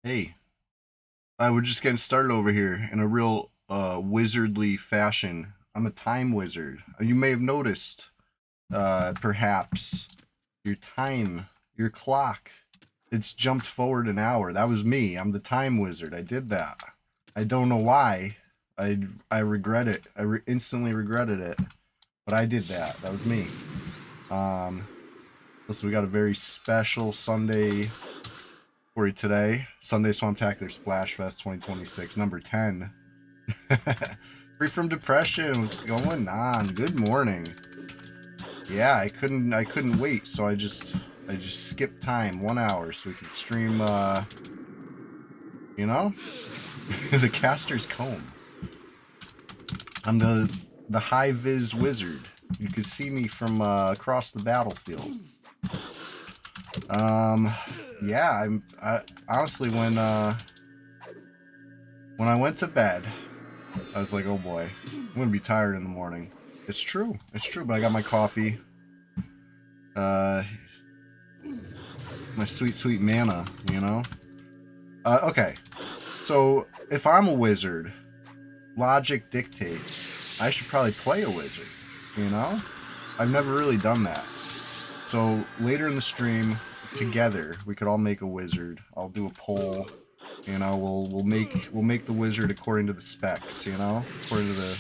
Hey, we're just getting started over here in a real wizardly fashion. I'm a time wizard. You may have noticed, perhaps, your time, your clock, it's jumped forward an hour. That was me. I'm the time wizard. I did that. I don't know why. I regret it. Instantly regretted it. But I did that. That was me. Um, Listen, we got a very special Sunday for you today. Sunday Swamptacular Splashfest 2026, number 10. Free from depression. What's going on? Good morning. Yeah, I couldn't wait, so I just skipped time 1 hour so we could stream you know? The caster's comb. I'm the high vis wizard. You could see me from across the battlefield. Yeah, I honestly when I went to bed, I was like, oh boy, I'm gonna be tired in the morning. It's true, but I got my coffee, uh, my sweet, sweet mana, you know? Okay, so if I'm a wizard, logic dictates I should probably play a wizard, you know? I've never really done that. So later in the stream, together, we could all make a wizard. I'll do a poll. You know, we'll make the wizard according to the specs. You know, according to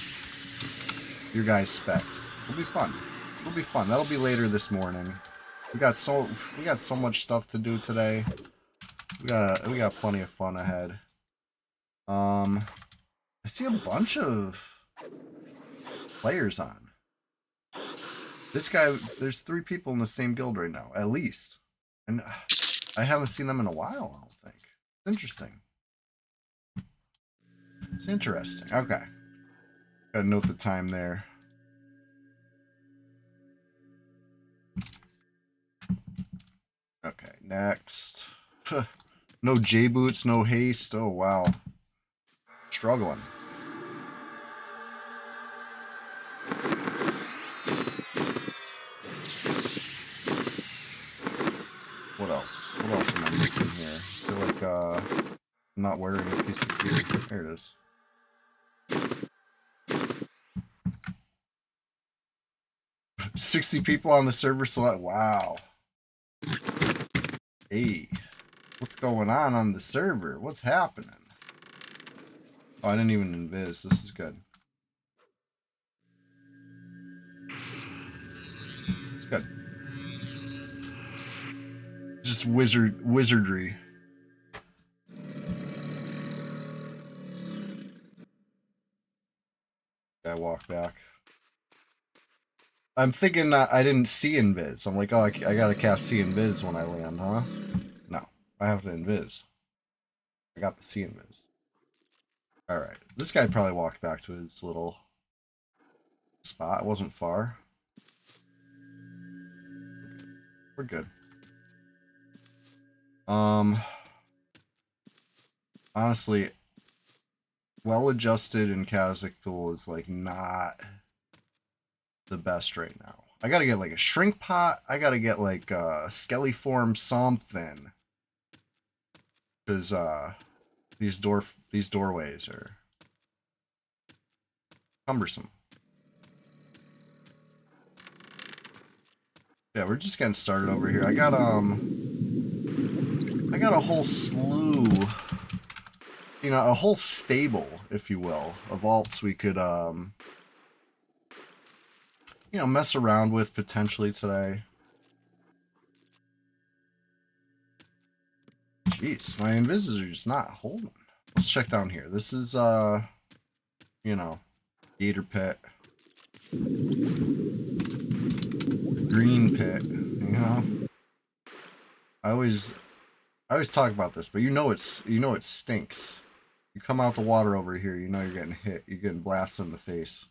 your guys' specs. It'll be fun. It'll be fun. That'll be later this morning. We got so much stuff to do today. We got plenty of fun ahead. I see a bunch of players on. This guy, there's 3 people in the same guild right now, at least. And I haven't seen them in a while, I don't think. It's interesting. It's interesting. Okay. Gotta note the time there. Okay, next. No J boots, no haste. Oh, wow. Struggling. What else? What else am I missing here? I feel like I'm not wearing a piece of gear. There it is. $60 people on the server select. Wow. Hey, what's going on the server? What's happening? Oh, I didn't even invis. This is good. It's good. Just wizardry. I walk back. I'm thinking that I didn't see invis. I'm like, oh, I gotta cast see invis when I land, huh? No, I have to invis. I got the see invis. All right, this guy probably walked back to his little spot. It wasn't far. We're good. Honestly, well-adjusted in Kazakh Thule is like not the best right now. I gotta get like a shrink pot. I gotta get like a skellyform something, because these doorways are cumbersome. Yeah, we're just getting started over here. I got a whole slew, you know, a whole stable, if you will, of alts we could you know, mess around with potentially today. Jeez, my invises are just not holding. Let's check down here. This is you know, gator pit, green pit, you know. I always talk about this, but you know it stinks. You come out the water over here, you know you're getting hit. You're getting blasted in the face.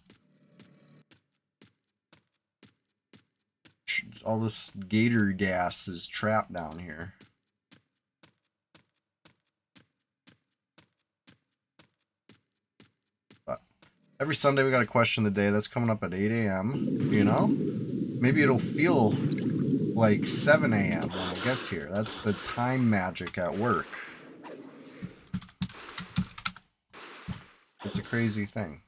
All this gator gas is trapped down here. But every Sunday we got a question of the day. That's coming up at 8 a.m. You know? Maybe it'll feel like 7 a.m. when it gets here. That's the time magic at work. crazy thing.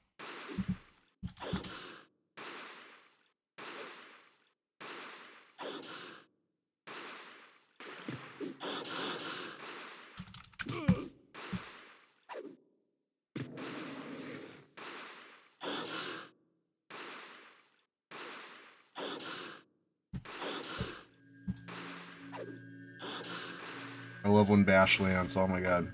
I love when Bash lands, oh my god.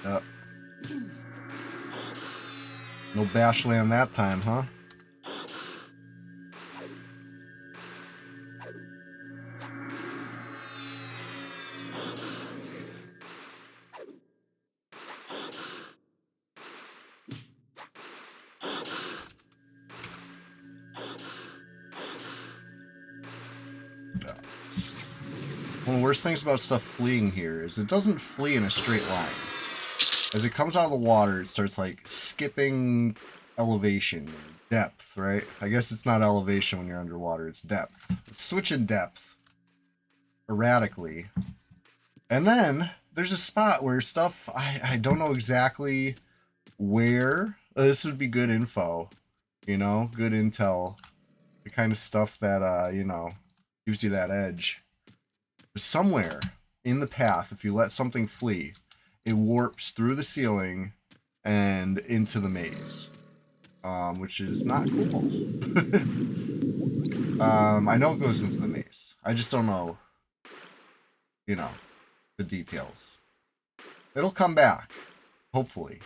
Yep. No Bash land that time, huh? One of the worst things about stuff fleeing here is it doesn't flee in a straight line. As it comes out of the water, it starts like skipping elevation, depth, right? I guess it's not elevation when you're underwater, it's depth. It's switching depth erratically. And then there's a spot where stuff, I don't know exactly where. This would be good info, you know, good intel. The kind of stuff that, you know, gives you that edge. Somewhere in the path, if you let something flee, it warps through the ceiling and into the maze, which is not cool. I know it goes into the maze. I just don't know, you know, the details. It'll come back, hopefully.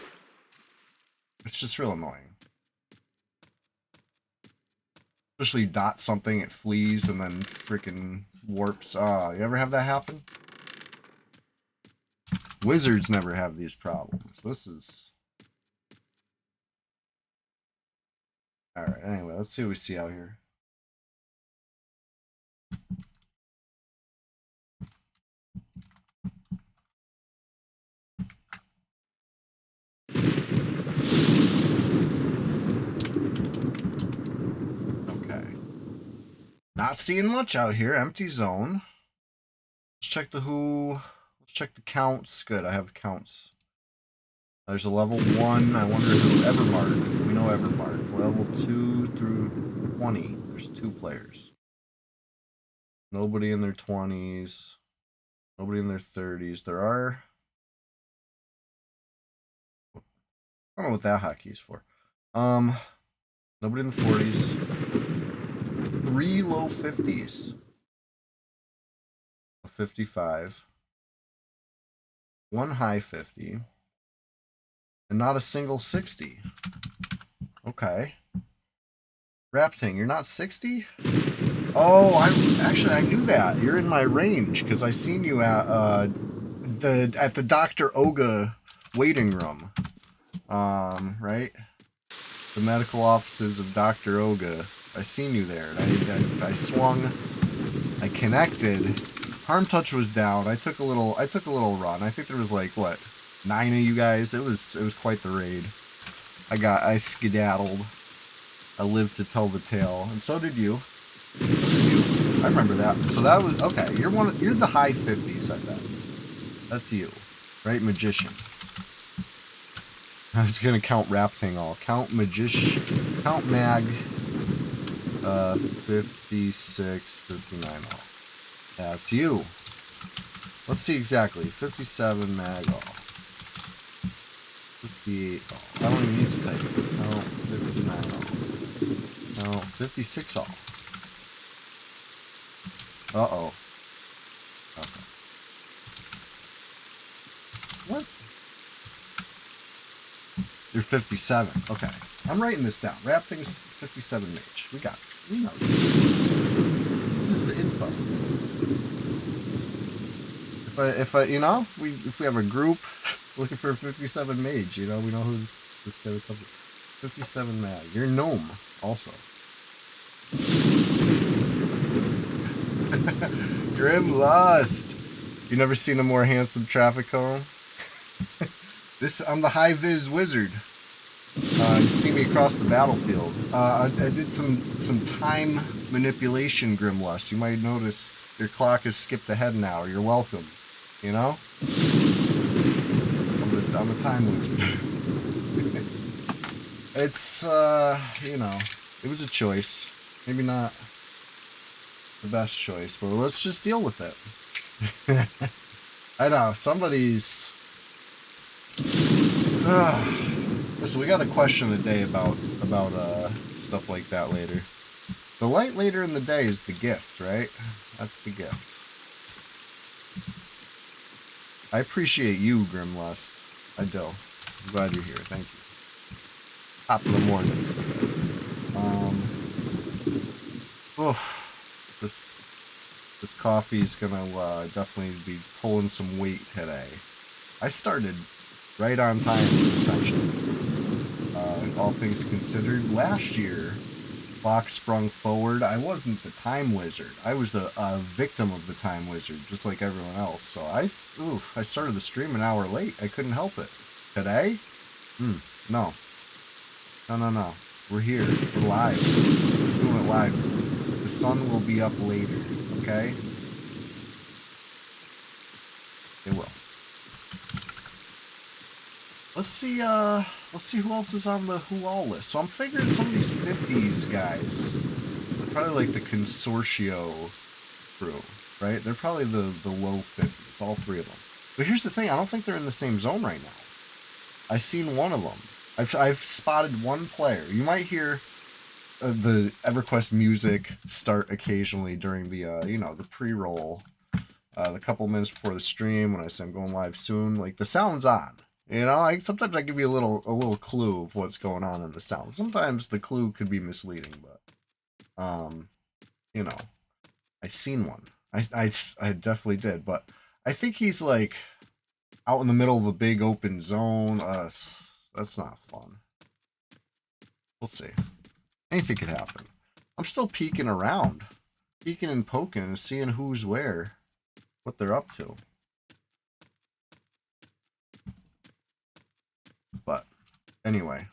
It's just real annoying. Especially dot something, it flees and then freaking warps. You ever have that happen? Wizards never have these problems. This is... Alright, anyway, let's see what we see out here. Not seeing much out here. Empty zone. Let's check the who. Let's check the counts. Good, I have the counts. There's a level 1. I wonder who. Evermark. We know Evermark. Level 2 through 20. There's 2 players. Nobody in their 20s. Nobody in their 30s. There are... I don't know what that hotkey's for. Nobody in the 40s. 3 low 50s. A 55. 1 high 50. And not a single 60. Okay. Rapting, you're not 60? Oh, I knew that. You're in my range because I seen you at the Dr. Oga waiting room. Right? The medical offices of Dr. Oga. I seen you there. I swung. I connected. Harm touch was down. I took a little run. I think there was like what, 9 of you guys. It was quite the raid. I skedaddled. I lived to tell the tale, and so did you. I remember that. So that was okay. You're the high 50s, I bet. That's you, right? Magician. I was gonna count Rapting all. Count Magician. Count Mag. 56, 59 all. That's you. Let's see exactly. 57 Mag all. 58 all. I don't even need to type it. Count 59 all. Count 56 all. Uh-oh. Okay. What? You're 57. Okay. I'm writing this down. Rapting's 57 mage. We got it. We know. This is info. If we have a group looking for a 57 mage, you know, we know who to say what's up with. 57 mag. You're gnome also. Grim Lust. You never seen a more handsome traffic cone? I'm the high vis wizard. You see me across the battlefield. I did some time manipulation, Grimlust. You might notice your clock has skipped ahead an hour. You're welcome. You know? I'm a time wizard. It's, you know, it was a choice. Maybe not the best choice, but let's just deal with it. I know, somebody's... Listen, we got a question of the day about stuff like that later. The light later in the day is the gift, right? That's the gift. I appreciate you, Grimlust. I do. I'm glad you're here. Thank you. Top of the morning. This coffee's gonna definitely be pulling some weight today. I started right on time, essentially. All things considered, last year, clock sprung forward. I wasn't the time wizard. I was the victim of the time wizard, just like everyone else. So I started the stream an hour late. I couldn't help it. Today? No. No. We're here. We're live. We're doing it live. The sun will be up later. Okay? It will. Let's see who else is on the who all list. So I'm figuring some of these 50s guys are probably like the Consortio crew, right? They're probably the low 50s, all three of them. But here's the thing, I don't think they're in the same zone right now. I've seen one of them. I've spotted one player. You might hear the EverQuest music start occasionally during the you know, the pre-roll, the couple minutes before the stream when I say I'm going live soon. Like the sound's on. You know, sometimes I give you a little clue of what's going on in the sound. Sometimes the clue could be misleading, but you know, I seen one. I definitely did, but I think he's like out in the middle of a big open zone. That's not fun. We'll see. Anything could happen. I'm still peeking around, peeking and poking and seeing who's where, what they're up to. But anyway,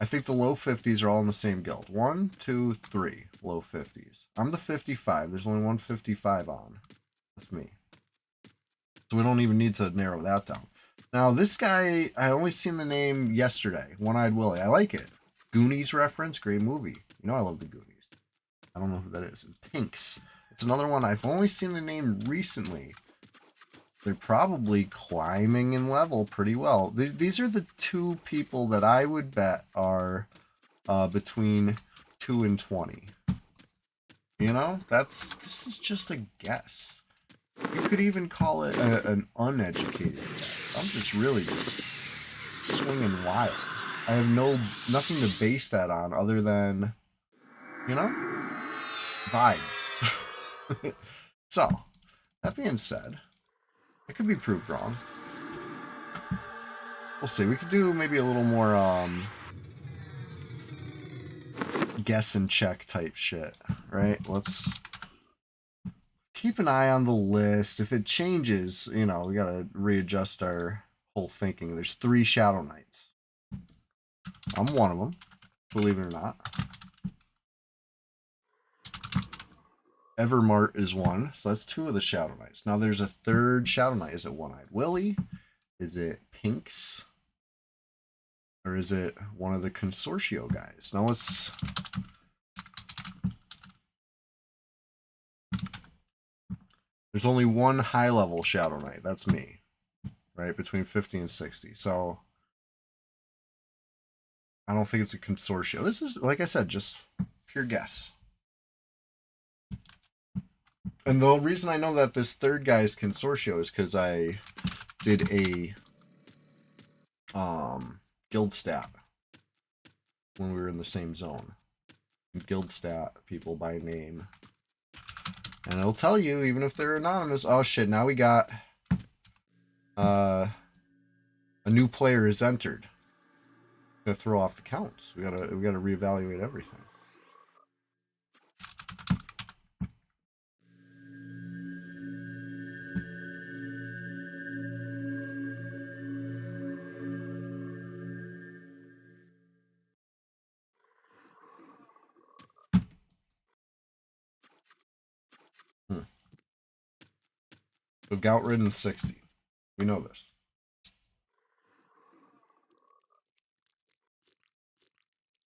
I think the low 50s are all in the same guild. 1, 2, 3 low 50s. I'm the 55. There's only one 55 on. That's me. So we don't even need to narrow that down. Now, this guy, I only seen the name yesterday. One-Eyed Willie. I like it. Goonies reference. Great movie. You know I love the Goonies. I don't know who that is. Pinks. It's another one. I've only seen the name recently. They're probably climbing in level pretty well. These are the two people that I would bet are between 2 and 20. You know, this is just a guess. You could even call it an uneducated guess. I'm just really just swinging wild. I have nothing to base that on other than, you know, vibes. So, that being said, I could be proved wrong. We'll see. We could do maybe a little more guess and check type shit, right? Let's keep an eye on the list. If it changes, you know, we gotta readjust our whole thinking. There's 3 Shadow Knights. I'm one of them, believe it or not. Evermart is one, so that's 2 of the Shadow Knights. Now there's a 3rd Shadow Knight. Is it One-Eyed Willie? Is it Pinks? Or is it one of the Consortio guys? Now let's... There's only one high-level Shadow Knight. That's me. Right? Between 50 and 60. So... I don't think it's a Consortio. This is, like I said, just pure guess. And the reason I know that this 3rd guy is Consortio is because I did a guild stat when we were in the same zone. Guild stat people by name. And it'll tell you, even if they're anonymous. Oh shit, now we got a new player is entered. Gonna throw off the counts. We gotta reevaluate everything. So gout ridden 60. We know this.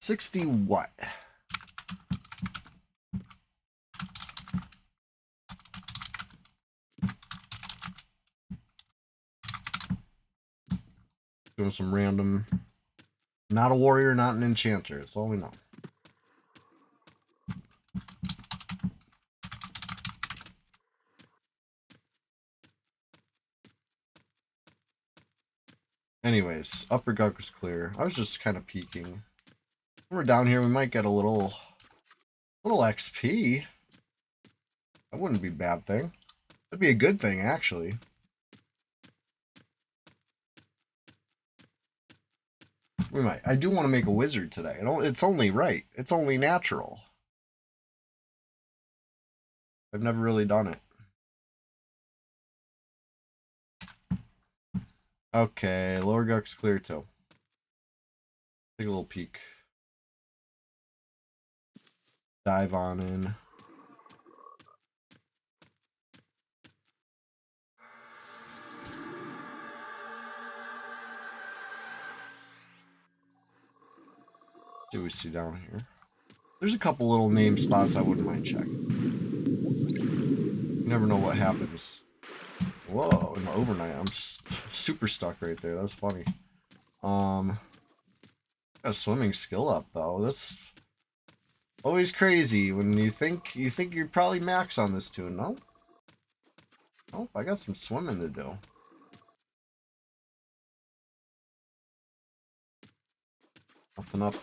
$60 what? Doing some random. Not a warrior, not an enchanter. That's all we know. Anyways, upper Guk was clear. I was just kind of peeking. When we're down here, we might get a little XP. That wouldn't be a bad thing. That'd be a good thing, actually. We might. I do want to make a wizard today. It's only right. It's only natural. I've never really done it. Okay, lower Guk's clear too. Take a little peek. Dive on in. See what we see down here. There's a couple little name spots I wouldn't mind checking. You never know what happens. Whoa, in the overnight, I'm super stuck right there. That was funny. Got a swimming skill up though. That's always crazy when you think you're probably max on this tune. No, nope. I got some swimming to do. Nothing up.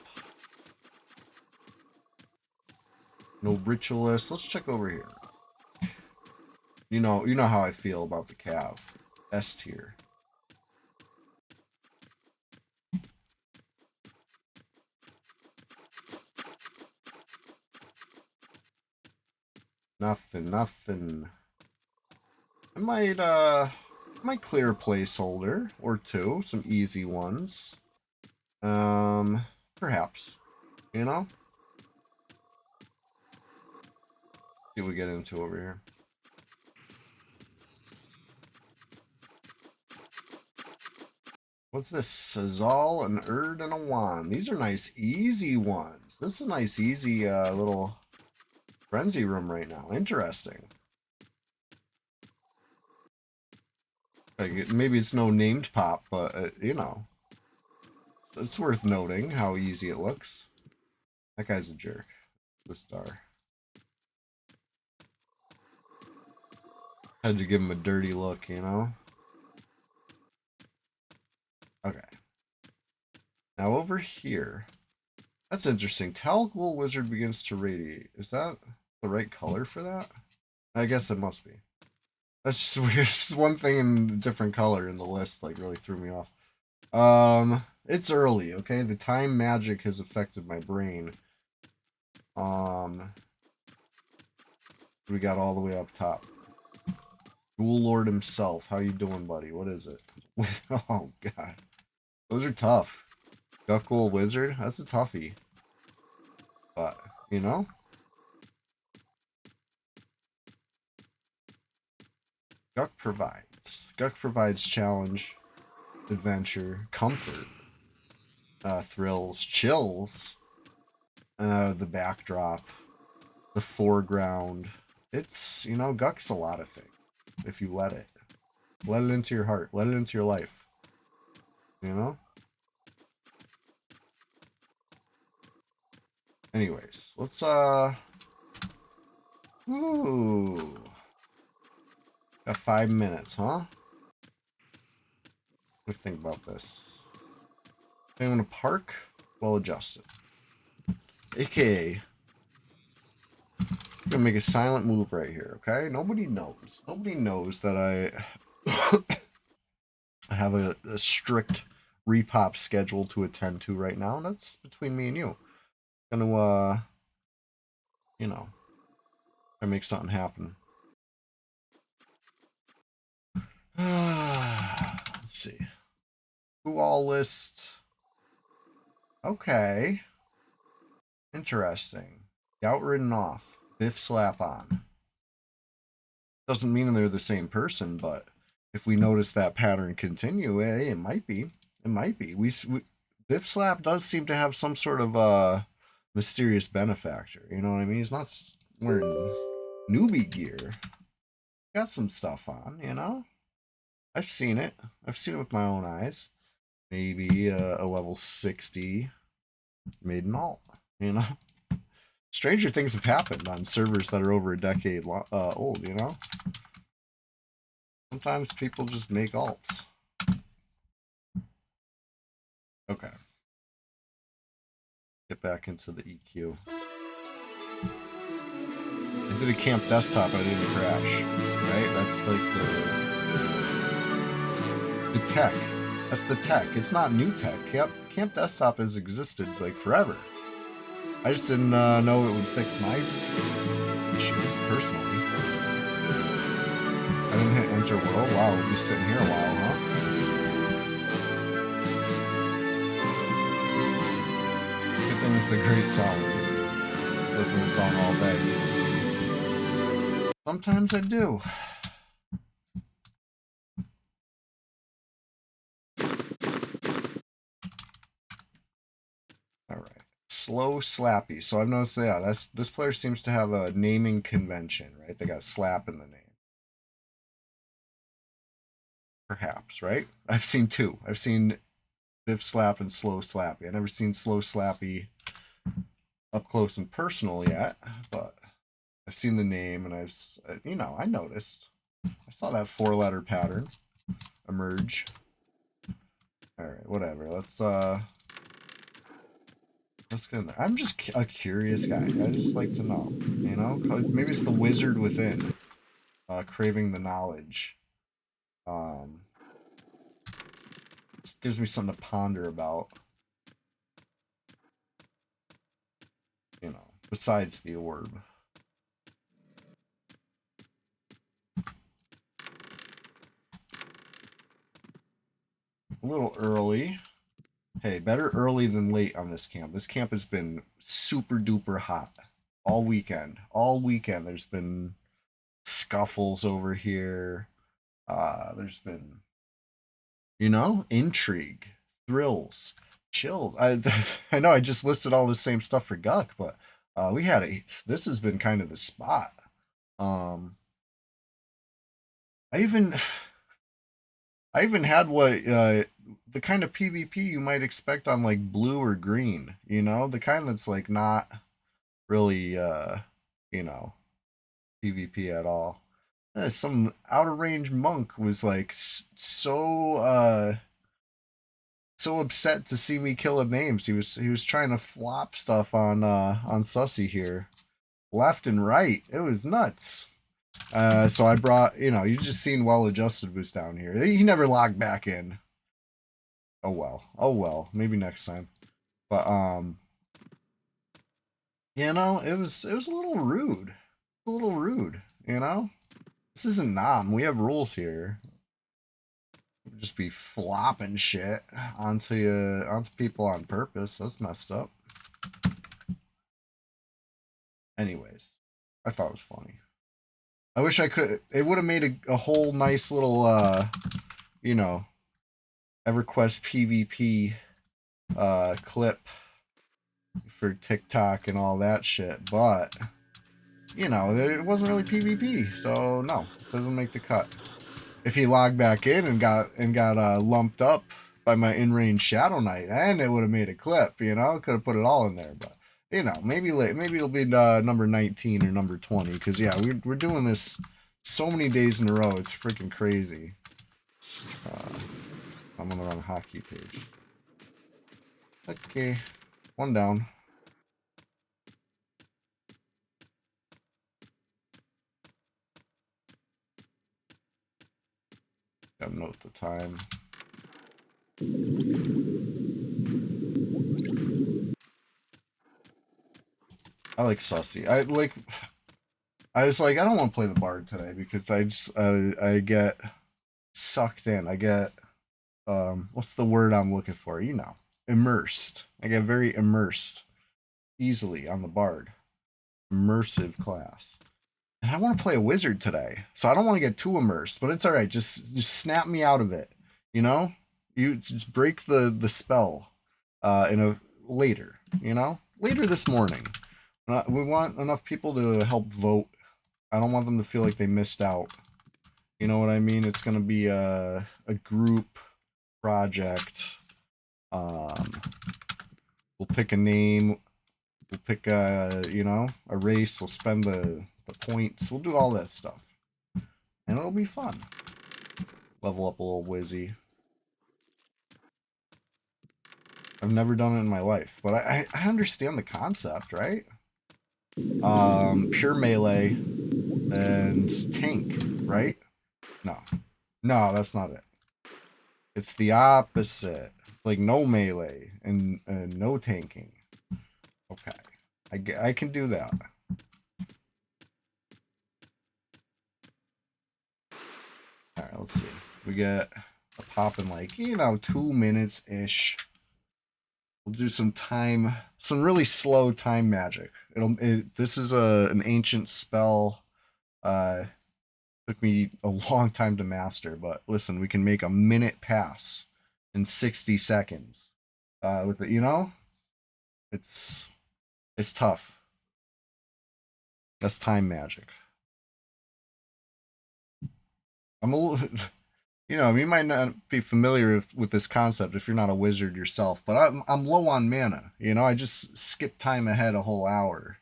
No ritualist. Let's check over here. You know how I feel about the Cav. S tier. Nothing. I might clear a placeholder or two, some easy ones. Perhaps. You know? See what we get into over here. What's this? Sazal, an Erd, and a wand. These are nice, easy ones. This is a nice, easy little frenzy room right now. Interesting. Like, maybe it's no named pop, but, you know. It's worth noting how easy it looks. That guy's a jerk. The star. Had to give him a dirty look, you know? Okay. Now over here. That's interesting. Talgul Wizard begins to radiate. Is that the right color for that? I guess it must be. That's just weird. Just one thing in a different color in the list, like, really threw me off. It's early, okay? The time magic has affected my brain. We got all the way up top. Ghoul Lord himself. How you doing, buddy? What is it? Oh, God. Those are tough. Gukul Wizard? That's a toughie. But, you know? Guk provides. Guk provides challenge, adventure, comfort, thrills, chills, the backdrop, the foreground. It's, you know, Guk's a lot of things. If you let it. Let it into your heart. Let it into your life. You know? Anyways, let's, ooh. Got 5 minutes, huh? What do you think about this? Anyone to park? Well adjusted. AKA, I'm gonna make a silent move right here, okay? Nobody knows. Nobody knows that I have a strict repop schedule to attend to right now, and that's between me and you. Gonna, you know, I make something happen. Let's see. Who all list? Okay. Interesting. Gout ridden off. Biff slap on. Doesn't mean they're the same person, but if we notice that pattern continue, hey, it might be. It might be. Biff Slap does seem to have some sort of mysterious benefactor. You know what I mean? He's not wearing newbie gear. Got some stuff on, you know? I've seen it. I've seen it with my own eyes. Maybe a level 60 maiden alt, you know? Stranger things have happened on servers that are over a decade old, you know? Sometimes people just make alts. Okay. Get back into the EQ. I did a camp desktop and I didn't crash. Right? That's like the tech. That's the tech. It's not new tech. Camp desktop has existed like forever. I just didn't know it would fix my issue personally. I didn't hit enter world. Wow, we'll be sitting here a while, huh? Good thing it's a great song. Listen to the song all day. Sometimes I do. Alright. Slow Slappy. So I've noticed that, yeah, this player seems to have a naming convention, right? They got slap in the name. Perhaps, right? I've seen two. I've seen Biff Slap and Slow Slappy. I've never seen Slow Slappy up close and personal yet, but I've seen the name and I noticed. I saw that 4-letter pattern emerge. Alright, whatever. Let's go. I'm just a curious guy. I just like to know, you know? Maybe it's the wizard within, craving the knowledge. It gives me something to ponder about. You know, besides the orb. A little early. Hey, better early than late on this camp. This camp has been super duper hot all weekend. All weekend there's been scuffles over here. There's been, you know, intrigue, thrills, chills. I know I just listed all the same stuff for Guck, but this has been kind of the spot. I even had what the kind of PvP you might expect on like blue or green, you know, the kind that's like not really you know, PvP at all. Some outer range monk was like so upset to see me kill at names. He was trying to flop stuff on Sussy here, left and right. It was nuts. So I brought, you know, you just seen well-adjusted was down here. He never logged back in. Oh well, maybe next time. But you know, it was a little rude, you know. This isn't Nam. We have rules here. Just be flopping shit onto people on purpose. That's messed up. Anyways, I thought it was funny. I wish I could. It would have made a whole nice little you know, EverQuest PvP clip for TikTok and all that shit, but you know, it wasn't really PvP, so no, it doesn't make the cut. If he logged back in and got lumped up by my in-range Shadow Knight, then it would have made a clip, you know, could have put it all in there, but you know, maybe it'll be number 19 or number 20, because yeah, we're doing this so many days in a row, it's freaking crazy. I'm on the wrong hotkey page. Okay, one down. Gotta note the time. I like Sussy. I was like, I don't want to play the Bard today because I get sucked in. I get what's the word I'm looking for? You know, immersed. I get very immersed easily on the Bard. Immersive class. And I want to play a wizard today, so I don't want to get too immersed. But it's all right. Just snap me out of it. You know, you just break the spell. In a later. You know, later this morning. We want enough people to help vote. I don't want them to feel like they missed out. You know what I mean? It's gonna be a group project. Um, we'll pick a name. We'll pick a a race. We'll spend the points. We'll do all that stuff, and it'll be fun. Level up a little Wizzy. I've never done it in my life, but I understand the concept, right? Pure melee and tank, right? No, no, that's not it. It's the opposite. Like no melee and no tanking. Okay, I can do that. All right, let's see. We get a pop in like 2 minutes ish. We'll do some time, some really slow time magic. This is an ancient spell. Took me a long time to master, but listen, we can make a minute pass in 60 seconds. With it, it's it's tough. That's time magic. I'm a little, you might not be familiar with this concept if you're not a wizard yourself, but I'm low on mana. I just skipped time ahead a whole hour,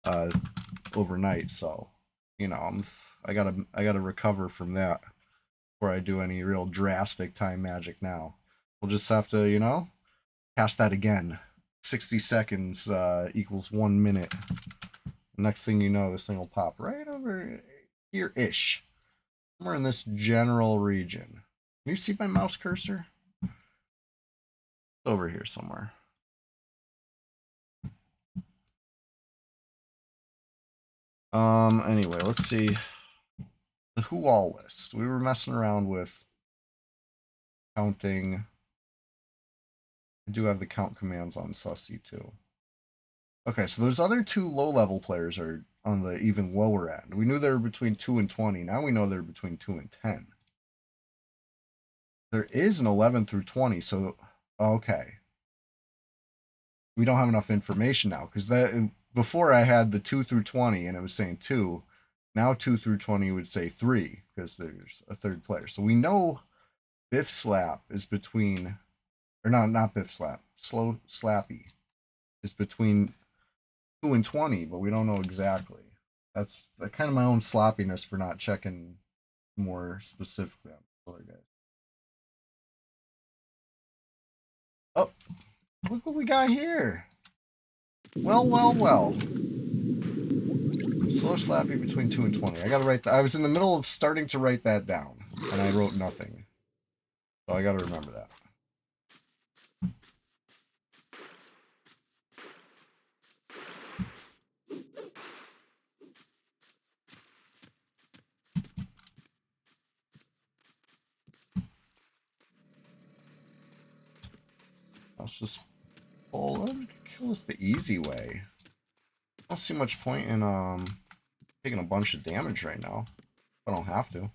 uh, overnight, so I gotta recover from that before I do any real drastic time magic now. We'll just have to, cast that again. 60 seconds equals 1 minute. Next thing you know, this thing will pop right over here-ish. Somewhere in this general region. Can you see my mouse cursor? It's over here somewhere. Anyway, let's see. The who all list. We were messing around with counting. I do have the count commands on Sussy too. Okay, so those other two low-level players are on the even lower end. We knew they were between 2 and 20. Now we know they're between 2 and 10. There is an 11 through 20, so okay. We don't have enough information now because that before I had the 2 through 20 and it was saying 2. Now 2 through 20 would say 3 because there's a third player. So we know Biff Slap is between, or not Biff Slap, Slow Slappy is between 2 and 20, but we don't know exactly. That's kind of my own sloppiness for not checking more specifically on the other guys. Oh, look what we got here. Well, well, well. Slow Slappy between 2 and 20. I gotta write that. I was in the middle of starting to write that down, and I wrote nothing. So I gotta remember that. Let's just kill us the easy way. I don't see much point in taking a bunch of damage right now. I don't have to.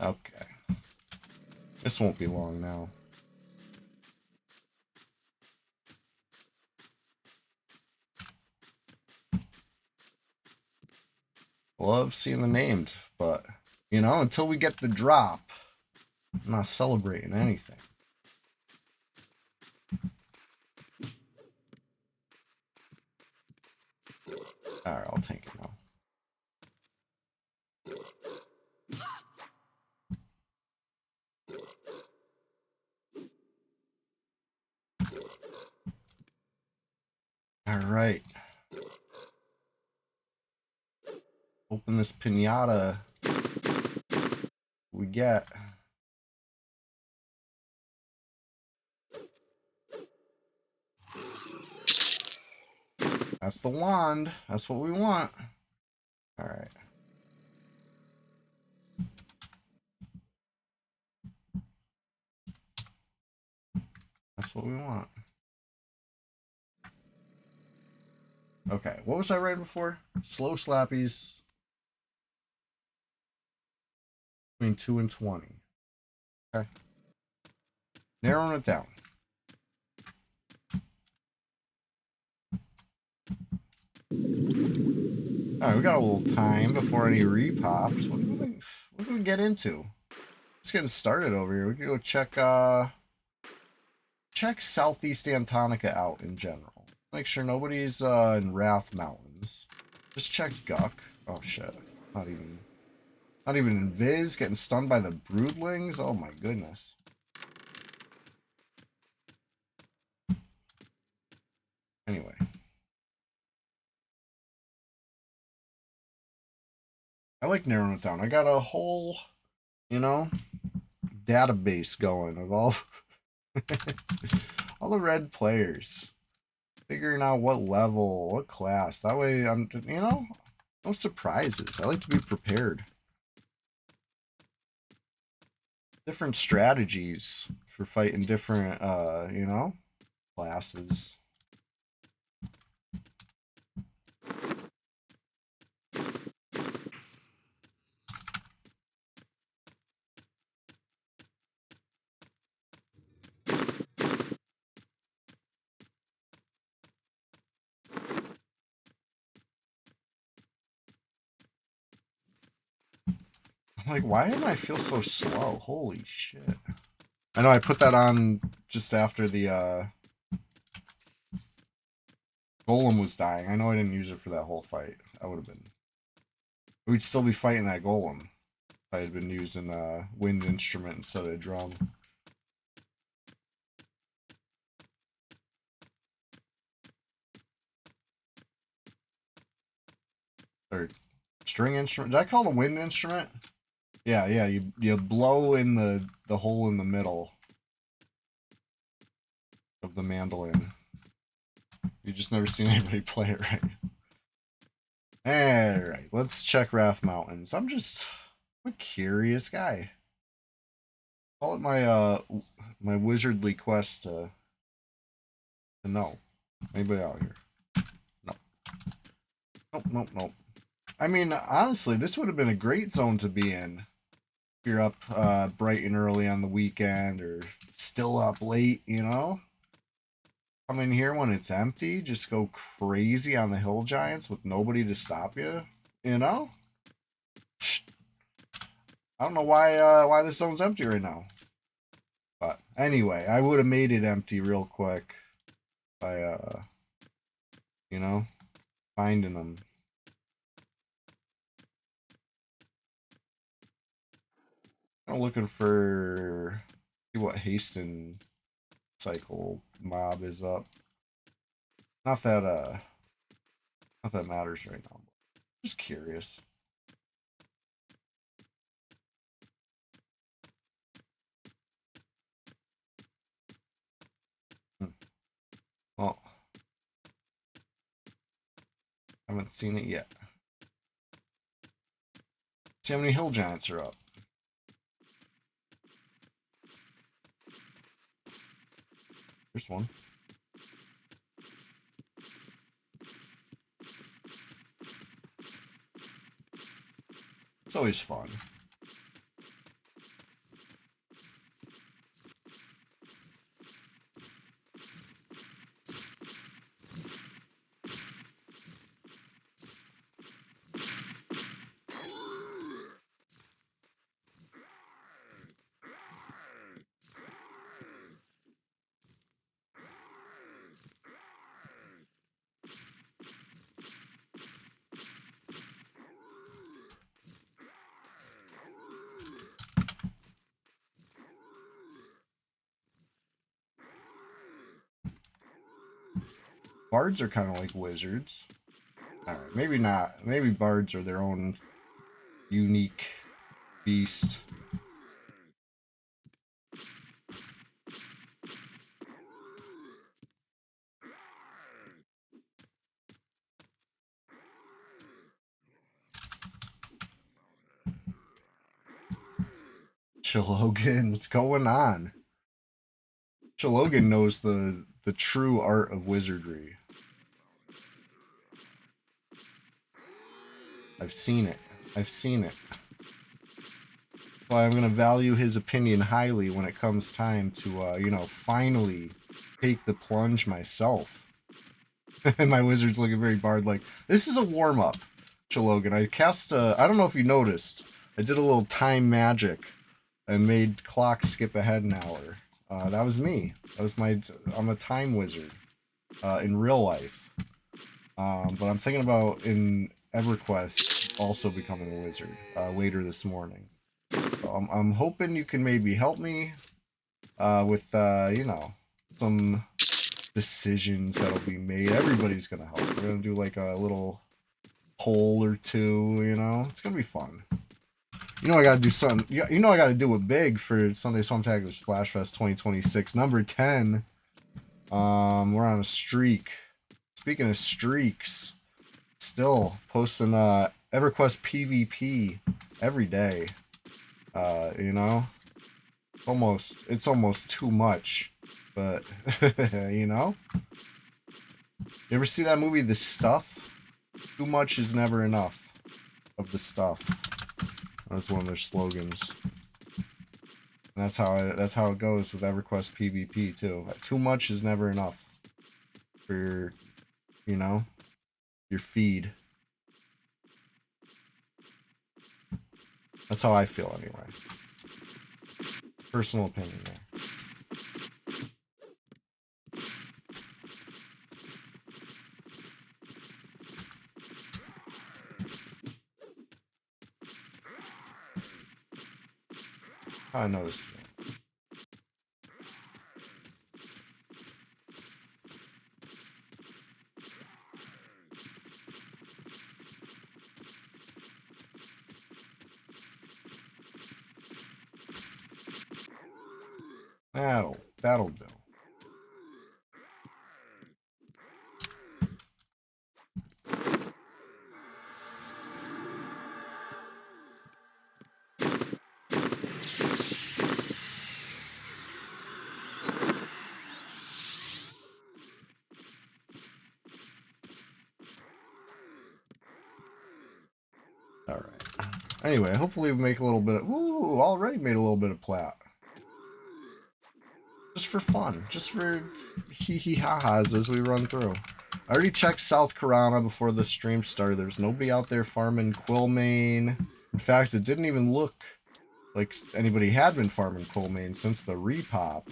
Okay. This won't be long now. Love seeing the named, but until we get the drop, I'm not celebrating anything. Alright, I'll tank it now. Alright. Open this pinata. get. That's the wand. That's what we want. All right. That's what we want. Okay, what was I writing before? Slow slappies between 2 and 20. Okay. Narrowing it down. Alright, we got a little time before any repops. What do we get into? Just getting started over here. We can go check Southeast Antonica out in general. Make sure nobody's in Wrath Mountains. Just check Guck. Oh shit. Not even in Viz, getting stunned by the broodlings. Oh my goodness. Anyway. I like narrowing it down. I got a whole, you know, database going of all all the red players. Figuring out what level, what class. That way I'm, you know, no surprises. I like to be prepared. Different strategies for fighting different, you know, classes. I'm like, why do I feel so slow? Holy shit. I know I put that on just after the golem was dying. I know I didn't use it for that whole fight. I would have been... We'd still be fighting that golem if I had been using a wind instrument instead of a drum. Or string instrument. Did I call it a wind instrument? Yeah, yeah. You blow in the hole in the middle of the mandolin. You just never seen anybody play it right. Alright, let's check Wrath Mountains. I'm a curious guy. Call it my wizardly quest to know. Anybody out here? No. Nope, nope, nope. I mean, honestly, this would have been a great zone to be in. If you're up bright and early on the weekend or still up late, you know? Come in here when it's empty, just go crazy on the hill giants with nobody to stop you, you know? I don't know why this zone's empty right now. But anyway, I would have made it empty real quick by you know, finding them. I'm looking for see what hasten cycle mob is up. Not that matters right now. Just curious. Well, haven't seen it yet. See how many hill giants are up. There's one. It's always fun. Bards are kind of like wizards. Alright, maybe not. Maybe bards are their own unique beast. Chilogan? What's going on? Chilogan knows the true art of wizardry. I've seen it. I've seen it. Well, I'm going to value his opinion highly when it comes time to, you know, finally take the plunge myself. And my wizard's looking very bard-like. This is a warm-up, Chilogan. I cast I don't know if you noticed, I did a little time magic and made clock skip ahead an hour. That was me. That was I'm a time wizard in real life. But I'm thinking about in EverQuest also becoming a wizard later this morning. So I'm hoping you can maybe help me with, you know, some decisions that'll be made. Everybody's gonna help. We're gonna do like a little poll or two, you know? It's gonna be fun. You know I gotta do something. You know I gotta do it big for Sunday SWAMPTACULAR SPLASHFEST 2026. Number 10. We're on a streak. Speaking of streaks, still posting EverQuest PvP every day. You know? It's almost too much. But you know? You ever see that movie The Stuff? Too much is never enough of the stuff. That's one of their slogans. And that's how it goes with EverQuest PvP too. Too much is never enough for your, you know, your feed. That's how I feel anyway. Personal opinion there. I noticed it. That'll do. Alright. Anyway, hopefully we make a little bit of... Ooh, already made a little bit of plat. Just for fun. Just for hee-hee-ha-has as we run through. I already checked South Karana before the stream started. There's nobody out there farming Quillmane. In fact, it didn't even look like anybody had been farming Quillmane since the repop.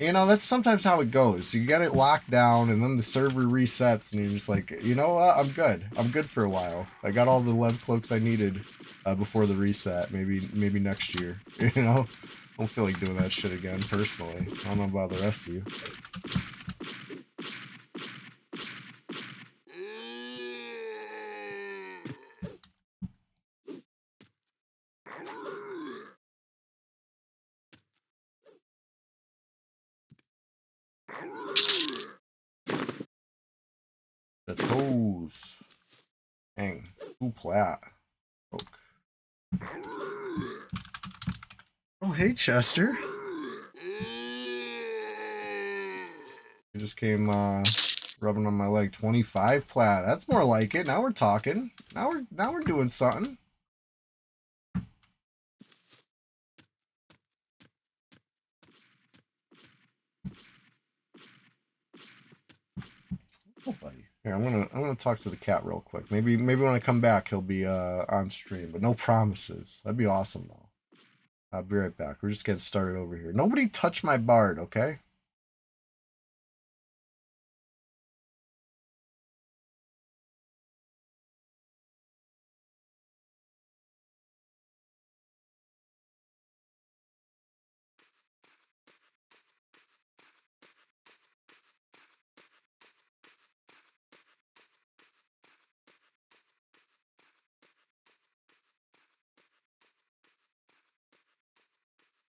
You know, that's sometimes how it goes. You get it locked down, and then the server resets, and you're just like, you know what? I'm good. I'm good for a while. I got all the lev cloaks I needed before the reset. Maybe next year. You know, I don't feel like doing that shit again personally. I don't know about the rest of you. The toes. Dang. Too plat. Oh, hey, Chester. He just came rubbing on my leg. 25 plat. That's more like it. Now we're talking. Now we're doing something. Oh, buddy. Here, I'm gonna talk to the cat real quick. Maybe when I come back he'll be on stream, but no promises. That'd be awesome though. I'll be right back. We're just getting started over here. Nobody touch my bard, okay?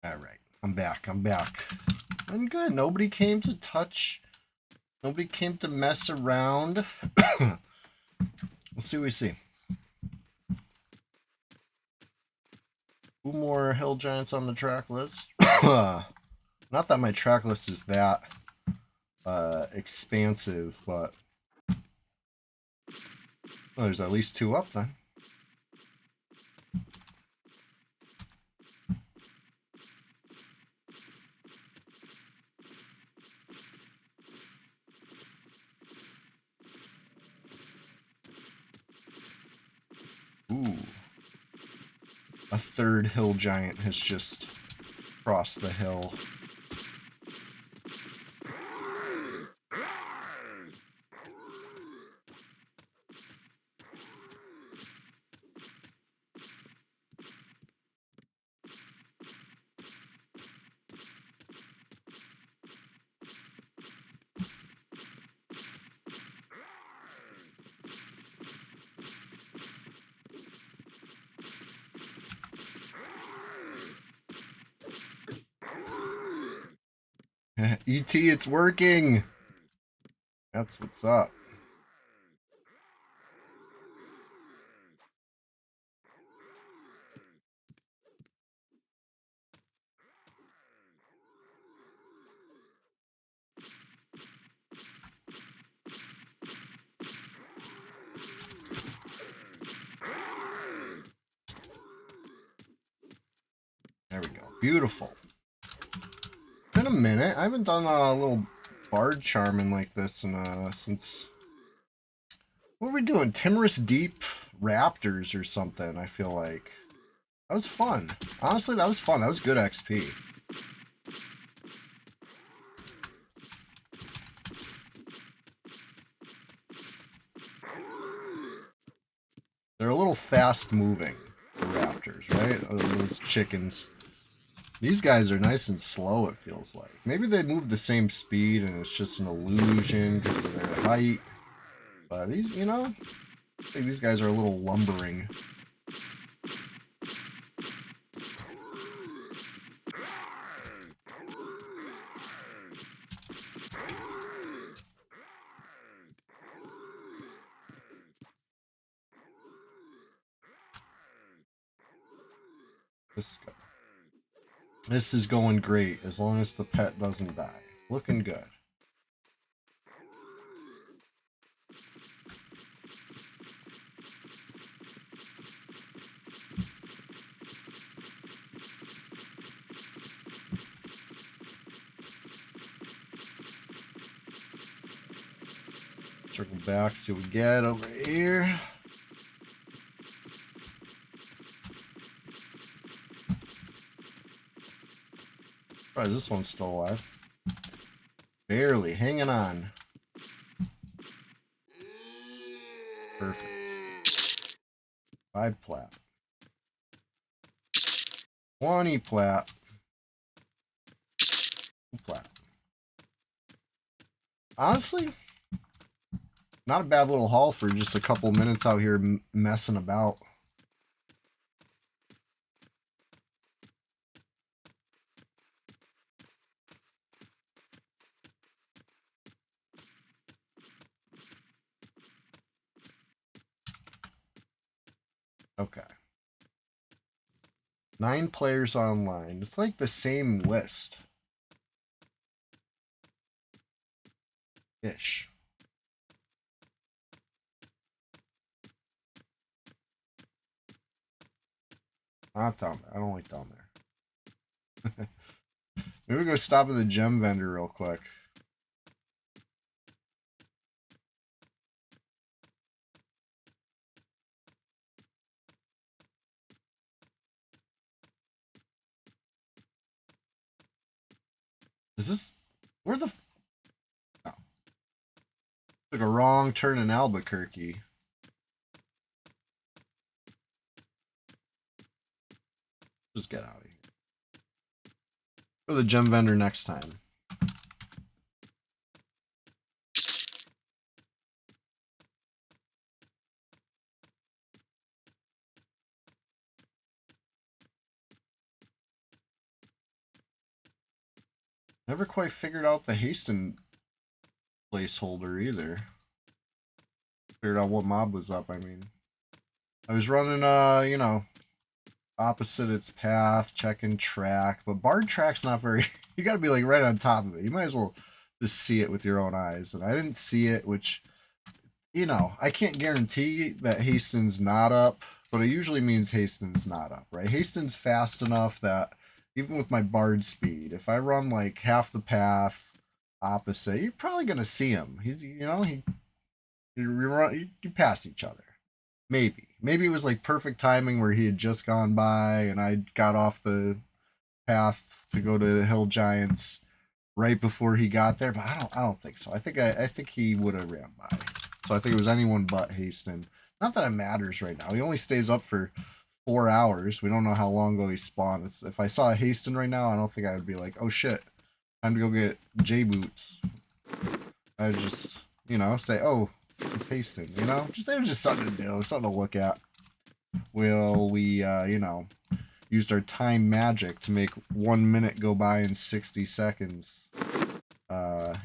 All right, I'm back. I'm good. Nobody came to touch. Nobody came to mess around. Let's see what we see. 2 more hill giants on the track list. Not that my track list is that expansive, but well, there's at least 2 up then. Ooh. A 3rd hill giant has just crossed the hill. ET, it's working! That's what's up. There we go. Beautiful. It's been a minute. I haven't done a little bard charming like this in since... What were we doing? Timorous Deep Raptors or something, I feel like. That was fun. Honestly, that was fun. That was good XP. They're a little fast moving, the raptors, right? Those chickens. These guys are nice and slow, it feels like. Maybe they move the same speed and it's just an illusion because of their height. But these, you know, I think these guys are a little lumbering. This is going great as long as the pet doesn't die. Looking good. Circle back, see what we get over here. Probably this one's still alive. Barely hanging on. Perfect. 5 plat. 20 plat. 2 plat. Honestly, not a bad little haul for just a couple minutes out here messing about. Okay. 9 players online. It's like the same list. Ish. Not down there. I don't like down there. Maybe we go stop at the gem vendor real quick. Is this... Where the... Oh. Took a wrong turn in Albuquerque. Just get out of here. Go to the gem vendor next time. Never quite figured out the Haston placeholder either. Figured out what mob was up, I mean. I was running, you know, opposite its path, check and track. But barred track's not very. You got to be like right on top of it. You might as well just see it with your own eyes. And I didn't see it, which, you know, I can't guarantee that Hastings not up, but it usually means Hastings not up, right? Hastings fast enough that even with my barred speed, if I run like half the path opposite, you're probably gonna see him. He's, you know, you pass each other. Maybe it was like perfect timing where he had just gone by and I got off the path to go to Hill Giants right before he got there, but I don't think so. I think he would have ran by. So I think it was anyone but Haston. Not that it matters right now. He only stays up for 4 hours. We don't know how long ago he spawned. If I saw Haston right now, I don't think I would be like, oh shit, time to go get J boots. I would just, you know, say, oh, it's Haston, you know? Just, it was just something to do, something to look at. Will we, you know, used our time magic to make 1 minute go by in 60 seconds.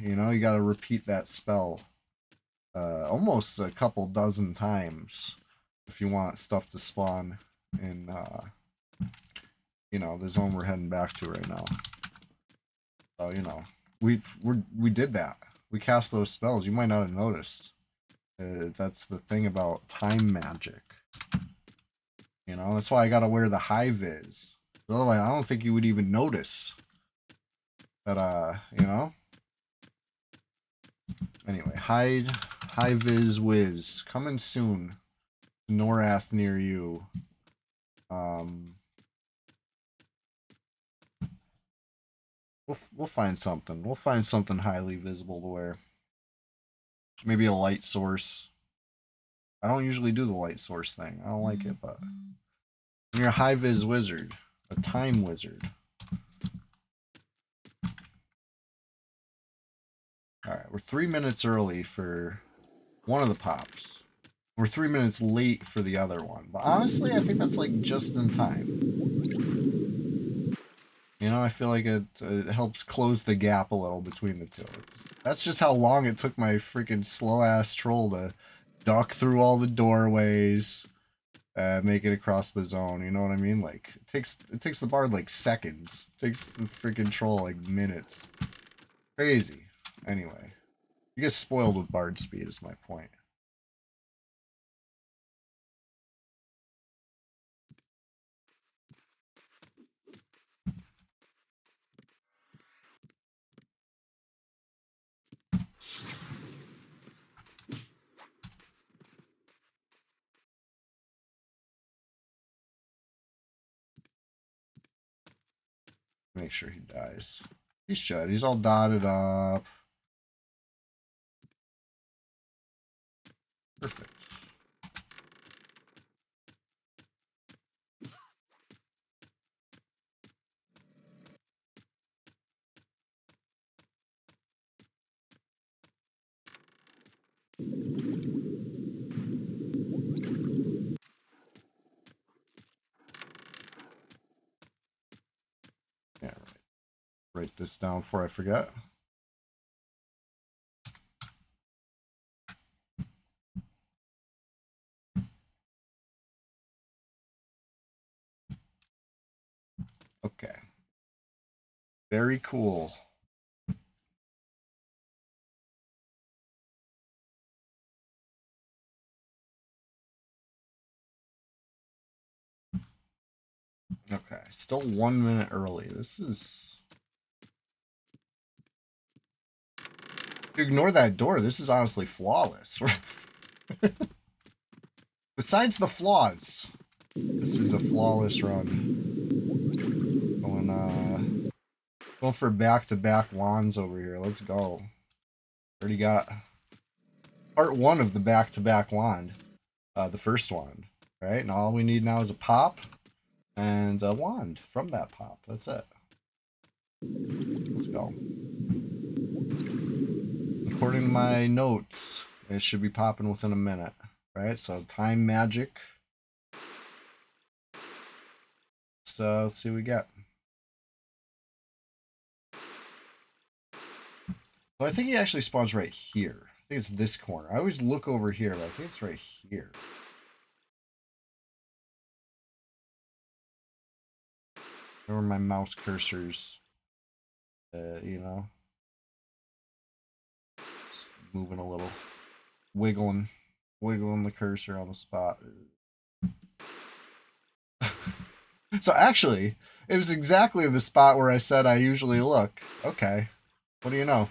You know, you got to repeat that spell almost a couple dozen times if you want stuff to spawn in, you know, the zone we're heading back to right now. So, you know, we did that. We cast those spells. You might not have noticed. That's the thing about time magic. You know, that's why I gotta wear the high vis. Otherwise, I don't think you would even notice that, you know? Anyway, high vis whiz. Coming soon. Norath near you. We'll find something. We'll find something highly visible to wear. Maybe a light source. I don't usually do the light source thing. I don't like it, but you're a high vis wizard, a time wizard. All right, we're 3 minutes early for one of the pops. We're 3 minutes late for the other one, but honestly, I think that's like just in time. You know, I feel like it helps close the gap a little between the two. That's just how long it took my freaking slow ass troll to duck through all the doorways, make it across the zone. You know what I mean? Like it takes the bard like seconds. It takes the freaking troll like minutes. Crazy. Anyway, you get spoiled with bard speed is my point. Make sure he dies. He should. He's all dotted up. Perfect. Yeah, write this down before I forget. Okay. Very cool. Okay. Still 1 minute early. This is... Ignore that door. This is honestly flawless. Besides the flaws, this is a flawless run. Going for back-to-back wands over here. Let's go. Already got part one of the back-to-back wand. The first wand. Right? And all we need now is a pop and a wand from that pop. That's it. Let's go. According to my notes, it should be popping within a minute. Right? So time magic. So let's see what we get. So I think he actually spawns right here. I think it's this corner. I always look over here, but I think it's right here. Where my mouse cursors, you know, just moving a little, wiggling the cursor on the spot. So actually, it was exactly the spot where I said I usually look. Okay, what do you know?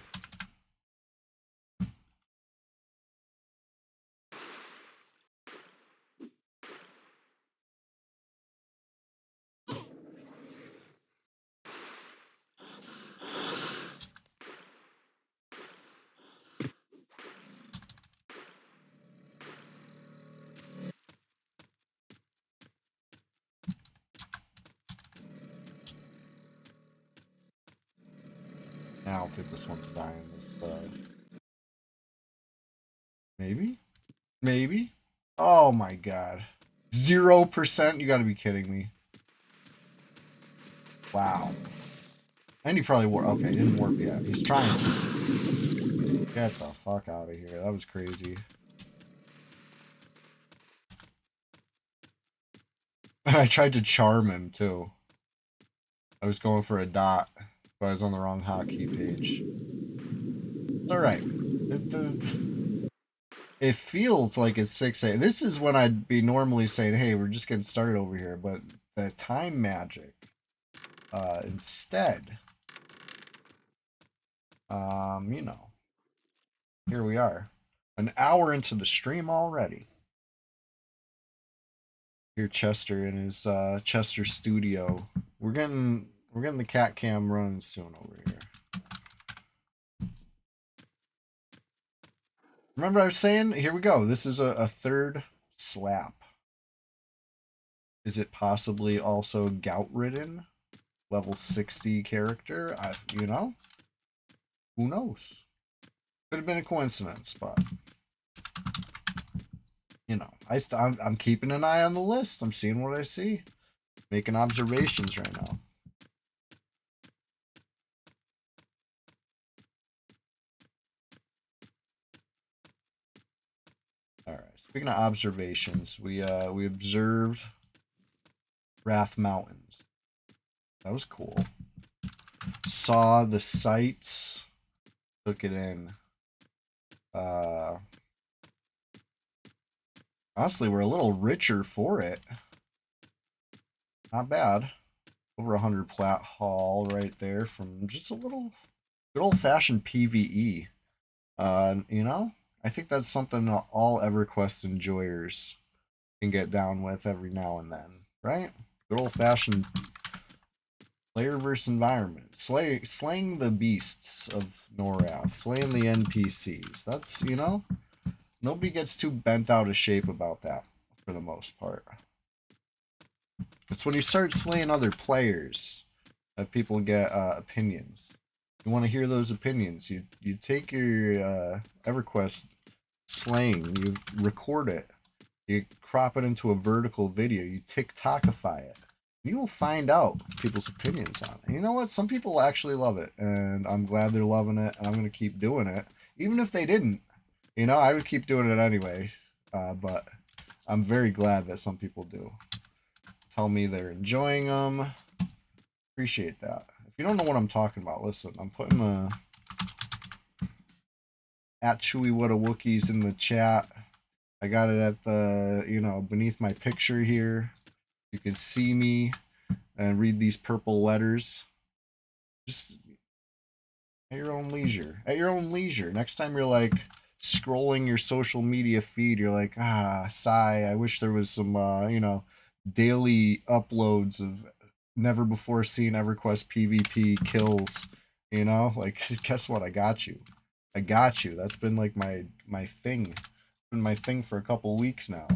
I don't think this one's dying. This maybe, maybe. Oh my god, 0%. You got to be kidding me. Wow. And he probably warped. Okay, he didn't warp yet. He's trying. Get the fuck out of here. That was crazy. And I tried to charm him too. I was going for a dot, but I was on the wrong hotkey page. It's alright. It feels like it's 6 a.m. This is when I'd be normally saying, hey, we're just getting started over here. But the time magic, instead, you know, here we are. An hour into the stream already. Here Chester in his Chester studio. We're getting the cat cam running soon over here. Remember I was saying, here we go. This is a third slap. Is it possibly also gout ridden? Level 60 character? You know? Who knows? Could have been a coincidence, but you know, I'm keeping an eye on the list. I'm seeing what I see. Making observations right now. All right. Speaking of observations, we observed Wrath Mountains. That was cool. Saw the sights. Took it in. Honestly, we're a little richer for it. Not bad. Over 100 plat haul right there from just a little good old-fashioned PvE. You know, I think that's something that all EverQuest enjoyers can get down with every now and then, right? Good old-fashioned player versus environment. Slaying the beasts of Norath. Slaying the NPCs. That's, you know, nobody gets too bent out of shape about that for the most part. It's when you start slaying other players that people get opinions. You want to hear those opinions. You take your EverQuest slaying, you record it, you crop it into a vertical video, you TikTokify it. You will find out people's opinions on it. And you know what? Some people actually love it, and I'm glad they're loving it, and I'm going to keep doing it. Even if they didn't, you know, I would keep doing it anyway. But I'm very glad that some people do. Tell me they're enjoying them. Appreciate that. If you don't know what I'm talking about, listen, I'm putting a at Chewy What a Wookiees in the chat. I got it at the, you know, beneath my picture here. You can see me and read these purple letters. Just at your own leisure. At your own leisure. Next time you're like scrolling your social media feed, you're like, sigh. I wish there was some, you know, daily uploads of never before seen EverQuest PvP kills. You know, like, guess what? I got you. I got you. That's been like my thing. It's been my thing for a couple weeks now.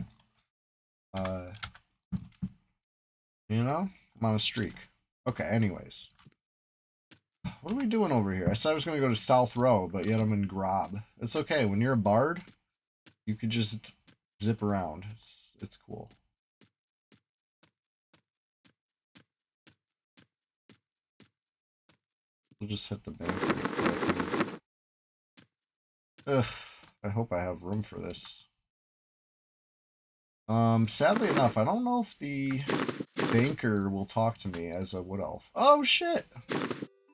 You know, I'm on a streak. Okay, anyways. What are we doing over here? I said I was going to go to South Row, but yet I'm in Grob. It's okay. When you're a bard, you could just zip around. It's cool. We'll just hit the bank. Ugh, I hope I have room for this. Sadly enough, I don't know if the banker will talk to me as a wood elf. Oh shit!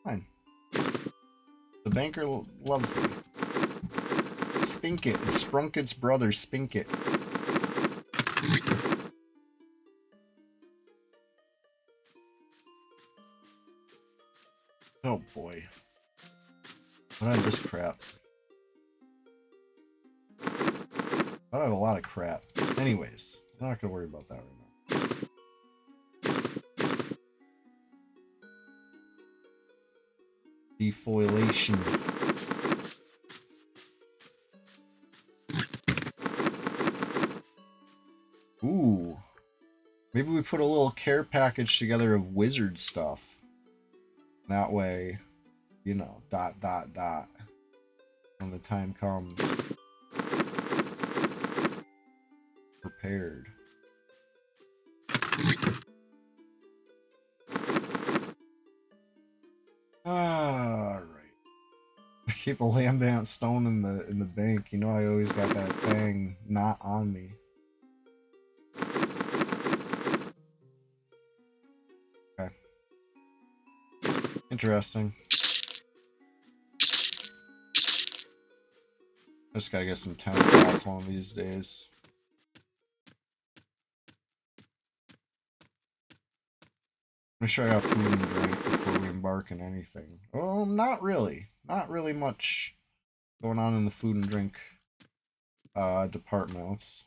Fine. The banker loves me. Spinkit. It's Sprunket's brother, Spinkit. Oh boy. What had this crap? I have a lot of crap. Anyways, I'm not gonna worry about that right now. Defoilation. Ooh. Maybe we put a little care package together of wizard stuff. That way, you know, ... when the time comes. Prepared. Alright. Keep a lambant stone in the bank. You know I always got that thing not on me. Okay. Interesting. Just gotta get some tennis shots one of these days. Make sure I got food and drink before we embark on anything. Oh, not really. Not really much going on in the food and drink departments.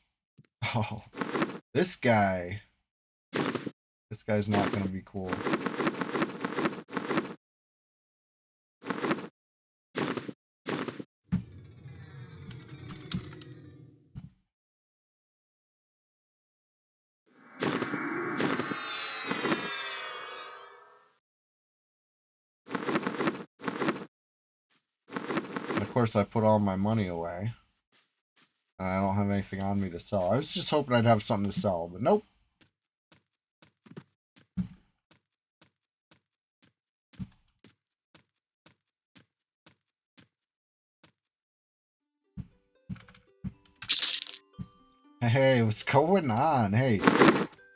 Oh, this guy. This guy's not gonna be cool. Of course, I put all my money away. And I don't have anything on me to sell. I was just hoping I'd have something to sell, but nope. Hey, what's going on? Hey,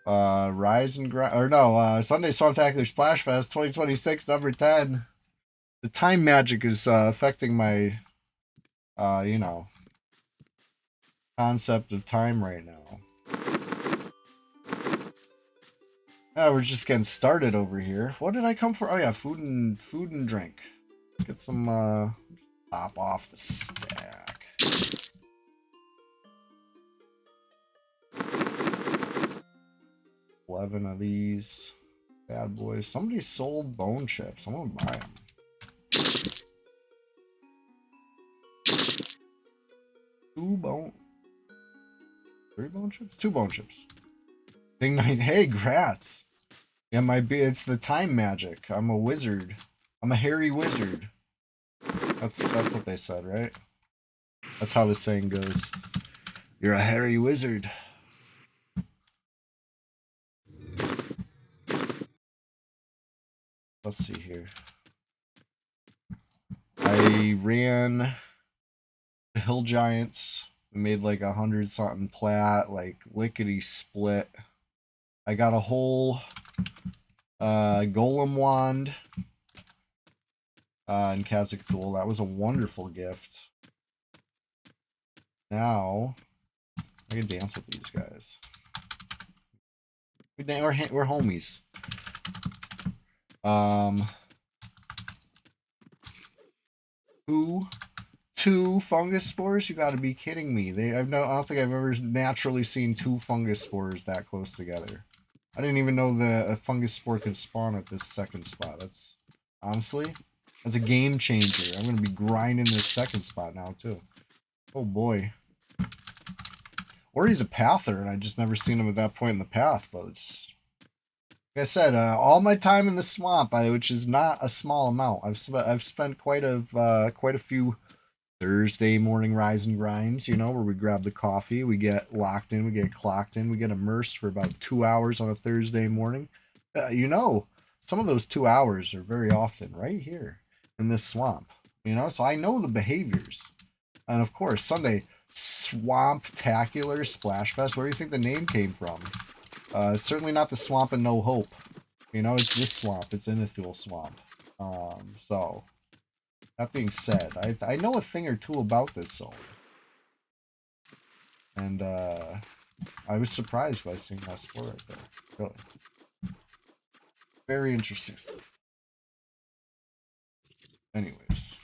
Rise and Grind, or no, Sunday SWAMPTACULAR SPLASHFEST 2026, number 10. The time magic is affecting my, you know, concept of time right now. We're just getting started over here. What did I come for? Oh yeah, food and drink. Let's get some, top off the stack. $11 of these bad boys. Somebody sold bone chips. I'm gonna buy them. 3 bone chips? 2 bone chips. Thing night. Hey, grats. Yeah, it's the time magic. I'm a wizard. I'm a hairy wizard. That's what they said, right? That's how the saying goes. You're a hairy wizard. Let's see here. I ran the Hill Giants. We made like 100 something plat, like lickety split. I got a whole golem wand in Khazak-Thul. That was a wonderful gift. Now I can dance with these guys. We're homies. Two fungus spores? You gotta be kidding me. I don't think I've ever naturally seen 2 fungus spores that close together. I didn't even know a fungus spore could spawn at this second spot. That's honestly, that's a game changer. I'm gonna be grinding this second spot now too. Oh boy. Or he's a pather, and I just never seen him at that point in the path. But it's, like I said, all my time in the swamp, which is not a small amount. I've spent quite a few Thursday morning rise and grinds, you know, where we grab the coffee, we get locked in, we get clocked in, we get immersed for about 2 hours on a Thursday morning. You know, some of those 2 hours are very often right here in this swamp, you know, so I know the behaviors. And of course, Sunday, SWAMPTACULAR SPLASHFEST. Where do you think the name came from? It's certainly not the swamp and no hope. You know, it's this swamp. It's Inithul swamp. So that being said, I know a thing or two about this zone, and I was surprised by seeing that spore right there. Really, very interesting stuff. Anyways,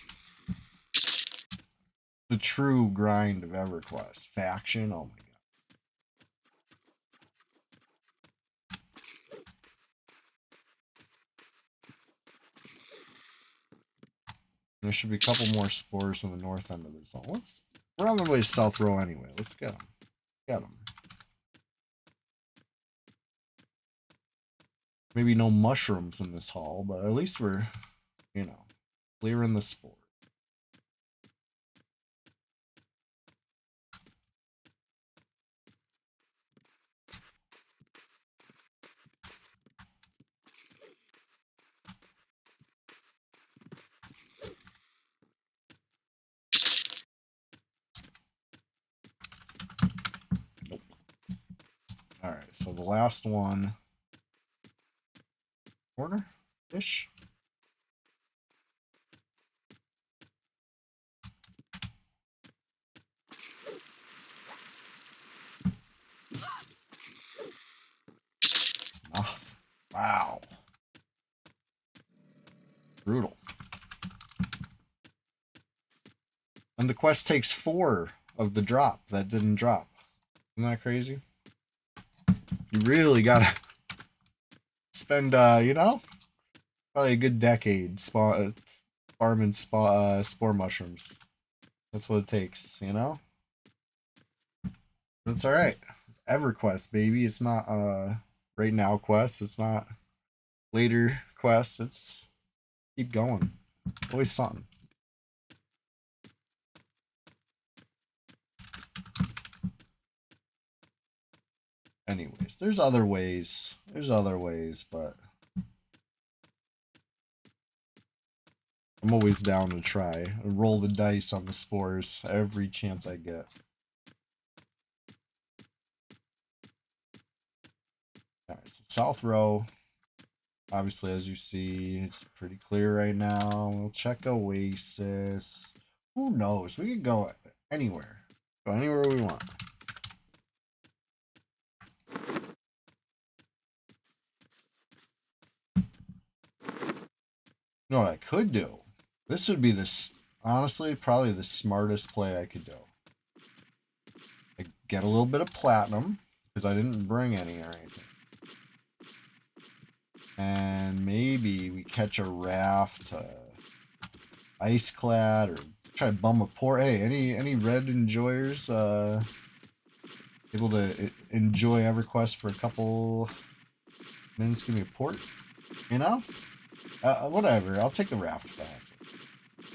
the true grind of EverQuest faction. Oh my god. There should be a couple more spores on the north end of the zone. We're on the way to South Row anyway. Let's get them. Get them. Maybe no mushrooms in this hall, but at least we're, you know, clearing the spore. Nope. Alright, so the last one. Corner-ish? Oh, wow. Brutal. And the quest takes 4 of the drop that didn't drop. Isn't that crazy? You really gotta spend, you know, probably a good decade farming spore mushrooms. That's what it takes, you know? But it's alright. It's EverQuest, baby. It's not, right now quest. It's not later quest. It's keep going. Always something. Anyways, there's other ways. There's other ways, but I'm always down to try. I roll the dice on the spores every chance I get. Alright, so South Row. Obviously, as you see, it's pretty clear right now. We'll check Oasis. Who knows? We can go anywhere. Go anywhere we want. You know what I could do? This would be this, honestly, probably the smartest play I could do. I get a little bit of platinum, because I didn't bring any or anything. And maybe we catch a raft, ice clad, or try to bum a port. Hey, any red enjoyers able to enjoy EverQuest for a couple minutes? Give me a port, you know? Whatever. I'll take a raft fast.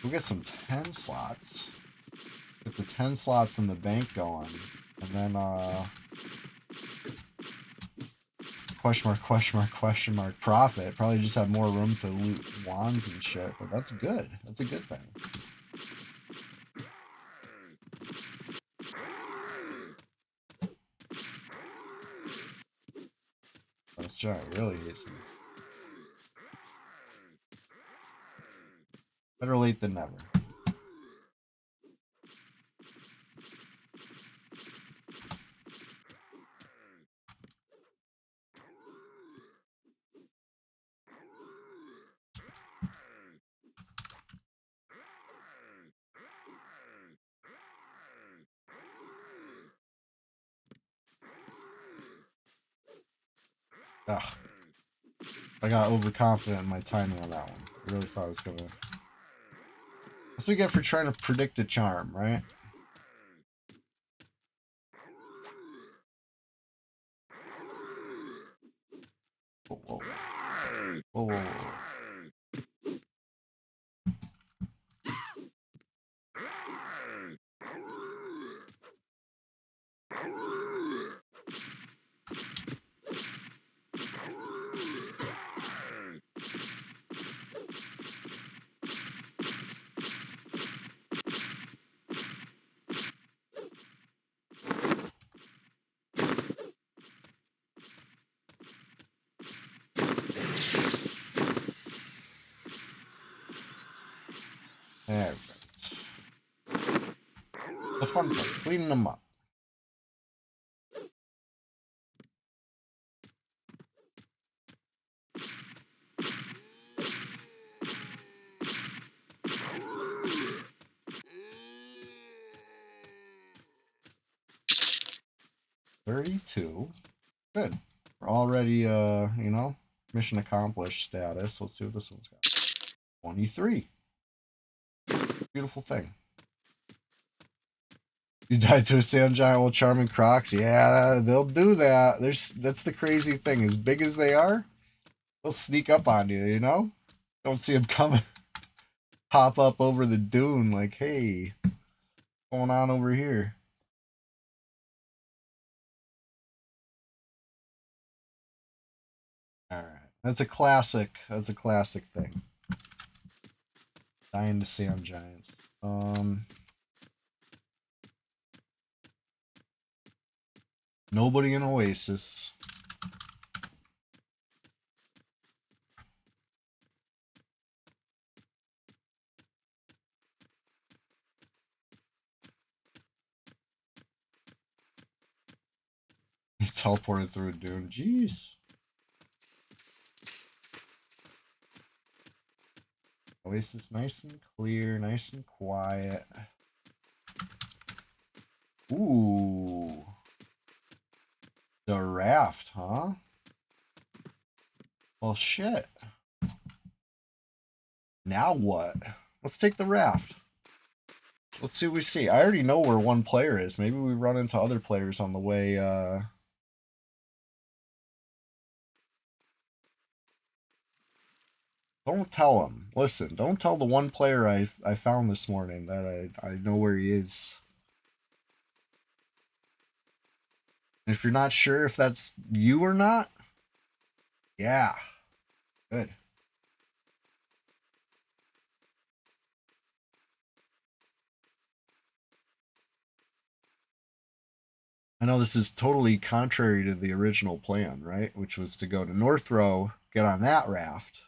We'll get some 10 slots. Get the 10 slots in the bank going, and then question mark profit. Probably just have more room to loot wands and shit, but that's good. That's a good thing. This giant really hates me. Better late than never. Ugh. I got overconfident in my timing on that one. I really thought I was gonna. That's what we get for trying to predict a charm, right? Whoa, whoa. Whoa, whoa, whoa. There we go. The fun part, cleaning them up. $32. Good. We're already, you know, mission accomplished status. Let's see what this one's got. 23. Beautiful thing. You died to a sand giant while charming crocs. Yeah, they'll do that. That's the crazy thing. As big as they are, they'll sneak up on you, you know? Don't see them coming. Pop up over the dune like, hey, what's going on over here? All right. That's a classic. That's a classic thing. Dying to sand giants. Nobody in Oasis. He teleported through a dune. Jeez. Oasis nice and clear, nice and quiet. Ooh. The raft, huh? Well, shit. Now what? Let's take the raft. Let's see what we see. I already know where one player is. Maybe we run into other players on the way. Don't tell him. Listen, don't tell the one player I found this morning that I know where he is. And if you're not sure if that's you or not, yeah, good. I know this is totally contrary to the original plan, right? Which was to go to North Row, get on that raft,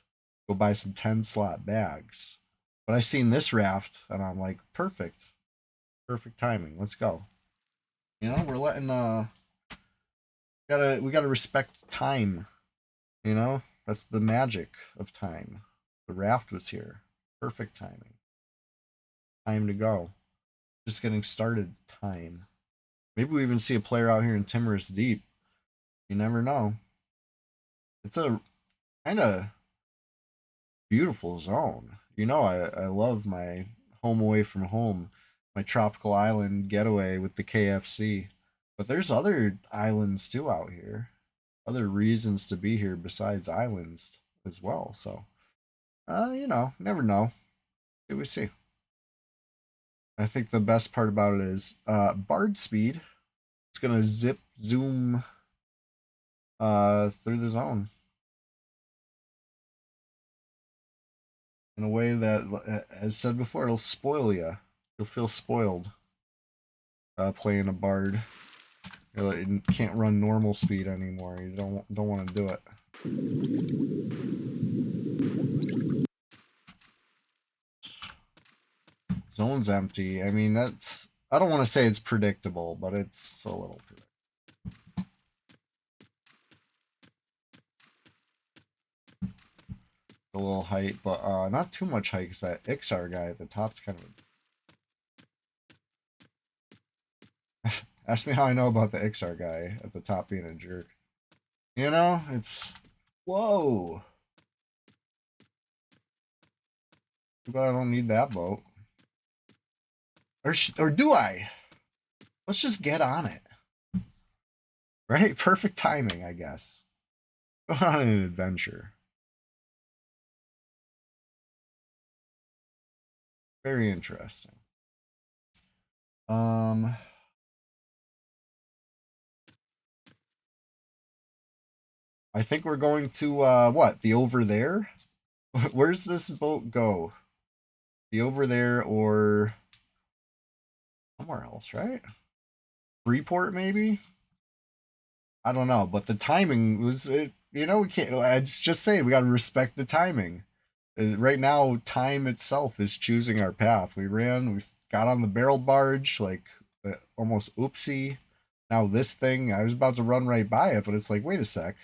go buy some 10-slot bags. But I seen this raft and I'm like, perfect. Perfect timing. Let's go. You know, we're letting we gotta respect time. You know? That's the magic of time. The raft was here. Perfect timing. Time to go. Just getting started time. Maybe we even see a player out here in Timorous Deep. You never know. It's a kind of beautiful zone. You know, I love my home away from home, my tropical island getaway with the KFC. But there's other islands too out here, other reasons to be here besides islands as well. So, you know, never know. See we see. I think the best part about it is Bard speed. It's gonna zip zoom through the zone in a way that, as said before, it'll spoil you. You'll feel spoiled playing a bard. You can't run normal speed anymore. You don't want to do it. Zone's empty. I mean, that's. I don't want to say it's predictable, but it's a little predictable. A little height, but not too much height because that Ixar guy at the top's kind of. Ask me how I know about the Ixar guy at the top being a jerk. You know, it's. Whoa! But I don't need that boat. Or do I? Let's just get on it. Right? Perfect timing, I guess. Go on an adventure. Very interesting. I think we're going to what? The over there? Where's this boat go? The over there or somewhere else, right? Freeport maybe? I don't know, but the timing was it, you know, we can't I just say we got to respect the timing. Right now, time itself is choosing our path. We got on the barrel barge, like almost oopsie. Now this thing, I was about to run right by it, but it's like, wait a sec.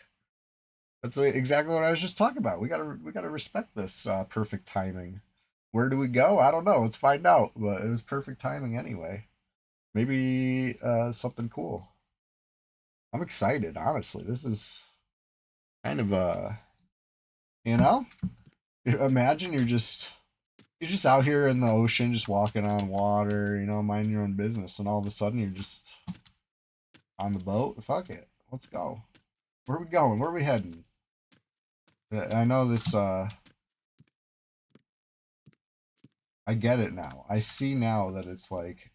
That's exactly what I was just talking about. We gotta respect this perfect timing. Where do we go? I don't know. Let's find out. But it was perfect timing anyway. Maybe something cool. I'm excited, honestly. This is kind of you know, imagine you're just out here in the ocean, just walking on water, minding your own business, and all of a sudden you're just on the boat. Fuck it, let's go. Where are we going? Where are we heading? I know this. I get it now. I see now that it's like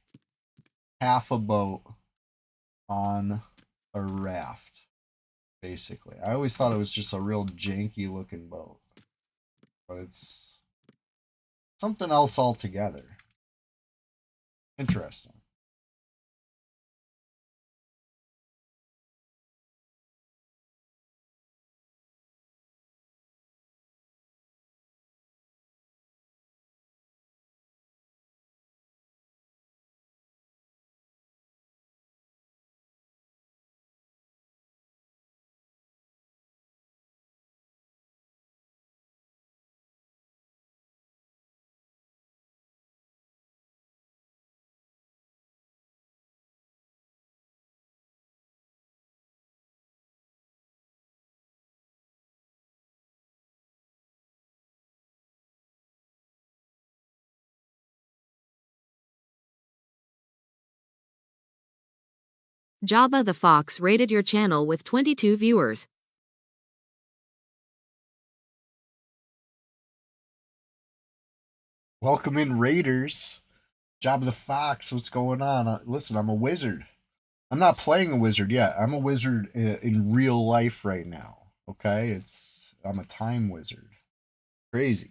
half a boat on a raft, basically. I always thought it was just a real janky looking boat, but it's something else altogether. Interesting. Jabba the Fox rated your channel with 22 viewers. Welcome in, Raiders. Jabba the Fox, what's going on? Listen, I'm a wizard. I'm not playing a wizard yet. I'm a wizard in real life right now. Okay, I'm a time wizard. Crazy.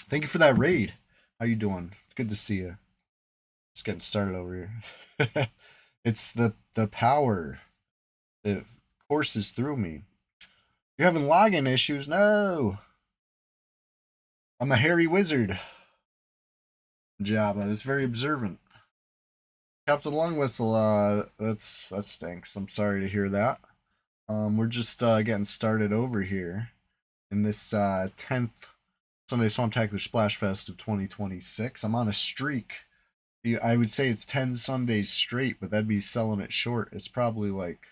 Thank you for that raid. How you doing? It's good to see you. Just getting started over here. It's the power. It courses through me. You're having login issues? No. I'm a hairy wizard. Jabba. It's very observant. Captain Lung Whistle, that stinks. I'm sorry to hear that. We're just getting started over here in this 10th Sunday SWAMPTACULAR SPLASHFEST of 2026. I'm on a streak. I would say it's 10 Sundays straight, but that'd be selling it short. It's probably like,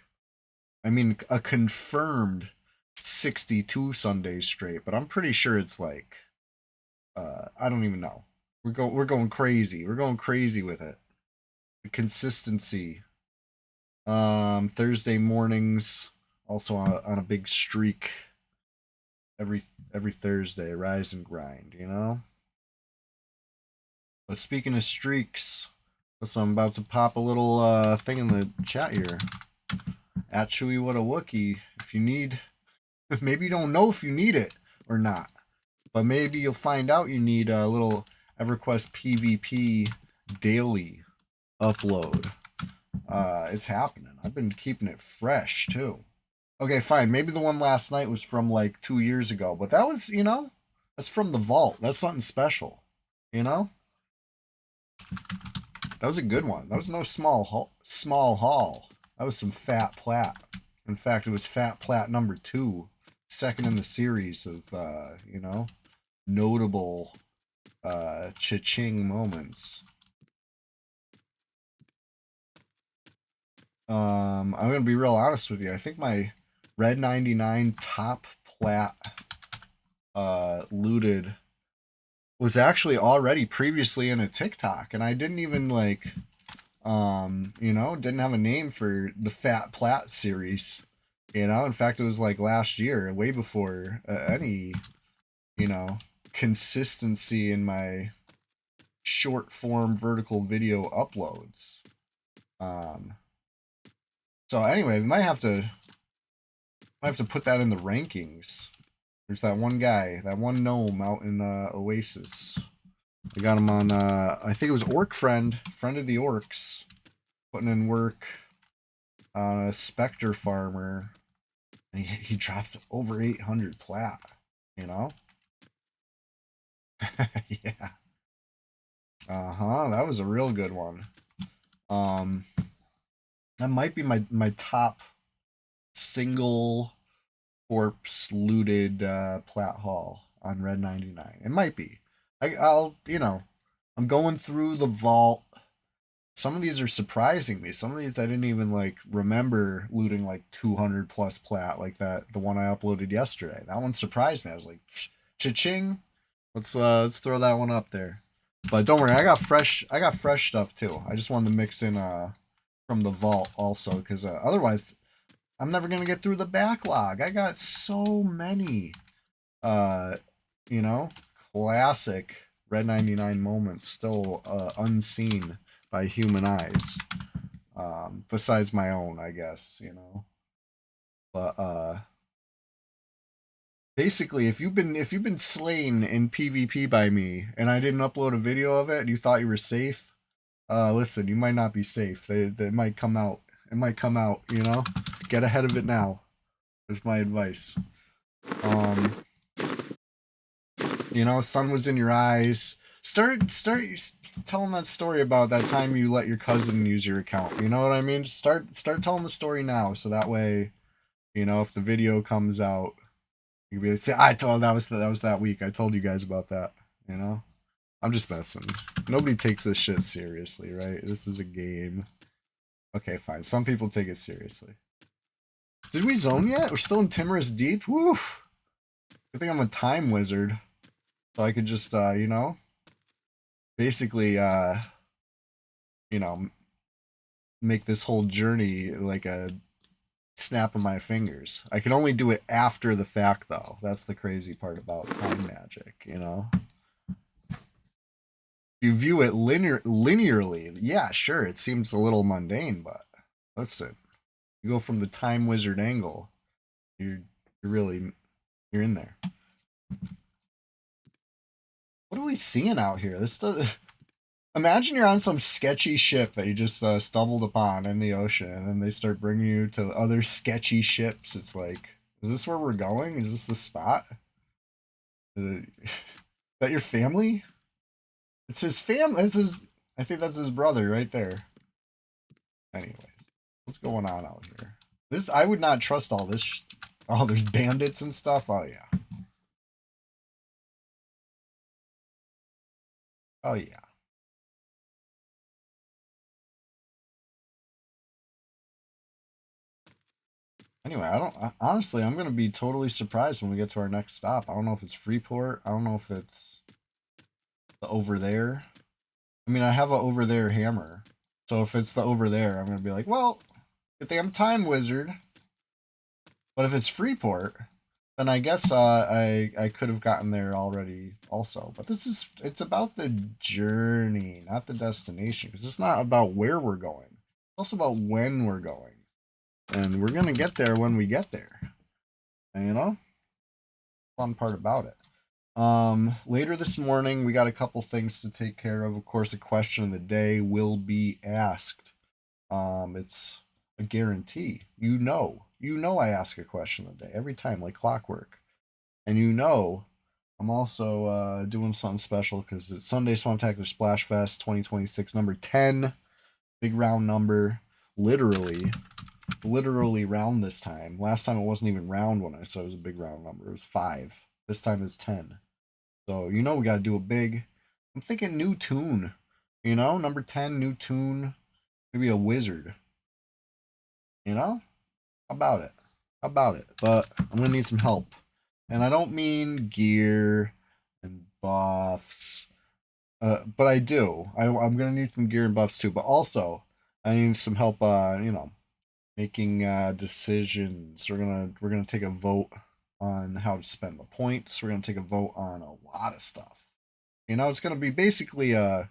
I mean, a confirmed 62 Sundays straight, but I'm pretty sure it's like, I don't even know. We're going crazy. We're going crazy with it. The consistency. Thursday mornings, also on a big streak. Every Thursday, rise and grind. But speaking of streaks, listen, I'm about to pop a little thing in the chat here. At Chewy What a Wookie. If you need, maybe you don't know if you need it or not, but maybe you'll find out you need a little EverQuest PvP daily upload. It's happening. I've been keeping it fresh too. Okay, fine. Maybe the one last night was from like 2 years ago, but that was, that's from the vault. That's something special, you know? That was a good one. That was no small haul. That was some fat plat. In fact, it was fat plat number 2, second in the series of, notable cha-ching moments. I'm gonna be real honest with you. I think my Red 99 top plat looted was actually already previously in a TikTok, and I didn't even like didn't have a name for the Fat Plat series. In fact, it was like last year, way before any consistency in my short form vertical video uploads. So anyway, might have to put that in the rankings. There's that one guy, that one gnome out in Oasis. I got him on, I think it was Orc Friend of the Orcs, putting in work on a Spectre Farmer. And he dropped over 800 plat, Yeah. Uh-huh. That was a real good one. Um, that might be my top single corpse looted plat haul on Red 99. It might be. I'll I'm going through the vault. Some of these are surprising me. Some of these I didn't even like remember looting like 200 plus plat like that. The one I uploaded yesterday. That one surprised me. I was like, cha-ching. Let's throw that one up there. But don't worry, I got fresh stuff too. I just wanted to mix in from the vault also because otherwise I'm never gonna get through the backlog. I got so many uh you know classic Red 99 moments still unseen by human eyes. Besides my own, I guess, But basically if you've been slain in PvP by me and I didn't upload a video of it and you thought you were safe, listen, you might not be safe. They might come out. It might come out, Get ahead of it now. There's my advice. Um, sun was in your eyes. Start telling that story about that time you let your cousin use your account. You know what I mean? Start telling the story now, so that way, if the video comes out, you can be like, say, I told that was that week. I told you guys about that. You know, I'm just messing. Nobody takes this shit seriously, right? This is a game. Okay, fine. Some people take it seriously. Did we zone yet? We're still in Timorous Deep. Woo! I think I'm a time wizard, so I could just, basically, you know, make this whole journey like a snap of my fingers. I can only do it after the fact, though. That's the crazy part about time magic. You view it linearly, yeah, sure, it seems a little mundane, but listen, you go from the time wizard angle, you're really you're in there. What are we seeing out here? This does. Imagine you're on some sketchy ship that you just stumbled upon in the ocean, and then they start bringing you to other sketchy ships. It's like, is this where we're going? Is this the spot? Is that your family? It's his family. This is. I think that's his brother right there. Anyways, what's going on out here? This I would not trust all this. Oh, there's bandits and stuff. Oh yeah. Oh yeah. Anyway, I don't honestly. I'm gonna be totally surprised when we get to our next stop. I don't know if it's Freeport. I don't know if it's the over there. I mean, I have a over there hammer, so if it's the over there, I'm gonna be like, well, good thing I'm time wizard. But if it's Freeport, then I guess I could have gotten there already also. But it's about the journey, not the destination, because it's not about where we're going. It's also about when we're going, and we're gonna get there when we get there. And fun part about it. Later this morning, we got a couple things to take care of. Of course, the question of the day will be asked. It's a guarantee. I ask a question a day every time, like clockwork. And I'm also doing something special because it's Sunday SWAMPTACULAR SPLASHFEST 2026, number 10, big round number, literally, literally round this time. Last time it wasn't even round when I said it was a big round number. It was 5. This time it's 10. So we gotta do a big. I'm thinking new tune. Number 10, new tune, maybe a wizard. How about it? How about it? But I'm gonna need some help, and I don't mean gear and buffs. But I do. I'm gonna need some gear and buffs too. But also, I need some help. Making decisions. We're gonna take a vote on how to spend the points. We're gonna take a vote on a lot of stuff. It's gonna be basically a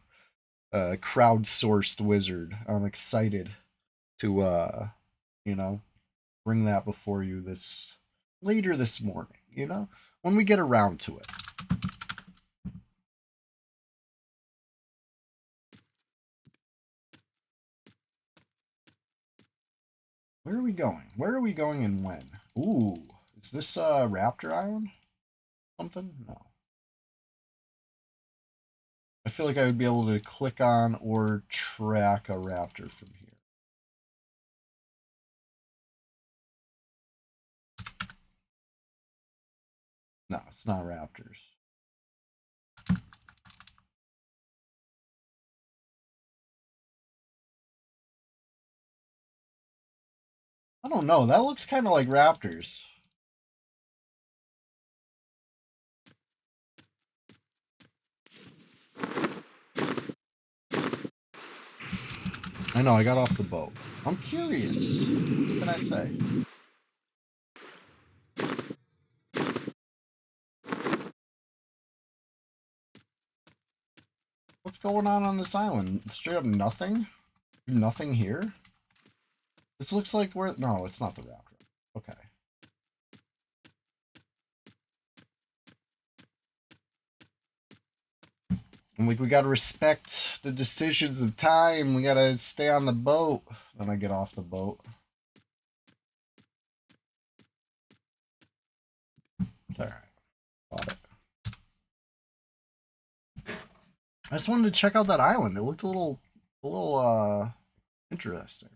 crowdsourced wizard. I'm excited to you know, bring that before you this later this morning, when we get around to it. Where are we going? Where are we going and when? Ooh, is this Raptor Island? Something? No. I feel like I would be able to click on or track a raptor from here. No, it's not raptors. I don't know. That looks kind of like raptors. I know, I got off the boat. I'm curious. What can I say? What's going on this island? Straight up nothing? Nothing here? This looks like we're... No, it's not the raptor. Okay. And we gotta respect the decisions of time. We gotta stay on the boat. Then I get off the boat. It's alright. Got it. I just wanted to check out that island. It looked a little interesting.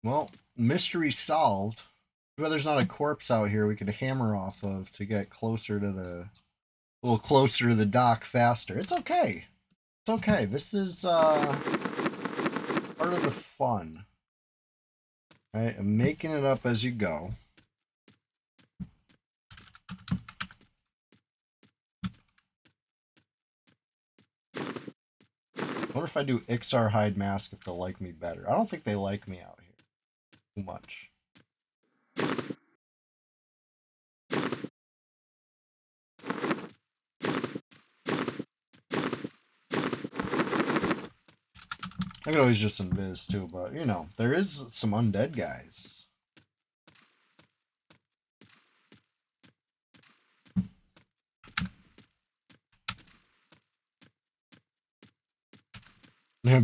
Well, mystery solved. But there's not a corpse out here we could hammer off of to get closer to a little closer to the dock faster. It's okay. It's okay. This is part of the fun. Right? And making it up as you go. I wonder if I do XR hide mask if they'll like me better. I don't think they like me out here too much. I could always just invis too, but you know, there is some undead guys.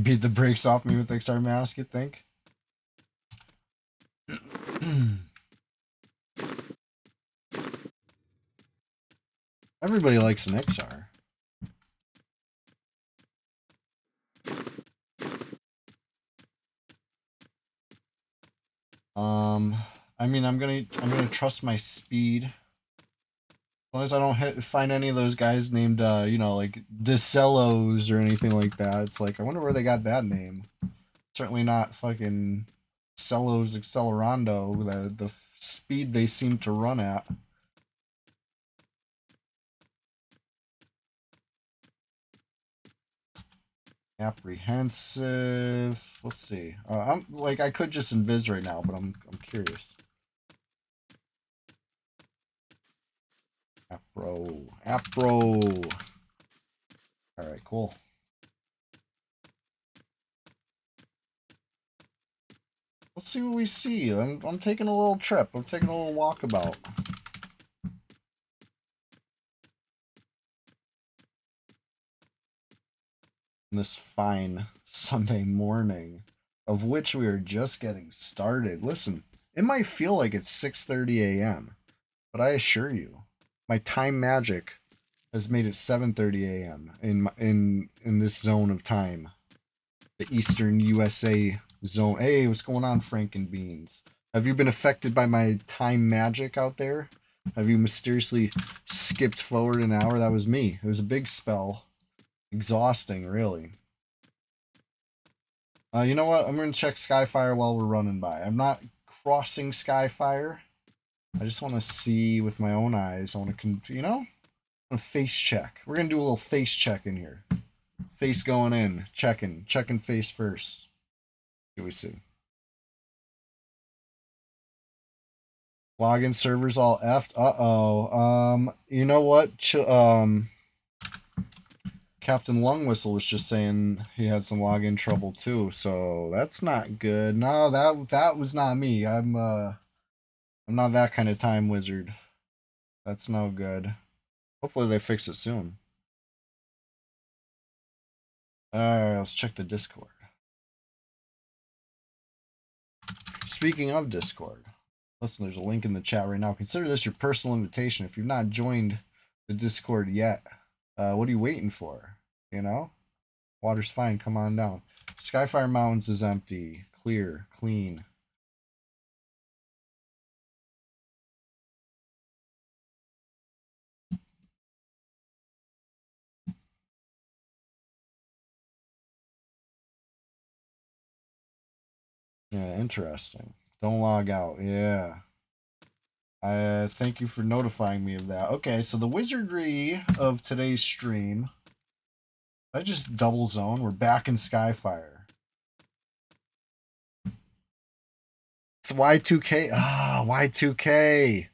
Beat the brakes off me with XR mask, you think? Everybody likes an XR. I mean, I'm gonna trust my speed. As long as I don't find any of those guys named, you know, like DeCellos or anything like that. It's like, I wonder where they got that name. Certainly not fucking Cellos Accelerando, the speed they seem to run at. Apprehensive. Let's see. I'm like, I could just invis right now, but I'm curious. Appro. All right, cool. Let's see what we see. I'm taking a little trip. I'm taking a little walkabout. This fine Sunday morning, of which we are just getting started. Listen, It might feel like it's 6:30 a.m., but I assure you, my time magic has made it 7:30 a.m. in this zone of time, the Eastern USA zone. Hey, what's going on, Frank and Beans? Have you been affected by my time magic out there? Have you mysteriously skipped forward an hour? That was me. It was a big spell. Exhausting, really. You know what? I'm going to check Skyfire while we're running by. I'm not crossing Skyfire. I just want to see with my own eyes. I want to, you know, a face check. We're going to do a little face check in here. Face going in. Checking face first. What do we see? Login servers all effed. Uh-oh. You know what? Captain Lungwhistle was just saying he had some login trouble too, so that's not good. No, that was not me. I'm not that kind of time wizard. That's no good. Hopefully they fix it soon. Alright, let's check the Discord. Speaking of Discord, listen, there's a link in the chat right now. Consider this your personal invitation. If you've not joined the Discord yet, what are you waiting for? You know? Water's fine, come on down. Skyfire Mountains is empty. Clear, clean. Yeah, interesting. Don't log out. Yeah. I thank you for notifying me of that. Okay, so the wizardry of today's stream. I just double zone. We're back in Skyfire. It's Y2K. Ah, Y2K.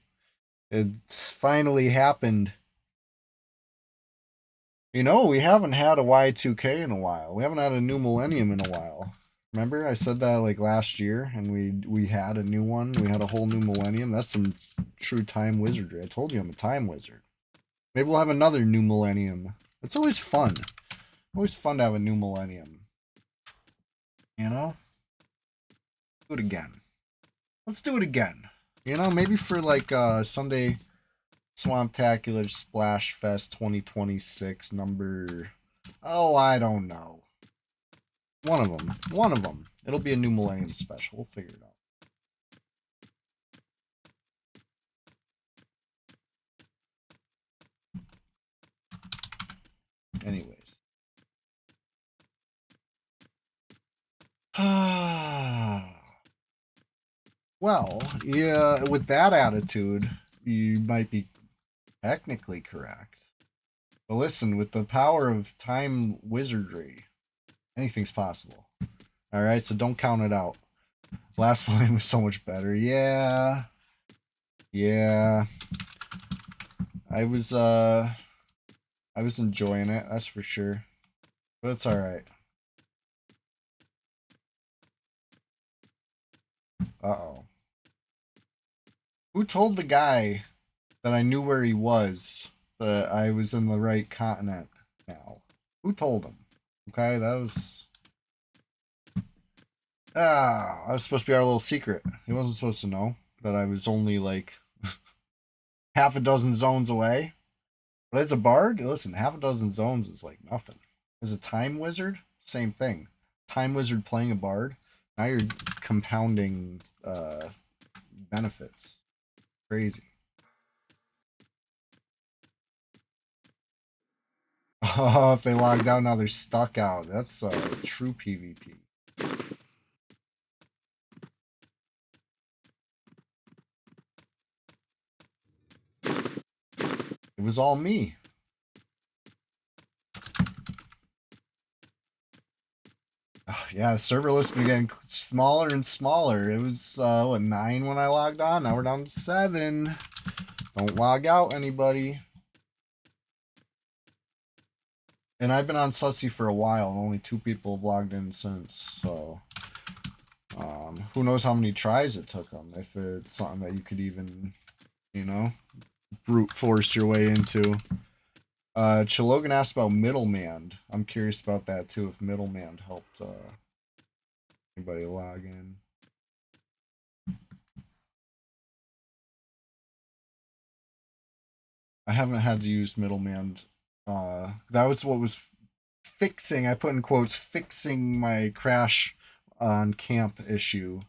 It's finally happened. You know, we haven't had a Y2K in a while. We haven't had a new millennium in a while. Remember, I said that like last year, and we had a new one. We had a whole new millennium. That's some true time wizardry. I told you I'm a time wizard. Maybe we'll have another new millennium. It's always fun. Always fun to have a new millennium. You know? Do it again. Let's do it again. You know, maybe for like Sunday Swamptacular Splashfest 2026 number. Oh, I don't know. One of them. One of them. It'll be a new millennium special. We'll figure it out. Anyways. Well, yeah, with that attitude, you might be technically correct. But listen, with the power of time wizardry, anything's possible. Alright, so don't count it out. Last one was so much better. Yeah. Yeah. I was enjoying it, that's for sure. But it's alright. Uh-oh. Who told the guy that I knew where he was, that I was in the right continent now? Who told him? Okay, that was... that was supposed to be our little secret. He wasn't supposed to know that I was only like half a dozen zones away. But as a bard, listen, half a dozen zones is like nothing. As a time wizard, same thing. Time wizard playing a bard, now you're compounding benefits. Crazy. Oh, if they logged out, now they're stuck out. That's true PvP. It was all me. Oh, yeah, server list been getting smaller and smaller. It was, what, 9 when I logged on? Now we're down to 7. Don't log out, anybody. And I've been on Sussy for a while, and only 2 people have logged in since, so... who knows how many tries it took them, if it's something that you could even, you know, brute force your way into. Chilogan asked about Middleman. I'm curious about that too, if Middleman helped anybody log in. I haven't had to use middleman. That was what was fixing. I put in quotes fixing my crash on camp issue.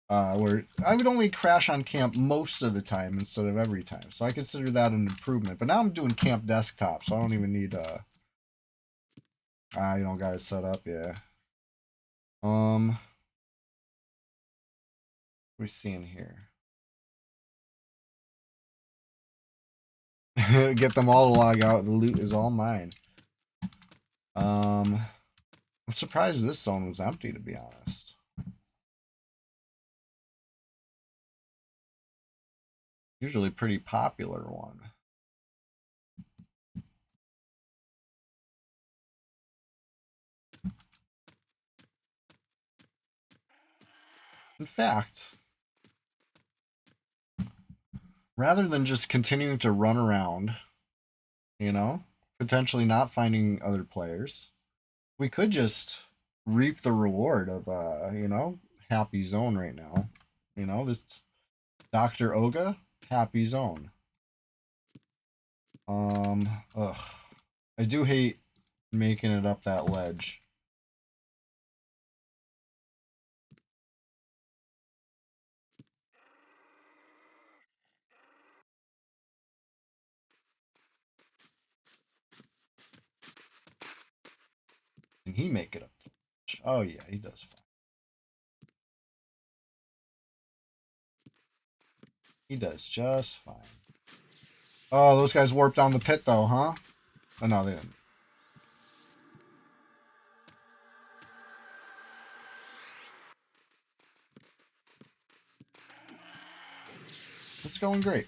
Where I would only crash on camp most of the time instead of every time. So I consider that an improvement. But now I'm doing camp desktop, so I don't even need you don't got it set up, yeah. What are we seeing here? Get them all to log out. The loot is all mine. I'm surprised this zone was empty, to be honest. Usually pretty popular one. In fact, rather than just continuing to run around, you know, potentially not finding other players, we could just reap the reward of you know, happy zone right now. You know, this Dr. Oga, happy zone. Ugh. I do hate making it up that ledge. Can he make it up the ledge? Oh yeah, he does fine. He does just fine. Oh, those guys warped down the pit though, huh? Oh no, they didn't. It's going great.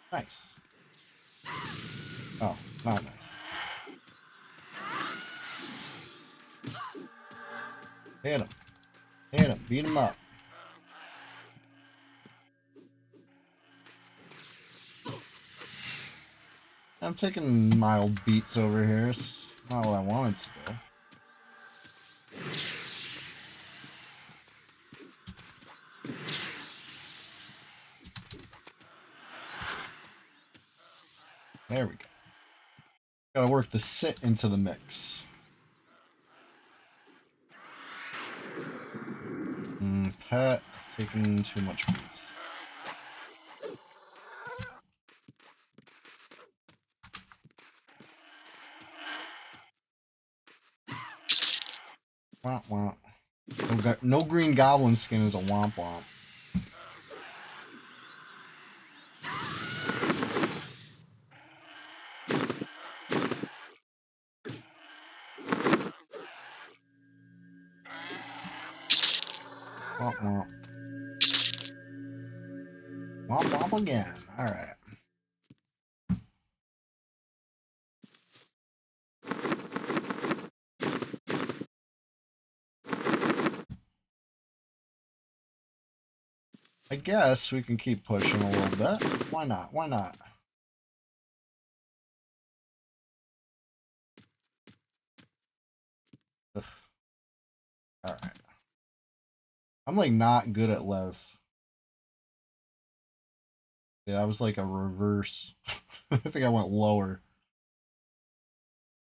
Nice. Oh, not nice. Hit him. Hit him. Beat him up. I'm taking mild beats over here. It's not what I wanted to do. There we go. Gotta work the sit into the mix. Pet taking too much beats. Womp womp. No green goblin skin is a womp womp. Womp womp. Womp womp again. Alright. I guess we can keep pushing a little bit. Why not? Why not? Alright. I'm like not good at Lev. Yeah, I was like a reverse. I think I went lower.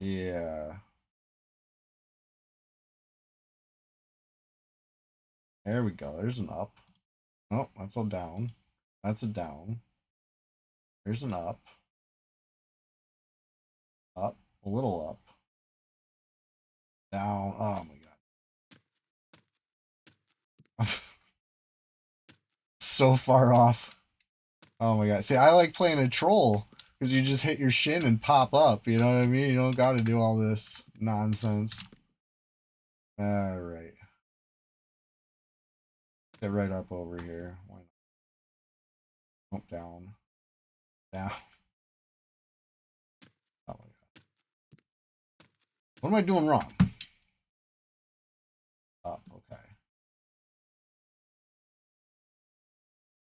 Yeah. There we go. There's an up. Oh, that's a down. That's a down. There's an up. Up. A little up. Down. Oh my god. So far off. Oh my god. See, I like playing a troll because you just hit your shin and pop up. You know what I mean? You don't got to do all this nonsense. All right. Get right up over here. Jump down. Down. What am I doing wrong? Up, okay.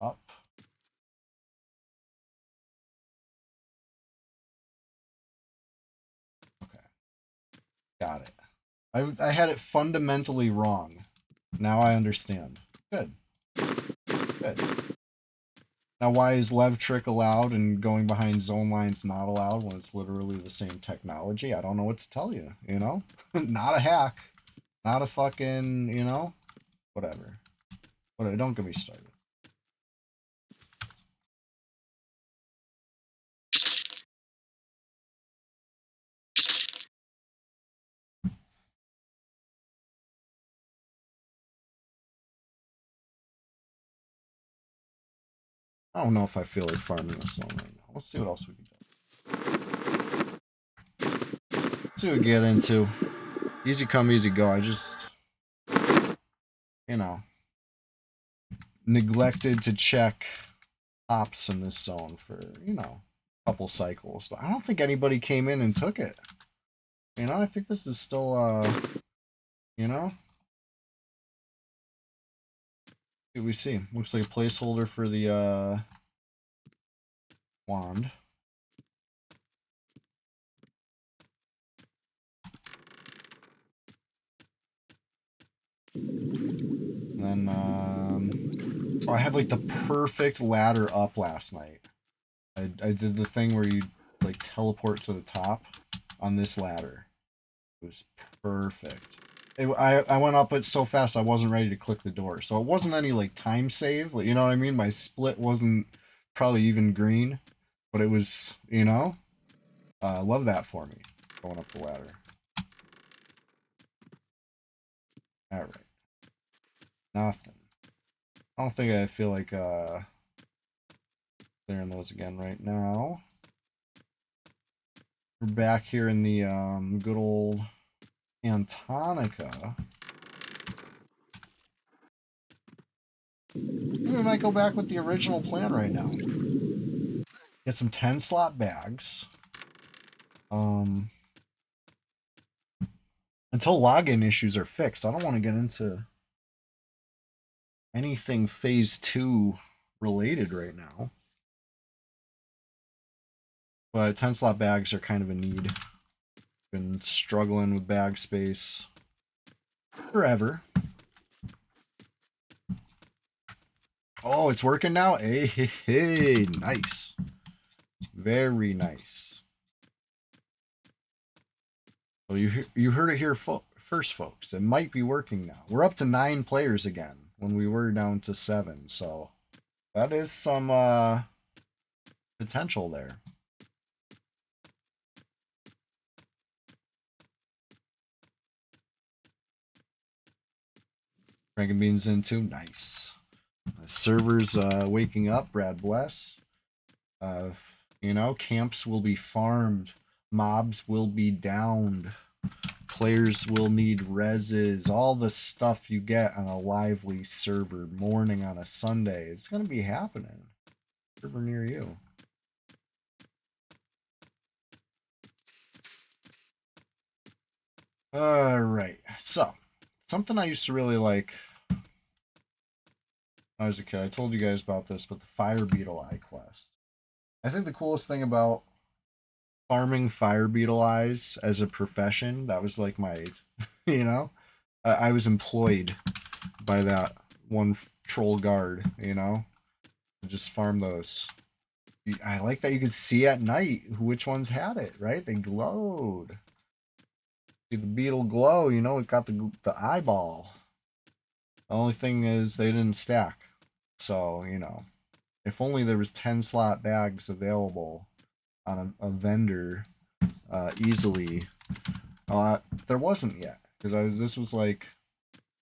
Up. Okay. Got it. I had it fundamentally wrong. Now I understand. Good. Good. Now, why is Lev Trick allowed and going behind zone lines not allowed when it's literally the same technology? I don't know what to tell you, you know? Not a hack. Not a fucking, you know? Whatever. Whatever. Don't get me started. I don't know if I feel like farming this zone right now. Let's see what else we can do. Let's see what we get into. Easy come, easy go. I just, you know, neglected to check ops in this zone for, you know, a couple cycles. But I don't think anybody came in and took it. You know, I think this is still, you know, what we see. Looks like a placeholder for the wand. And then, oh, I had like the perfect ladder up last night. I did the thing where you like teleport to the top on this ladder. It was perfect. I went up it so fast I wasn't ready to click the door. So it wasn't any like time save. Like, you know what I mean? My split wasn't probably even green, but it was, you know, love that for me going up the ladder. All right. Nothing. I don't think I feel like clearing those again right now. We're back here in the good old Antonica. Maybe we might go back with the original plan right now. Get some 10 slot bags. Until login issues are fixed, I don't want to get into anything phase 2 related right now. But 10 slot bags are kind of a need. Been struggling with bag space forever. Oh, it's working now? Hey, hey, hey, nice. Very nice. Well, you heard it here first, folks. It might be working now. We're up to 9 players again when we were down to 7. So that is some potential there. Franken Beans in too. Nice. Servers waking up. Brad bless. You know, camps will be farmed. Mobs will be downed. Players will need reses. All the stuff you get on a lively server morning on a Sunday. It's going to be happening. Server near you. All right. So, something I used to really like when I was a kid. I told you guys about this, but the Fire Beetle Eye quest. I think the coolest thing about farming fire beetle eyes as a profession, that was like my, you know, I was employed by that one troll guard, you know, to just farm those. I like that you could see at night which ones had it, right? They glowed. See the beetle glow, you know, it got the eyeball. The only thing is they didn't stack. So, you know, if only there was 10 slot bags available on a vendor easily. There wasn't yet because this was like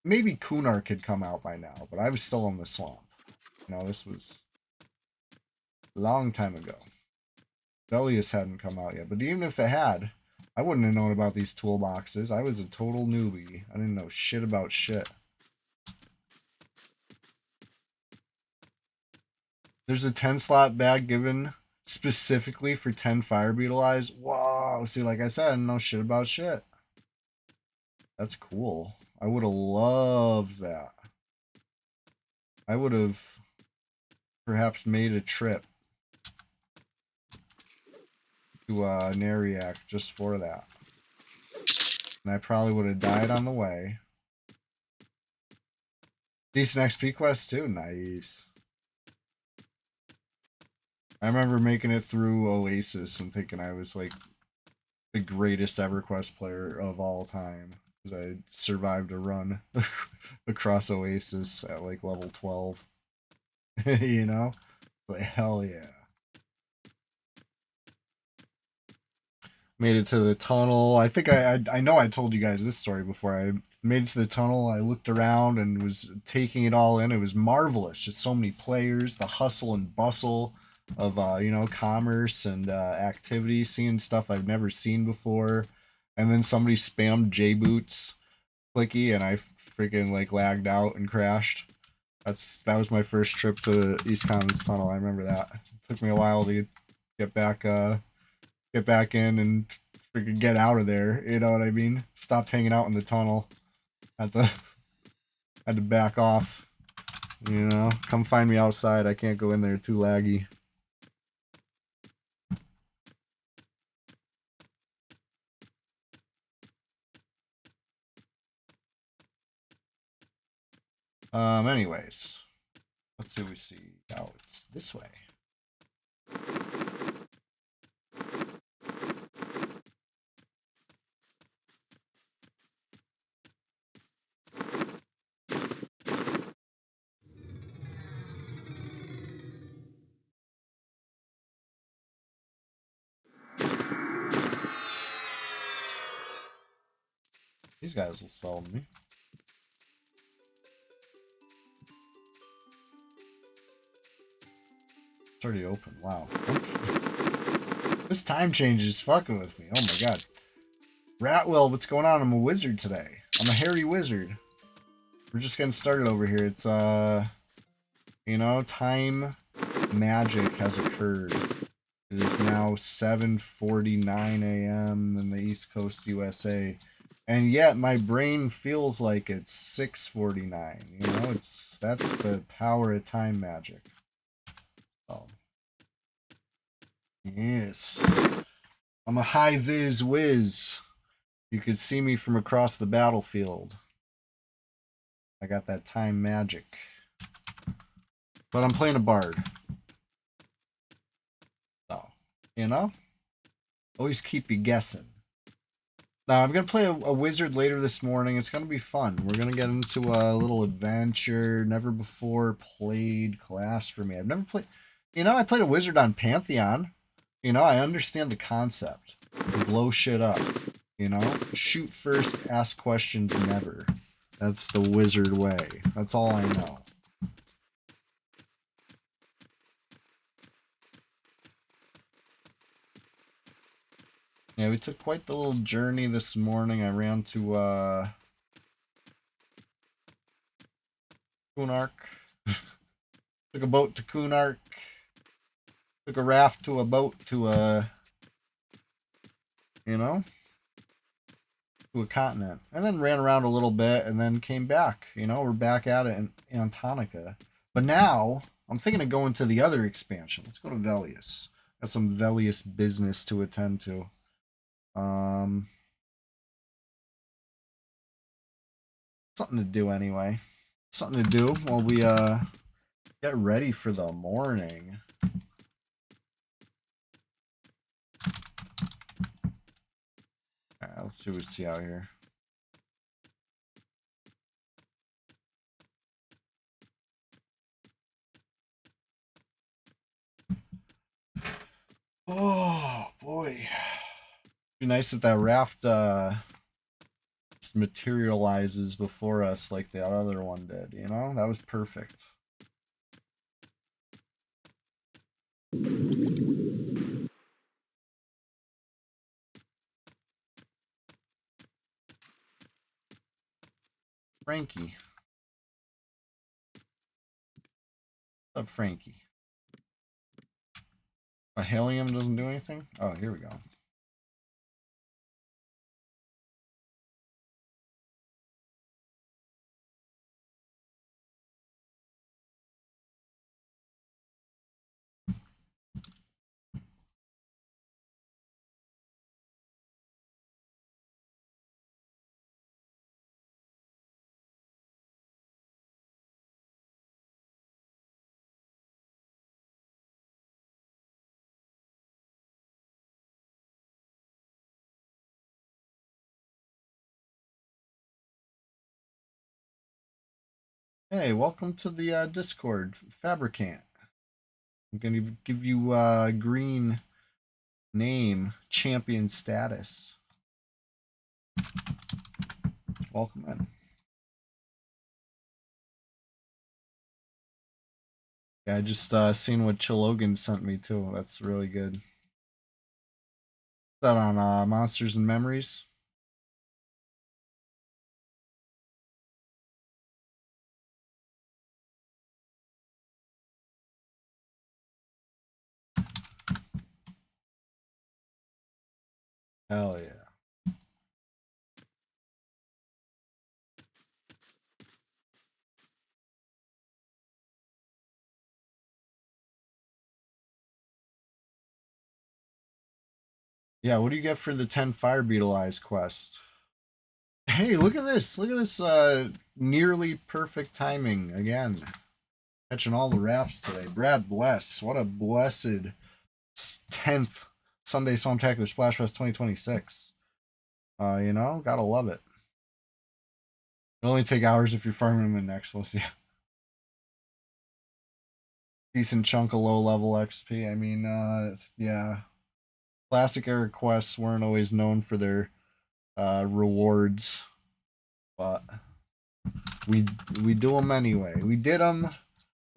maybe Kunark had come out by now, but I was still in the swamp. You know, this was a long time ago. Velius hadn't come out yet, but even if it had, I wouldn't have known about these toolboxes. I was a total newbie. I didn't know shit about shit. There's a 10 slot bag given specifically for 10 fire beetle eyes. Whoa! See, like I said, I didn't know shit about shit. That's cool. I would have loved that. I would have perhaps made a trip to Nariak just for that. And I probably would have died on the way. Decent XP quest too. Nice. I remember making it through Oasis and thinking I was like the greatest EverQuest player of all time because I survived a run across Oasis at like level 12. You know? Like, hell yeah. Made it to the tunnel. I think I know I told you guys this story before. I made it to the tunnel. I looked around and was taking it all in. It was marvelous. Just so many players, the hustle and bustle of you know, commerce and activity, seeing stuff I've never seen before. And then somebody spammed J boots clicky, and I freaking like lagged out and crashed. That was my first trip to East Commons Tunnel. I remember that. It took me a while to get back in and freaking get out of there. You know what I mean? Stopped hanging out in the tunnel. Had to had to back off. You know, come find me outside. I can't go in there, too laggy. Anyways, let's see what we see. Oh, it's this way. These guys will sell me. It's already open. Wow. This time change is fucking with me. Oh my god. Ratwell, what's going on? I'm a wizard today. I'm a hairy wizard. We're just getting started over here. It's you know, time magic has occurred. It is now 7:49 a.m. in the East Coast USA. And yet my brain feels like it's 6:49. You know, that's the power of time magic. Oh. Yes. I'm a high vis whiz. You could see me from across the battlefield. I got that time magic. But I'm playing a bard. So, you know? Always keep you guessing. Now, I'm going to play a wizard later this morning. It's going to be fun. We're going to get into a little adventure. Never before played class for me. I've never played... You know, I played a wizard on Pantheon. You know, I understand the concept. Blow shit up. You know? Shoot first, ask questions never. That's the wizard way. That's all I know. Yeah, we took quite the little journey this morning. I ran to Kunark. Took a boat to Kunark. Took a raft to a boat to you know, to a continent. And then ran around a little bit and then came back. You know, we're back at it in Antonica. But now, I'm thinking of going to the other expansion. Let's go to Velius. Got some Velius business to attend to. Something to do anyway. Something to do while we get ready for the morning. Alright, let's see what we see out here. Oh boy. Be nice if that raft materializes before us like the other one did, you know? That was perfect. Frankie. What's up, Frankie? A helium doesn't do anything? Oh, here we go. Hey, welcome to the Discord, Fabricant. I'm gonna give you green name champion status. Welcome in. Yeah, I just seen what Chilogan sent me too. That's really good. Is that on Monsters and Memories? Hell yeah. Yeah, what do you get for the 10 Fire Beetle Eyes quest? Hey, look at this. Look at this nearly perfect timing again. Catching all the rafts today. Brad bless. What a blessed 10th Sunday Swamptacular Splashfest 2026. Gotta love it. It'll only take hours if you're farming them in Nexus. Yeah. Decent chunk of low level XP. I mean, yeah. Classic era quests weren't always known for their rewards, but we we do them anyway. We did them.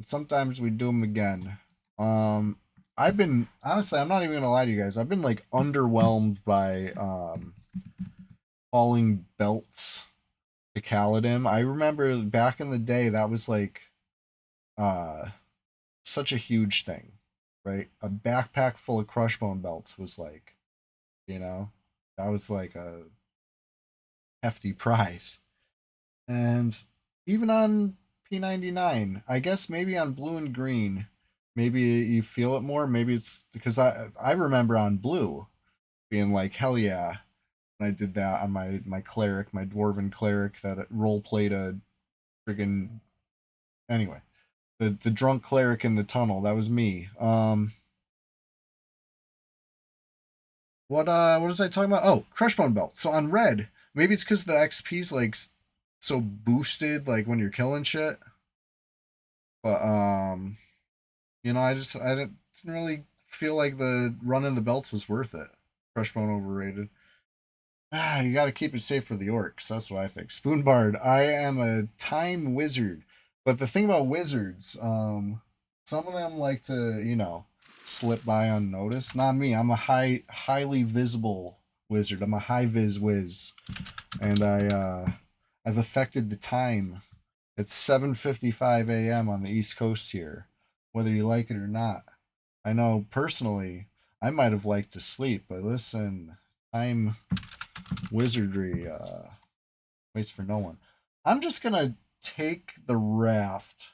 Sometimes we do them again. Um, I've been honestly, I'm not even gonna lie to you guys. I've been like underwhelmed by falling belts to Kaladin. I remember back in the day that was like uh such a huge thing, right? A backpack full of crushbone belts was like, you know, that was like a hefty prize. And even on P99, I guess maybe on blue and green, maybe you feel it more. Maybe it's because I remember on blue being like, hell yeah. And I did that on my cleric, my dwarven cleric that role played a friggin' anyway. The drunk cleric in the tunnel, that was me. What was I talking about? Oh, Crushbone Belt. So on red, maybe it's because the XP's like so boosted like when you're killing shit. But I didn't really feel like the running the belts was worth it. Crushbone overrated. Ah, you got to keep it safe for the orcs. That's what I think. Spoonbard, I am a time wizard, but the thing about wizards, some of them like to, slip by unnoticed. Not me. I'm a highly visible wizard. I'm a high vis whiz, and I've affected the time. It's 7:55 a.m. on the East Coast here, whether you like it or not. I know personally, I might have liked to sleep, but listen, time wizardry waits for no one. I'm just gonna take the raft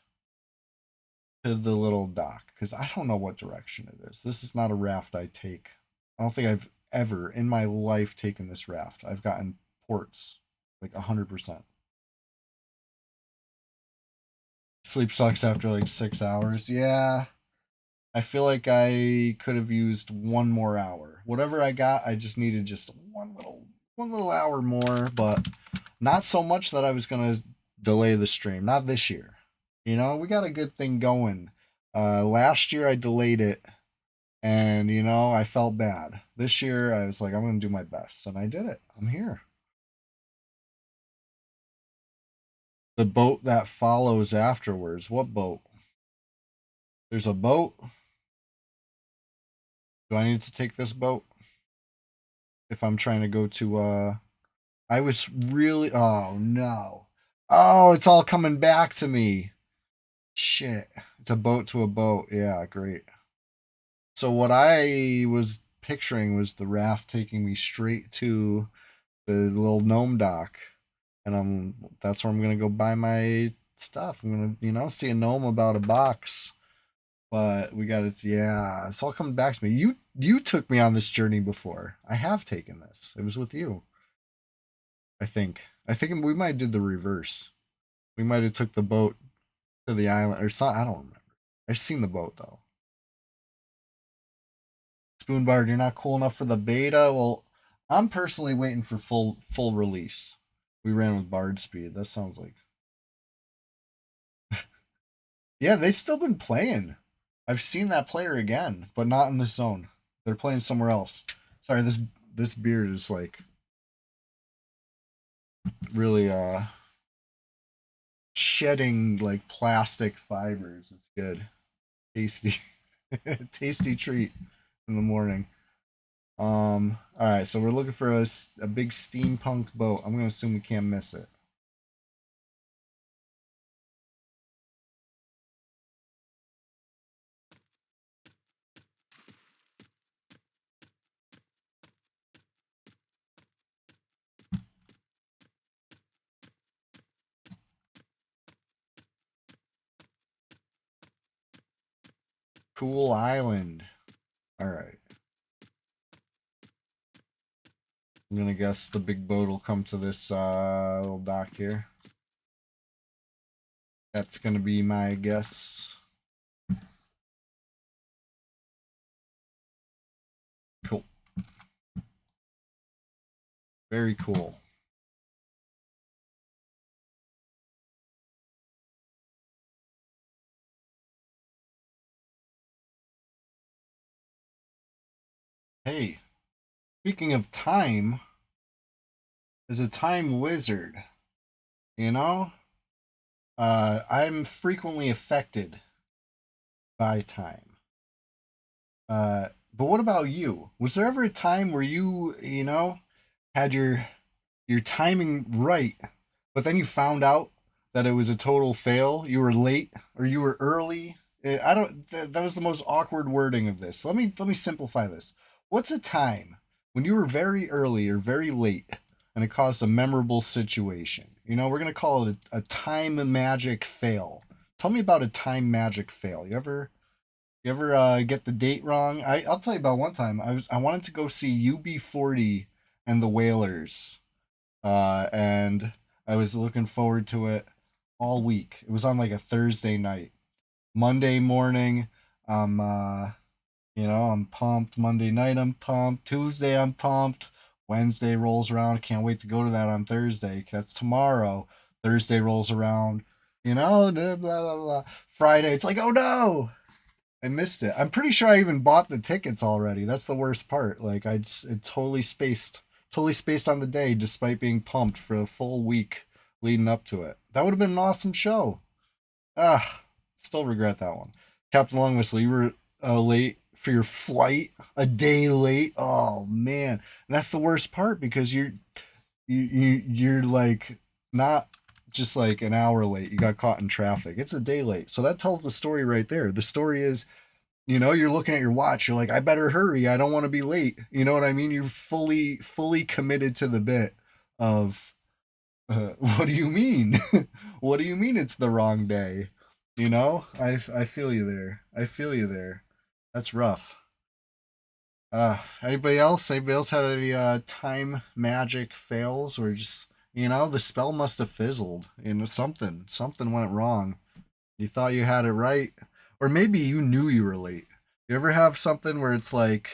to the little dock because I don't know what direction it is. This is not a raft I take. I don't think I've ever in my life taken this raft. I've gotten ports like 100%. Sleep sucks after like 6 hours. Yeah, I feel like I could have used one more hour. Whatever I got, I just needed just one little hour more, but not so much that I was gonna delay the stream. Not this year. We got a good thing going. Last year I delayed it, and I felt bad. This year I was like, I'm gonna do my best, and I did it. I'm here. The boat that follows afterwards. What boat? There's a boat. Do I need to take this boat if I'm trying to go to I was really oh no. Oh, it's all coming back to me. Shit. It's a boat to a boat. Yeah, great. So what I was picturing was the raft taking me straight to the little gnome dock. And that's where I'm gonna go buy my stuff. I'm gonna, see a gnome about a box. But we got it. Yeah, it's all coming back to me. You took me on this journey before. I have taken this. It was with you. I think. I think we might have did the reverse. We might have took the boat to the island or something. I don't remember. I've seen the boat though. Spoonbard, you're not cool enough for the beta. Well, I'm personally waiting for full, full release. We ran with Bard speed. That sounds like Yeah, they've still been playing. I've seen that player again, but not in this zone. They're playing somewhere else. Sorry, this beard is like really shedding like plastic fibers. It's good. Tasty. Tasty treat in the morning. All right, so we're looking for a big steampunk boat. I'm gonna assume we can't miss it. Cool island. All right. I'm gonna guess the big boat will come to this little dock here. That's gonna be my guess. Cool. Very cool. Hey, speaking of time, there's a time wizard. You know, I'm frequently affected by time. But what about you? Was there ever a time where you had your timing right, but then you found out that it was a total fail? You were late or you were early? I don't. That was the most awkward wording of this. Let me simplify this. What's a time when you were very early or very late and it caused a memorable situation? We're gonna call it a time magic fail. Tell me about a time magic fail. You ever get the date wrong? I'll tell you about one time. I wanted to go see UB40 and the Whalers, and I was looking forward to it all week. It was on like a Thursday night. Monday morning, I'm I'm pumped. Monday night, I'm pumped. Tuesday, I'm pumped. Wednesday rolls around. Can't wait to go to that on Thursday. That's tomorrow. Thursday rolls around. Blah blah blah. Friday, it's like, oh no, I missed it. I'm pretty sure I even bought the tickets already. That's the worst part. Like it totally spaced on the day, despite being pumped for a full week leading up to it. That would have been an awesome show. Ah, still regret that one. Captain Long Whistle, you were late for your flight, a day late. Oh man, and that's the worst part because you're like not just like an hour late. You got caught in traffic. It's a day late. So that tells the story right there. The story is you're looking at your watch. You're like, I better hurry. I don't want to be late. You know what I mean? You're fully committed to the bit of, what do you mean? What do you mean it's the wrong day? I feel you there. I feel you there. That's rough. Anybody else had any time magic fails or just, the spell must have fizzled. Something went wrong. You thought you had it right, or maybe you knew you were late. You ever have something where it's like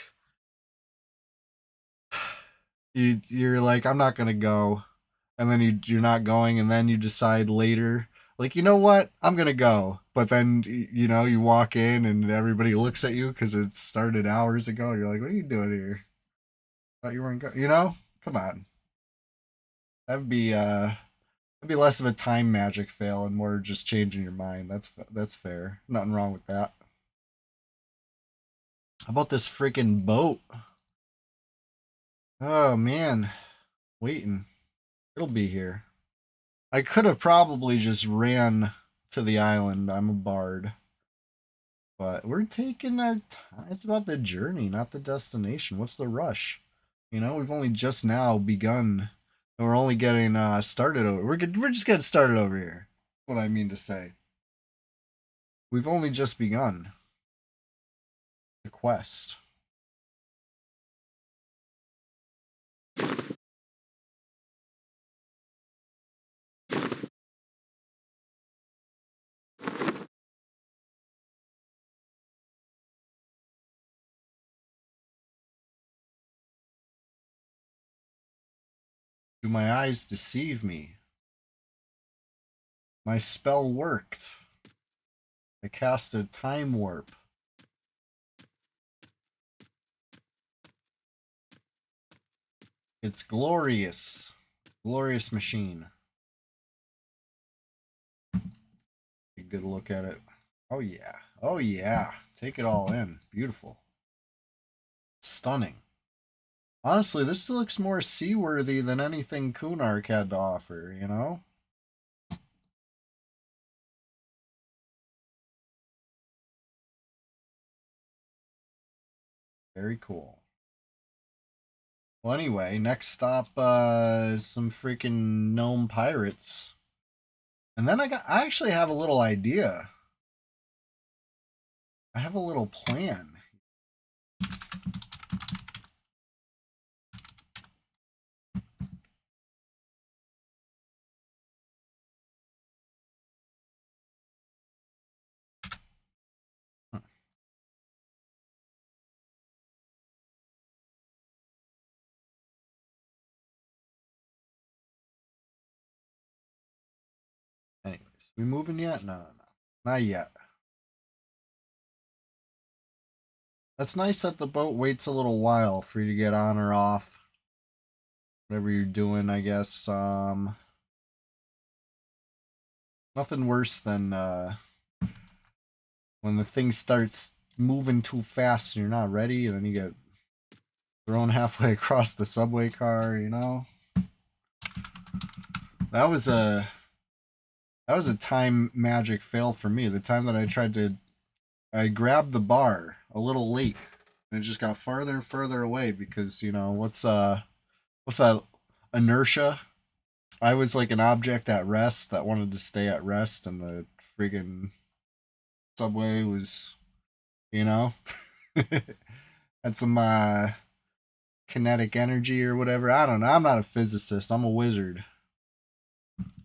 you're like, I'm not gonna go, and then you're not going, and then you decide later, like, you know what, I'm gonna go, but then you walk in and everybody looks at you because it started hours ago. You're like, what are you doing here? Thought you weren't going. Come on. That'd be less of a time magic fail and more just changing your mind. That's fair. Nothing wrong with that. How about this freaking boat? Oh man, waiting. It'll be here. I could have probably just ran to the island. I'm a bard. But we're taking our time. It's about the journey, not the destination. What's the rush? We've only just now begun. And we're only getting started over. We're just getting started over here. What I mean to say. We've only just begun the quest. Do my eyes deceive me? My spell worked. I cast a time warp. It's glorious. Glorious machine. Take a good look at it. Oh yeah. Oh yeah. Take it all in. Beautiful. Stunning. Honestly, this looks more seaworthy than anything Kunark had to offer, you know? Very cool. Well, anyway, next stop, some freaking gnome pirates. And then I actually have a little idea. I have a little plan. Anyways, we moving yet? No, not yet. That's nice that the boat waits a little while for you to get on or off. Whatever you're doing, I guess. Nothing worse than when the thing starts moving too fast and you're not ready, and then you get thrown halfway across the subway car, you know? That was a time magic fail for me. The time that I grabbed the bar a little late and it just got farther and further away because, you know, what's that, inertia? I was like an object at rest that wanted to stay at rest, and the friggin' subway was, you know, had some kinetic energy or whatever. I don't know. I'm not a physicist. I'm a wizard.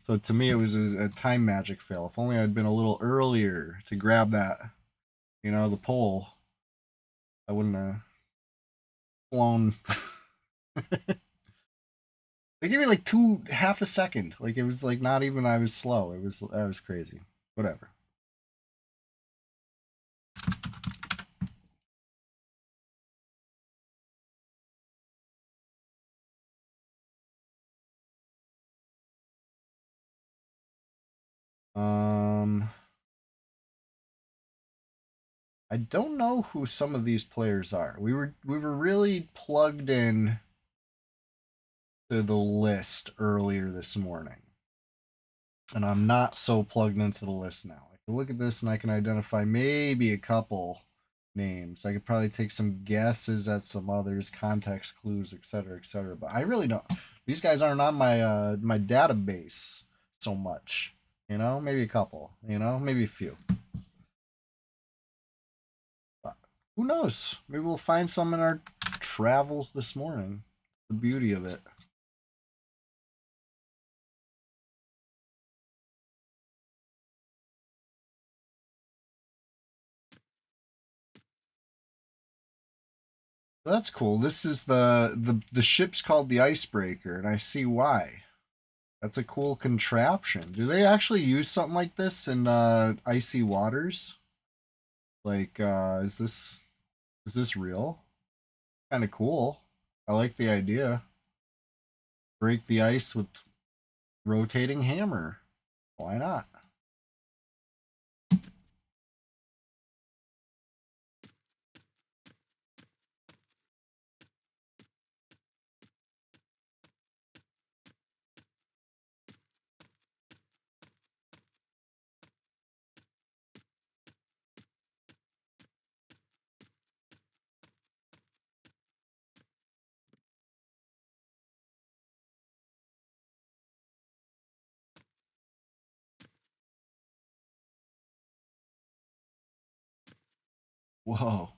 So to me, it was a time magic fail. If only I'd been a little earlier to grab that, you know, the pole, I wouldn't have flown. They gave me like half a second. Like it was like not even I was slow. That was crazy. Whatever. Um, I don't know who some of these players are. We were really plugged in to the list earlier this morning, and I'm not so plugged into the list now. I can look at this and I can identify maybe a couple names. I could probably take some guesses at some others, context clues, etc., but I really don't. These guys aren't on my database so much. You know, maybe a couple. You know, maybe a few. But who knows? Maybe we'll find some in our travels this morning. The beauty of it. That's cool. This is the ship's called the Icebreaker, and I see why. That's a cool contraption. Do they actually use something like this in icy waters? Like, is this real? Kind of cool. I like the idea. Break the ice with rotating hammer. Why not? Whoa.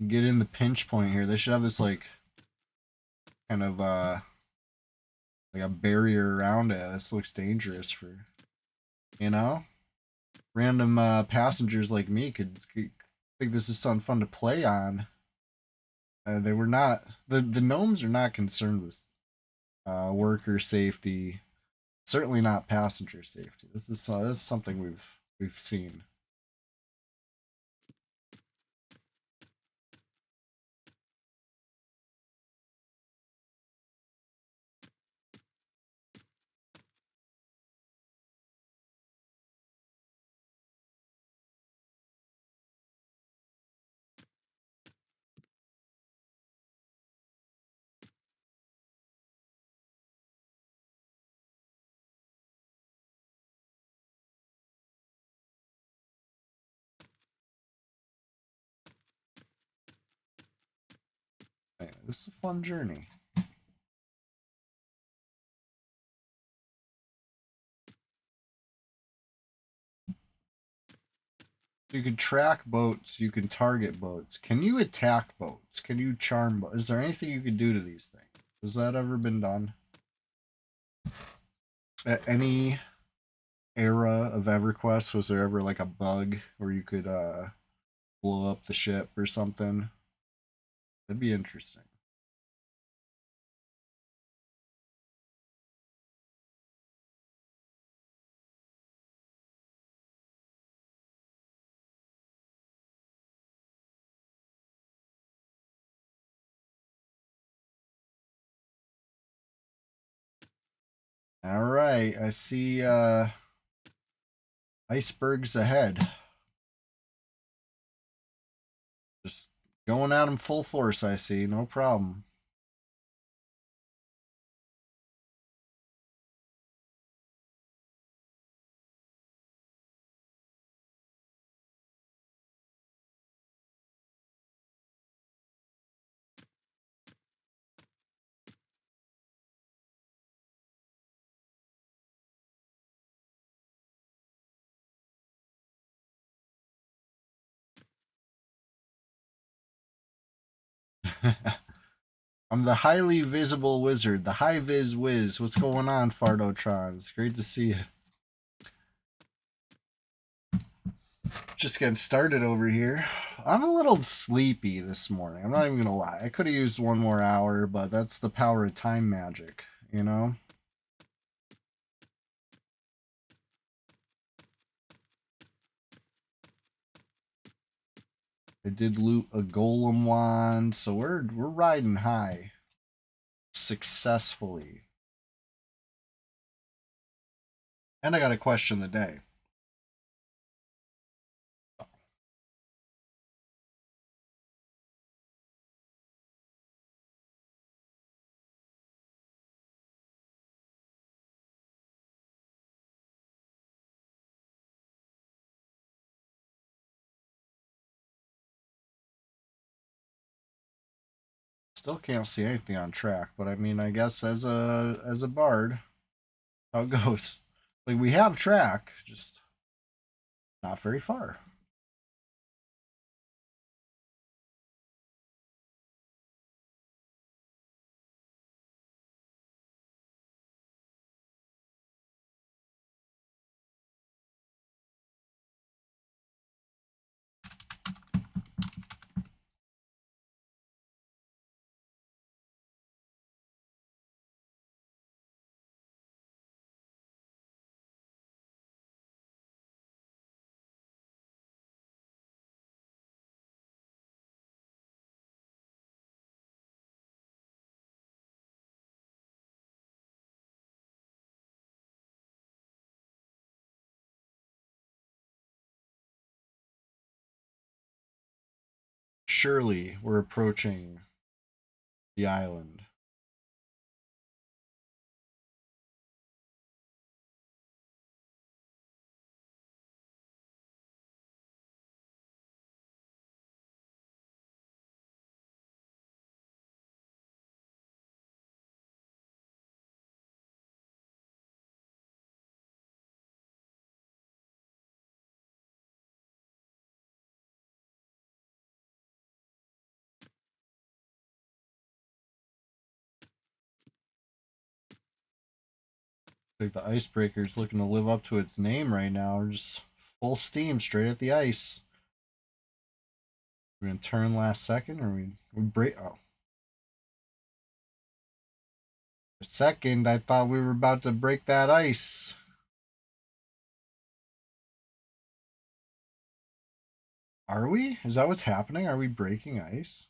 Get in the pinch point here. They should have this like kind of like a barrier around it. This looks dangerous for, you know, random passengers like me could think this is something fun to play on. They were not, the gnomes are not concerned with worker safety. Certainly not passenger safety. This is something we've seen. This is a fun journey. You can track boats. You can target boats. Can you attack boats? Can you charm boats? Is there anything you can do to these things? Has that ever been done? At any era of EverQuest, was there ever like a bug where you could blow up the ship or something? That'd be interesting. All right, I see icebergs ahead. Just going at them full force, I see. No problem. I'm the highly visible wizard, the high vis whiz. What's going on, Fardotron? It's great to see you. Just getting started over here. I'm a little sleepy this morning. I'm not even gonna lie. I could have used one more hour, but that's the power of time magic, you know? I did loot a golem wand, so we're riding high. Successfully. And I got a question of the day. Still can't see anything on track, but I mean, I guess as a bard, how it goes. Like we have track, just not very far. Surely we're approaching the island. Like the icebreaker's looking to live up to its name right now. We're just full steam straight at the ice. We're gonna turn last second, or we break. Oh, a second. I thought we were about to break that ice. Are we? Is that what's happening? Are we breaking ice?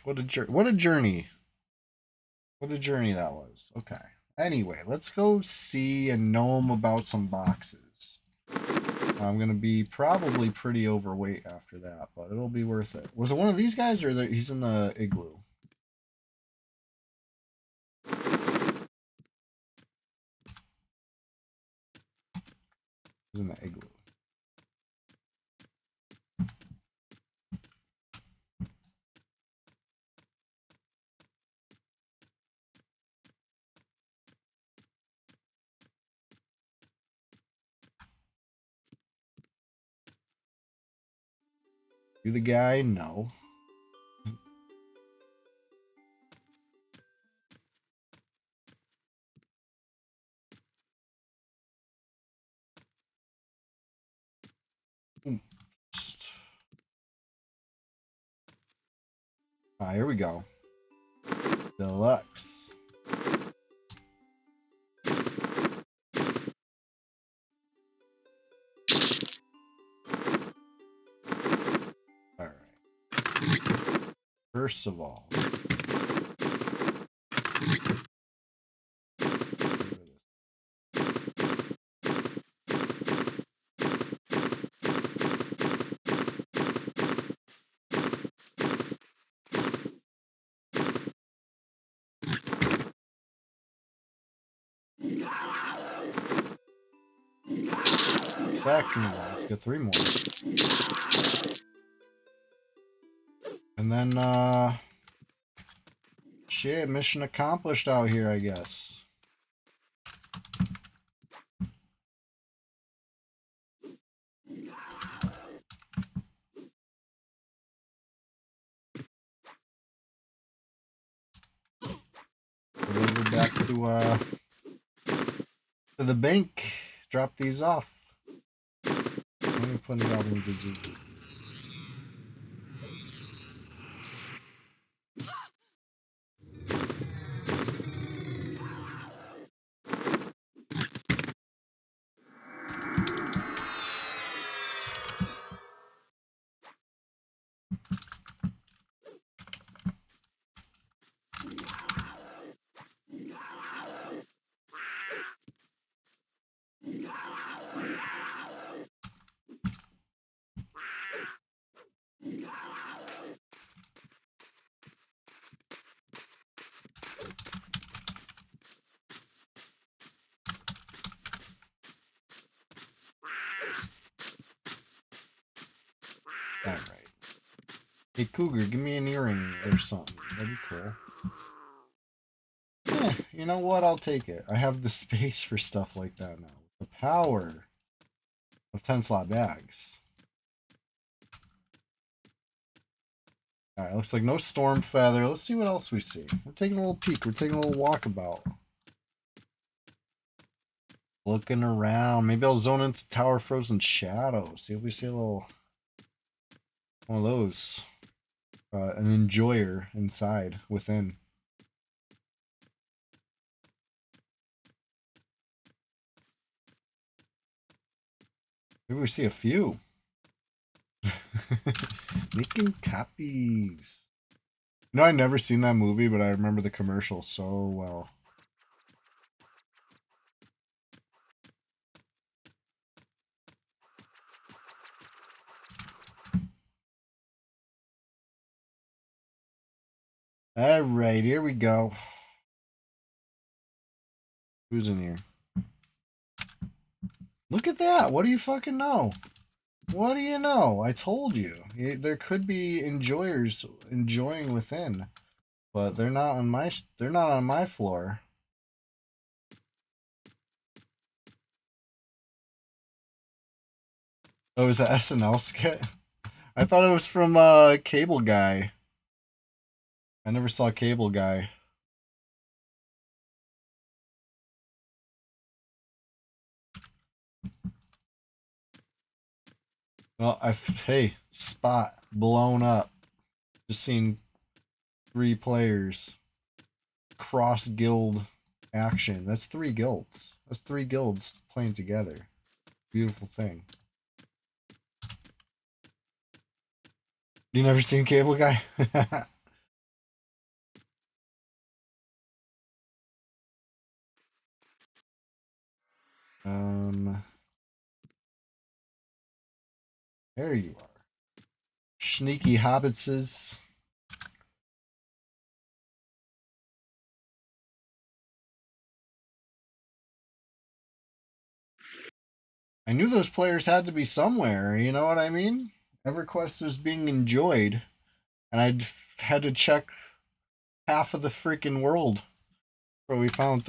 What a journey. What a journey that was. Okay. Anyway, let's go see and gnome about some boxes. I'm going to be probably pretty overweight after that, but it'll be worth it. Was it one of these guys, or he's in the igloo? Who's in the igloo? You the guy? No. Ah, here we go. Deluxe. All right. First of all, second of all, let's get 3 more. And then, shit, mission accomplished out here, I guess. We'll go back to the bank. Drop these off. Let me put it out in the zoo. All right. Hey, Cougar, give me an earring or something. That'd be cool. Yeah, you know what? I'll take it. I have the space for stuff like that now. The power of 10-slot bags. Alright, looks like no storm feather. Let's see what else we see. We're taking a little peek. We're taking a little walkabout. Looking around. Maybe I'll zone into Tower Frozen Shadow. See if we see a little one of those. An enjoyer inside, within. Maybe we see a few. Making copies. No, I never seen that movie, but I remember the commercial so well. All right, here we go. Who's in here? Look at that. What do you fucking know? What do you know? I told you. There could be enjoyers enjoying within, but they're not on my floor. Oh, is that SNL skit? I thought it was from Cable Guy. I never saw Cable Guy. Well, hey, spot blown up. Just seen 3 players cross guild action. That's 3 guilds. That's 3 guilds playing together. Beautiful thing. You never seen Cable Guy? There you are. Sneaky hobbitses. I knew those players had to be somewhere, you know what I mean? EverQuest was being enjoyed, and I'd had to check half of the freaking world where we found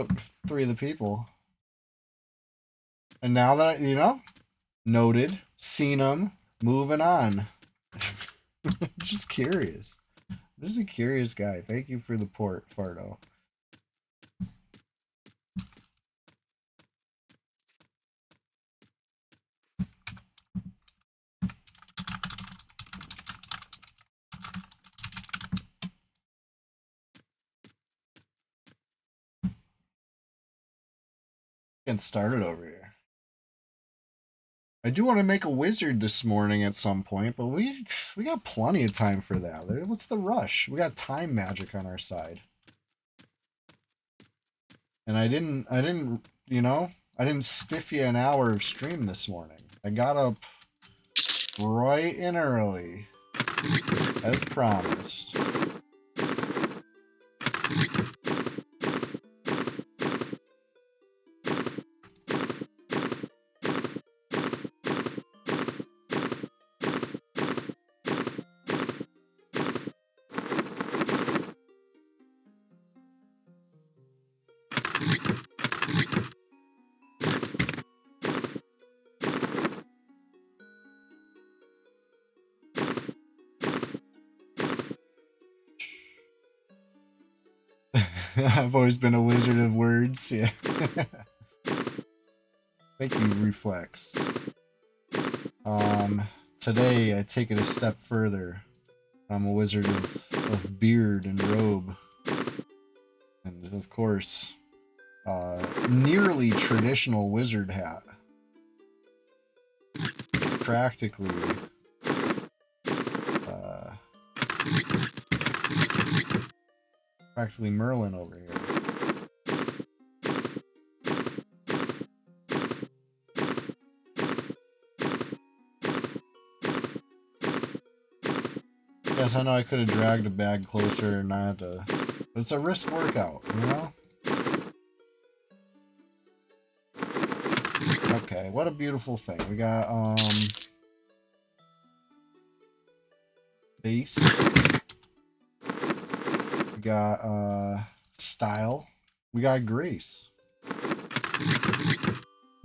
3 of the people. And now that, noted, seen them, moving on. Just curious. Just a curious guy. Thank you for the port, Fardo. Getting started over here. I do want to make a wizard this morning at some point, but we got plenty of time for that. What's the rush? We got time magic on our side. And I didn't, I didn't stiff you an hour of stream this morning. I got up bright and early, as promised. I've always been a wizard of words, yeah. Thank you, Reflex. Today I take it a step further. I'm a wizard of beard and robe. And of course, nearly traditional wizard hat. Practically, practically Merlin over here. Yes, I know I could have dragged a bag closer and not to, but it's a risk workout, you know? Okay, what a beautiful thing. We got, base. We got, style. We got grace.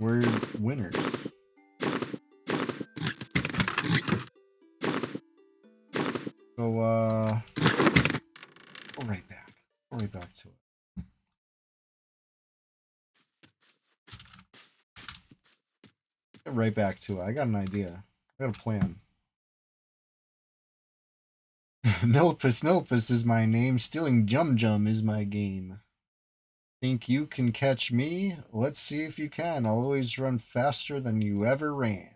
We're winners. So, go right back. Go right back to it. Get right back to it. I got an idea. I got a plan. Nilpus is my name. Stealing Jum Jum is my game. Think you can catch me? Let's see if you can. I'll always run faster than you ever ran.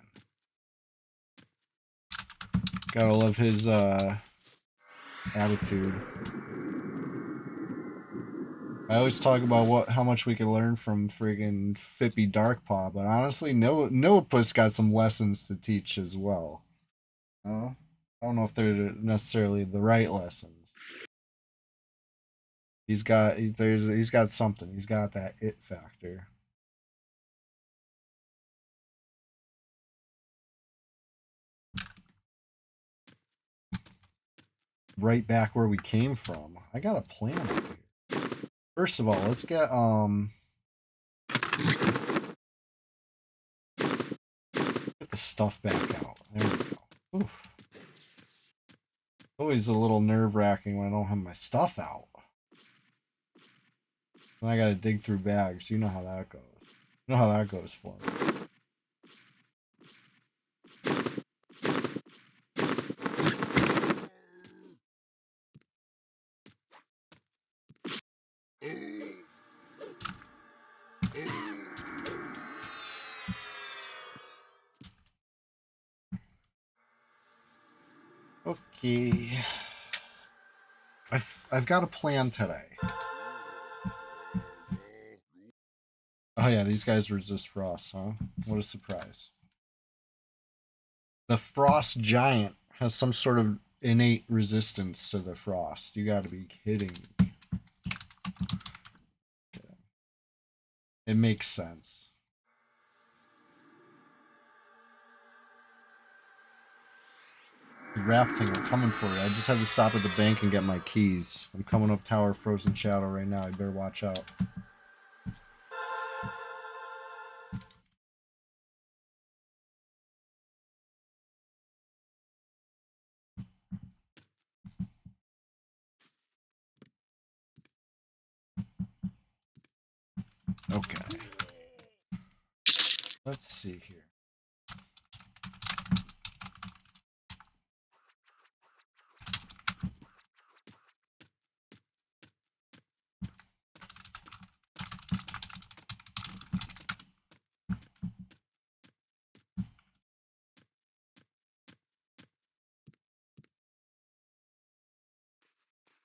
Gotta love his attitude. I always talk about how much we can learn from friggin' Fippy Darkpaw, but honestly, Nilpus got some lessons to teach as well. I don't know if they're necessarily the right lessons. He's got something. He's got that it factor. Right back where we came from. I got a plan up here. First of all, let's get get the stuff back out. There we go. Oof. Always a little nerve-wracking when I don't have my stuff out. And I gotta dig through bags. You know how that goes. You know how that goes for me. Okay. I've got a plan today. Oh yeah, these guys resist frost, huh? What a surprise. The frost giant has some sort of innate resistance to the frost. You gotta be kidding me. Okay. It makes sense. Rafting, I'm coming for you. I just had to stop at the bank and get my keys. I'm coming up Tower Frozen Shadow right now. I better watch out. Okay. Let's see here.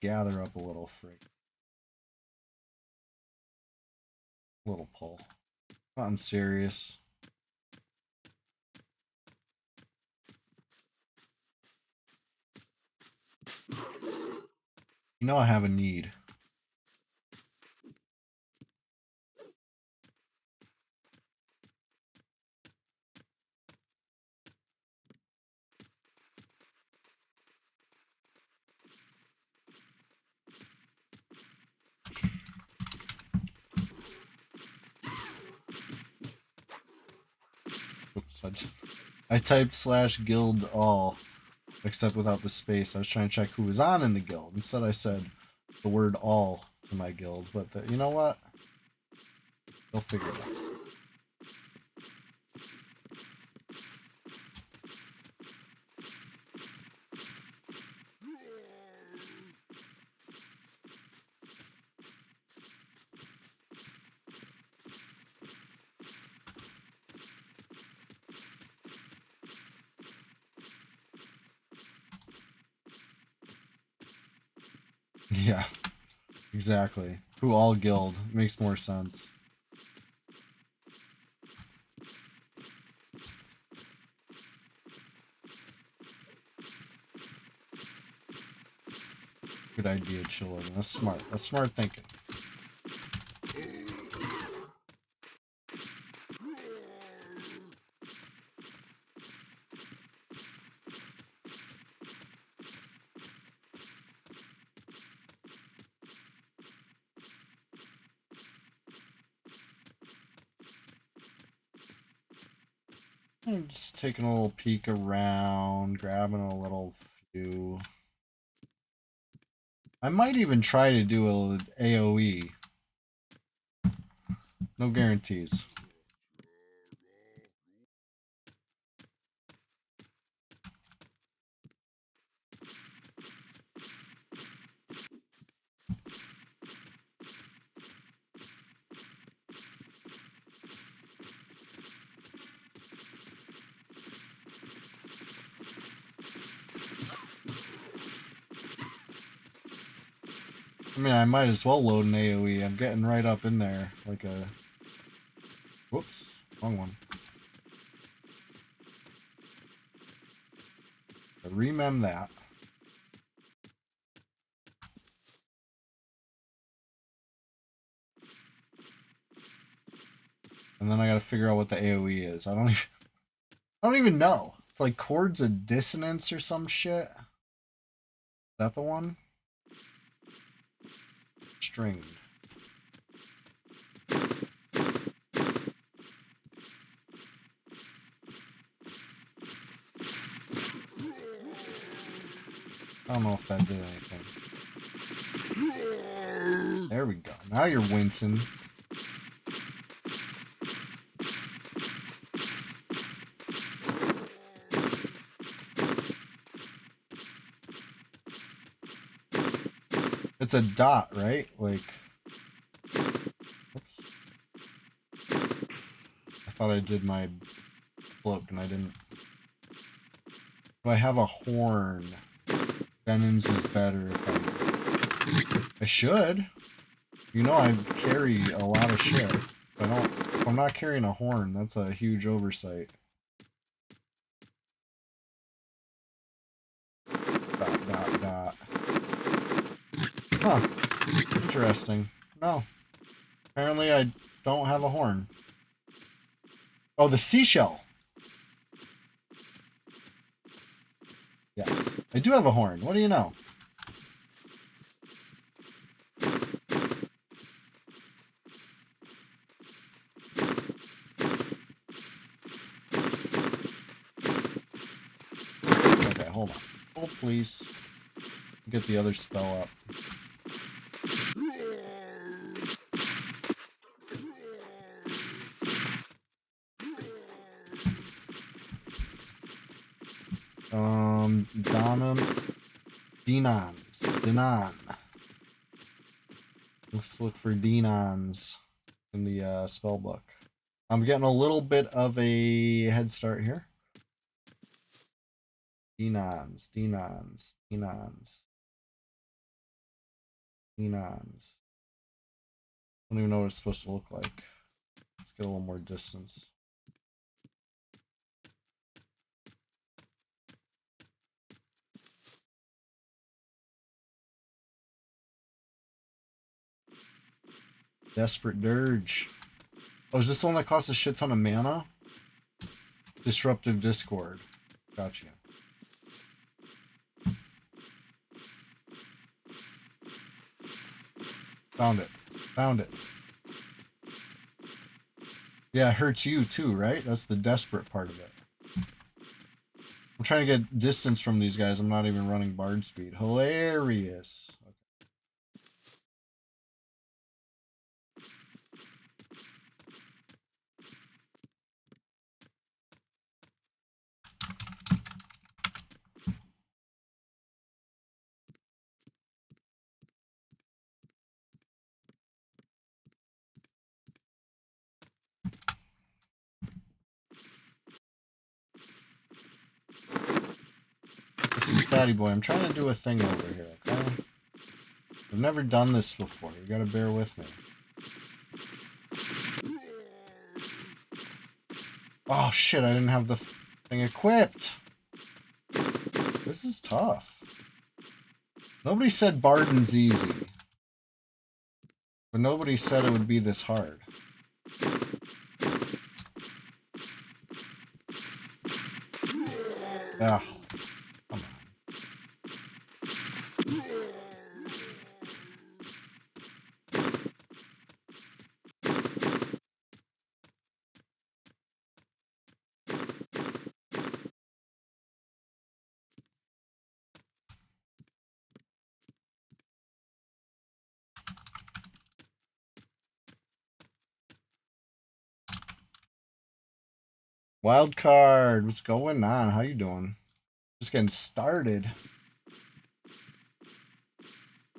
Gather up a little freak. Little pull. Nothing serious. You know I have a need. Oops, I typed /guild all, except without the space. I was trying to check who was on in the guild. Instead I said the word all to my guild, but you know what? They'll figure it out. Yeah, exactly. Who all guild makes more sense. Good idea, children. That's smart. That's smart thinking. I'm just taking a little peek around, grabbing a little few. I might even try to do a AoE. No guarantees. I mean, I might as well load an AoE. I'm getting right up in there like a... Whoops, wrong one. Remem that. And then I gotta figure out what the AoE is. I don't even know. It's like chords of dissonance or some shit. Is that the one? Stringed. I don't know if that did anything. There we go. Now you're wincing. It's a dot, right? Like... Oops. I thought I did my cloak and I didn't. Do I have a horn? Benins is better if I should. You know I carry a lot of shit. If I'm not carrying a horn, that's a huge oversight. Dot, dot, dot. Huh. Interesting. No. Apparently I don't have a horn. Oh, the seashell. Yes. I do have a horn. What do you know? Okay, hold on. Hold, please. Get the other spell up. Denon. Let's look for Denons in the spell book. I'm getting a little bit of a head start here. Denons. I don't even know what it's supposed to look like. Let's get a little more distance. Desperate Dirge. Oh, is this the one that costs a shit ton of mana? Disruptive Discord. Gotcha. Found it. Found it. Yeah, it hurts you too, right? That's the desperate part of it. I'm trying to get distance from these guys. I'm not even running bard speed. Hilarious. Okay. Listen, fatty boy, I'm trying to do a thing over here, okay? I've never done this before. You gotta bear with me. Oh shit, I didn't have the thing equipped. This is tough. Nobody said Barden's easy. But nobody said it would be this hard. Ah, come on. Wild card, what's going on? How you doing? Just getting started.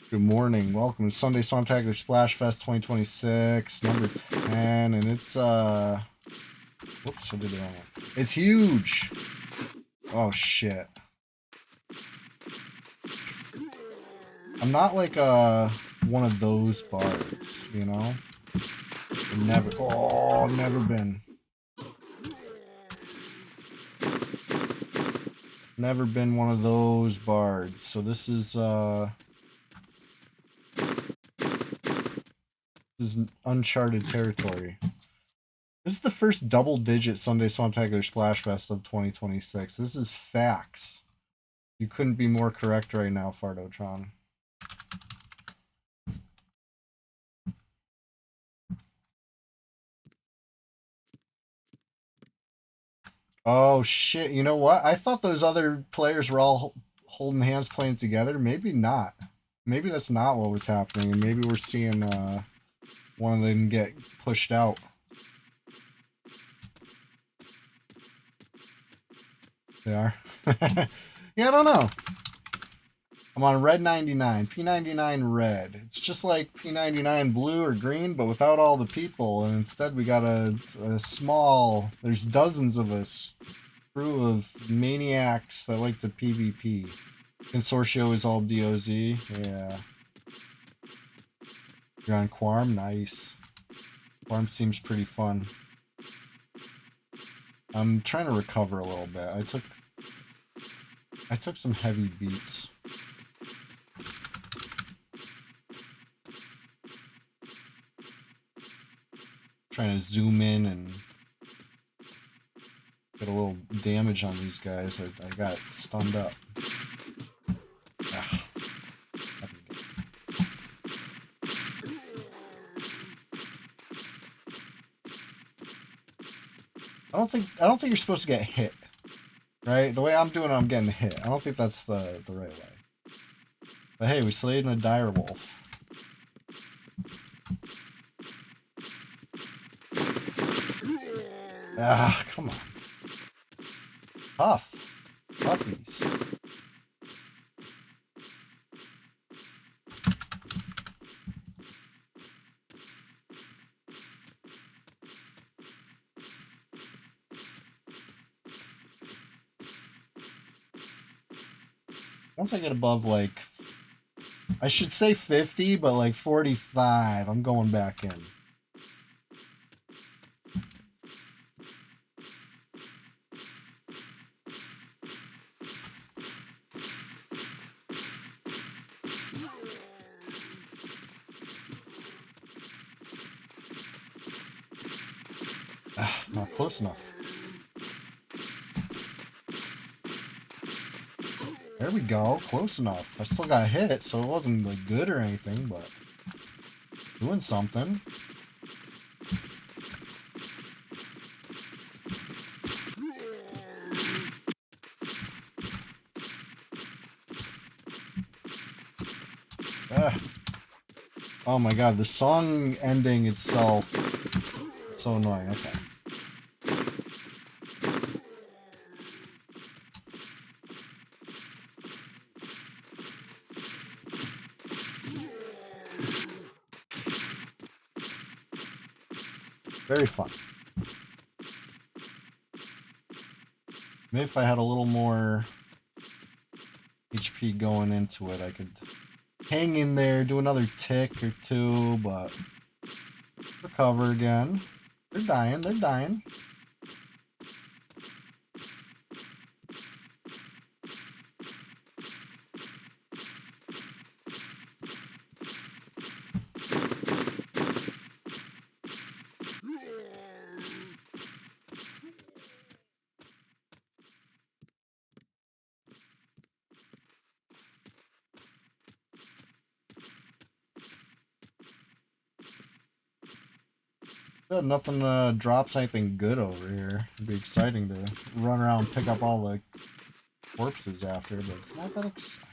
Good morning. Welcome to Sunday SWAMPTACULAR SPLASHFEST 2026, number 10, and it's whoops, I did the wrong one. It's huge. Oh shit. I'm not like one of those bards, you know? Never been. Never been one of those bards. So this is uncharted territory. This is the first double-digit Sunday SWAMPTACULAR SPLASHFEST of 2026. This is facts. You couldn't be more correct right now, Fardotron. Oh shit! You know what? I thought those other players were all holding hands, playing together. Maybe not. Maybe that's not what was happening, and maybe we're seeing one of them get pushed out. They are. Yeah, I don't know. I'm on red 99, P99 red. It's just like P99 blue or green, but without all the people. And instead we got a small, there's dozens of us, crew of maniacs that like to PvP. Consortio is all DOZ. Yeah. You're on Quarm? Nice. Quarm seems pretty fun. I'm trying to recover a little bit. I took some heavy beats. Trying to zoom in and get a little damage on these guys. I got stunned up. I don't think you're supposed to get hit. Right? The way I'm doing it, I'm getting hit. I don't think that's the right way. But hey, we slayed a dire wolf. Ah, come on. Tough. Toughies. Once I get above, like, I should say 50, but like 45, I'm going back in. Ah, not close enough. There we go. Close enough. I still got hit, so it wasn't like good or anything, but doing something. Ah. Oh my god, the song ending itself is so annoying. Okay. Very fun. Maybe if I had a little more HP going into it, I could hang in there, do another tick or two, but recover again. They're dying, they're dying. Yeah, nothing drops anything good over here. It'd be exciting to run around and pick up all the corpses after, but it's not that exciting.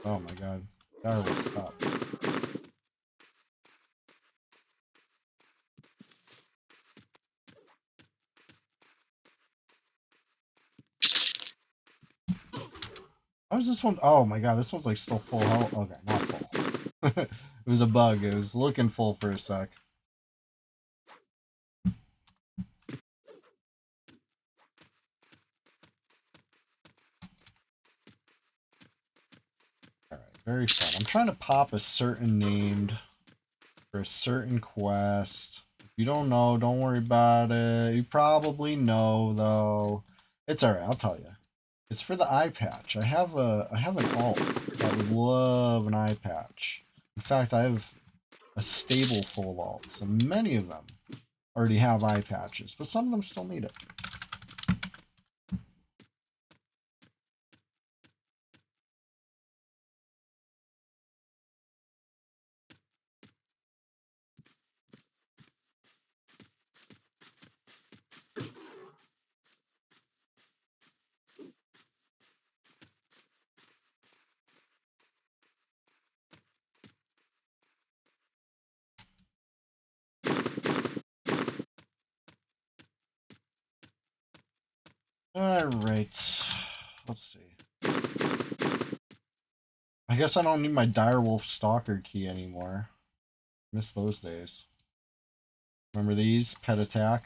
Oh my god. That will stop. How is this one? Oh my god, this one's like still full health. Okay, not full. It was a bug. It was looking full for a sec. Alright, very fun. I'm trying to pop a certain named for a certain quest. If you don't know, don't worry about it. You probably know though. It's alright, I'll tell you. It's for the eye patch. I have an alt that would love an eye patch. In fact, I have a stable full of alts, and many of them already have eye patches, but some of them still need it. Alright. Let's see. I guess I don't need my Direwolf Stalker key anymore. Miss those days. Remember these? Pet attack?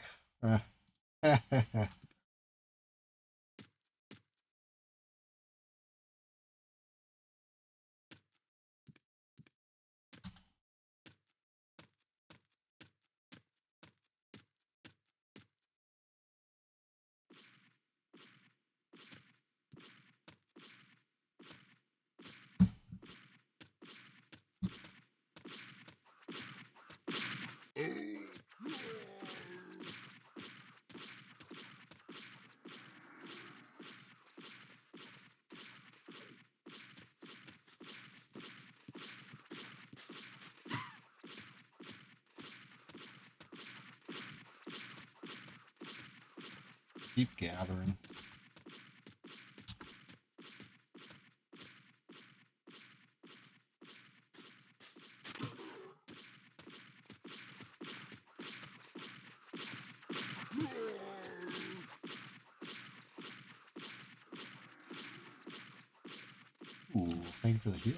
Keep gathering. Ooh, thank you for the heal.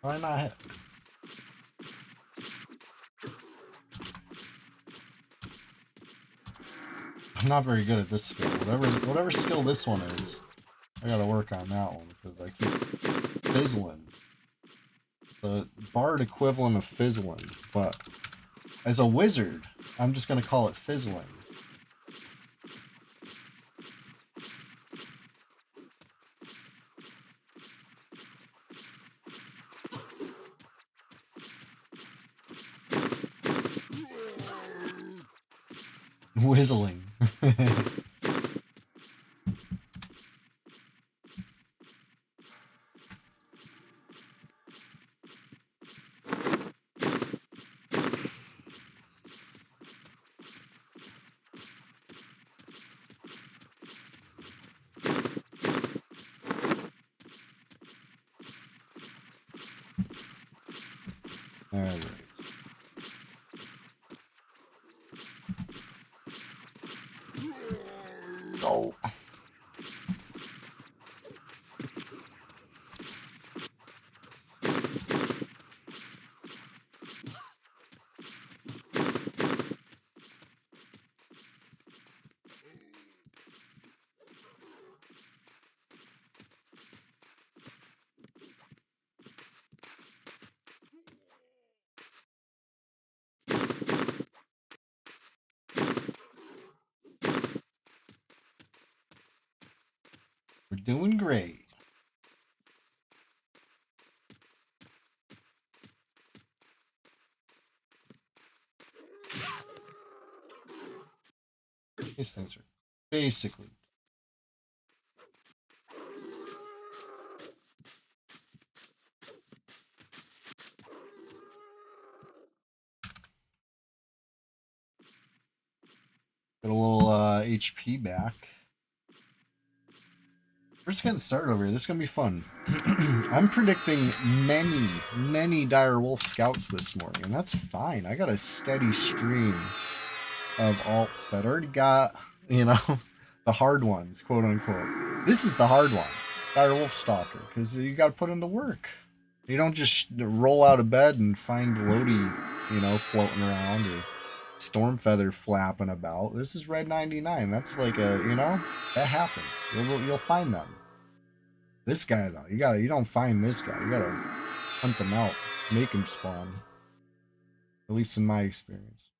Why not hit? I'm not very good at this skill. Whatever skill this one is, I gotta work on that one because I keep fizzling. The bard equivalent of fizzling, but as a wizard, I'm just gonna call it fizzling. Whistling. Alright. Go. We're doing great. These things are basically. Get a little HP back. We're just getting started over here. This is going to be fun. I'm predicting many dire wolf scouts this morning, and that's fine. I got a steady stream of alts that already got, you know, the hard ones, quote unquote. This is the hard one, dire wolf stalker, because you got to put in the work. You don't just roll out of bed and find Lodi, you know, floating around or Stormfeather flapping about. This is Red 99. That's like a, you know, that happens. You'll find them. This guy though, you don't find this guy. You gotta hunt them out, make him spawn. At least in my experience.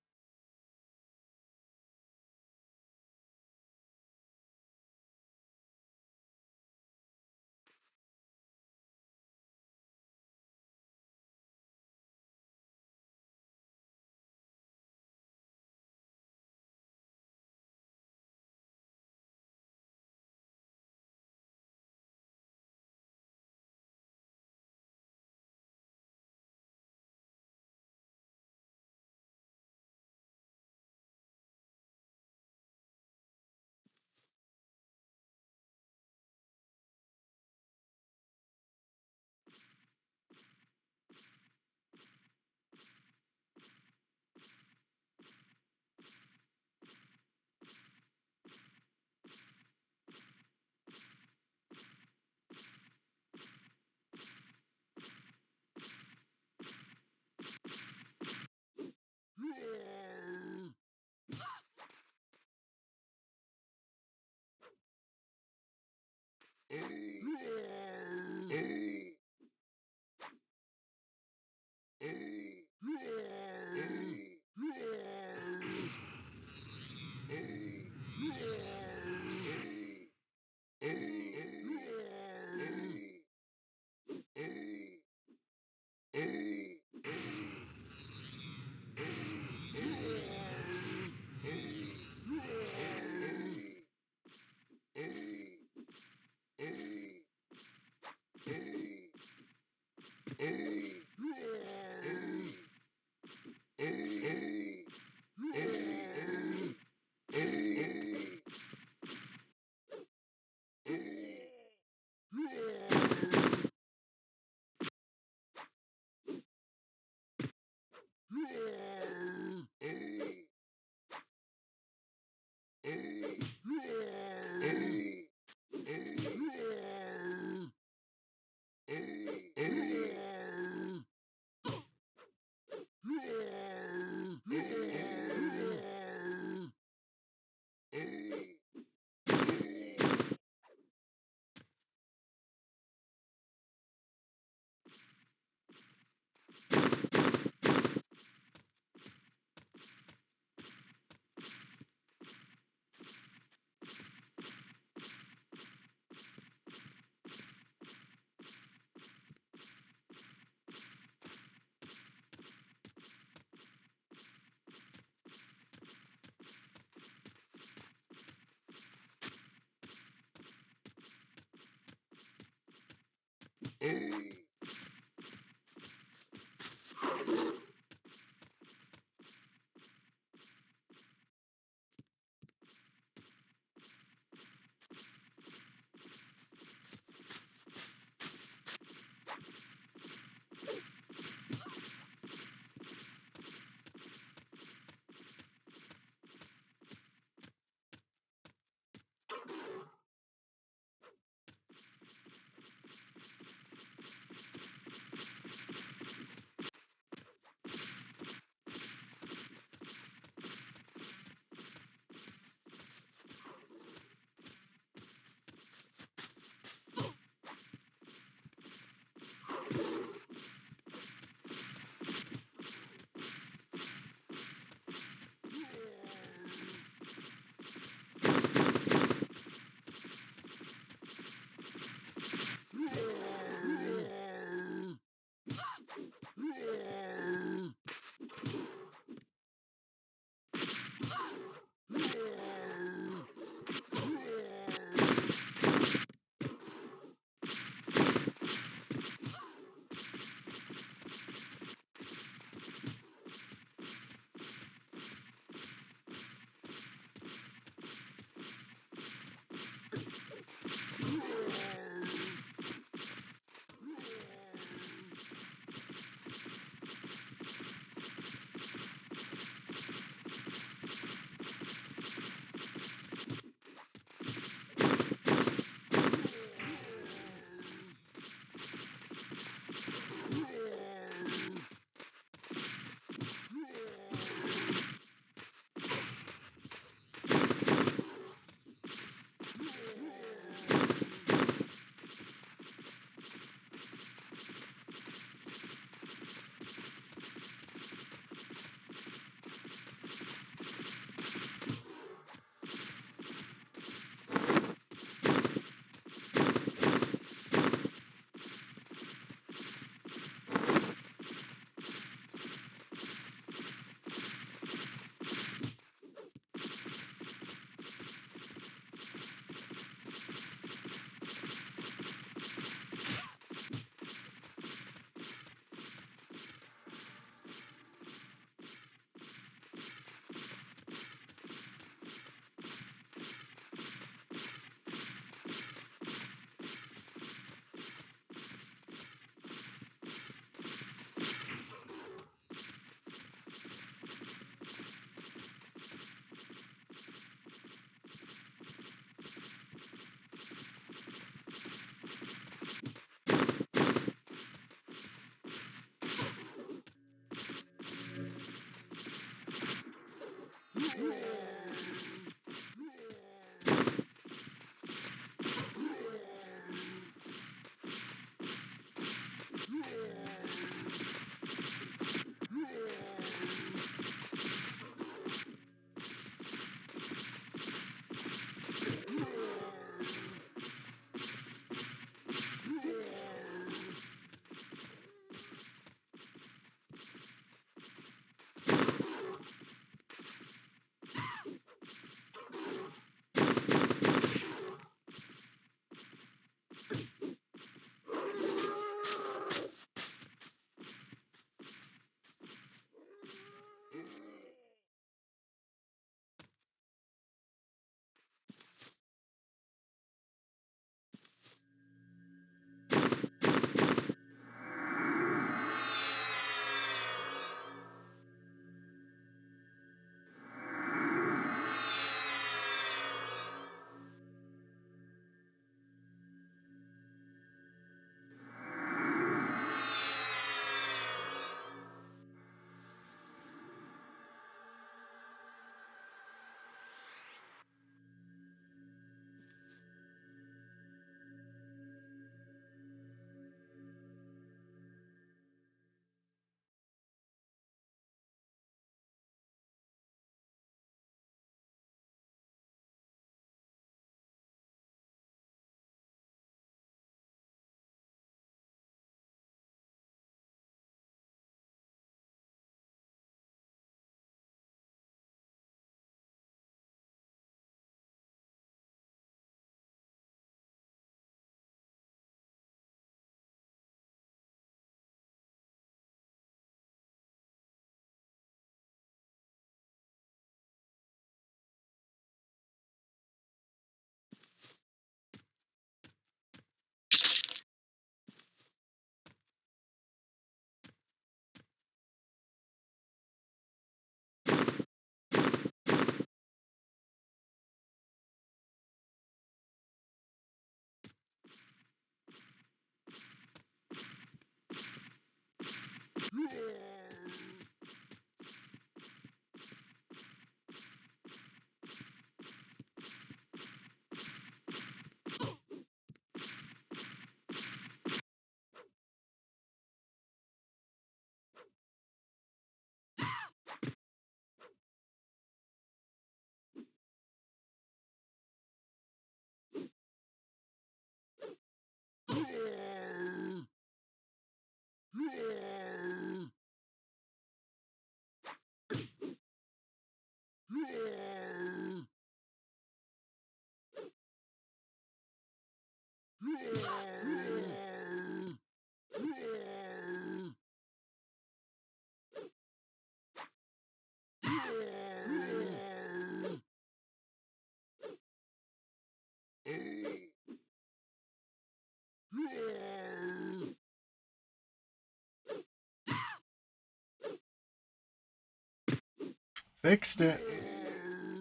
Fixed it.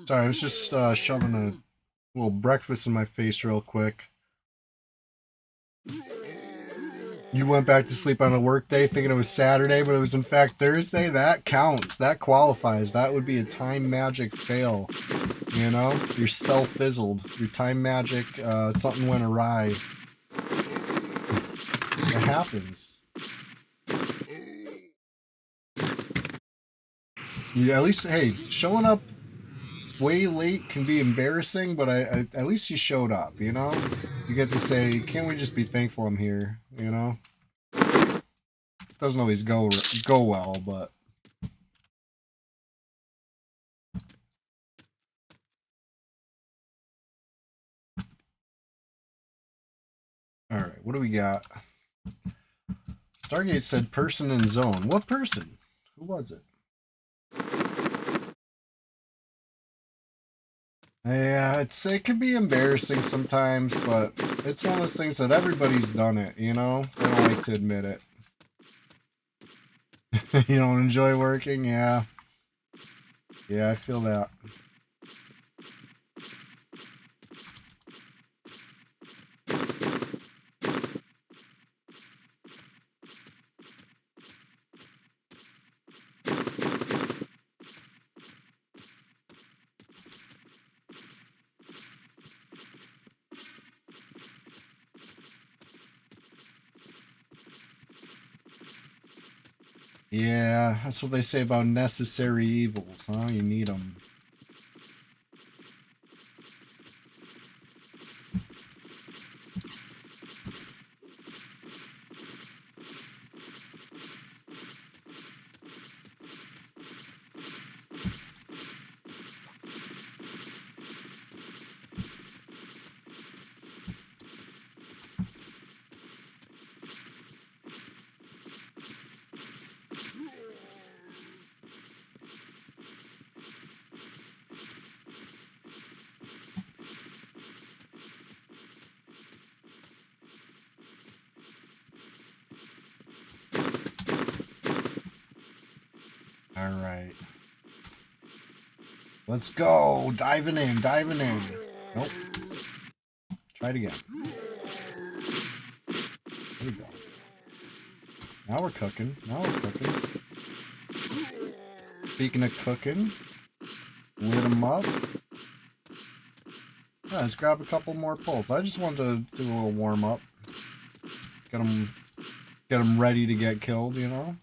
Sorry, I was just shoving a little breakfast in my face real quick. You went back to sleep on a work day thinking it was Saturday, but it was in fact Thursday? That counts. That qualifies. That would be a time magic fail. You know? Your spell fizzled. Your time magic, something went awry. It happens. Yeah, at least, hey, showing up way late can be embarrassing, but I at least you showed up, you know? You get to say, can't we just be thankful I'm here, you know? It doesn't always go well, but... Alright, what do we got? Stargate said person in zone. What person? Who was it? Yeah, it can be embarrassing sometimes, but it's one of those things that everybody's done it, you know? They don't like to admit it. You don't enjoy working? Yeah. Yeah, I feel that. Yeah, that's what they say about necessary evils, huh? You need them. All right. Let's go. Diving in, diving in. Nope. Try it again. There we go. Now we're cooking. Now we're cooking. Speaking of cooking, lit them up. Yeah, let's grab a couple more pulls. I just wanted to do a little warm up. Get them ready to get killed, you know?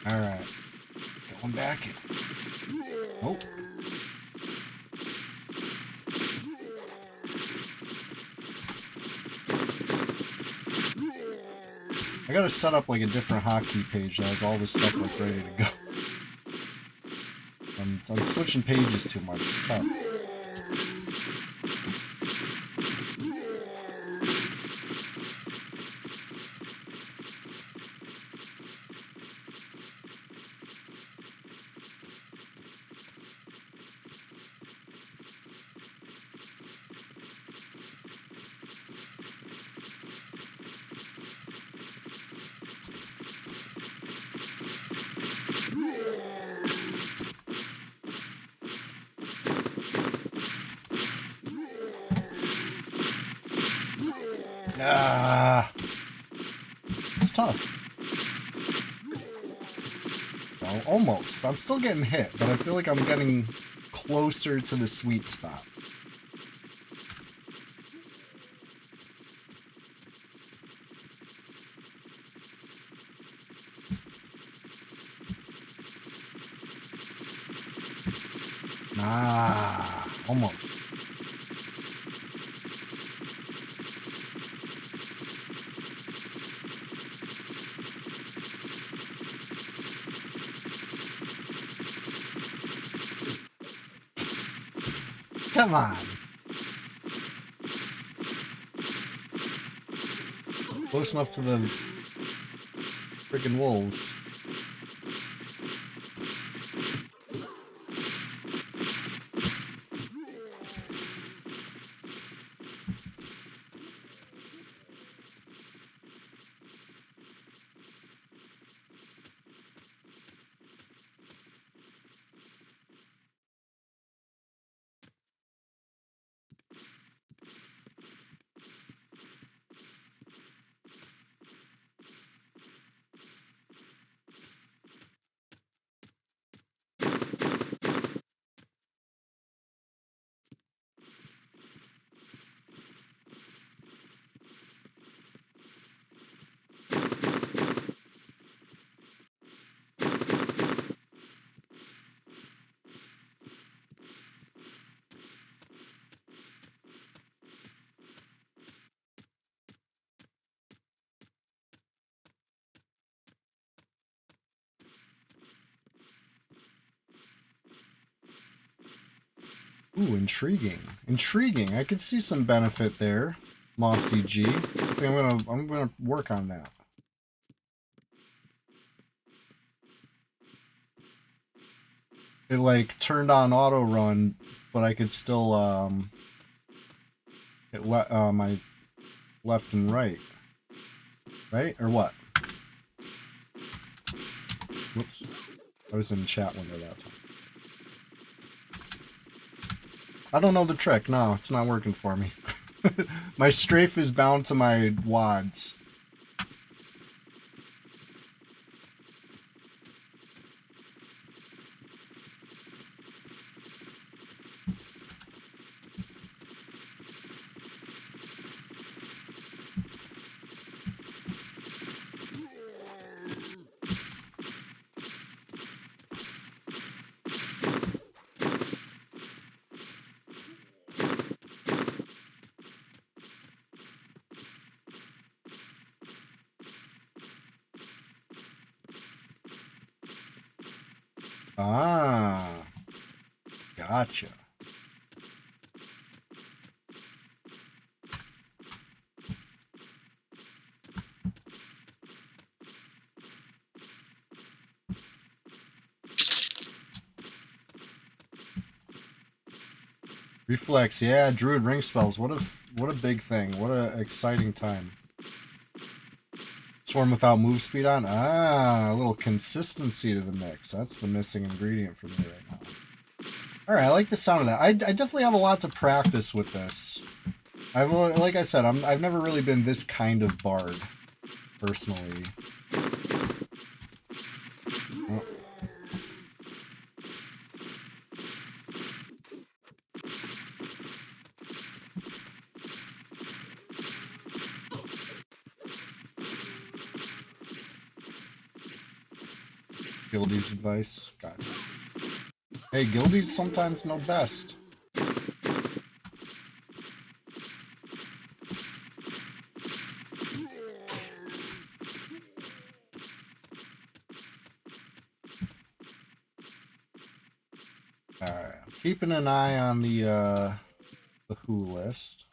Alright. Going back in. Nope. I gotta set up like a different hotkey page that has all this stuff like ready to go. I'm switching pages too much. It's tough. Ah, it's tough. No, almost. I'm still getting hit, but I feel like I'm getting closer to the sweet spot. Ah, almost. Come on. Close enough to the freaking wolves. Ooh, intriguing. Intriguing. I could see some benefit there, Mossy G. I think I'm gonna work on that. It like turned on auto run, but I could still hit my left and right. Right? Or what? Whoops. I was in chat window that time. I don't know the trick. No, it's not working for me. My strafe is bound to my wads. Ah, gotcha. Reflex, yeah, Druid ring spells. What a big thing. What a exciting time. Swarm without move speed on? Ah, a little consistency to the mix. That's the missing ingredient for me right now. Alright, I like the sound of that. I definitely have a lot to practice with this. Like I said, I've never really been this kind of bard, personally. Oh. Gildy's advice. Gotcha. Hey, Gildy's sometimes know best. Alright, keeping an eye on the who list.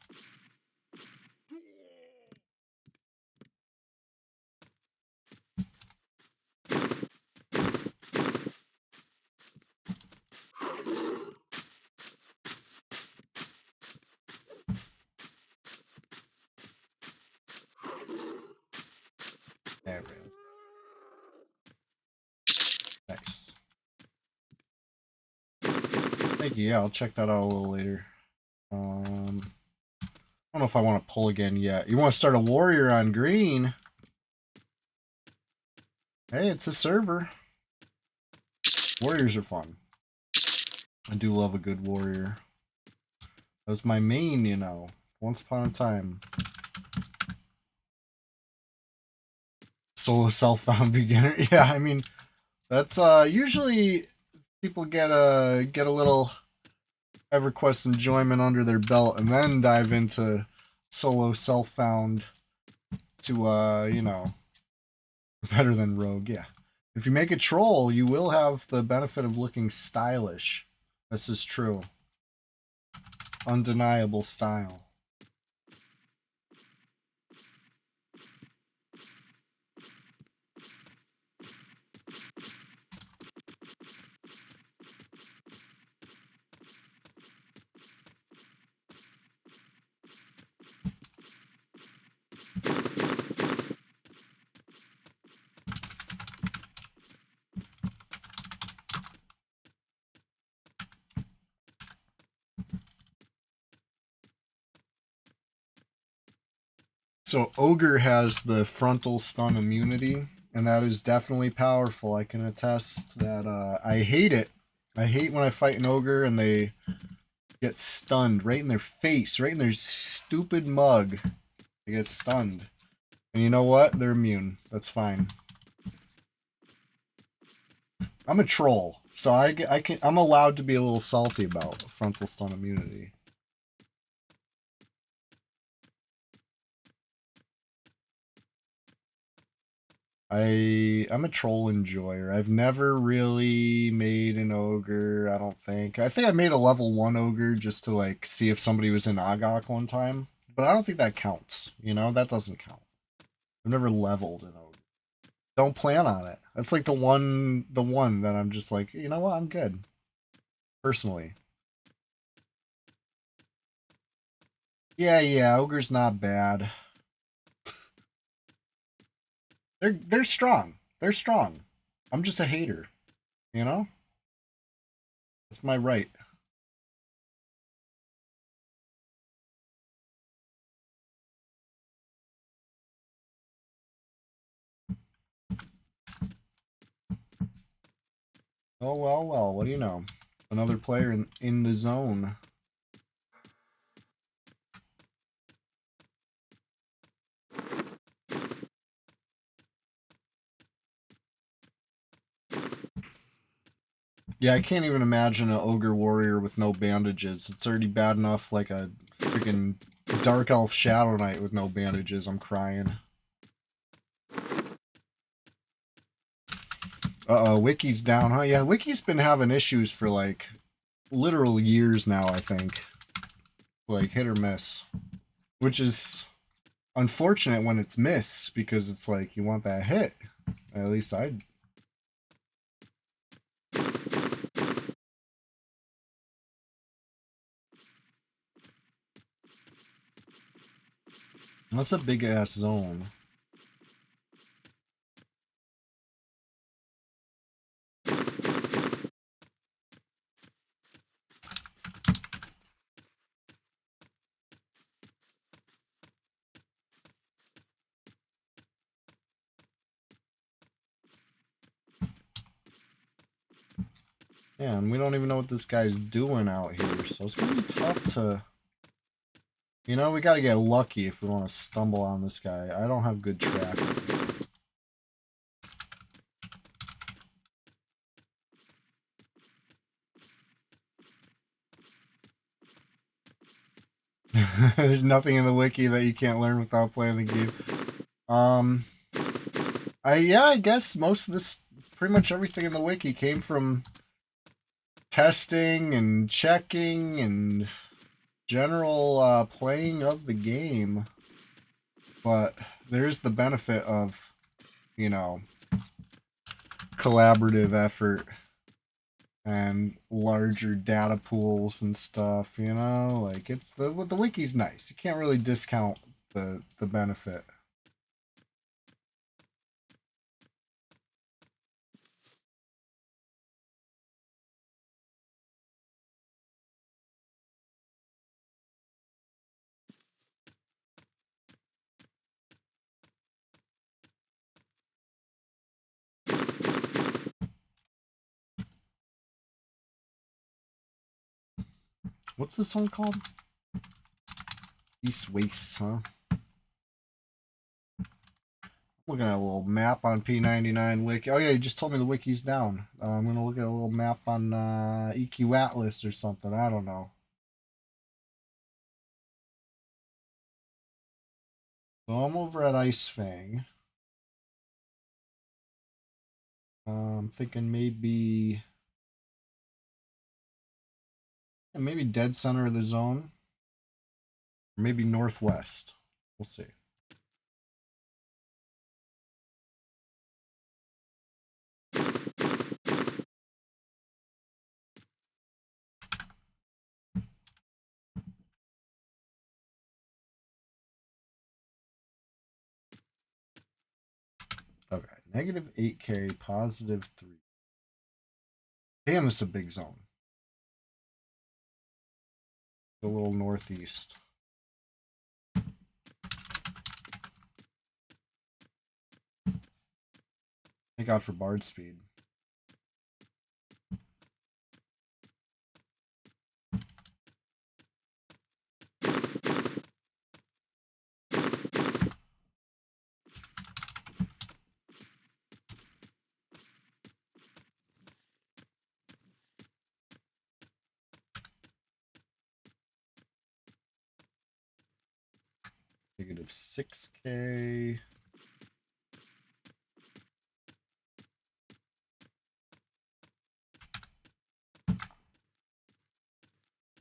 There it is. Nice. Thank you. Yeah, I'll check that out a little later. I don't know if I want to pull again yet. You want to start a warrior on green? Hey, it's a server. Warriors are fun. I do love a good warrior. That was my main, you know. Once upon a time. Solo self-found beginner. Yeah, I mean, that's usually people get a little EverQuest enjoyment under their belt and then dive into solo self-found to you know, better than rogue. Yeah. If you make a troll, you will have the benefit of looking stylish. This is true. Undeniable style. So Ogre has the frontal stun immunity, and that is definitely powerful. I can attest that I hate it. I hate when I fight an Ogre and they get stunned right in their face, right in their stupid mug. They get stunned. And you know what? They're immune. That's fine. I'm a troll, so I'm allowed to be a little salty about frontal stun immunity. I'm a troll enjoyer. I've never really made an ogre, I don't think. I think I made a level 1 ogre just to like see if somebody was in Agok one time. But I don't think that counts. You know, that doesn't count. I've never leveled an ogre. Don't plan on it. That's like the one that I'm just like, you know what, I'm good. Personally. Yeah, ogre's not bad. They're strong. They're strong. I'm just a hater. You know? That's my right. Oh, well, what do you know? Another player in the zone. Yeah, I can't even imagine an ogre warrior with no bandages. It's already bad enough like a freaking dark elf shadow knight with no bandages. I'm crying. Uh-oh, Wiki's down, huh? Yeah, Wiki's been having issues for like literal years now, I think. Like hit or miss. Which is unfortunate when it's miss because it's like you want that hit. At least I'd. That's a big ass zone. Yeah, and we don't even know what this guy's doing out here, so it's gonna be tough to... You know, we gotta get lucky if we want to stumble on this guy. I don't have good tracking. There's nothing in the wiki that you can't learn without playing the game. I guess most of this, pretty much everything in the wiki came from testing and checking and general playing of the game. But there's the benefit of, you know, collaborative effort and larger data pools and stuff, you know? Like, it's the wiki's nice. You can't really discount the benefit. What's this one called? East Wastes, huh? Looking at a little map on P99 wiki. Oh yeah, you just told me the wiki's down. I'm gonna look at a little map on EQ Atlas or something. I don't know. So I'm over at Ice Fang. I'm thinking maybe dead center of the zone, or maybe northwest. We'll see. Okay, negative 8K, positive 3. Damn, it's a big zone. A little northeast. Thank God for Bard speed. Negative 6K.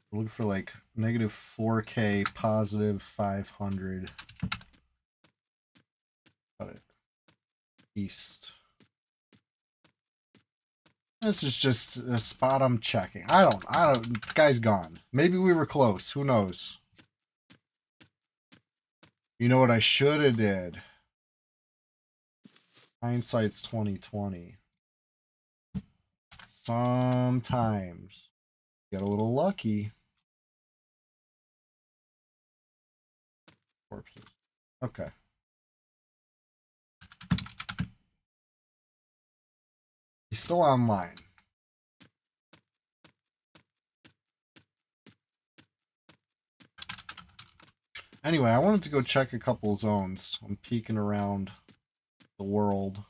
We're looking for like negative 4K, positive 500. Got it. East. This is just a spot I'm checking. I don't. Guy's gone. Maybe we were close. Who knows? You know what I should have did? Hindsight's 2020. Sometimes get a little lucky. Corpses. Okay. He's still online. Anyway, I wanted to go check a couple zones. I'm peeking around the world.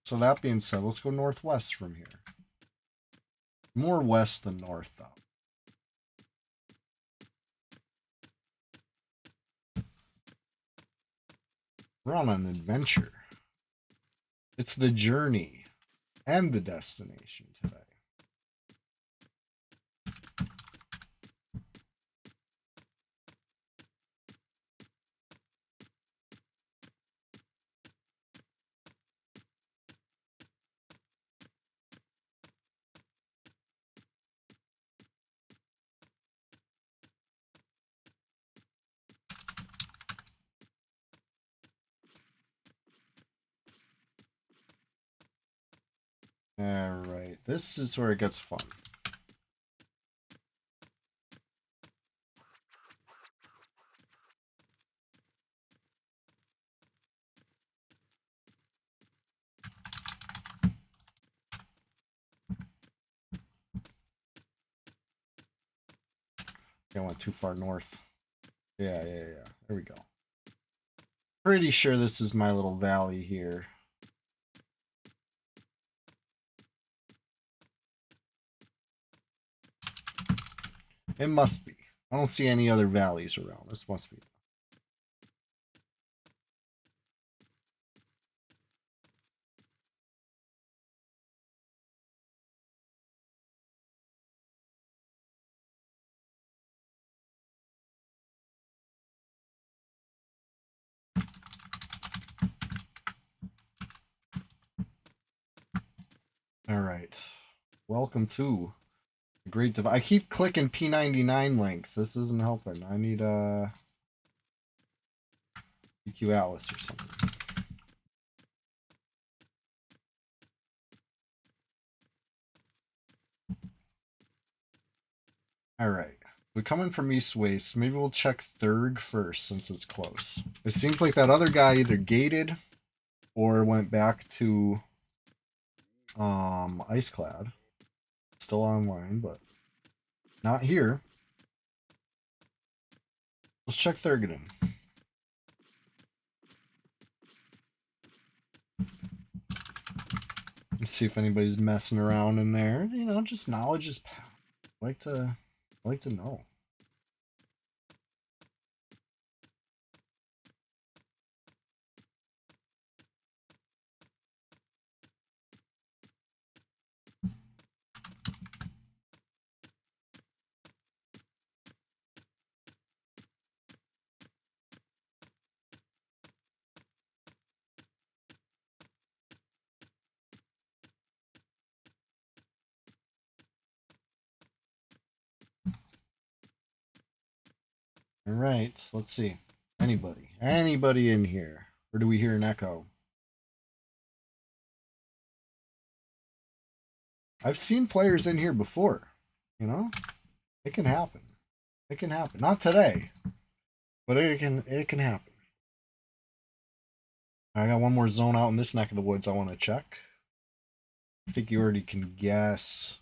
So that being said, let's go northwest from here. More west than north, though. We're on an adventure. It's the journey and the destination today. Alright, this is where it gets fun. I went too far north. Yeah. There we go. Pretty sure this is my little valley here. It must be. I don't see any other valleys around. This must be. All right. Welcome to the Great Divide. I keep clicking P99 links. This isn't helping. I need EQ Atlas or something. All right. We're coming from East Waste. Maybe we'll check Thurg first since it's close. It seems like that other guy either gated or went back to Iceclad. Still online, but not here. Let's check Thurgoden. Let's see if anybody's messing around in there. You know, just knowledge is power. I like to know. All right, let's see. Anybody in here? Or do we hear an echo? I've seen players in here before, you know? It can happen. It can happen. Not today, but it can happen. I got one more zone out in this neck of the woods I want to check. I think you already can guess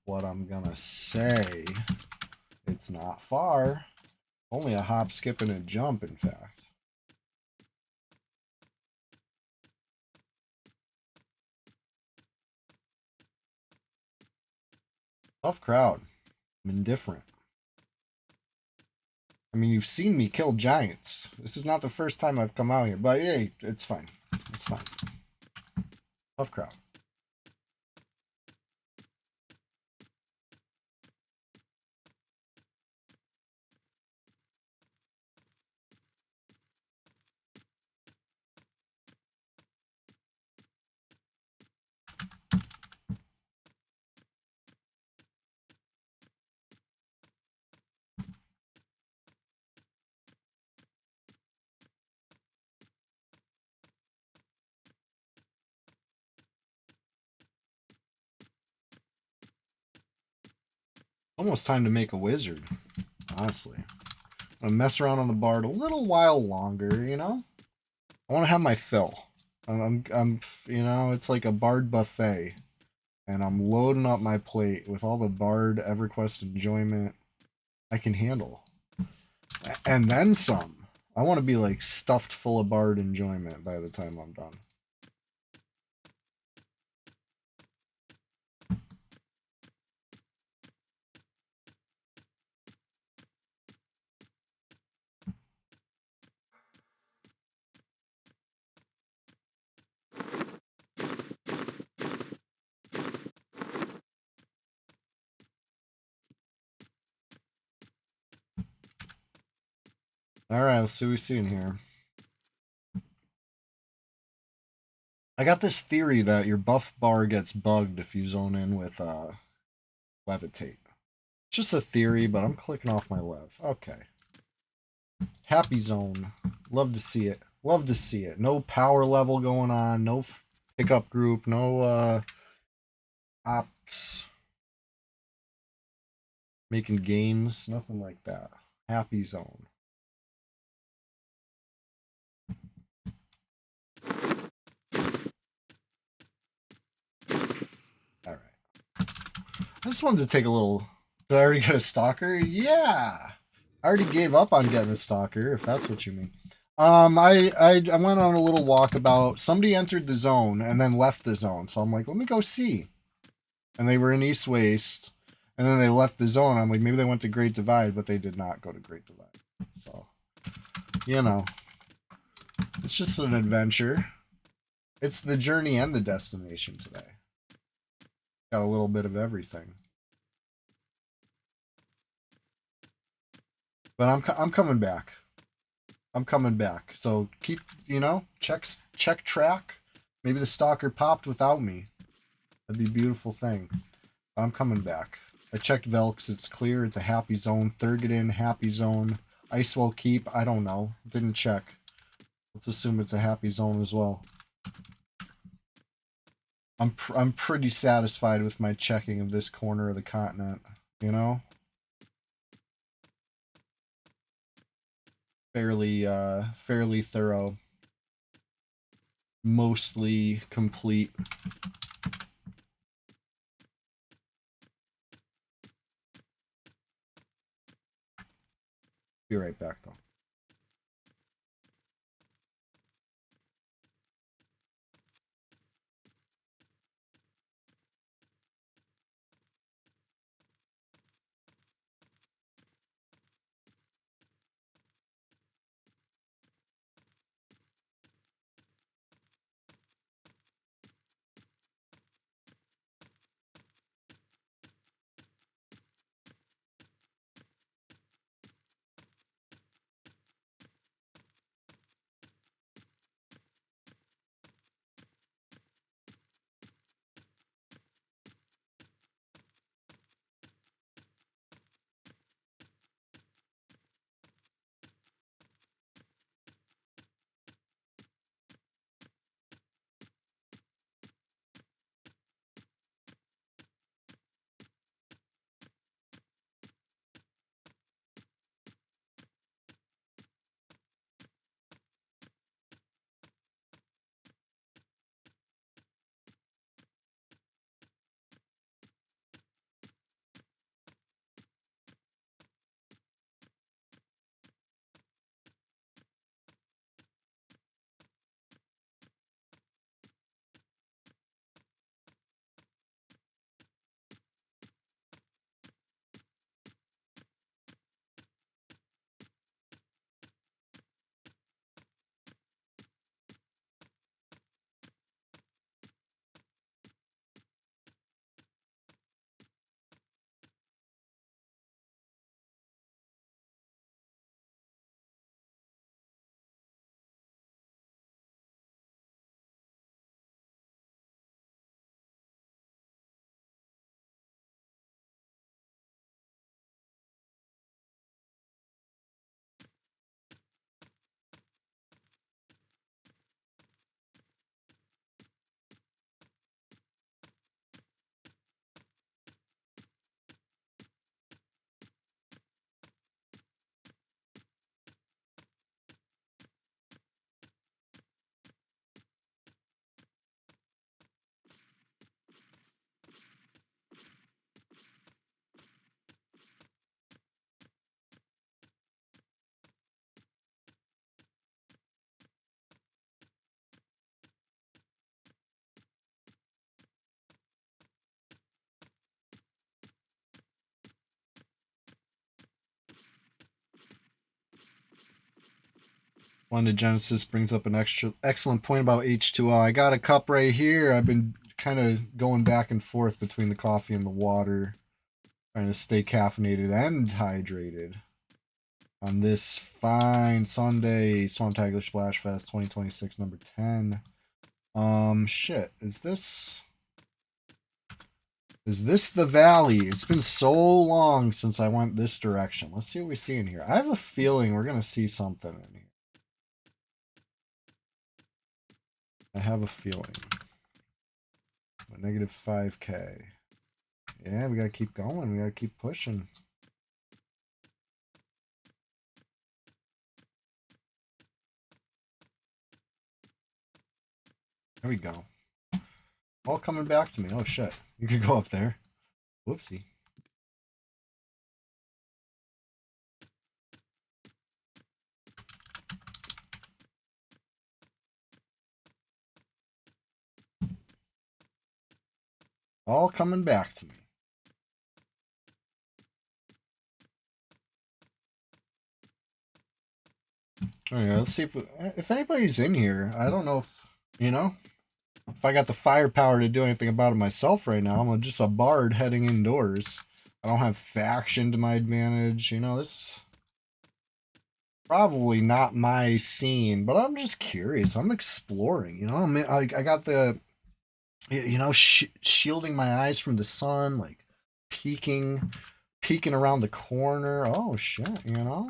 what I'm gonna say. It's not far. Only a hop, skip, and a jump, in fact. Tough crowd. I'm indifferent. I mean, you've seen me kill giants. This is not the first time I've come out here, but hey, it's fine. It's fine. Tough crowd. Almost time to make a wizard, honestly. I'm gonna mess around on the bard a little while longer, you know? I want to have my fill. You know, it's like a bard buffet. And I'm loading up my plate with all the bard EverQuest enjoyment I can handle. And then some. I want to be like stuffed full of bard enjoyment by the time I'm done. Alright, let's see what we see in here. I got this theory that your buff bar gets bugged if you zone in with levitate. It's just a theory, but I'm clicking off my lev. Okay. Happy zone. Love to see it. Love to see it. No power level going on. No pickup group. No ops. Making games. Nothing like that. Happy zone. Alright. I just wanted to take a little... Did I already get a stalker? Yeah! I already gave up on getting a stalker, if that's what you mean. I went on a little walkabout. Somebody entered the zone and then left the zone. So I'm like, let me go see. And they were in East Waste. And then they left the zone. I'm like, maybe they went to Great Divide, but they did not go to Great Divide. So, you know, it's just an adventure. It's the journey and the destination today. Got a little bit of everything. But I'm coming back. I'm coming back. So keep, you know, check track. Maybe the stalker popped without me. That'd be a beautiful thing. I'm coming back. I checked Velks. It's clear. It's a happy zone. Thurgadin, happy zone. Icewell Keep. I don't know. Didn't check. Let's assume it's a happy zone as well. I'm pretty satisfied with my checking of this corner of the continent. You know, fairly thorough. Mostly complete. Be right back though. One to Genesis brings up an excellent point about H2O. I got a cup right here. I've been kind of going back and forth between the coffee and the water, trying to stay caffeinated and hydrated on this fine Sunday, Swamptacular Splashfest 2026, number 10. Shit, is this the valley? It's been so long since I went this direction. Let's see what we see in here. I have a feeling we're gonna see something in here. I have a feeling. Negative 5K. Yeah, we gotta keep going. We gotta keep pushing. There we go. All coming back to me. Oh shit. You could go up there. Whoopsie. All coming back to me. Oh, yeah, let's see if anybody's in here. I don't know if, you know, if I got the firepower to do anything about it myself right now. I'm just a bard heading indoors. I don't have faction to my advantage. You know, this probably not my scene, but I'm just curious. I'm exploring. You know, I got the, you know, shielding my eyes from the sun, like peeking around the corner. Oh shit, you know.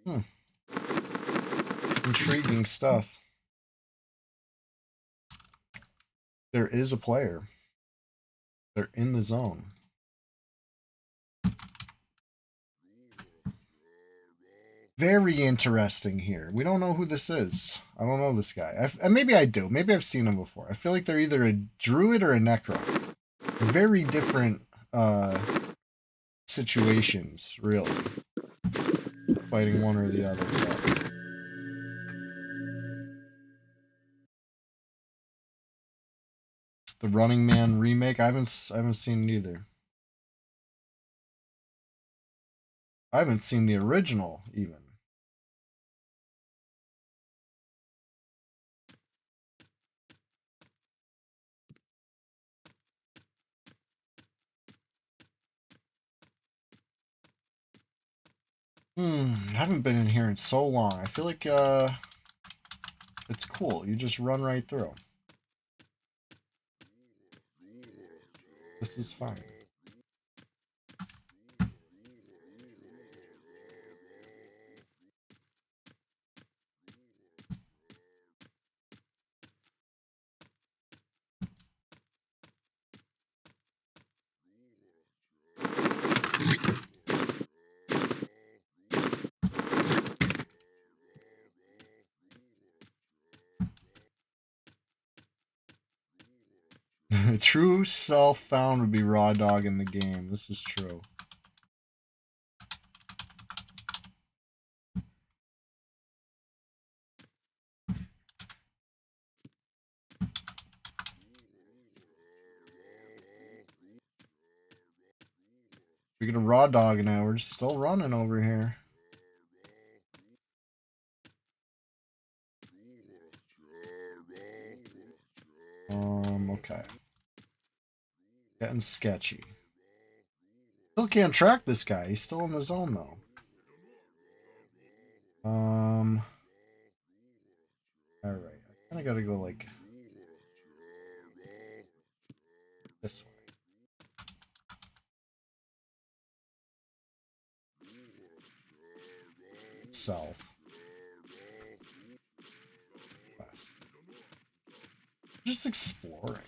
Hmm. Intriguing stuff. There is a player. They're in the zone. Very interesting here. We don't know who this is. I don't know this guy. Maybe I do. Maybe I've seen him before. I feel like they're either a druid or a necro. Very different situations, really. Fighting one or the other. But... The Running Man remake. I haven't seen it either. I haven't seen the original even. I haven't been in here in so long. I feel like it's cool. You just run right through. This is fine. True self found would be raw dog in the game. This is true. We get a raw dog now. We're just still running over here. Okay. Getting sketchy. Still can't track this guy. He's still in the zone though. All right. I kind of got to go like this way. South. West. Just exploring.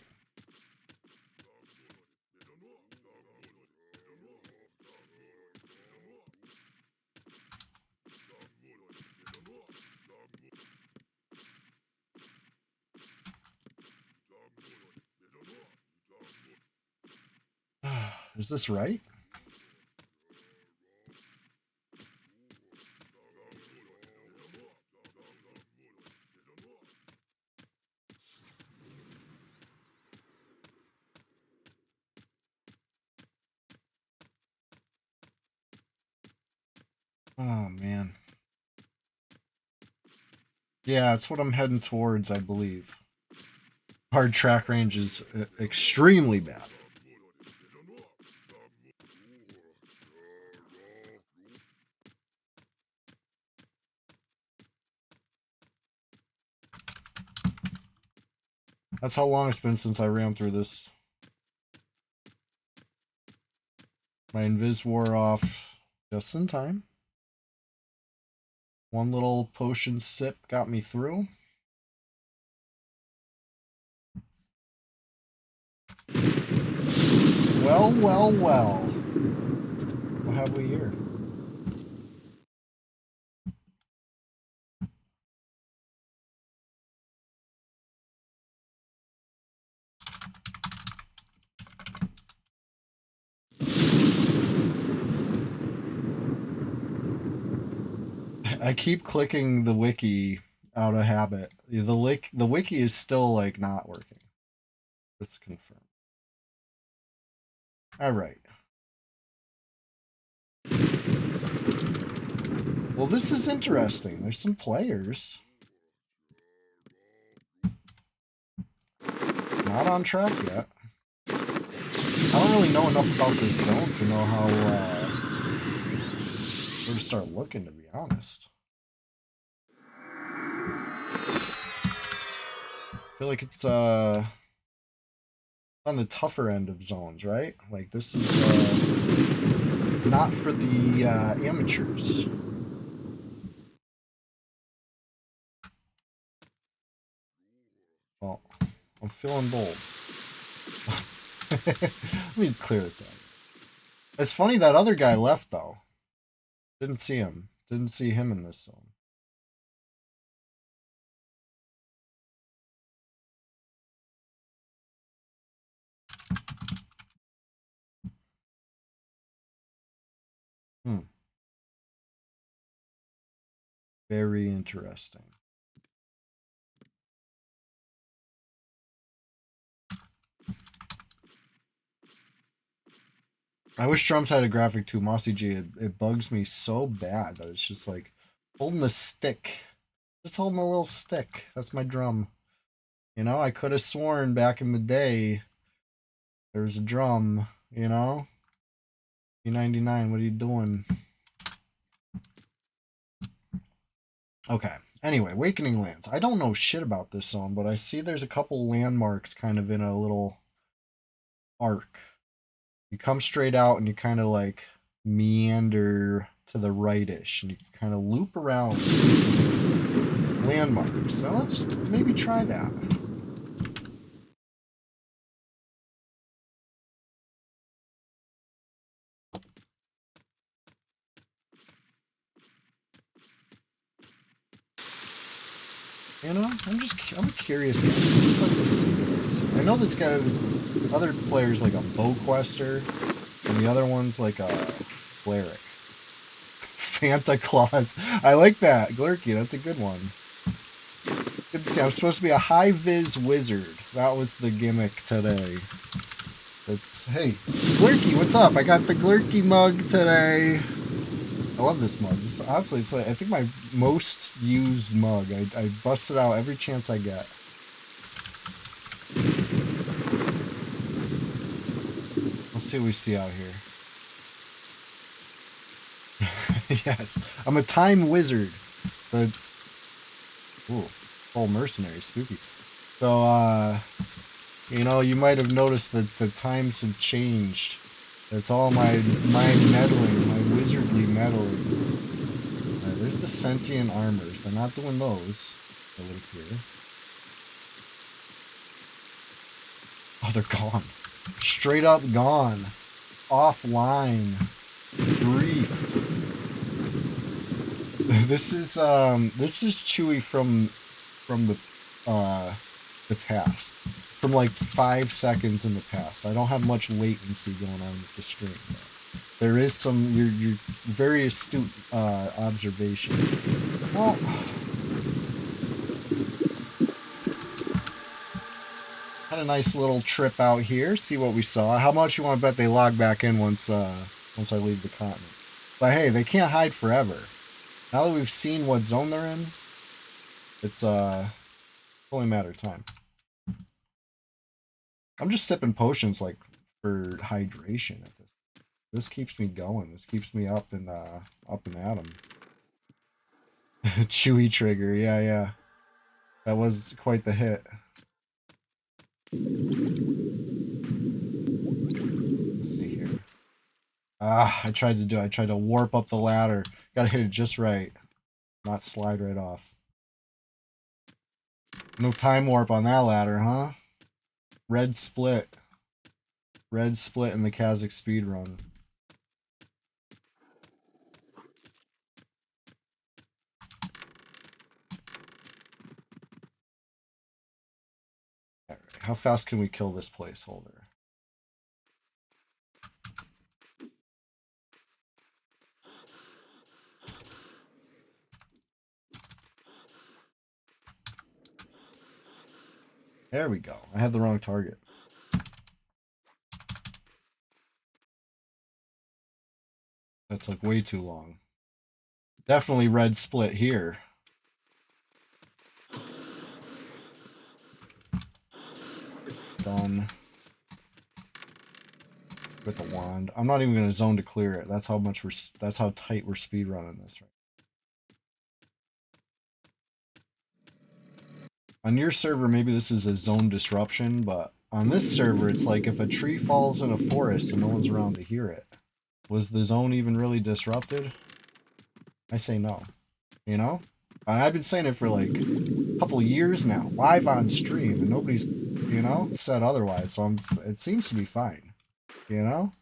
Is this right? Oh man. Yeah, it's what I'm heading towards, I believe. Hard track range is extremely bad. That's how long it's been since I ran through this. My invis wore off just in time. One little potion sip got me through. Well, well, well. What have we here? I keep clicking the wiki out of habit. The wiki is still like not working. Let's confirm. Alright. Well, this is interesting. There's some players. Not on track yet. I don't really know enough about this zone to know how, where to start looking, to be honest. I feel like it's, on the tougher end of zones, right? Like, this is, not for the, amateurs. Well, I'm feeling bold. Let me clear this out. It's funny that other guy left, though. Didn't see him. Didn't see him in this zone. Very interesting. I wish drums had a graphic too. Mossy G, it bugs me so bad that it's just like holding a stick. Just holding a little stick. That's my drum. You know, I could have sworn back in the day there was a drum, you know? E99, what are you doing? Okay. Anyway, Awakening Lands. I don't know shit about this zone, but I see there's a couple landmarks kind of in a little arc. You come straight out and you kind of like meander to the rightish and you kind of loop around and see some landmarks. So let's maybe try that. You know, I'm a curious guy. I just like to see this. I know this other player's like a bow quester, and the other one's like a cleric. Santa Claus. I like that. Glurky, that's a good one. Good to see. I'm supposed to be a high-vis wizard. That was the gimmick today. It's, hey, Glurky, what's up? I got the Glurky mug today. I love this mug. Honestly, it's like, I think my most used mug. I bust it out every chance I get. Let's see what we see out here. Yes, I'm a time wizard. But, ooh, whole mercenary, spooky. So, you know, you might have noticed that the times have changed. It's all my meddling, my wizardly meddling. Right, there's the sentient armors. They're not doing those. It would appear. Oh, they're gone. Straight up gone. Offline. Briefed. This is Chewie from the past. From like 5 seconds in the past. I don't have much latency going on with the stream. There is some your very astute observation. Well, had a nice little trip out here. See what we saw. How much you want to bet they log back in once I leave the continent? But hey, they can't hide forever. Now that we've seen what zone they're in, it's only a matter of time. I'm just sipping potions like for hydration at this. This keeps me going. This keeps me up and at 'em. Chewy trigger, yeah. That was quite the hit. Let's see here. I tried to warp up the ladder. Gotta hit it just right. Not slide right off. No time warp on that ladder, huh? Red split. Red split in the Kazakh speedrun. Alright, how fast can we kill this placeholder? There we go. I had the wrong target. That took way too long. Definitely red split here. Done. With the wand. I'm not even gonna zone to clear it. That's how much that's how tight we're speed running this right. On your server, maybe this is a zone disruption, but on this server, it's like if a tree falls in a forest and no one's around to hear it. Was the zone even really disrupted? I say no. You know? I've been saying it for like a couple of years now, live on stream, and nobody's, you know, said otherwise. So it seems to be fine. You know?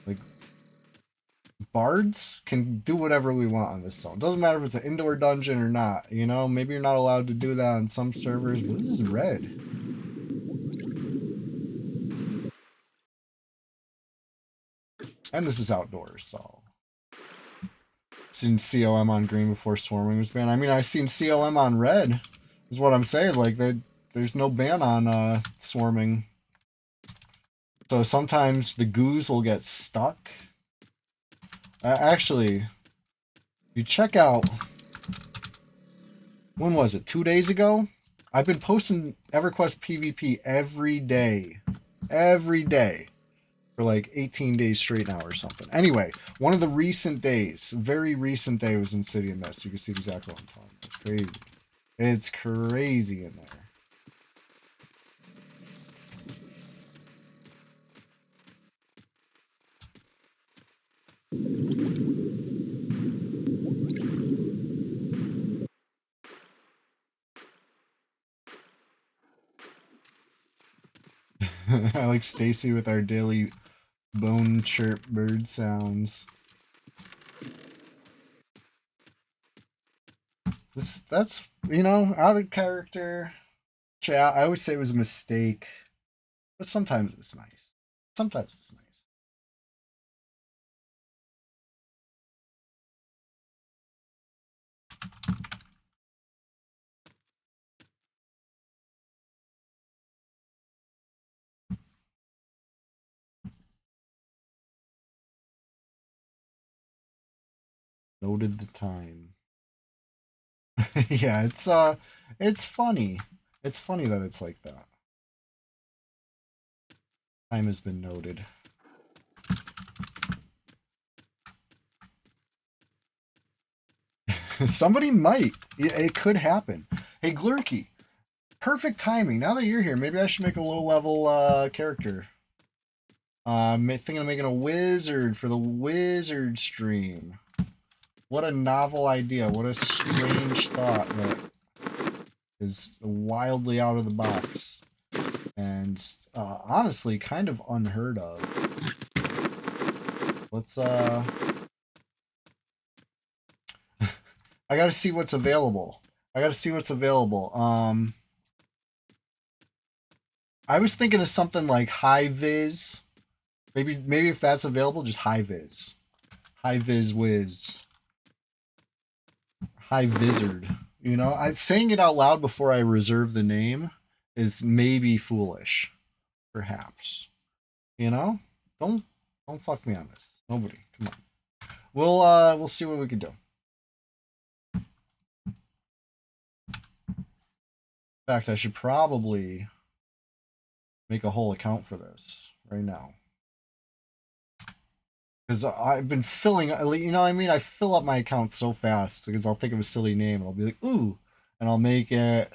Like, bards can do whatever we want on this zone. Doesn't matter if it's an indoor dungeon or not. You know, maybe you're not allowed to do that on some servers, but this is red. And this is outdoors, so. Seen COM on green before swarming was banned. I mean, I've seen COM on red, is what I'm saying. Like, there's no ban on swarming. So sometimes the goos will get stuck. Actually, you check out, when was it? 2 days ago? I've been posting EverQuest PvP every day. Every day. For like 18 days straight now or something. Anyway, one of the recent days, very recent day was in City of Mist. You can see exactly what I'm talking about. It's crazy. It's crazy in there. I like Stacy with our daily bone chirp bird sounds. That's, you know, out of character. Chat. I always say it was a mistake, but sometimes it's nice. Sometimes it's nice. Noted the time. Yeah, it's funny. It's funny that it's like that. Time has been noted. Somebody might. It could happen. Hey, Glurky, perfect timing. Now that you're here, maybe I should make a low level character. I'm thinking of making a wizard for the wizard stream. What a novel idea. What a strange thought that is wildly out of the box. And honestly, kind of unheard of. Let's I gotta see what's available. I gotta see what's available. I was thinking of something like high vis. Maybe if that's available, just high vis. High vis whiz. High Vizard. You know, I'm saying it out loud before I reserve the name is maybe foolish. Perhaps. You know? Don't fuck me on this. Nobody. Come on. We'll see what we can do. In fact, I should probably make a whole account for this right now. Because I've been filling, you know what I mean? I fill up my account so fast because I'll think of a silly name and I'll be like, ooh, and I'll make it.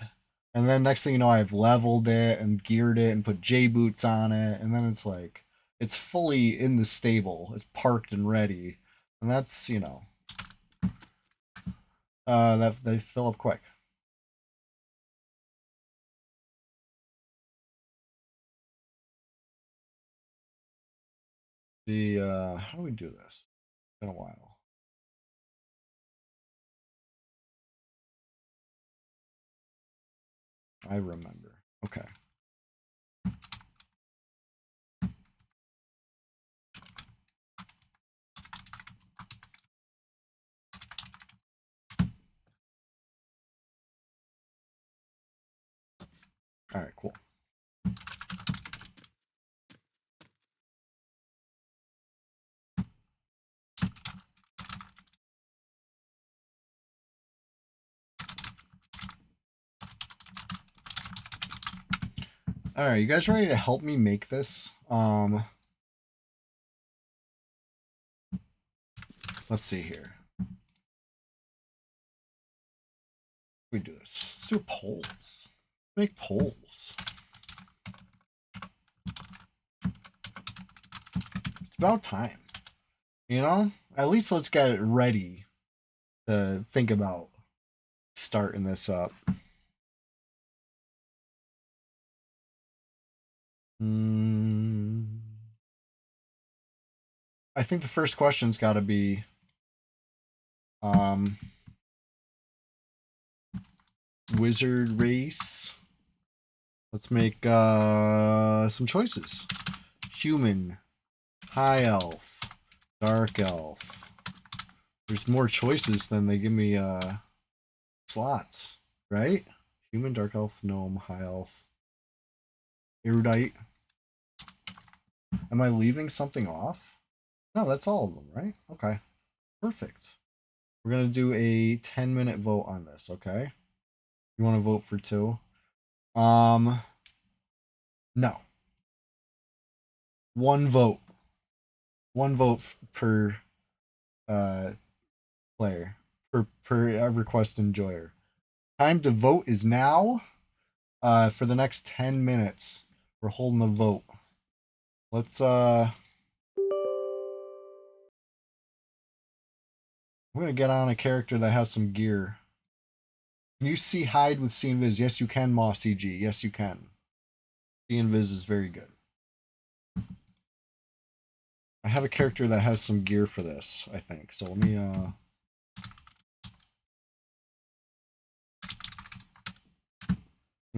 And then next thing you know, I've leveled it and geared it and put J boots on it. And then it's like, it's fully in the stable. It's parked and ready. And that's, you know, that they fill up quick. How do we do this? It's been a while. I remember. Okay. All right, cool. All right, you guys ready to help me make this? Let's see here. We do this. Let's do polls. Make polls. It's about time. You know? At least let's get it ready to think about starting this up. I think the first question's got to be wizard race. Let's make some choices. Human, high elf, dark elf. There's more choices than they give me slots, right? Human, dark elf, gnome, high elf, erudite. Am I leaving something off? No, that's all of them, right? Okay, perfect. We're gonna do a 10-minute vote on this, okay? You want to vote for 2? No. 1 vote. 1 vote per player, per request enjoyer. Time to vote is now. For the next 10 minutes, we're holding a vote. Let's I'm gonna get on a character that has some gear. Can you see hide with see invis? Yes, you can, Moss CG. Yes, you can. See invis is very good. I have a character that has some gear for this, I think. So let me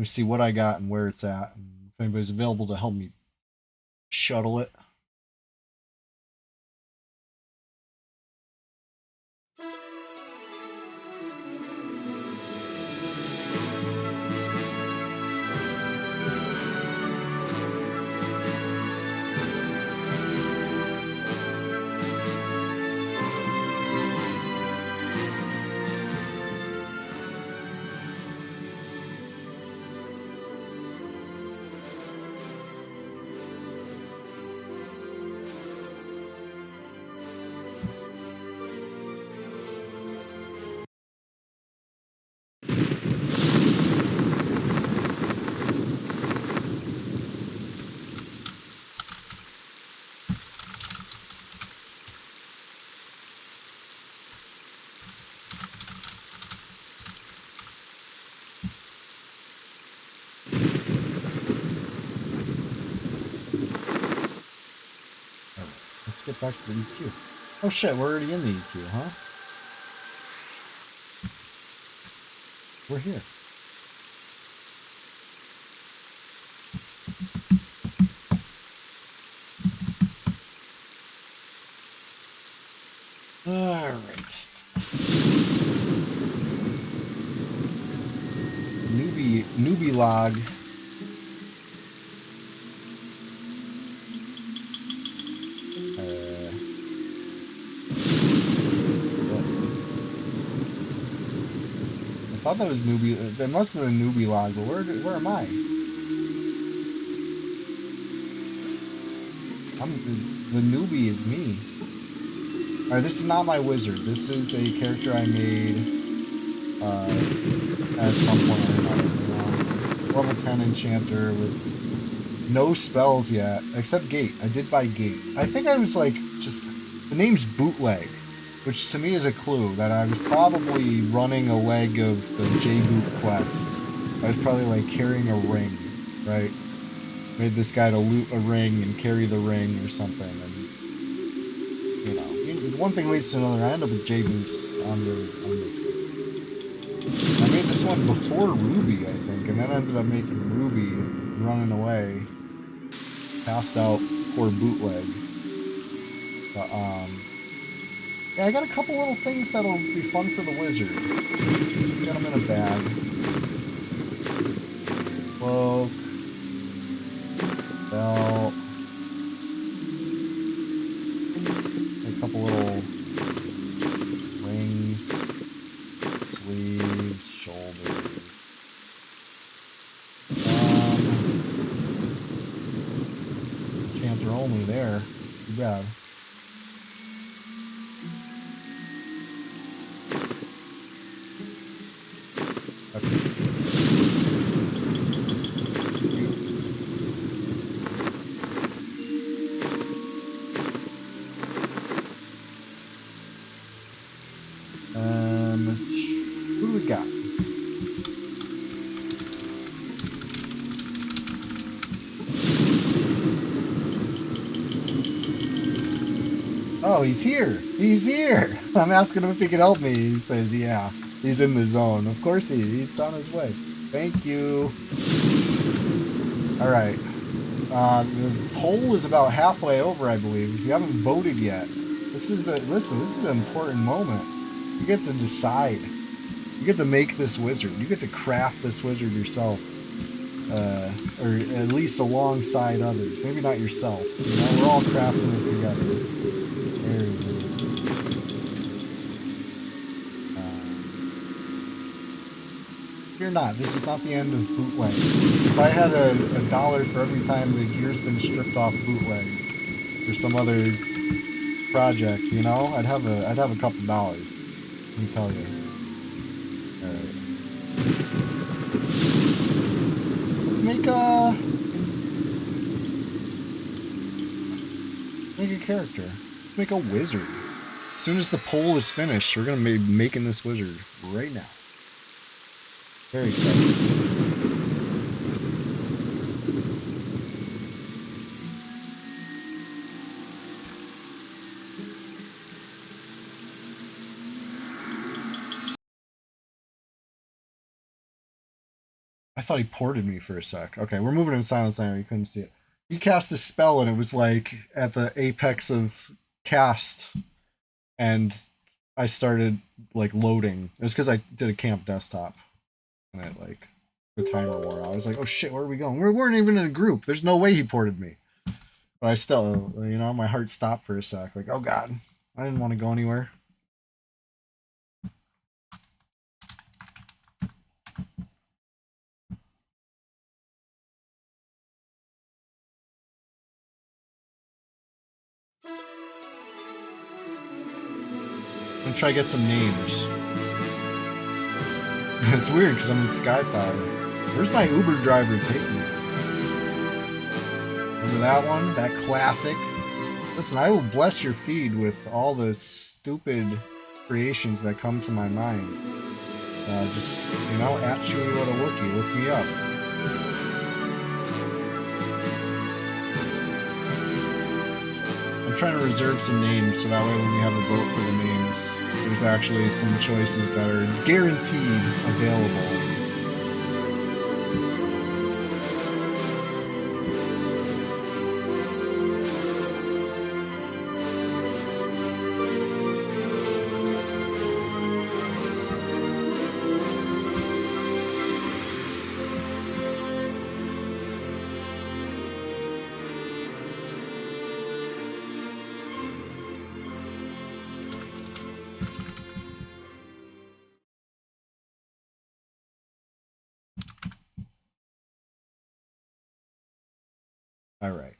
see what I got and where it's at. And if anybody's available to help me shuttle it. Let's get back to the EQ. Oh shit, we're already in the EQ, huh? We're here. Alright. Newbie log. I thought that was newbie. That must have been a newbie log, but where am I? The newbie is me. Alright, this is not my wizard. This is a character I made at some point or another. Level 10 enchanter with no spells yet, except gate. I did buy gate. I think I was like, just, the name's bootleg, which to me is a clue that I was probably running a leg of the J-Boot quest. I was probably like carrying a ring, right? Made this guy to loot a ring and carry the ring or something, and you know, one thing leads to another. I end up with J-Boots on this one. I made this one before Ruby, I think, and then ended up making Ruby and running away. Passed out, poor bootleg. But, yeah, I got a couple little things that'll be fun for the wizard. Just got them in a bag. Cloak. Belt. A couple little rings. Sleeves, shoulders. only there. Too bad. Who do we got? Oh, he's here. He's here. I'm asking him if he can help me. He says, yeah, he's in the zone. Of course he's on his way. Thank you. All right. The poll is about halfway over, I believe. If you haven't voted yet, this is an important moment. You get to decide. You get to make this wizard. You get to craft this wizard yourself. Or at least alongside others. Maybe not yourself. You know, we're all crafting it together. There it is. Fear not, this is not the end of bootleg. If I had a dollar for every time the gear's been stripped off bootleg for some other project, you know, I'd have a couple dollars. Let me tell you. Alright. Let's make a character. Let's make a wizard. As soon as the poll is finished, we're gonna be making this wizard right now. Very excited. I thought he ported me for a sec. Okay, we're moving in silence now. You couldn't see it. He cast a spell and it was like at the apex of cast, and I started like loading. It was because I did a camp desktop, and it like the timer wore out. I was like, oh shit, where are we going? We weren't even in a group. There's no way he ported me. But I still, you know, my heart stopped for a sec. Like, oh god, I didn't want to go anywhere. I'm gonna try to get some names. It's weird because I'm in Skyfire. Where's my Uber driver taking me? Remember that one? That classic? Listen, I will bless your feed with all the stupid creations that come to my mind. Just, you know, at Chewy What a Wookie, look me up. I'm trying to reserve some names so that way when we have a vote for the names, there's actually some choices that are guaranteed available. All right.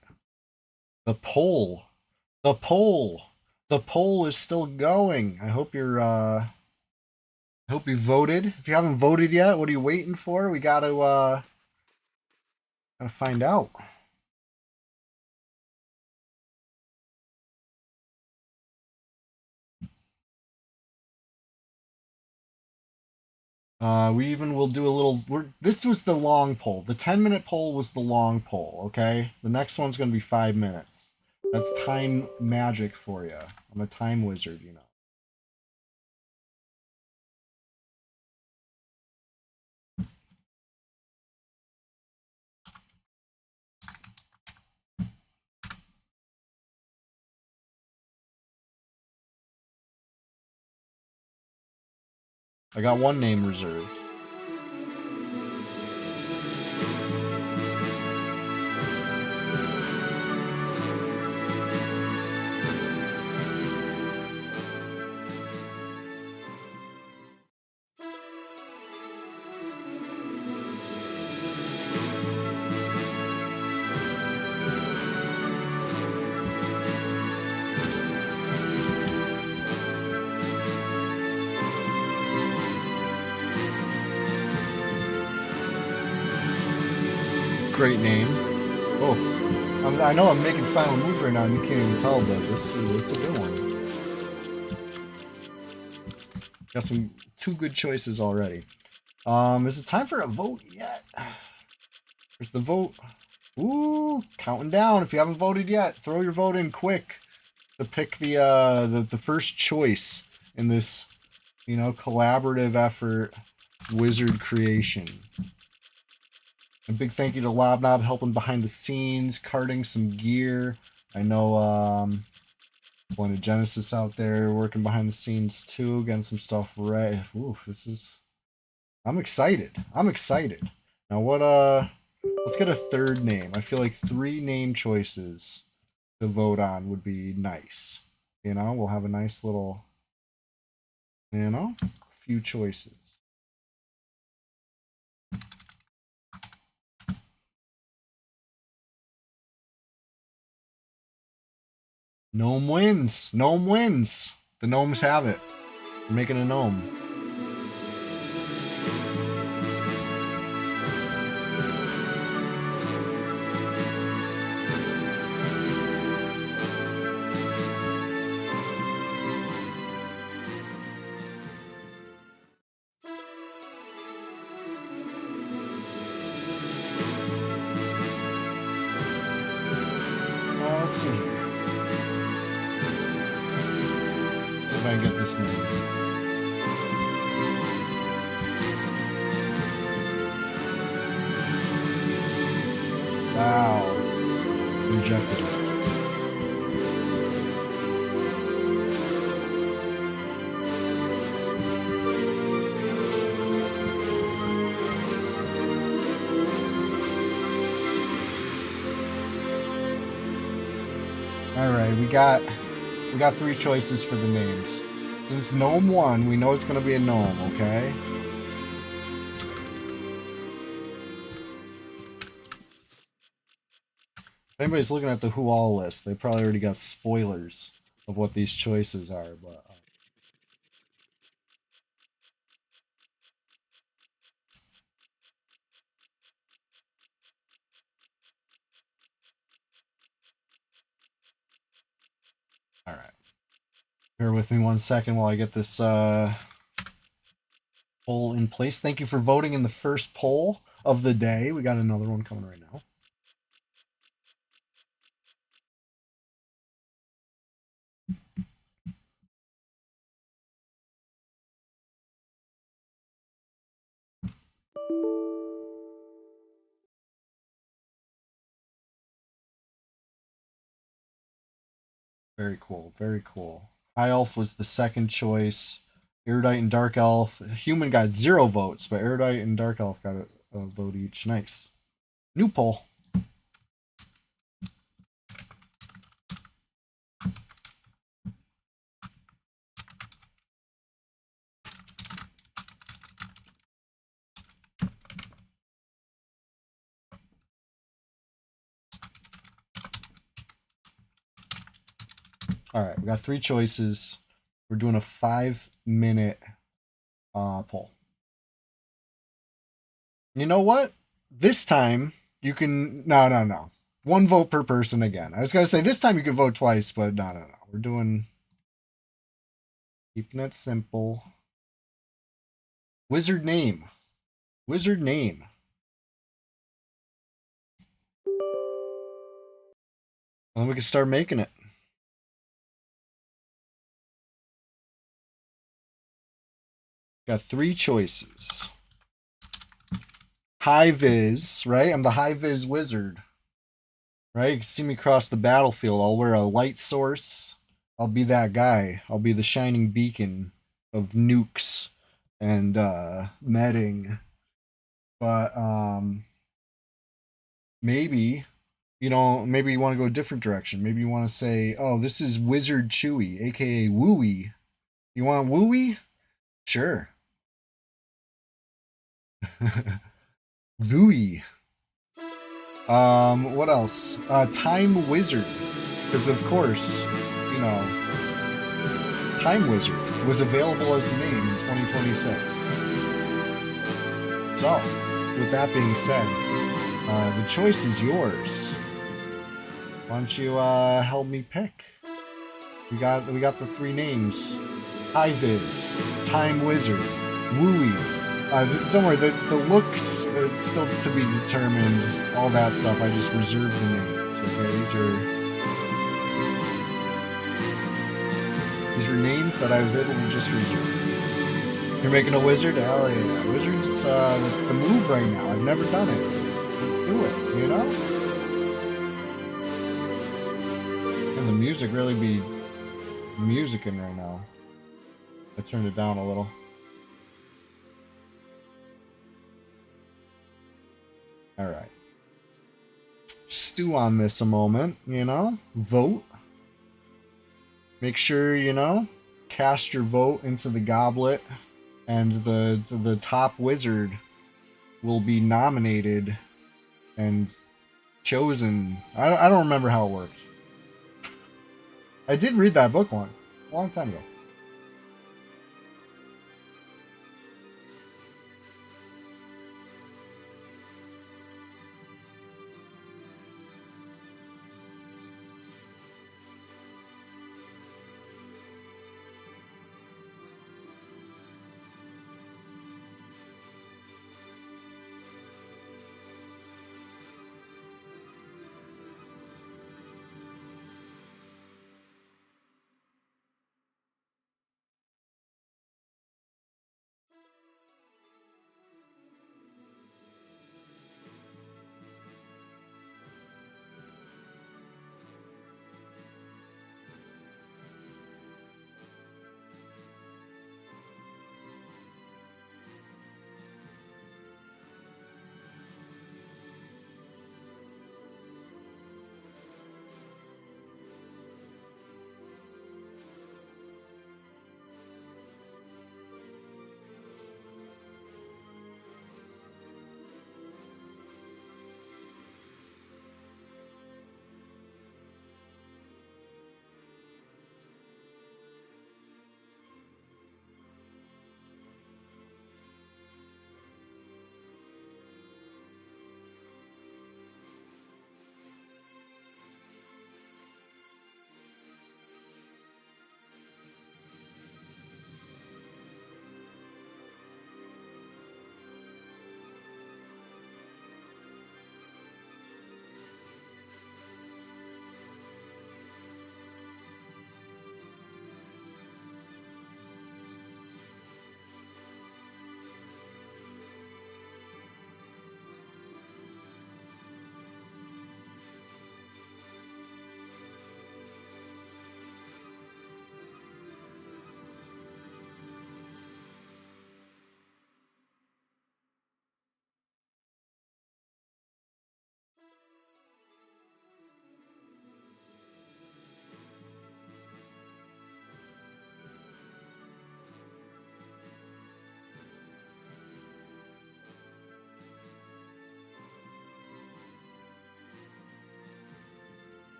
The poll. The poll. The poll is still going. I hope you're I hope you voted. If you haven't voted yet, what are you waiting for? We gotta find out. We even will do a little. This was the long poll. The 10-minute poll was the long poll. Okay, the next one's gonna be 5 minutes. That's time magic for you. I'm a time wizard, you know. I got one name reserved. great name. Oh, I know I'm making silent moves right now and you can't even tell, but this is a good one. Got some 2 good choices already. Is it time for a vote yet? Where's the vote? Ooh, counting down. If you haven't voted yet, throw your vote in quick to pick the first choice in this, you know, collaborative effort wizard creation. A big thank you to Lobnob helping behind the scenes, carting some gear. I know one of Genesis out there working behind the scenes too, getting some stuff right. Ooh, I'm excited. I'm excited. Now what let's get a third name. I feel like 3 name choices to vote on would be nice. You know, we'll have a nice little, you know, few choices. Gnome wins. Gnome wins. The gnomes have it. We're making a gnome. Let's see. Let's see if I can get this name. Wow. Rejected. Alright, we got 3 choices for the names. Since Gnome won, we know it's gonna be a gnome, okay? If anybody's looking at the Who All list, they probably already got spoilers of what these choices are, but alright. Bear with me 1 second while I get this poll in place. Thank you for voting in the first poll of the day. We got another one coming right now. Very cool, very cool. High Elf was the second choice. Erudite and Dark Elf. Human got 0 votes, but Erudite and Dark Elf got a vote each. Nice. New poll. All right, we got 3 choices. We're doing a 5-minute poll. You know what? This time you can no. 1 vote per person again. I was gonna say this time you can vote twice, but no. We're doing keeping it simple. Wizard name. Wizard name. And then we can start making it. Got 3 choices. High Viz, right? I'm the High Viz wizard. Right? You can see me cross the battlefield. I'll wear a light source. I'll be that guy. I'll be the shining beacon of nukes and medding. But maybe, you know, maybe you want to go a different direction. Maybe you want to say, oh, this is Wizard Chewy, aka Wooey. You want Wooey? Sure. Vooey. What else? Time Wizard. Because of course, you know, Time Wizard was available as a name in 2026. So, with that being said, The choice is yours. Why don't you help me pick? We got the 3 names: High Viz, Time Wizard, Wooey. Don't worry, the looks are still to be determined. All that stuff, I just reserved the names. Okay, these were names that I was able to just reserve. You're making a wizard? Hell yeah, wizards. It's the move right now. I've never done it. Let's do it. You know? And the music really be musicking right now. I turned it down a little. Alright. Stew on this a moment, you know? Vote. Make sure, you know, cast your vote into the goblet, and the top wizard will be nominated and chosen. I don't remember how it works. I did read that book once, a long time ago.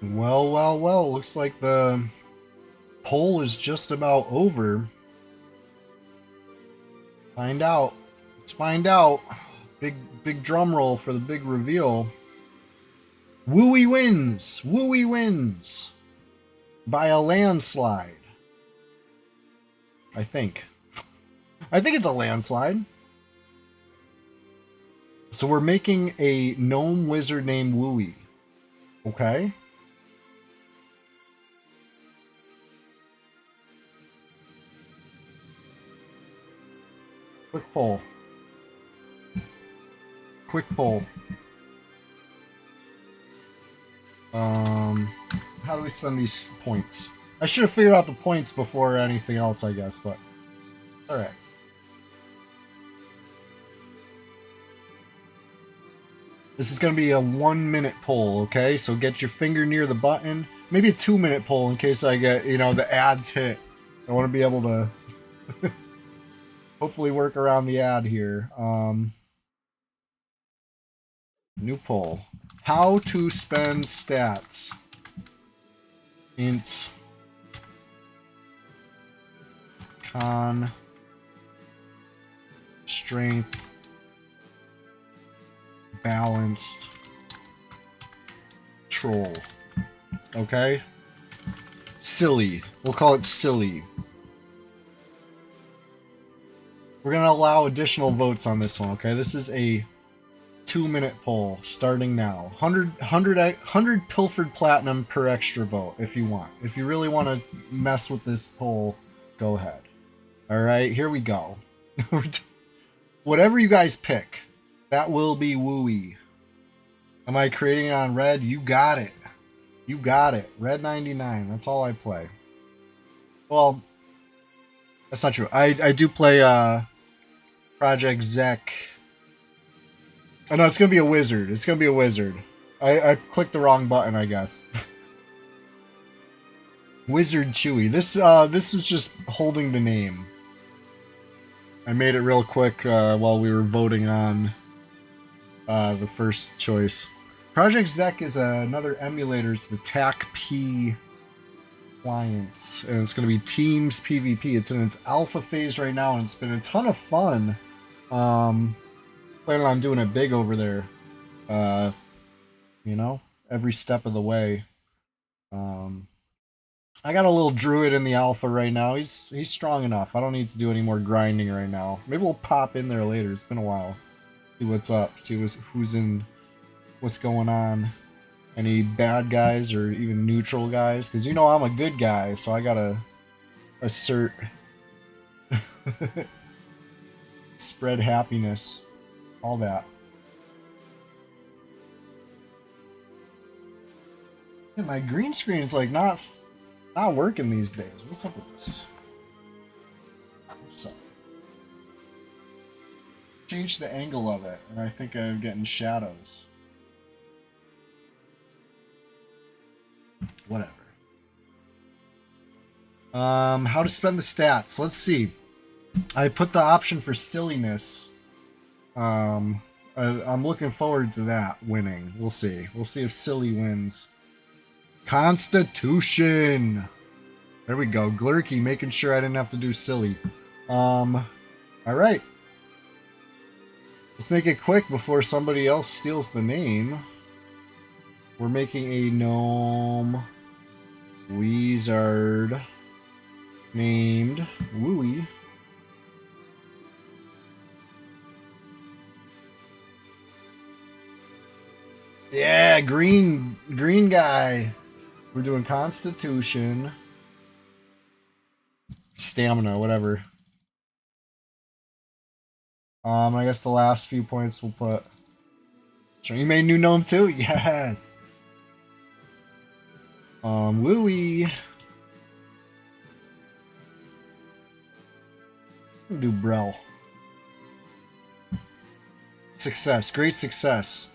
Well, well, well, looks like the poll is just about over. Find out. Let's find out. Big drum roll for the big reveal. Wooey wins! Wooey wins! By a landslide. I think. I think it's a landslide. So we're making a gnome wizard named Wooey. Okay? Quick poll. Quick poll. How do we spend these points? I should have figured out the points before anything else, I guess, but alright. This is going to be a 1-minute poll, okay? So get your finger near the button. Maybe a 2-minute poll in case I get, you know, the ads hit. I want to be able to hopefully work around the ad here. New poll. How to spend stats. Int. Con. strength, balanced, troll. Okay? Silly. We'll call it silly. We're going to allow additional votes on this one, okay? This is a 2-minute poll starting now. 100 pilfered platinum per extra vote if you want. If you really want to mess with this poll, go ahead. All right, here we go. Whatever you guys pick, that will be wooey. Am I creating it on red? You got it. You got it. Red 99. That's all I play. Well, that's not true. I do play Project Zek. Oh no, it's gonna be a wizard. It's gonna be a wizard. I clicked the wrong button, I guess. Wizard Chewy. This is just holding the name. I made it real quick while we were voting on the first choice. Project Zek is another emulator. It's the TAC-P client, and it's going to be Teams PvP. It's in its alpha phase right now, and it's been a ton of fun. Planning on doing it big over there. You know, every step of the way. I got a little druid in the alpha right now. He's strong enough. I don't need to do any more grinding right now. Maybe we'll pop in there later. It's been a while. See what's up. See who's in. What's going on. Any bad guys or even neutral guys? Because you know I'm a good guy, so I gotta assert. Spread happiness. All that. Yeah, my green screen is like not working these days. What's up with this? What's up? Change the angle of it, and I think I'm getting shadows. Whatever. How to spend the stats. Let's see. I put the option for silliness. I'm looking forward to that winning. We'll see. We'll see if silly wins. Constitution. There we go. Glurky making sure I didn't have to do silly. All right. Let's make it quick before somebody else steals the name. We're making a gnome wizard named Wooey. Yeah, green guy. We're doing Constitution, stamina, whatever. I guess the last few points we'll put. Sure, you made new gnome too? Yes. Wooey. I'm gonna do Brel. Success, great success.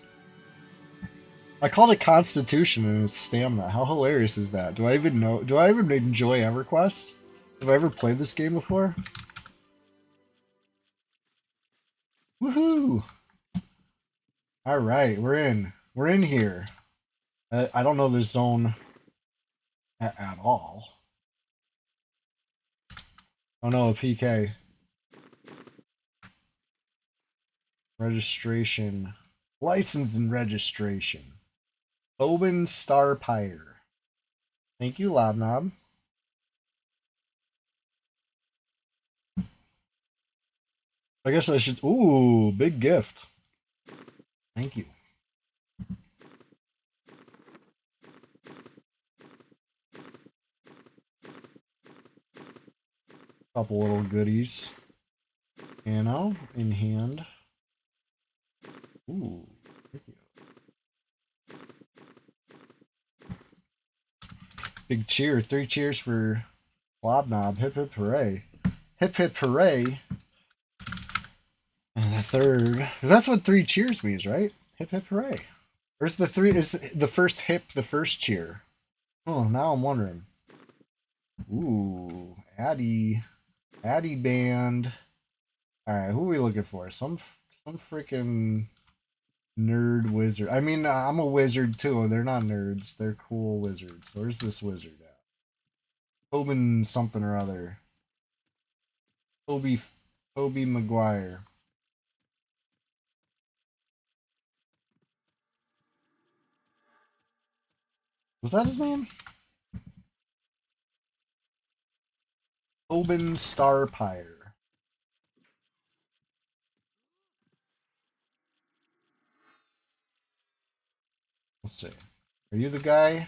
I called it Constitution and it's stamina. How hilarious is that? Do I even know? Do I even enjoy EverQuest? Have I ever played this game before? Woohoo! All right, we're in. We're in here. I don't know this zone at all. Oh no, a PK. Registration. License and registration. Boban Starpire. Thank you, Lobnob. I guess I should... Ooh, big gift. Thank you. Couple little goodies. Ammo in hand. Ooh. Big cheer. 3 cheers for Lobnob. Hip hip hooray. Hip hip hooray. And the third. That's what 3 cheers means, right? Hip hip hooray. Where's the 3? Is the first hip the first cheer? Oh, now I'm wondering. Ooh. Addy band. Alright, who are we looking for? Some freaking nerd wizard. I mean, I'm a wizard too. They're not nerds. They're cool wizards. Where's this wizard at? Tobin something or other. Toby Maguire. Was that his name? Oben Starpire. Let's see. Are you the guy?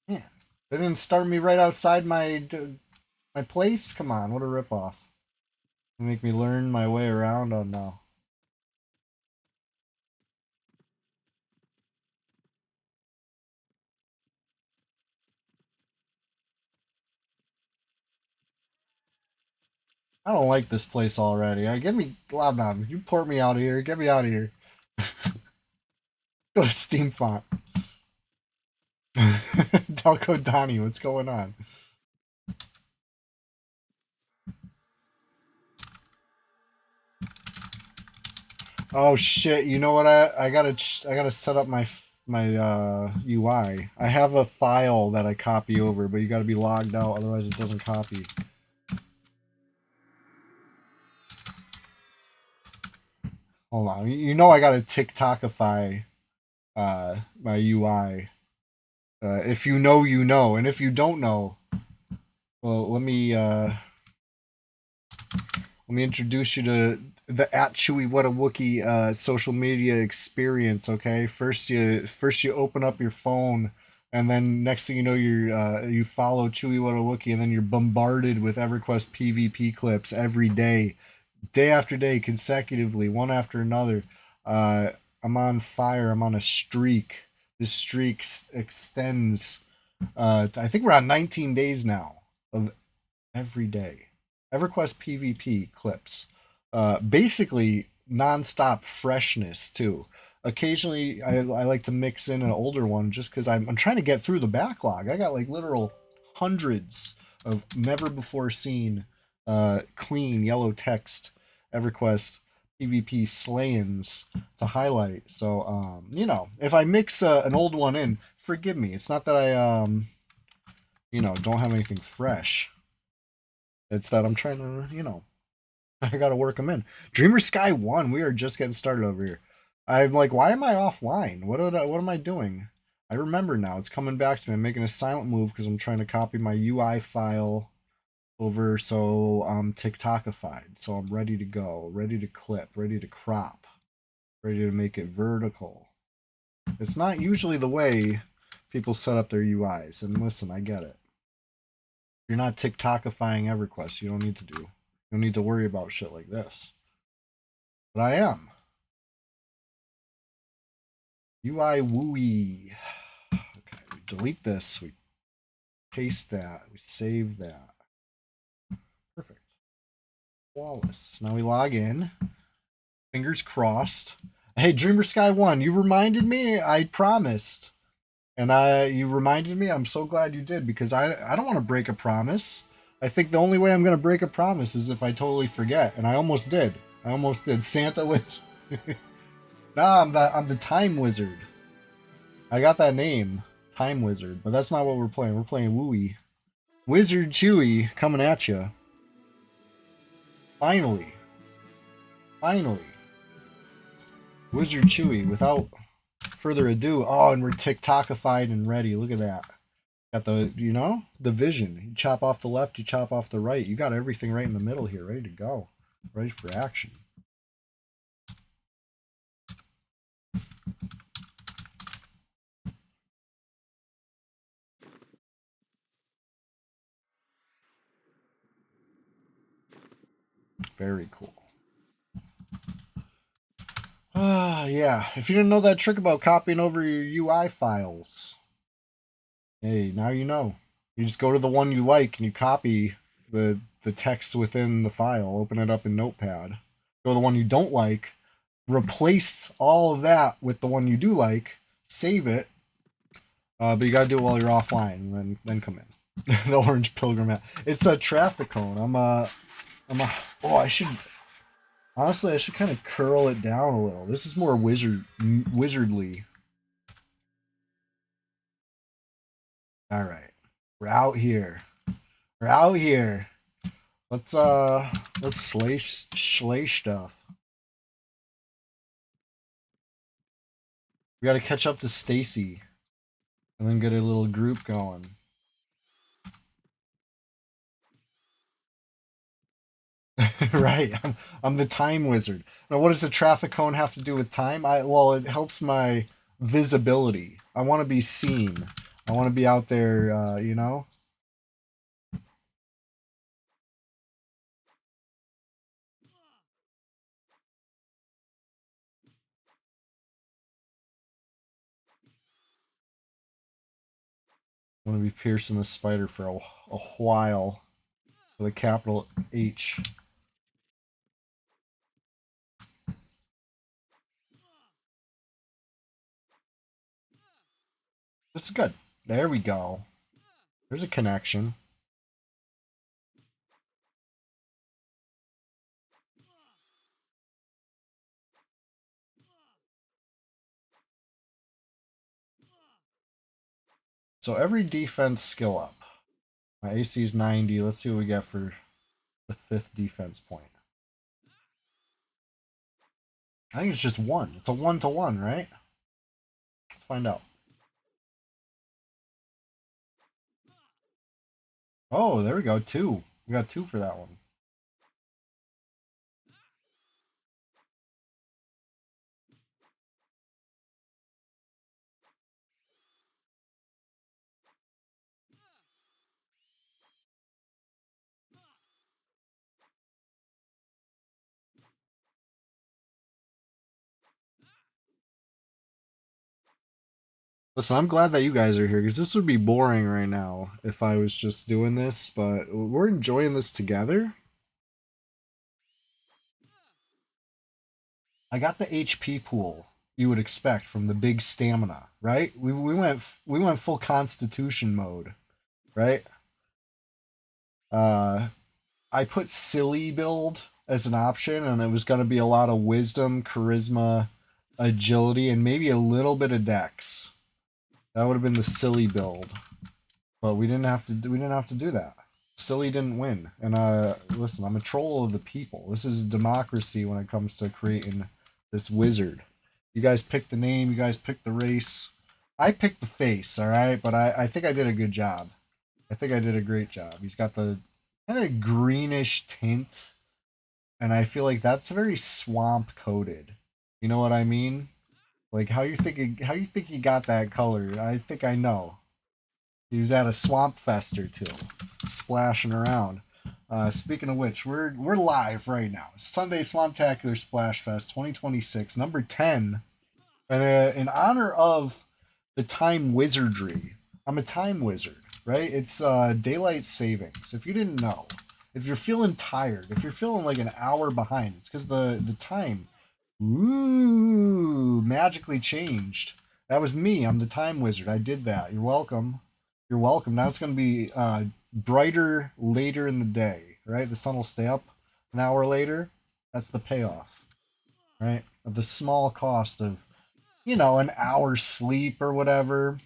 Man, they didn't start me right outside my place? Come on, what a ripoff. Make me learn my way around? Oh no. I don't like this place already. Get me, Lobnob, you port me out of here. Get me out of here. Go to Steam Font. Delco Donnie, what's going on? Oh shit! You know what? I gotta set up my UI. I have a file that I copy over, but you gotta be logged out, otherwise it doesn't copy. Hold on. You know I gotta TikTokify my UI. If you know, you know, and if you don't know, well, let me introduce you to the at Chewy What a Wookie social media experience. Okay, first you open up your phone, and then next thing you know you follow Chewy What a Wookie, and then you're bombarded with EverQuest PvP clips every day, day after day, consecutively, one after another. I'm on fire. I'm on a streak. This streak extends. I think we're on 19 days now of every day. EverQuest PvP clips. Basically nonstop freshness too. Occasionally, I like to mix in an older one just because I'm trying to get through the backlog. I got like literal hundreds of never before seen clean yellow text EverQuest PvP slayings to highlight. So you know, if I mix an old one in, forgive me. It's not that I you know, don't have anything fresh. It's that I'm trying to, you know, I gotta work them in. Dreamer Sky 1, we are just getting started over here. I'm like, why am I offline? What am I doing? I remember now. It's coming back to me. I'm making a silent move because I'm trying to copy my UI file over so I'm TikTokified. So I'm ready to go, ready to clip, ready to crop, ready to make it vertical. It's not usually the way people set up their UIs. And listen, I get it. You're not TikTokifying EverQuest. You don't need to do. You don't need to worry about shit like this. But I am. UI wooey. Okay, we delete this. We paste that. We save that. Perfect. Flawless. Now we log in. Fingers crossed. Hey, Dreamer Sky 1, you reminded me. I promised. And you reminded me. I'm so glad you did because I don't want to break a promise. I think the only way I'm going to break a promise is if I totally forget. And I almost did. I almost did. Santa was Nah, I'm the time wizard. I got that name, Time Wizard, but that's not what we're playing. We're playing Wooey. Wizard Chewy coming at you. Finally. Finally. Wizard Chewy, without further ado. Oh, and we're TikTokified and ready. Look at that. Got the, you know, the vision. You chop off the left, you chop off the right. You got everything right in the middle here, ready to go. Ready for action. Very cool. Yeah. If you didn't know that trick about copying over your UI files, hey, now you know. You just go to the one you like and you copy the text within the file, open it up in Notepad. Go to the one you don't like, replace all of that with the one you do like, save it. But you gotta do it while you're offline, and then come in. The orange pilgrim hat. It's a traffic cone. Oh, honestly, I should kind of curl it down a little. This is more wizardly. All right, we're out here. We're out here. Let's slay stuff. We got to catch up to Stacy. And then get a little group going. Right. I'm the time wizard. Now, what does the traffic cone have to do with time? Well, it helps my visibility. I want to be seen. I want to be out there, you know? I want to be piercing the spider for a while with a capital H. This is good. There we go. There's a connection. So every defense skill up. My AC is 90. Let's see what we get for the 5th defense point. I think it's just 1. It's a 1-to-1, right? Let's find out. Oh, there we go. 2. We got 2 for that one. Listen, I'm glad that you guys are here because this would be boring right now if I was just doing this, but we're enjoying this together. I got the HP pool you would expect from the big stamina, right? We went full constitution mode, right? Uh I put silly build as an option and it was going to be a lot of wisdom, charisma, agility and maybe a little bit of dex. That would have been the silly build. But we didn't have to do that. Silly didn't win. And listen, I'm a troll of the people. This is democracy when it comes to creating this wizard. You guys picked the name, you guys picked the race. I picked the face, alright? But I think I did a good job. I think I did a great job. He's got the kind of greenish tint. And I feel like that's very swamp coated. You know what I mean? Like how you think he got that color? I think I know. He was at a swamp fest or two, splashing around. Speaking of which, we're live right now. It's Sunday Swamptacular Splashfest 2026, number 10. And in honor of the time wizardry, I'm a time wizard, right? It's daylight savings. If you didn't know, if you're feeling tired, if you're feeling like an hour behind, it's because the time, magically changed. That was me. I'm the time wizard. I did that. You're welcome. You're welcome. Now it's going to be brighter later in the day, right? The sun will stay up an hour later. That's the payoff, right? Of the small cost of, an hour's sleep or whatever.